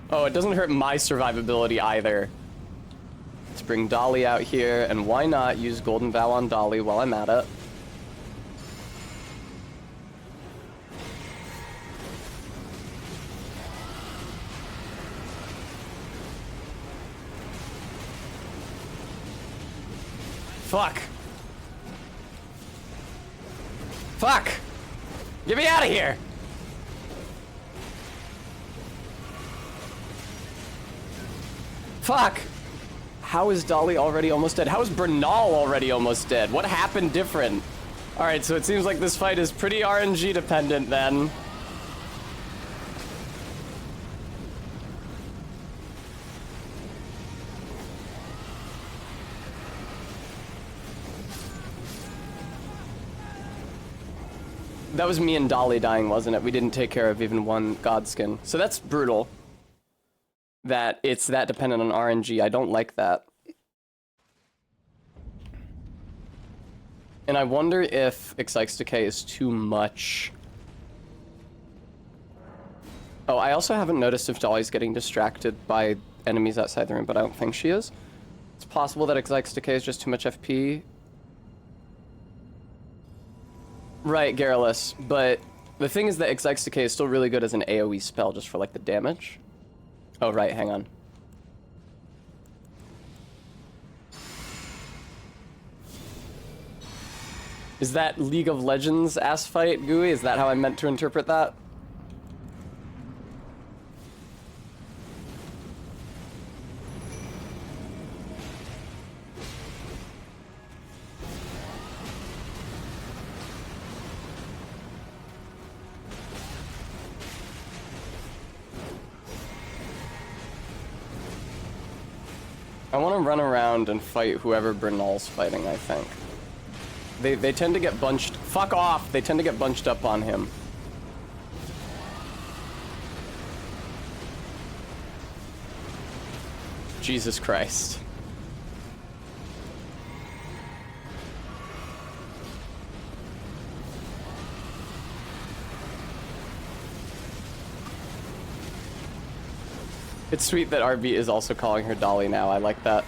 Oh, it doesn't hurt my survivability either. Let's bring Dolly out here, and why not use Golden Vow on Dolly while I'm at it? Fuck. Fuck! Get me out of here! Fuck! How is Dolly already almost dead? How is Bernal already almost dead? What happened different? Alright, so it seems like this fight is pretty RNG dependent then. That was me and Dolly dying, wasn't it? We didn't take care of even one Godskin. So that's brutal. That it's that dependent on RNG. I don't like that. And I wonder if Excites Decay is too much. Oh, I also haven't noticed if Dolly's getting distracted by enemies outside the room, but I don't think she is. It's possible that Excites Decay is just too much FP. Right, Garrulus, but the thing is that Excites Decay is still really good as an AoE spell just for, like, the damage. Oh, right, hang on. Is that League of Legends ass fight, Gooey? Is that how I meant to interpret that? I want to run around and fight whoever Bernal's fighting, I think. They tend to get bunched... Fuck off! They tend to get bunched up on him. Jesus Christ. It's sweet that RB is also calling her Dolly now. I like that.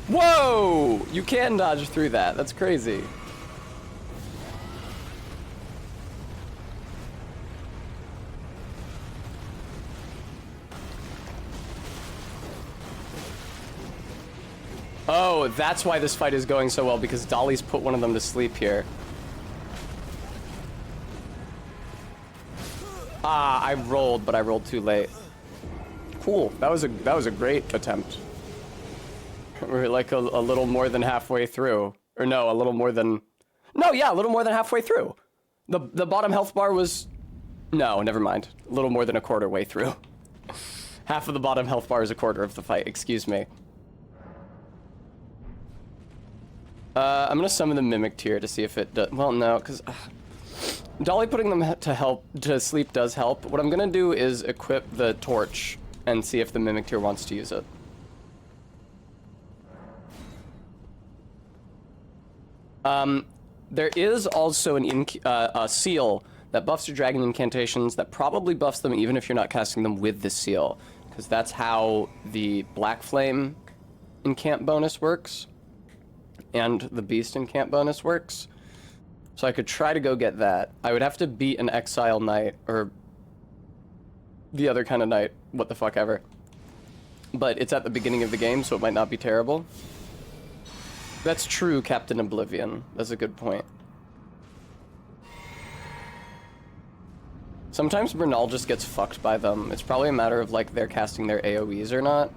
Whoa! You can dodge through that. That's crazy. Oh, that's why this fight is going so well, because Dolly's put one of them to sleep here. Ah, I rolled, but I rolled too late. Cool. That was a great attempt. We're like a little more than halfway through. Or no, a little more than... No, yeah, a little more than halfway through. The bottom health bar was... No, never mind. A little more than a quarter way through. Half of the bottom health bar is a quarter of the fight. Excuse me. I'm gonna summon the Mimic Tier to see if it does... Well, no, because... Dolly putting them to sleep does help. What I'm gonna do is equip the torch and see if the Mimic Tier wants to use it. There is also a seal that buffs your dragon incantations that probably buffs them even if you're not casting them with the seal, because that's how the Black Flame incant bonus works and the Beast incant bonus works. So I could try to go get that. I would have to beat an Exile Knight, or the other kind of knight, what the fuck ever. But it's at the beginning of the game, so it might not be terrible. That's true, Captain Oblivion. That's a good point. Sometimes Bernal just gets fucked by them. It's probably a matter of, like, they're casting their AoEs or not.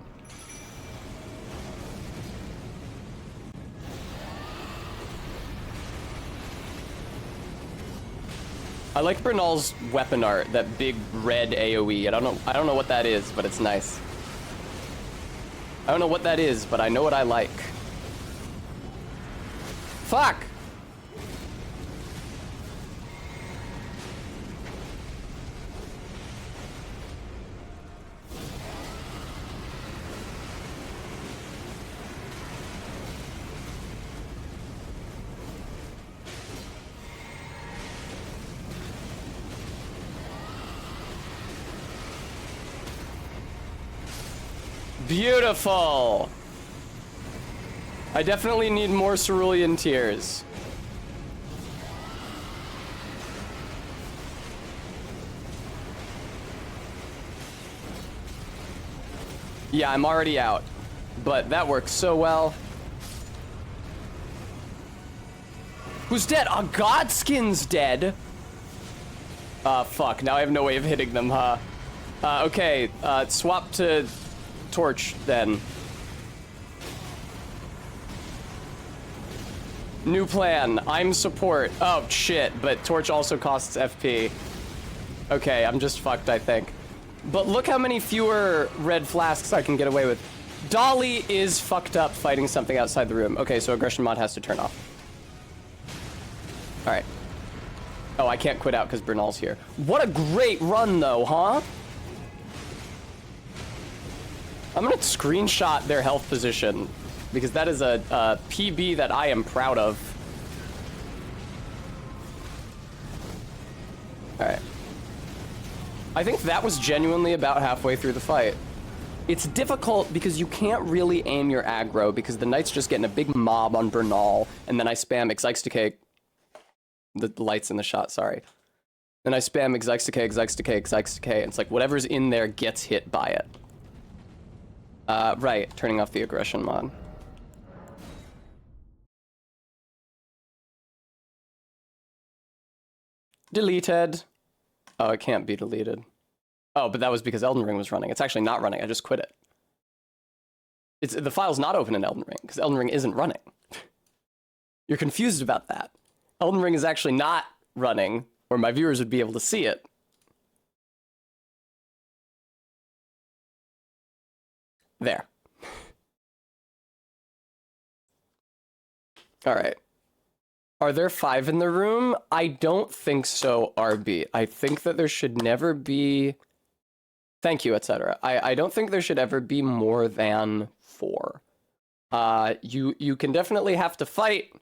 I like Bernal's weapon art, that big red AoE. I don't know what that is, but it's nice. I don't know what that is, but I know what I like. Fuck! Beautiful. I definitely need more cerulean tears. Yeah, I'm already out, but that works so well. Who's dead? Godskin's dead. Fuck, now I have no way of hitting them, huh? Okay, swap to Torch, then. New plan, I'm support. Oh, shit, but Torch also costs FP. Okay, I'm just fucked, I think. But look how many fewer red flasks I can get away with. Dolly is fucked up fighting something outside the room. Okay, so aggression mod has to turn off. Alright. Oh, I can't quit out because Bernal's here. What a great run, though, huh? I'm gonna screenshot their health position because that is a PB that I am proud of. Alright. I think that was genuinely about halfway through the fight. It's difficult because you can't really aim your aggro because the knight's just getting a big mob on Bernal, and then I spam Exixdecay. The light's in the shot, sorry. Then I spam Exixdecay, Exixdecay, Exixdecay, and it's like whatever's in there gets hit by it. Right, turning off the aggression mod. Deleted. Oh, it can't be deleted. Oh, but that was because Elden Ring was running. It's actually not running. I just quit it. The file's not open in Elden Ring because Elden Ring isn't running. You're confused about that. Elden Ring is actually not running, or my viewers would be able to see it. There. All right. Are there 5 in the room? I don't think so, RB. I think that there should never be... Thank you, etc. I don't think there should ever be more than 4. You can definitely have to fight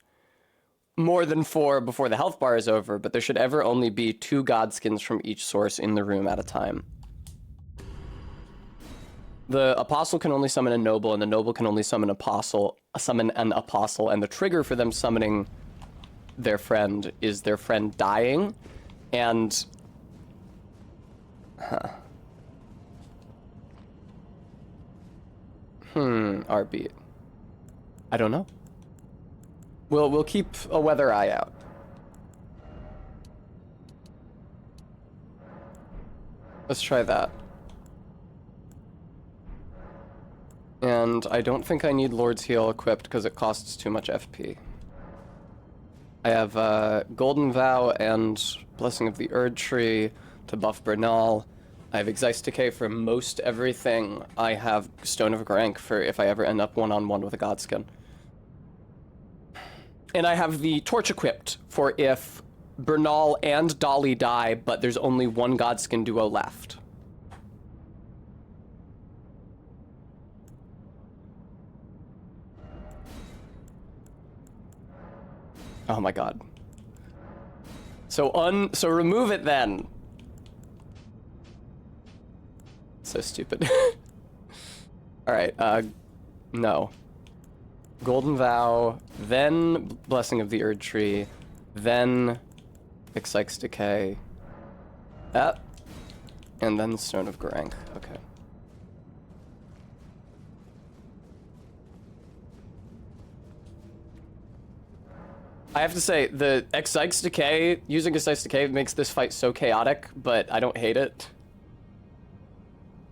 more than 4 before the health bar is over, but there should ever only be 2 godskins from each source in the room at a time. The apostle can only summon a noble, and the noble can only summon an apostle, and the trigger for them summoning their friend is their friend dying, and... RB. I don't know. We'll keep a weather eye out. Let's try that. And I don't think I need Lord's Heal equipped because it costs too much FP. I have Golden Vow and Blessing of the Erd Tree to buff Bernal. I have Exixdecay for most everything. I have Stone of Grank for if I ever end up one-on-one with a Godskin. And I have the Torch equipped for if Bernal and Dolly die, but there's only one Godskin duo left. Oh my god. So remove it then. So stupid. Alright, no. Golden Vow, then Blessing of the Erd Tree, then Exixdecay, that, and then Stone of Grank. Okay. I have to say, the Exixdecay, using Exixdecay makes this fight so chaotic, but I don't hate it.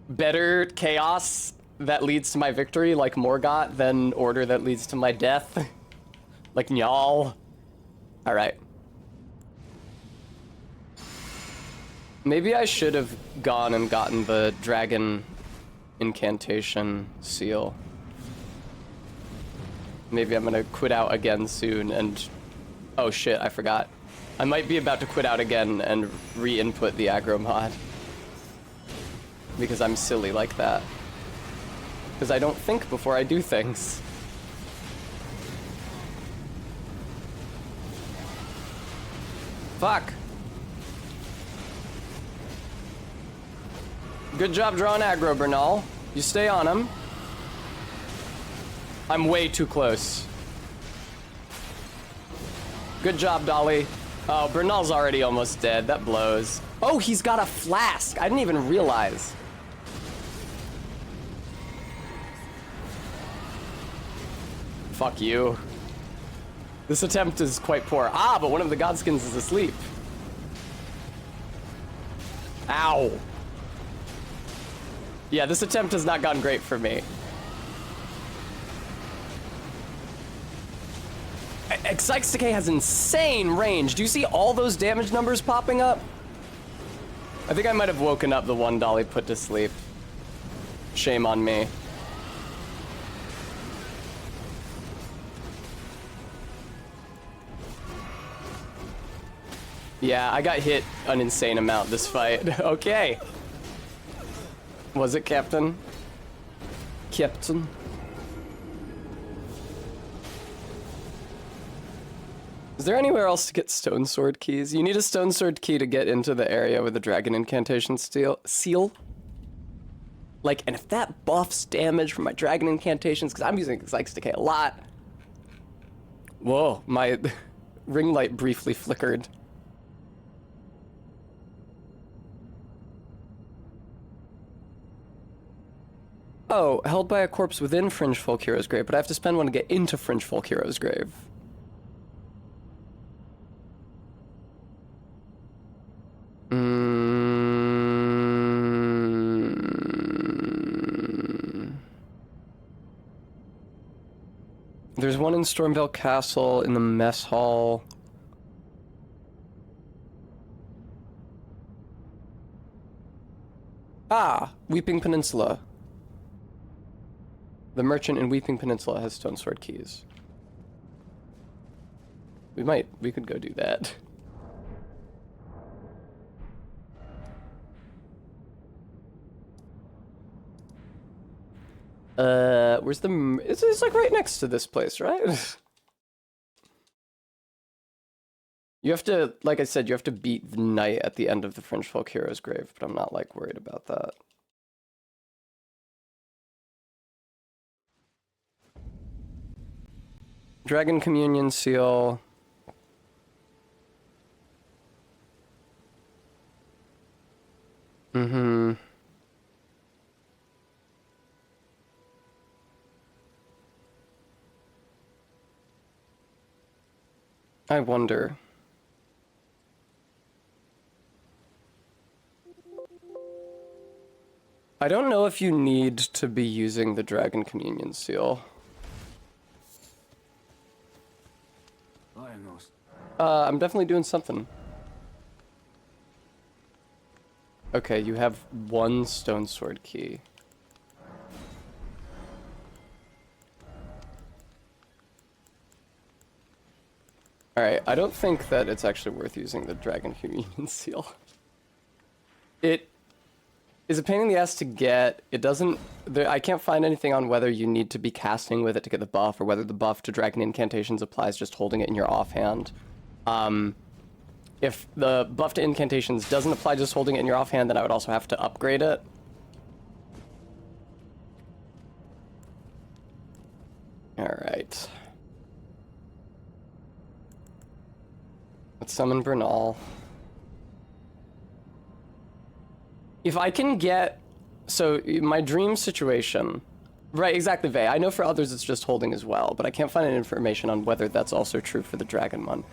Better chaos that leads to my victory, like Morgott, than order that leads to my death. Like Njal. Alright. Maybe I should have gone and gotten the dragon incantation seal. Maybe I'm gonna quit out again soon and... Oh shit, I forgot. I might be about to quit out again and re-input the aggro mod. Because I'm silly like that. Because I don't think before I do things. Fuck. Good job drawing aggro, Bernal. You stay on him. I'm way too close. Good job, Dolly. Oh, Bernal's already almost dead. That blows. Oh, he's got a flask. I didn't even realize. Fuck you. This attempt is quite poor. Ah, but one of the Godskins is asleep. Ow. Yeah, this attempt has not gone great for me. Excites Decay has insane range. Do you see all those damage numbers popping up? I think I might have woken up the one Dolly put to sleep. Shame on me. Yeah, I got hit an insane amount this fight. Okay. Was it, Captain? Captain? Is there anywhere else to get stone sword keys? You need a stone sword key to get into the area with the dragon incantation seal. Like, and if that buffs damage from my dragon incantations, because I'm using Excites Decay a lot. Whoa, my ring light briefly flickered. Oh, held by a corpse within Fringe Folk Hero's grave, but I have to spend one to get into Fringe Folk Hero's grave. There's one in Stormvale Castle in the mess hall. Ah, Weeping Peninsula. The merchant in Weeping Peninsula has stone sword keys. We could go do that. Where's the... It's like right next to this place, right? You have to, like I said, you have to beat the knight at the end of the Fringe Folk Hero's grave, but I'm not, like, worried about that. Dragon Communion Seal. Mm-hmm. I wonder. I don't know if you need to be using the Dragon Communion Seal. I'm definitely doing something. Okay, you have one stone sword key. Alright, I don't think that it's actually worth using the Dragon Communion Seal. It is a pain in the ass to get. It doesn't... I can't find anything on whether you need to be casting with it to get the buff, or whether the buff to Dragon Incantations applies just holding it in your offhand. If the buff to Incantations doesn't apply just holding it in your offhand, then I would also have to upgrade it. Alright. Let's summon Bernal. If I can get... So, my dream situation... Right, exactly, Vey. I know for others it's just holding as well, but I can't find any information on whether that's also true for the dragon one.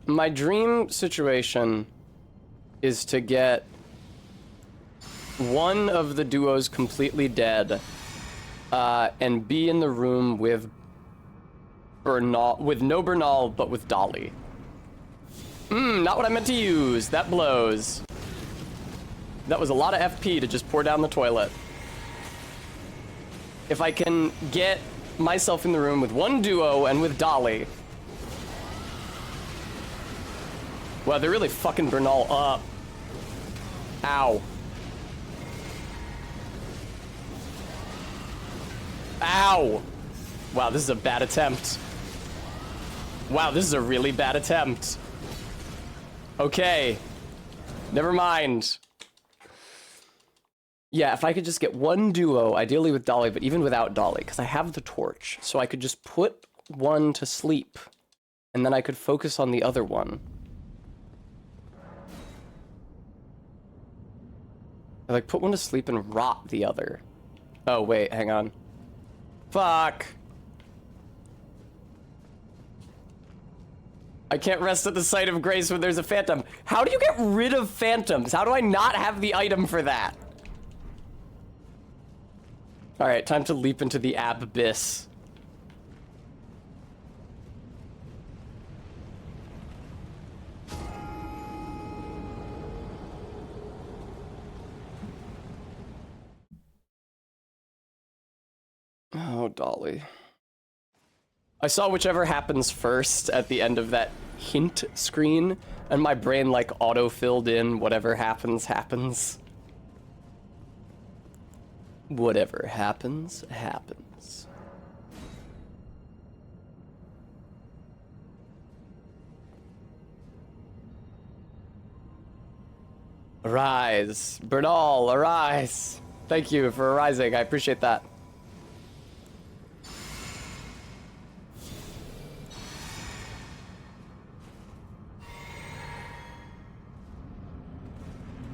My dream situation is to get one of the duos completely dead, and be in the room with Bernal, with no Bernal, but with Dolly. Not what I meant to use. That blows. That was a lot of FP to just pour down the toilet. If I can get myself in the room with one duo and with Dolly. Wow, they're really fucking Bernal up. Ow. Ow! Wow, this is a bad attempt. Wow, this is a really bad attempt. Okay. Never mind. Yeah, if I could just get one duo, ideally with Dolly, but even without Dolly, because I have the torch, so I could just put one to sleep, and then I could focus on the other one. I like put one to sleep and rot the other. Oh wait, hang on. Fuck! I can't rest at the sight of grace when there's a phantom. How do you get rid of phantoms? How do I not have the item for that? Alright, time to leap into the abyss. Oh, Dolly. I saw whichever happens first at the end of that hint screen, and my brain like auto-filled in whatever happens, happens. Whatever happens, happens. Arise, Bernal, arise. Thank you for arising, I appreciate that.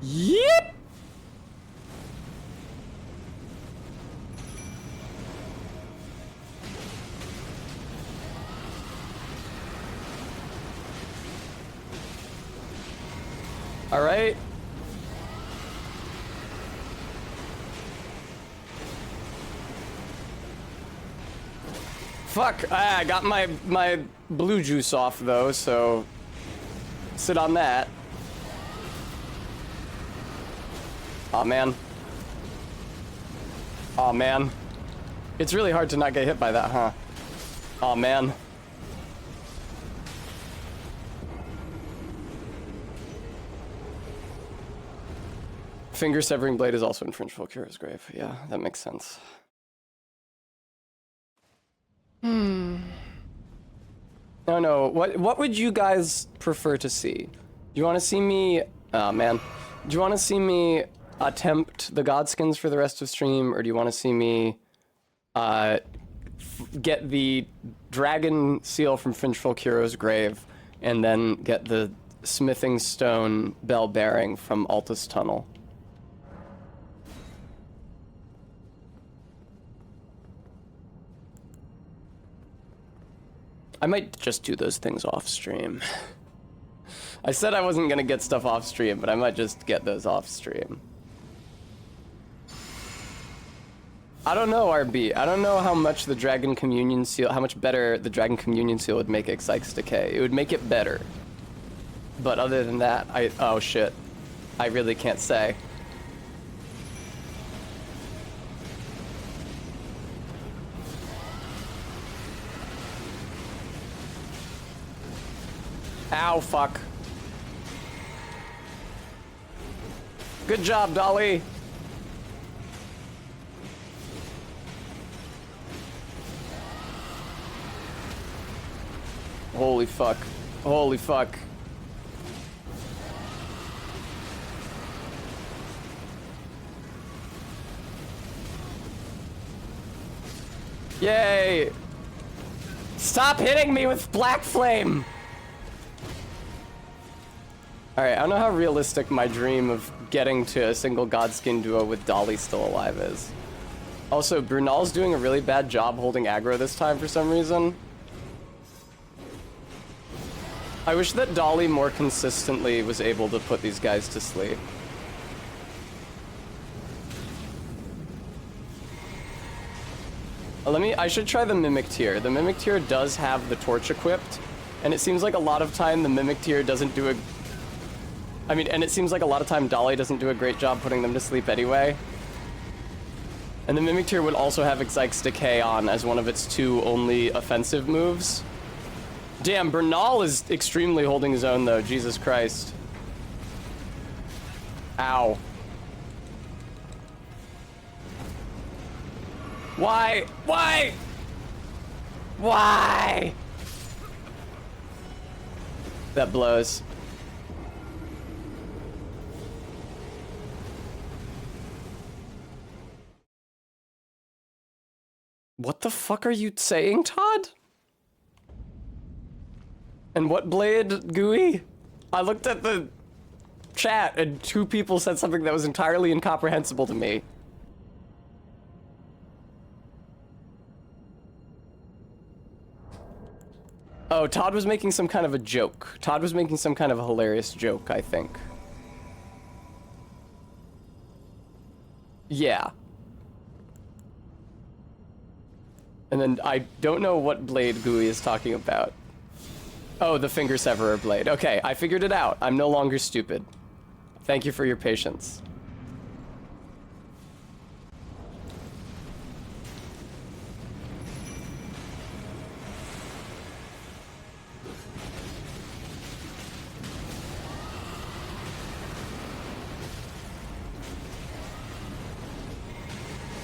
Yep. All right. Fuck, I got my blue juice off though, so sit on that. Aw, man. Aw, man. It's really hard to not get hit by that, huh? Aw, man. Finger-severing blade is also in French Volcura's grave. Yeah, that makes sense. No. What would you guys prefer to see? Do you want to see me... Oh, man. Do you want to see me attempt the Godskins for the rest of stream, or do you want to see me get the dragon seal from French Volcura's grave, and then get the smithing stone bell bearing from Altus Tunnel? I might just do those things off stream. I said I wasn't gonna get stuff off stream, but I might just get those off stream. I don't know, RB. I don't know how much the Dragon Communion Seal, how much better the Dragon Communion Seal would make Exyke's Decay. It would make it better. But other than that, oh shit. I really can't say. Ow, fuck. Good job, Dolly. Holy fuck. Holy fuck. Yay! Stop hitting me with black flame! Alright, I don't know how realistic my dream of getting to a single Godskin duo with Dolly still alive is. Also, Brunel's doing a really bad job holding aggro this time for some reason. I wish that Dolly more consistently was able to put these guys to sleep. I should try the Mimic Tier. The Mimic Tier does have the torch equipped, and it seems like a lot of time the Mimic Tier doesn't do and it seems like a lot of time Dolly doesn't do a great job putting them to sleep anyway. And the Mimic Tier would also have Exyke's Decay on as one of its two only offensive moves. Damn, Bernal is extremely holding his own though, Jesus Christ. Ow. Why? Why? Why? That blows. What the fuck are you saying, Todd? And what blade, Gooey? I looked at the chat and 2 people said something that was entirely incomprehensible to me. Oh, Todd was making some kind of a joke. Todd was making some kind of a hilarious joke, I think. Yeah. And then I don't know what blade Gooey is talking about. Oh, the finger severer blade. Okay, I figured it out. I'm no longer stupid. Thank you for your patience.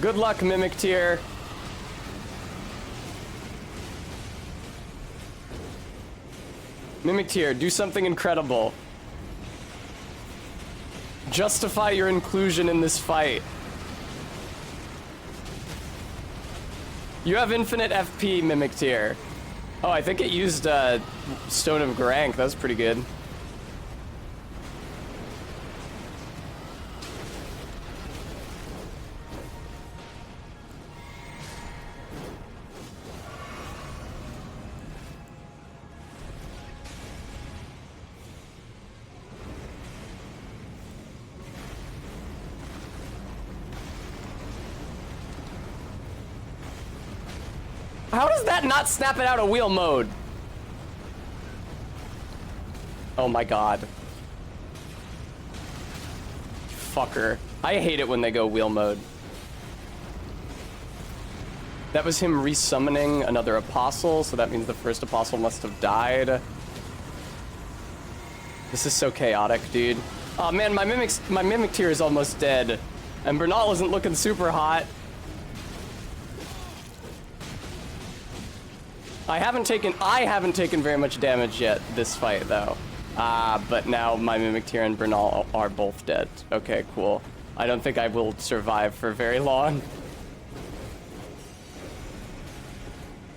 Good luck, Mimic Tier. Mimic Tier, do something incredible. Justify your inclusion in this fight. You have infinite FP, Mimic Tier. Oh, I think it used Stone of Garank. That was pretty good. How does that not snap it out of wheel mode? Oh my god. Fucker. I hate it when they go wheel mode. That was him resummoning another apostle, so that means the first apostle must have died. This is so chaotic, dude. Oh man, my mimic tier is almost dead. And Bernal isn't looking super hot. I haven't taken very much damage yet this fight though. But now my Mimic Tier and Bernal are both dead. Okay, cool. I don't think I will survive for very long.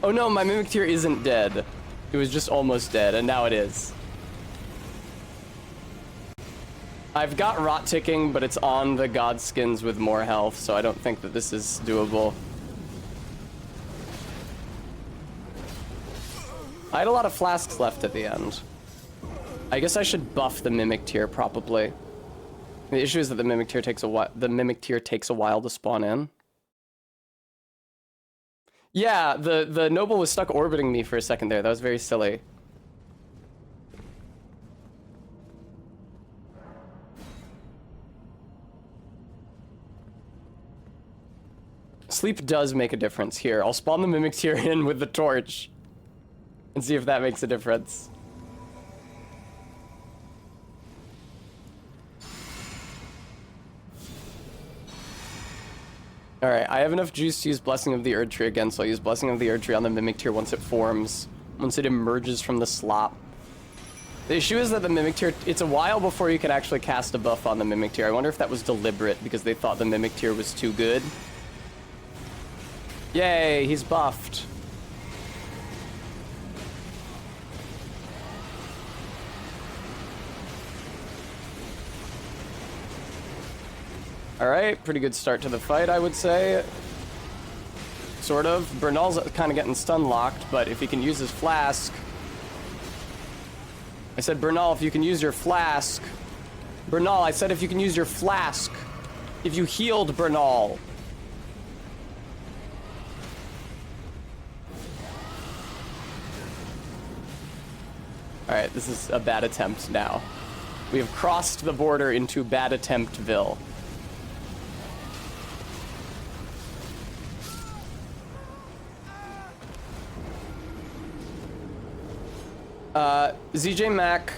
Oh no, my Mimic Tier isn't dead. It was just almost dead, and now it is. I've got Rot Ticking, but it's on the God Skins with more health, so I don't think that this is doable. I had a lot of flasks left at the end. I guess I should buff the Mimic Tier, probably. The issue is that the Mimic Tier takes a while to spawn in. Yeah, the Noble was stuck orbiting me for a second there. That was very silly. Sleep does make a difference here. I'll spawn the Mimic Tier in with the torch and see if that makes a difference. Alright, I have enough juice to use Blessing of the Erd Tree again, so I'll use Blessing of the Erd Tree on the Mimic Tier once it forms, once it emerges from the slop. The issue is that the Mimic Tier, it's a while before you can actually cast a buff on the Mimic Tier. I wonder if that was deliberate because they thought the Mimic Tier was too good. Yay, he's buffed. Alright, pretty good start to the fight, I would say. Sort of. Bernal's kind of getting stun locked, but if he can use his flask... I said, Bernal, if you can use your flask... Bernal, I said if you can use your flask. If you healed Bernal. Alright, this is a bad attempt now. We have crossed the border into bad attemptville. ZJ Mac.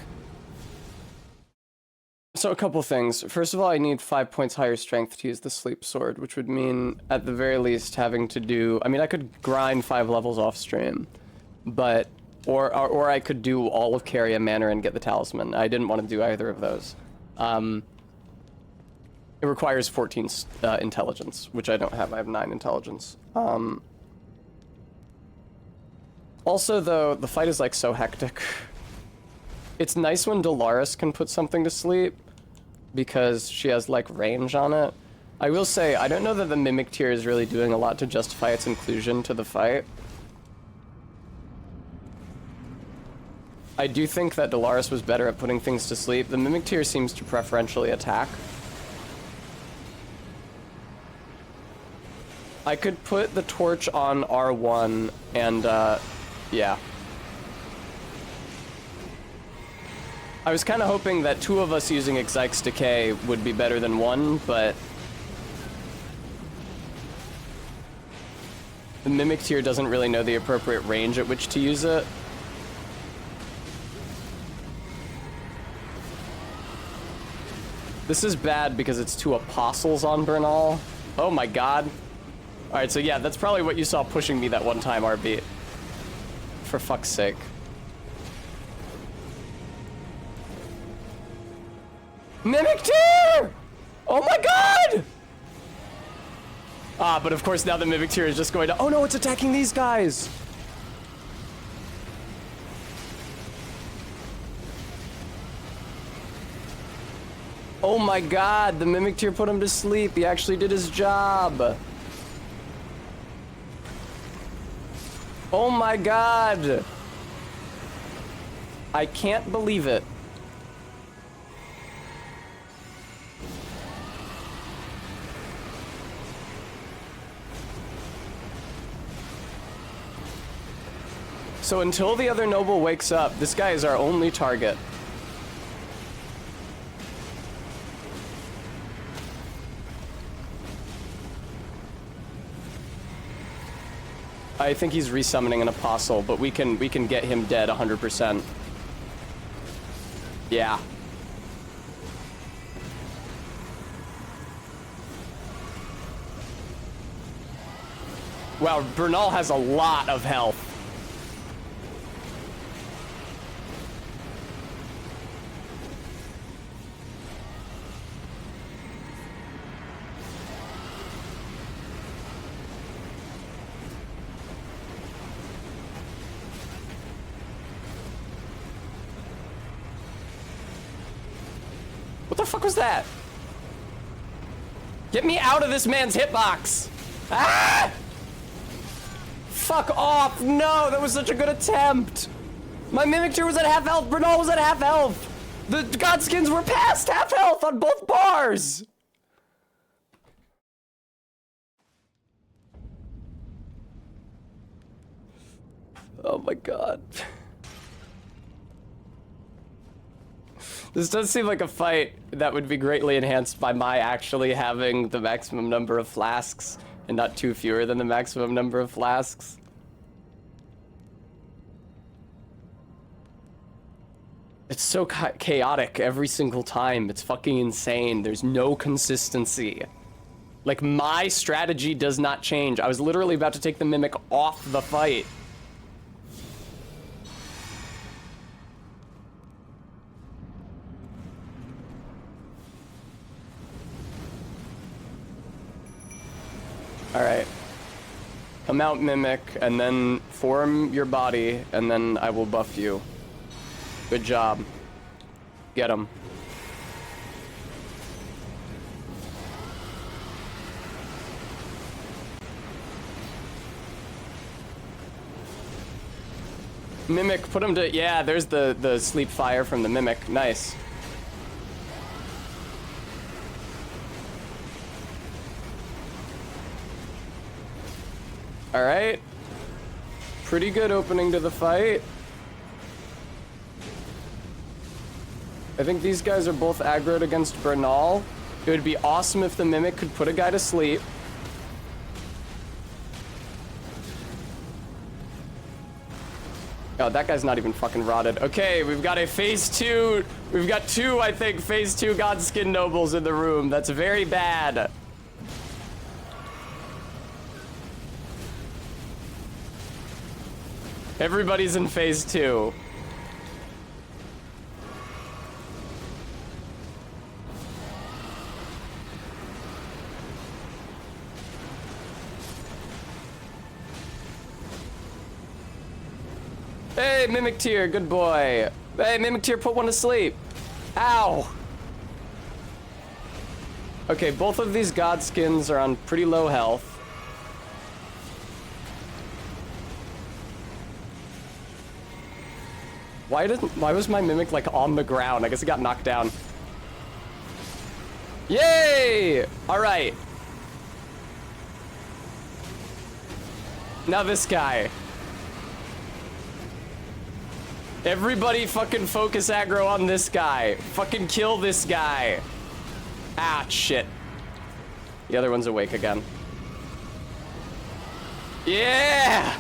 So a couple things. First of all, I need 5 points higher strength to use the sleep sword, which would mean at the very least having to do, I mean, I could grind 5 levels off stream, but or I could do all of Carry a Manor and get the talisman. I didn't want to do either of those. It requires 14 intelligence, which I don't have. I have 9 intelligence. Also, though, the fight is like so hectic. It's nice when Dolores can put something to sleep because she has like range on it. I will say, I don't know that the Mimic tier is really doing a lot to justify its inclusion to the fight. I do think that Dolores was better at putting things to sleep. The Mimic tier seems to preferentially attack. I could put the torch on R1 and, yeah. I was kind of hoping that 2 of us using Exike's Decay would be better than 1, but the Mimic tier doesn't really know the appropriate range at which to use it. This is bad because it's 2 apostles on Bernal. Oh my god. Alright, so yeah, that's probably what you saw pushing me that one time, RB. For fuck's sake. Mimic tier! Oh my god! Ah, but of course now the Mimic tier is just going to... Oh no, it's attacking these guys! Oh my god, the Mimic tier put him to sleep. He actually did his job. Oh my god. I can't believe it. So until the other noble wakes up, this guy is our only target. I think he's resummoning an apostle, but we can get him dead 100%. Yeah. Wow, Bernal has a lot of health. What the fuck was that? Get me out of this man's hitbox! Ah! Fuck off! No, that was such a good attempt! My Mimic tier was at half health, Bernal was at half health! The Godskins were past half health on both bars! Oh my god. This does seem like a fight that would be greatly enhanced by my actually having the maximum number of flasks and not 2 fewer than the maximum number of flasks. It's so chaotic every single time. It's fucking insane. There's no consistency. Like, my strategy does not change. I was literally about to take the Mimic off the fight. Alright. Come out, Mimic, and then form your body, and then I will buff you. Good job. Get him. Mimic, put him to... Yeah, there's the sleep fire from the Mimic. Nice. Alright. Pretty good opening to the fight. I think these guys are both aggroed against Bernal. It would be awesome if the Mimic could put a guy to sleep. Oh, that guy's not even fucking rotted. Okay, we've got a phase 2. We've got 2, I think, phase 2 Godskin nobles in the room. That's very bad. Everybody's in phase 2. Hey, Mimic Tier, good boy. Hey, Mimic Tier, put one to sleep. Ow. Okay, both of these god skins are on pretty low health. Why was my Mimic like on the ground? I guess it got knocked down. Yay! All right. Now this guy. Everybody fucking focus aggro on this guy. Fucking kill this guy. Ah, shit. The other one's awake again. Yeah!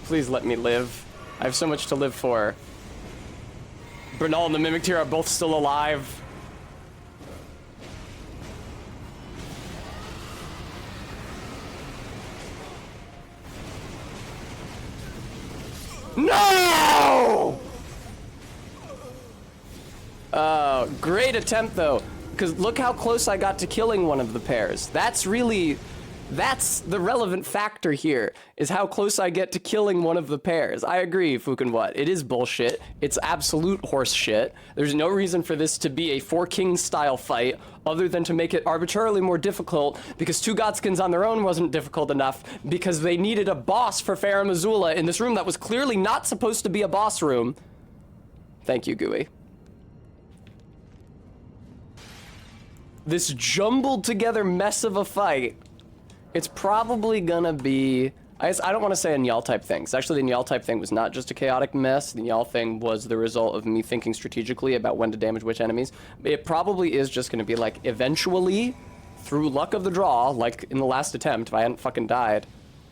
Please let me live. I have so much to live for. Bernal and the Mimic Tier are both still alive. No! Great attempt though, because look how close I got to killing one of the pairs. That's the relevant factor here, is how close I get to killing one of the pairs. I agree, Fukenwhat. It is bullshit. It's absolute horse shit. There's no reason for this to be a Four Kings style fight other than to make it arbitrarily more difficult, because two Godskins on their own wasn't difficult enough because they needed a boss for Farum Azula in this room that was clearly not supposed to be a boss room. Thank you, Gooey. This jumbled together mess of a fight. It's probably gonna be, I don't want to say a Nyal type thing. Actually, the Nyal type thing was not just a chaotic mess. The Nyal thing was the result of me thinking strategically about when to damage which enemies. It probably is just gonna be like, eventually, through luck of the draw, like in the last attempt, if I hadn't fucking died,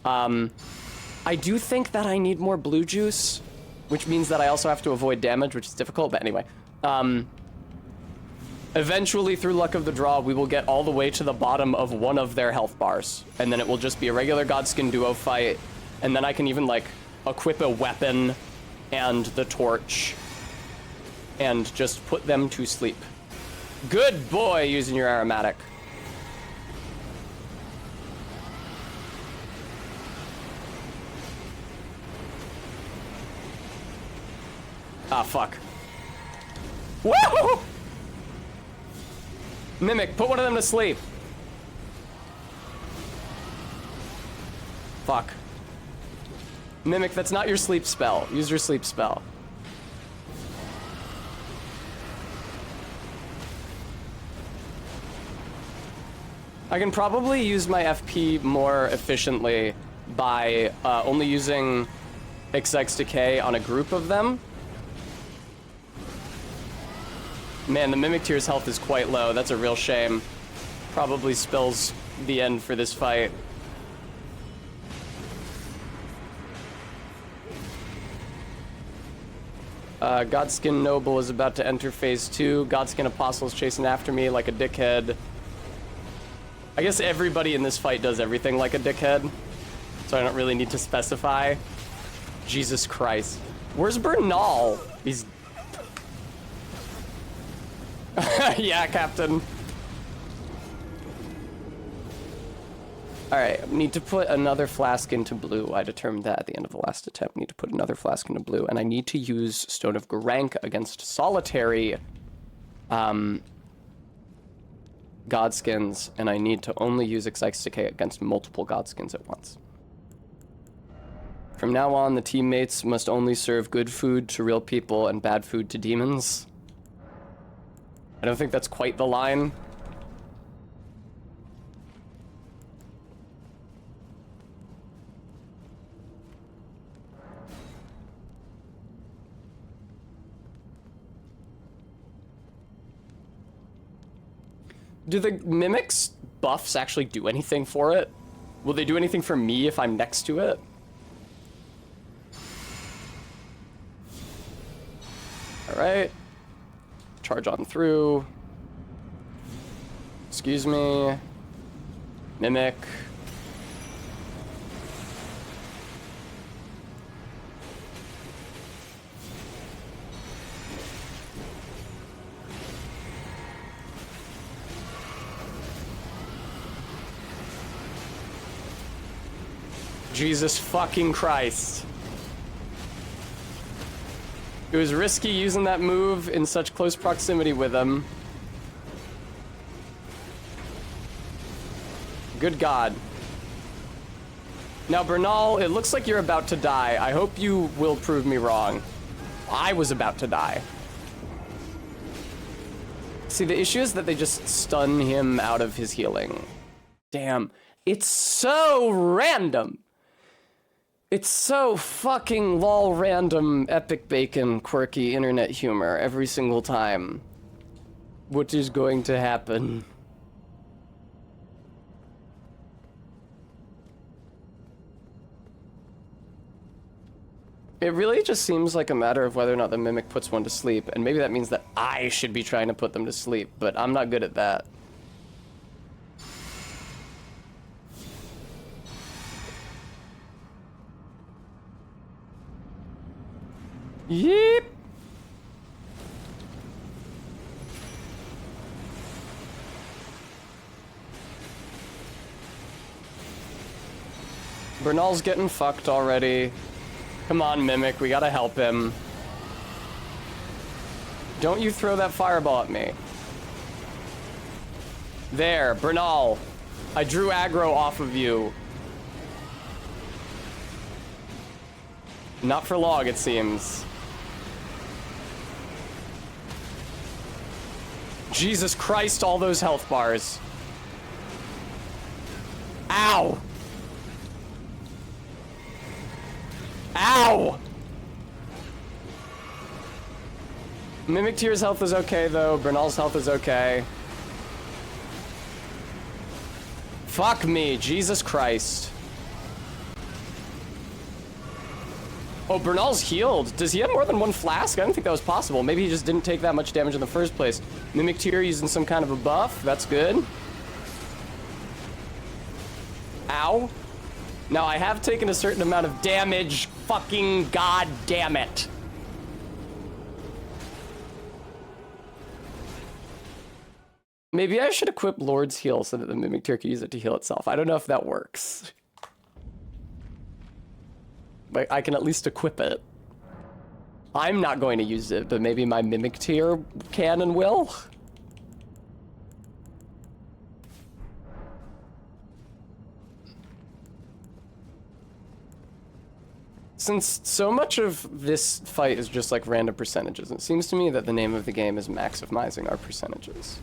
I do think that I need more blue juice, which means that I also have to avoid damage, which is difficult, but anyway. Eventually, through luck of the draw, we will get all the way to the bottom of one of their health bars. And then it will just be a regular Godskin duo fight. And then I can even, like, equip a weapon and the torch. And just put them to sleep. Good boy, using your aromatic. Ah, fuck. Woo! Mimic, put one of them to sleep. Fuck. Mimic, that's not your sleep spell. Use your sleep spell. I can probably use my FP more efficiently by only using XX Decay on a group of them. Man, the Mimic Tier's health is quite low. That's a real shame. Probably spells the end for this fight. Godskin Noble is about to enter phase 2. Godskin Apostle's chasing after me like a dickhead. I guess everybody in this fight does everything like a dickhead, so I don't really need to specify. Jesus Christ. Where's Bernal? He's... yeah, Captain. Alright, need to put another flask into blue. I determined that at the end of the last attempt. Need to put another flask into blue, and I need to use Stone of Garank against solitary Godskins, and I need to only use Excite Decay against multiple Godskins at once. From now on, the teammates must only serve good food to real people and bad food to demons. I don't think that's quite the line. Do the Mimics buffs actually do anything for it? Will they do anything for me if I'm next to it? Alright. Charge on through. Excuse me. Mimic. Jesus fucking Christ. It was risky using that move in such close proximity with him. Good God. Now, Bernal, it looks like you're about to die. I hope you will prove me wrong. I was about to die. See, the issue is that they just stun him out of his healing. Damn. It's so random. It's so fucking lol random, epic bacon, quirky internet humor every single time. What is going to happen? It really just seems like a matter of whether or not the Mimic puts one to sleep, and maybe that means that I should be trying to put them to sleep, but I'm not good at that. Yeep! Bernal's getting fucked already. Come on, Mimic, we gotta help him. Don't you throw that fireball at me. There, Bernal. I drew aggro off of you. Not for long, it seems. Jesus Christ, all those health bars. Ow! Ow! Mimic Tier's health is okay, though. Bernal's health is okay. Fuck me, Jesus Christ. Oh, Bernal's healed. Does he have more than one flask? I don't think that was possible. Maybe he just didn't take that much damage in the first place. Mimic Tier using some kind of a buff. That's good. Ow. Now, I have taken a certain amount of damage. Fucking god damn it. Maybe I should equip Lord's Heal so that the Mimic Tier can use it to heal itself. I don't know if that works. But I can at least equip it. I'm not going to use it, but maybe my Mimic Tier can and will. Since so much of this fight is just like random percentages, it seems to me that the name of the game is maximizing our percentages.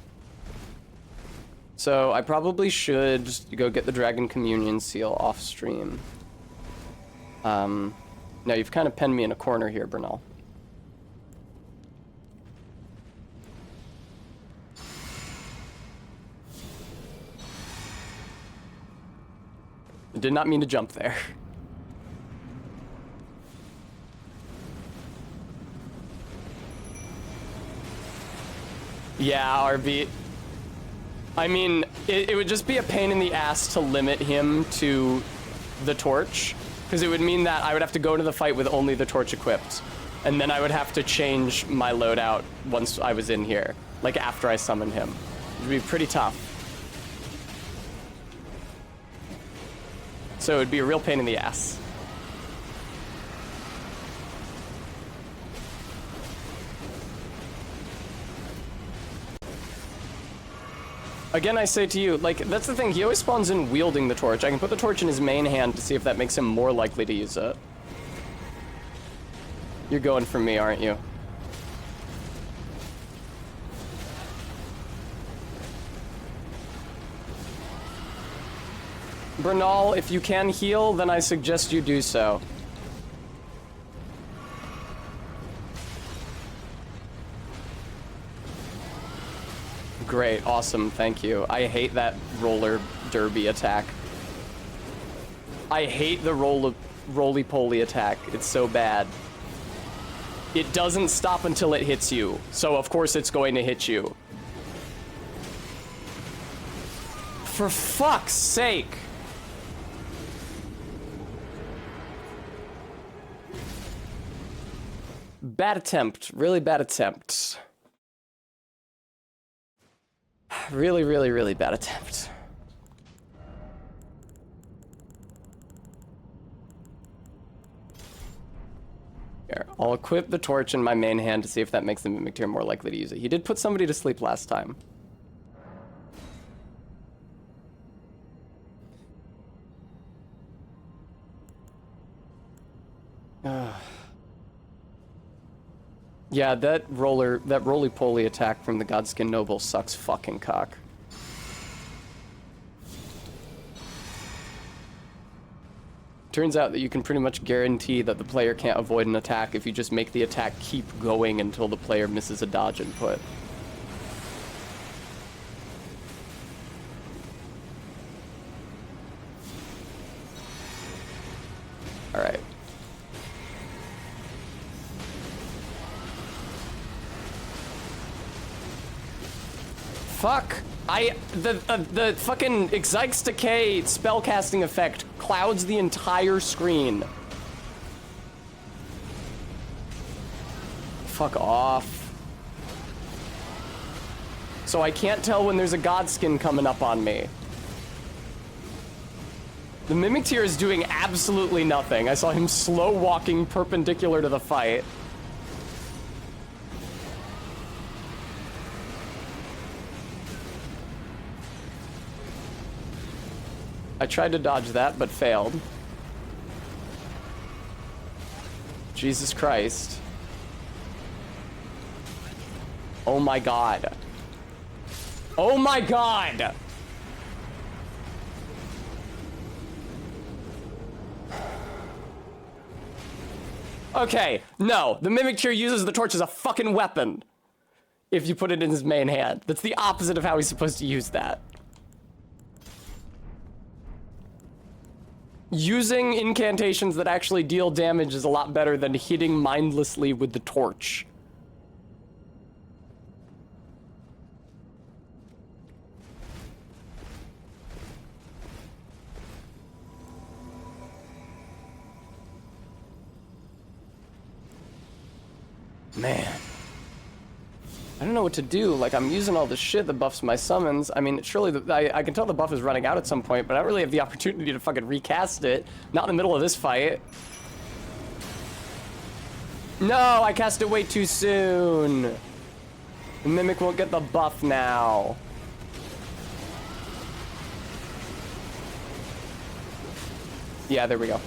So I probably should go get the Dragon Communion seal off stream. Now you've kind of penned me in a corner here, Bernal. I did not mean to jump there. Yeah, RB. I mean, it would just be a pain in the ass to limit him to the torch, because it would mean that I would have to go to the fight with only the torch equipped, and then I would have to change my loadout once I was in here, like after I summoned him. It would be pretty tough. So it would be a real pain in the ass. Again, I say to you, like, that's the thing, he always spawns in wielding the torch. I can put the torch in his main hand to see if that makes him more likely to use it. You're going for me, aren't you? Bernal, if you can heal, then I suggest you do so. Great, awesome, thank you. I hate that roller derby attack. I hate the roly-poly attack. It's so bad. It doesn't stop until it hits you, so of course it's going to hit you. For fuck's sake! Bad attempt, really bad attempt. Really, really, really bad attempt. Here, I'll equip the torch in my main hand to see if that makes the Mimic Tear more likely to use it. He did put somebody to sleep last time. Yeah, that roly-poly attack from the Godskin Noble sucks fucking cock. Turns out that you can pretty much guarantee that the player can't avoid an attack if you just make the attack keep going until the player misses a dodge input. Alright. Fuck! The fucking Exykes Decay spellcasting effect clouds the entire screen. Fuck off. So I can't tell when there's a Godskin coming up on me. The Mimic Tear is doing absolutely nothing. I saw him slow walking perpendicular to the fight. I tried to dodge that, but failed. Jesus Christ. Oh my god. Oh my god! Okay, no. The Mimic Tear uses the torch as a fucking weapon. If you put it in his main hand. That's the opposite of how he's supposed to use that. Using incantations that actually deal damage is a lot better than hitting mindlessly with the torch. Man. I don't know what to do. Like, I'm using all this shit that buffs my summons. I mean, surely I can tell the buff is running out at some point, but I don't really have the opportunity to fucking recast it. Not in the middle of this fight. No, I cast it way too soon. The Mimic won't get the buff now. Yeah, there we go.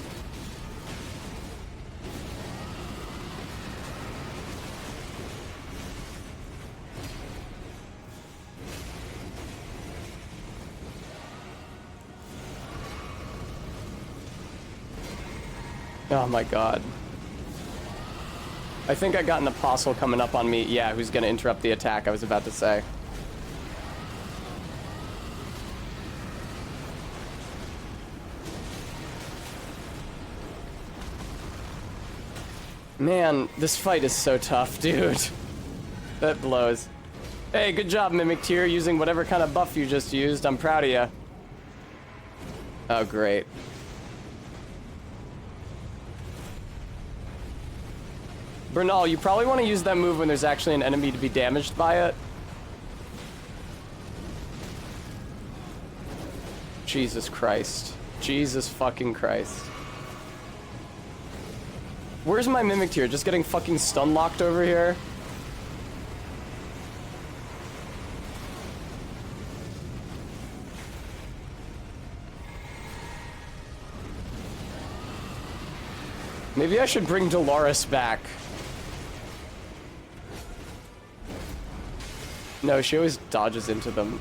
Oh my god. I think I got an apostle coming up on me. Yeah, who's gonna interrupt the attack, I was about to say. Man, this fight is so tough, dude. That blows. Hey, good job, Mimic Tear, using whatever kind of buff you just used. I'm proud of you. Oh, great. Bernal, you probably want to use that move when there's actually an enemy to be damaged by it. Jesus Christ. Jesus fucking Christ. Where's my Mimic Tear? Just getting fucking stun locked over here? Maybe I should bring Dolores back. No, she always dodges into them.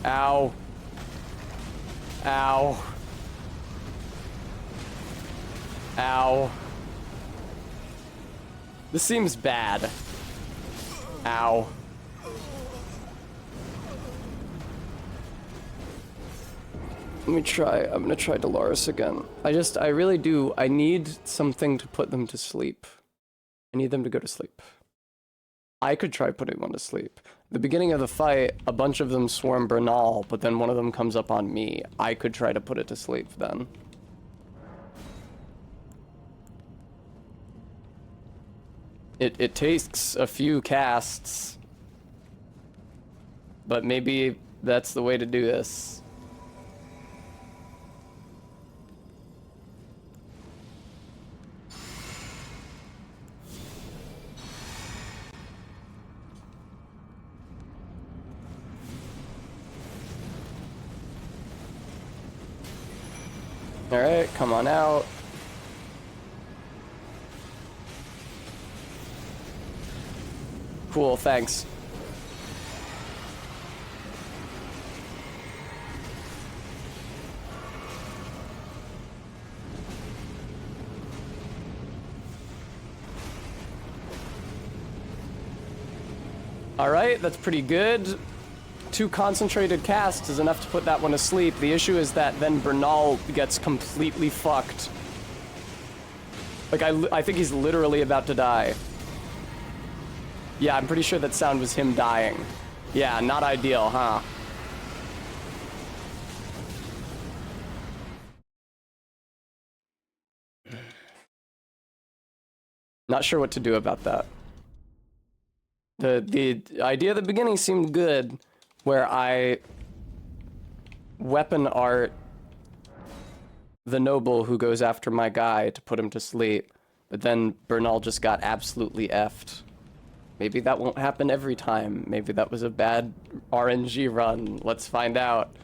Ow. Ow. Ow. This seems bad. Ow. Let me try. I'm gonna try Dolores again. I really do. I need something to put them to sleep. I need them to go to sleep. I could try putting one to sleep. At the beginning of the fight, a bunch of them swarm Bernal, but then one of them comes up on me. I could try to put it to sleep then. It takes a few casts, but maybe That's the way to do this. Alright, come on out. Cool, thanks. Alright, that's pretty good. 2 concentrated casts is enough to put that one to sleep. The issue is that then Bernal gets completely fucked. Like, I think he's literally about to die. Yeah, I'm pretty sure that sound was him dying. Yeah, not ideal, huh? Not sure what to do about that. The idea at the beginning seemed good, where I weapon art the noble who goes after my guy to put him to sleep, but then Bernal just got absolutely effed. Maybe that won't happen every time. Maybe that was a bad RNG run. Let's find out.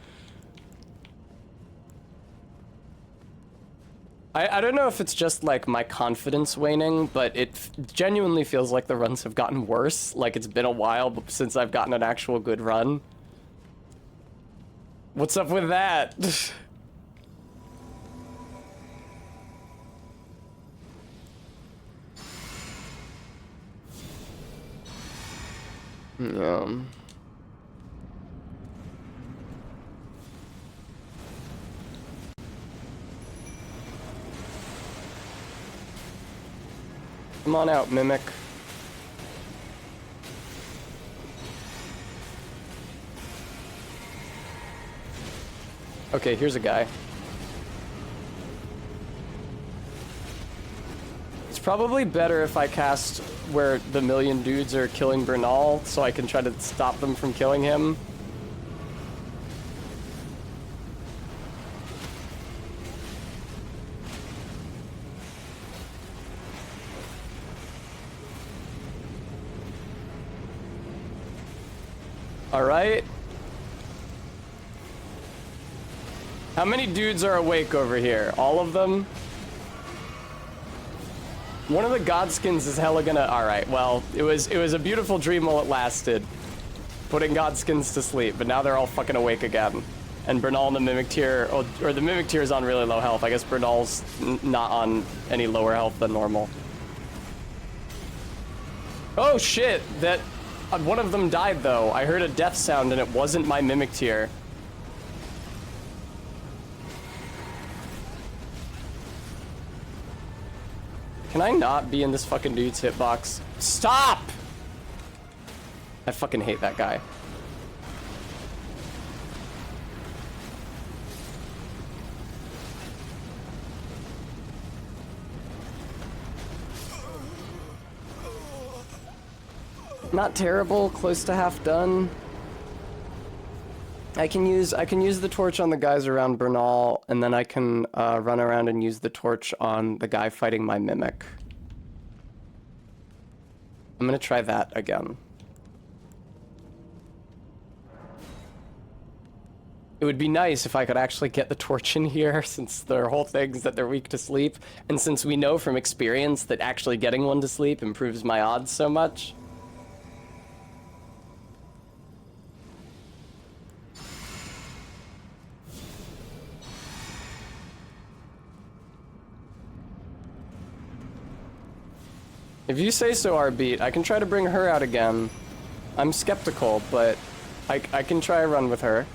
I don't know if it's just like my confidence waning, but it genuinely feels like the runs have gotten worse. Like it's been a while since I've gotten an actual good run. What's up with that? Come on out, Mimic. Okay, here's a guy. It's probably better if I cast where the million dudes are killing Bernal, so I can try to stop them from killing him. Alright. How many dudes are awake over here? All of them? One of the godskins is hella gonna... Alright, well, it was a beautiful dream while it lasted. Putting godskins to sleep, but now they're all fucking awake again. And Bernal and the Mimic Tier... Or the Mimic Tier is on really low health. I guess Bernal's not on any lower health than normal. Oh shit! That... one of them died though. I heard a death sound and it wasn't my Mimic Tier. Can I not be in this fucking dude's hitbox? Stop! I fucking hate that guy. Not terrible, close to half done. I can use the torch on the guys around Bernal, and then I can run around and use the torch on the guy fighting my Mimic. I'm gonna try that again. It would be nice if I could actually get the torch in here, since their whole thing is that they're weak to sleep, and since we know from experience that actually getting one to sleep improves my odds so much. If you say so, Arbeat, I can try to bring her out again. I'm skeptical, but I can try a run with her.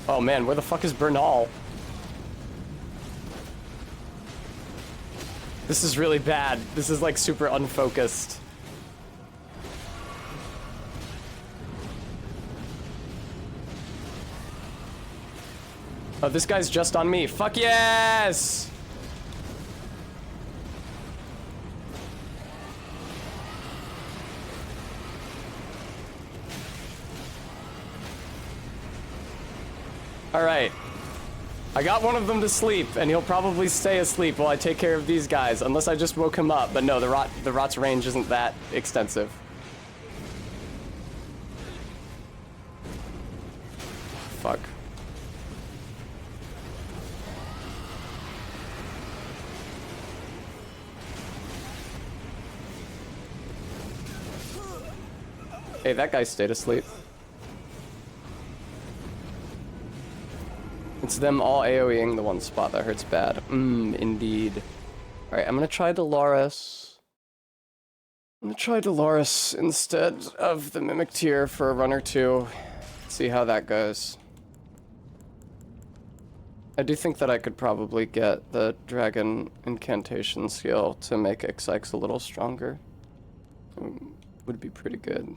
Oh man, where the fuck is Bernal? This is really bad. This is like super unfocused. Oh, this guy's just on me. Fuck yes! Alright. I got one of them to sleep, and he'll probably stay asleep while I take care of these guys, unless I just woke him up. But no, the rot's range isn't that extensive. Fuck. Hey, that guy stayed asleep. It's them all AoEing the one spot. That hurts bad. Indeed. Alright, I'm gonna try Dolores. I'm gonna try Dolores instead of the Mimic Tier for a run or two. See how that goes. I do think that I could probably get the Dragon Incantation skill to make Ixyx a little stronger. Would be pretty good.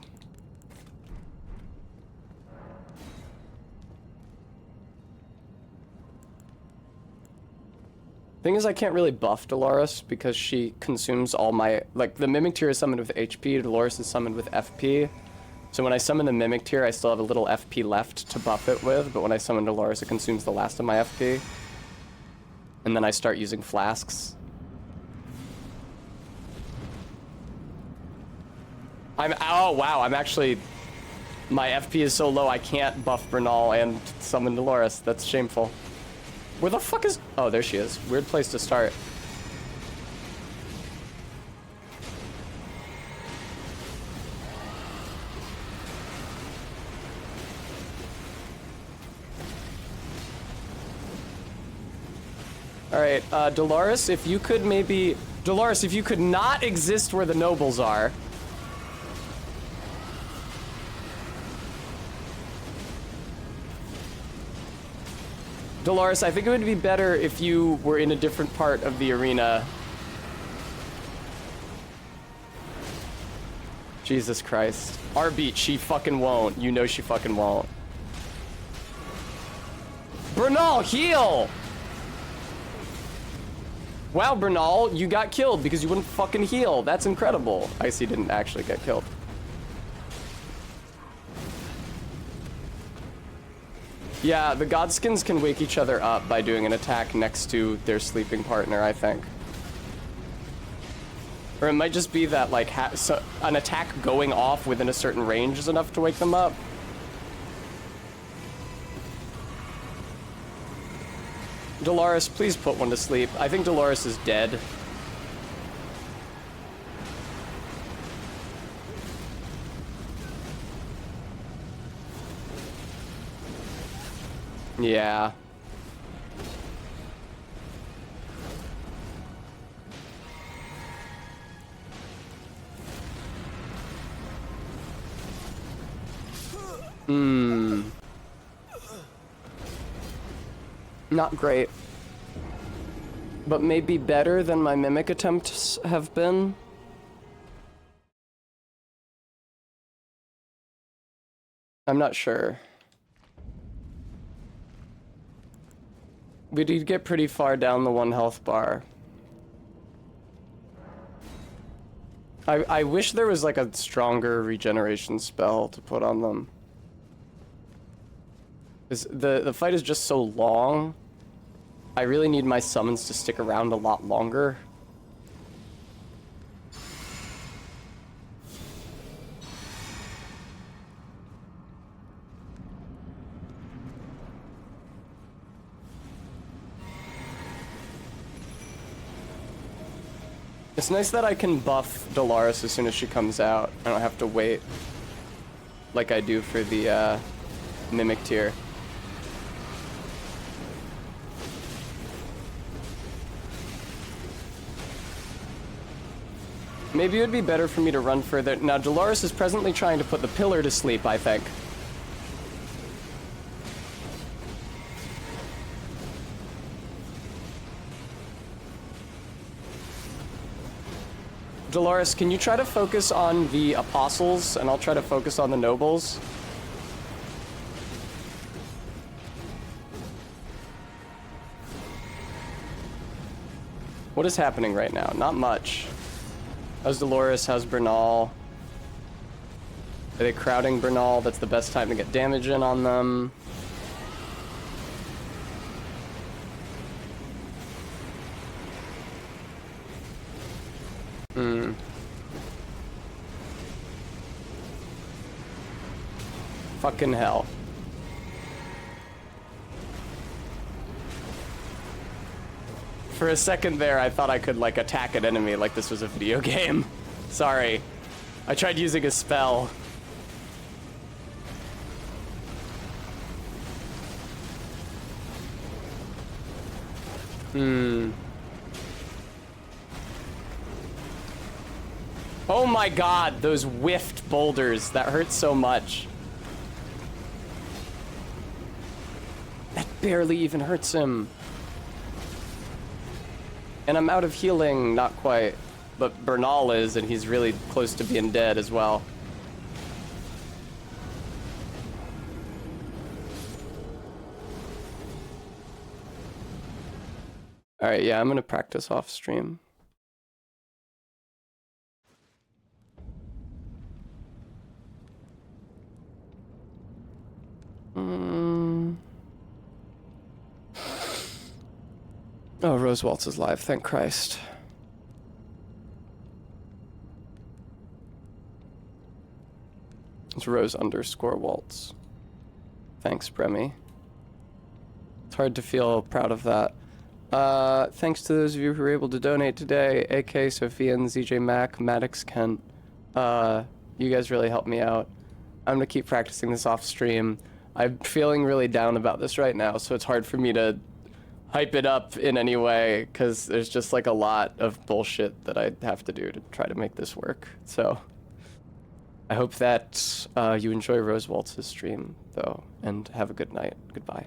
Thing is, I can't really buff Dolores because she consumes all my... Like, the Mimic Tier is summoned with HP, Dolores is summoned with FP. So when I summon the Mimic Tier, I still have a little FP left to buff it with, but when I summon Dolores, it consumes the last of my FP. And then I start using flasks. Oh, wow, I'm actually... My FP is so low, I can't buff Bernal and summon Dolores. That's shameful. Where the fuck is... Oh, there she is. Weird place to start. Alright, Dolores, if you could maybe... Dolores, if you could not exist where the nobles are... Dolores, I think it would be better if you were in a different part of the arena. Jesus Christ. Our beat, she fucking won't. You know she fucking won't. Bernal, heal! Wow, Bernal, you got killed because you wouldn't fucking heal. That's incredible. Icy didn't actually get killed. Yeah, the Godskins can wake each other up by doing an attack next to their sleeping partner, I think. Or it might just be that, like, an attack going off within a certain range is enough to wake them up. Dolores, please put one to sleep. I think Dolores is dead. Yeah. Not great. But maybe better than my mimic attempts have been. I'm not sure. We did get pretty far down the 1 health bar. I wish there was like a stronger regeneration spell to put on them. The fight is just so long. I really need my summons to stick around a lot longer. It's nice that I can buff Dolores as soon as she comes out. I don't have to wait like I do for the Mimic Tier. Maybe it would be better for me to run further. Now, Dolores is presently trying to put the pillar to sleep, I think. Dolores, can you try to focus on the apostles, and I'll try to focus on the nobles? What is happening right now? Not much. How's Dolores? How's Bernal? Are they crowding Bernal? That's the best time to get damage in on them. Fucking hell. For a second there, I thought I could, like, attack an enemy like this was a video game. Sorry. I tried using a spell. Oh my god, those whiffed boulders. That hurt so much. That barely even hurts him. And I'm out of healing, not quite. But Bernal is, and he's really close to being dead as well. Alright, yeah, I'm gonna practice off stream. Oh, Rose Waltz is live, thank Christ. It's Rose_Waltz. Thanks, Bremy. It's hard to feel proud of that. Thanks to those of you who were able to donate today, AK, Sophian, ZJ Mac, Maddox Kent. You guys really helped me out. I'm gonna keep practicing this off stream. I'm feeling really down about this right now, so it's hard for me to hype it up in any way, because there's just like a lot of bullshit that I have to do to try to make this work. So I hope that you enjoy Rose Waltz's stream, though, and have a good night. Goodbye.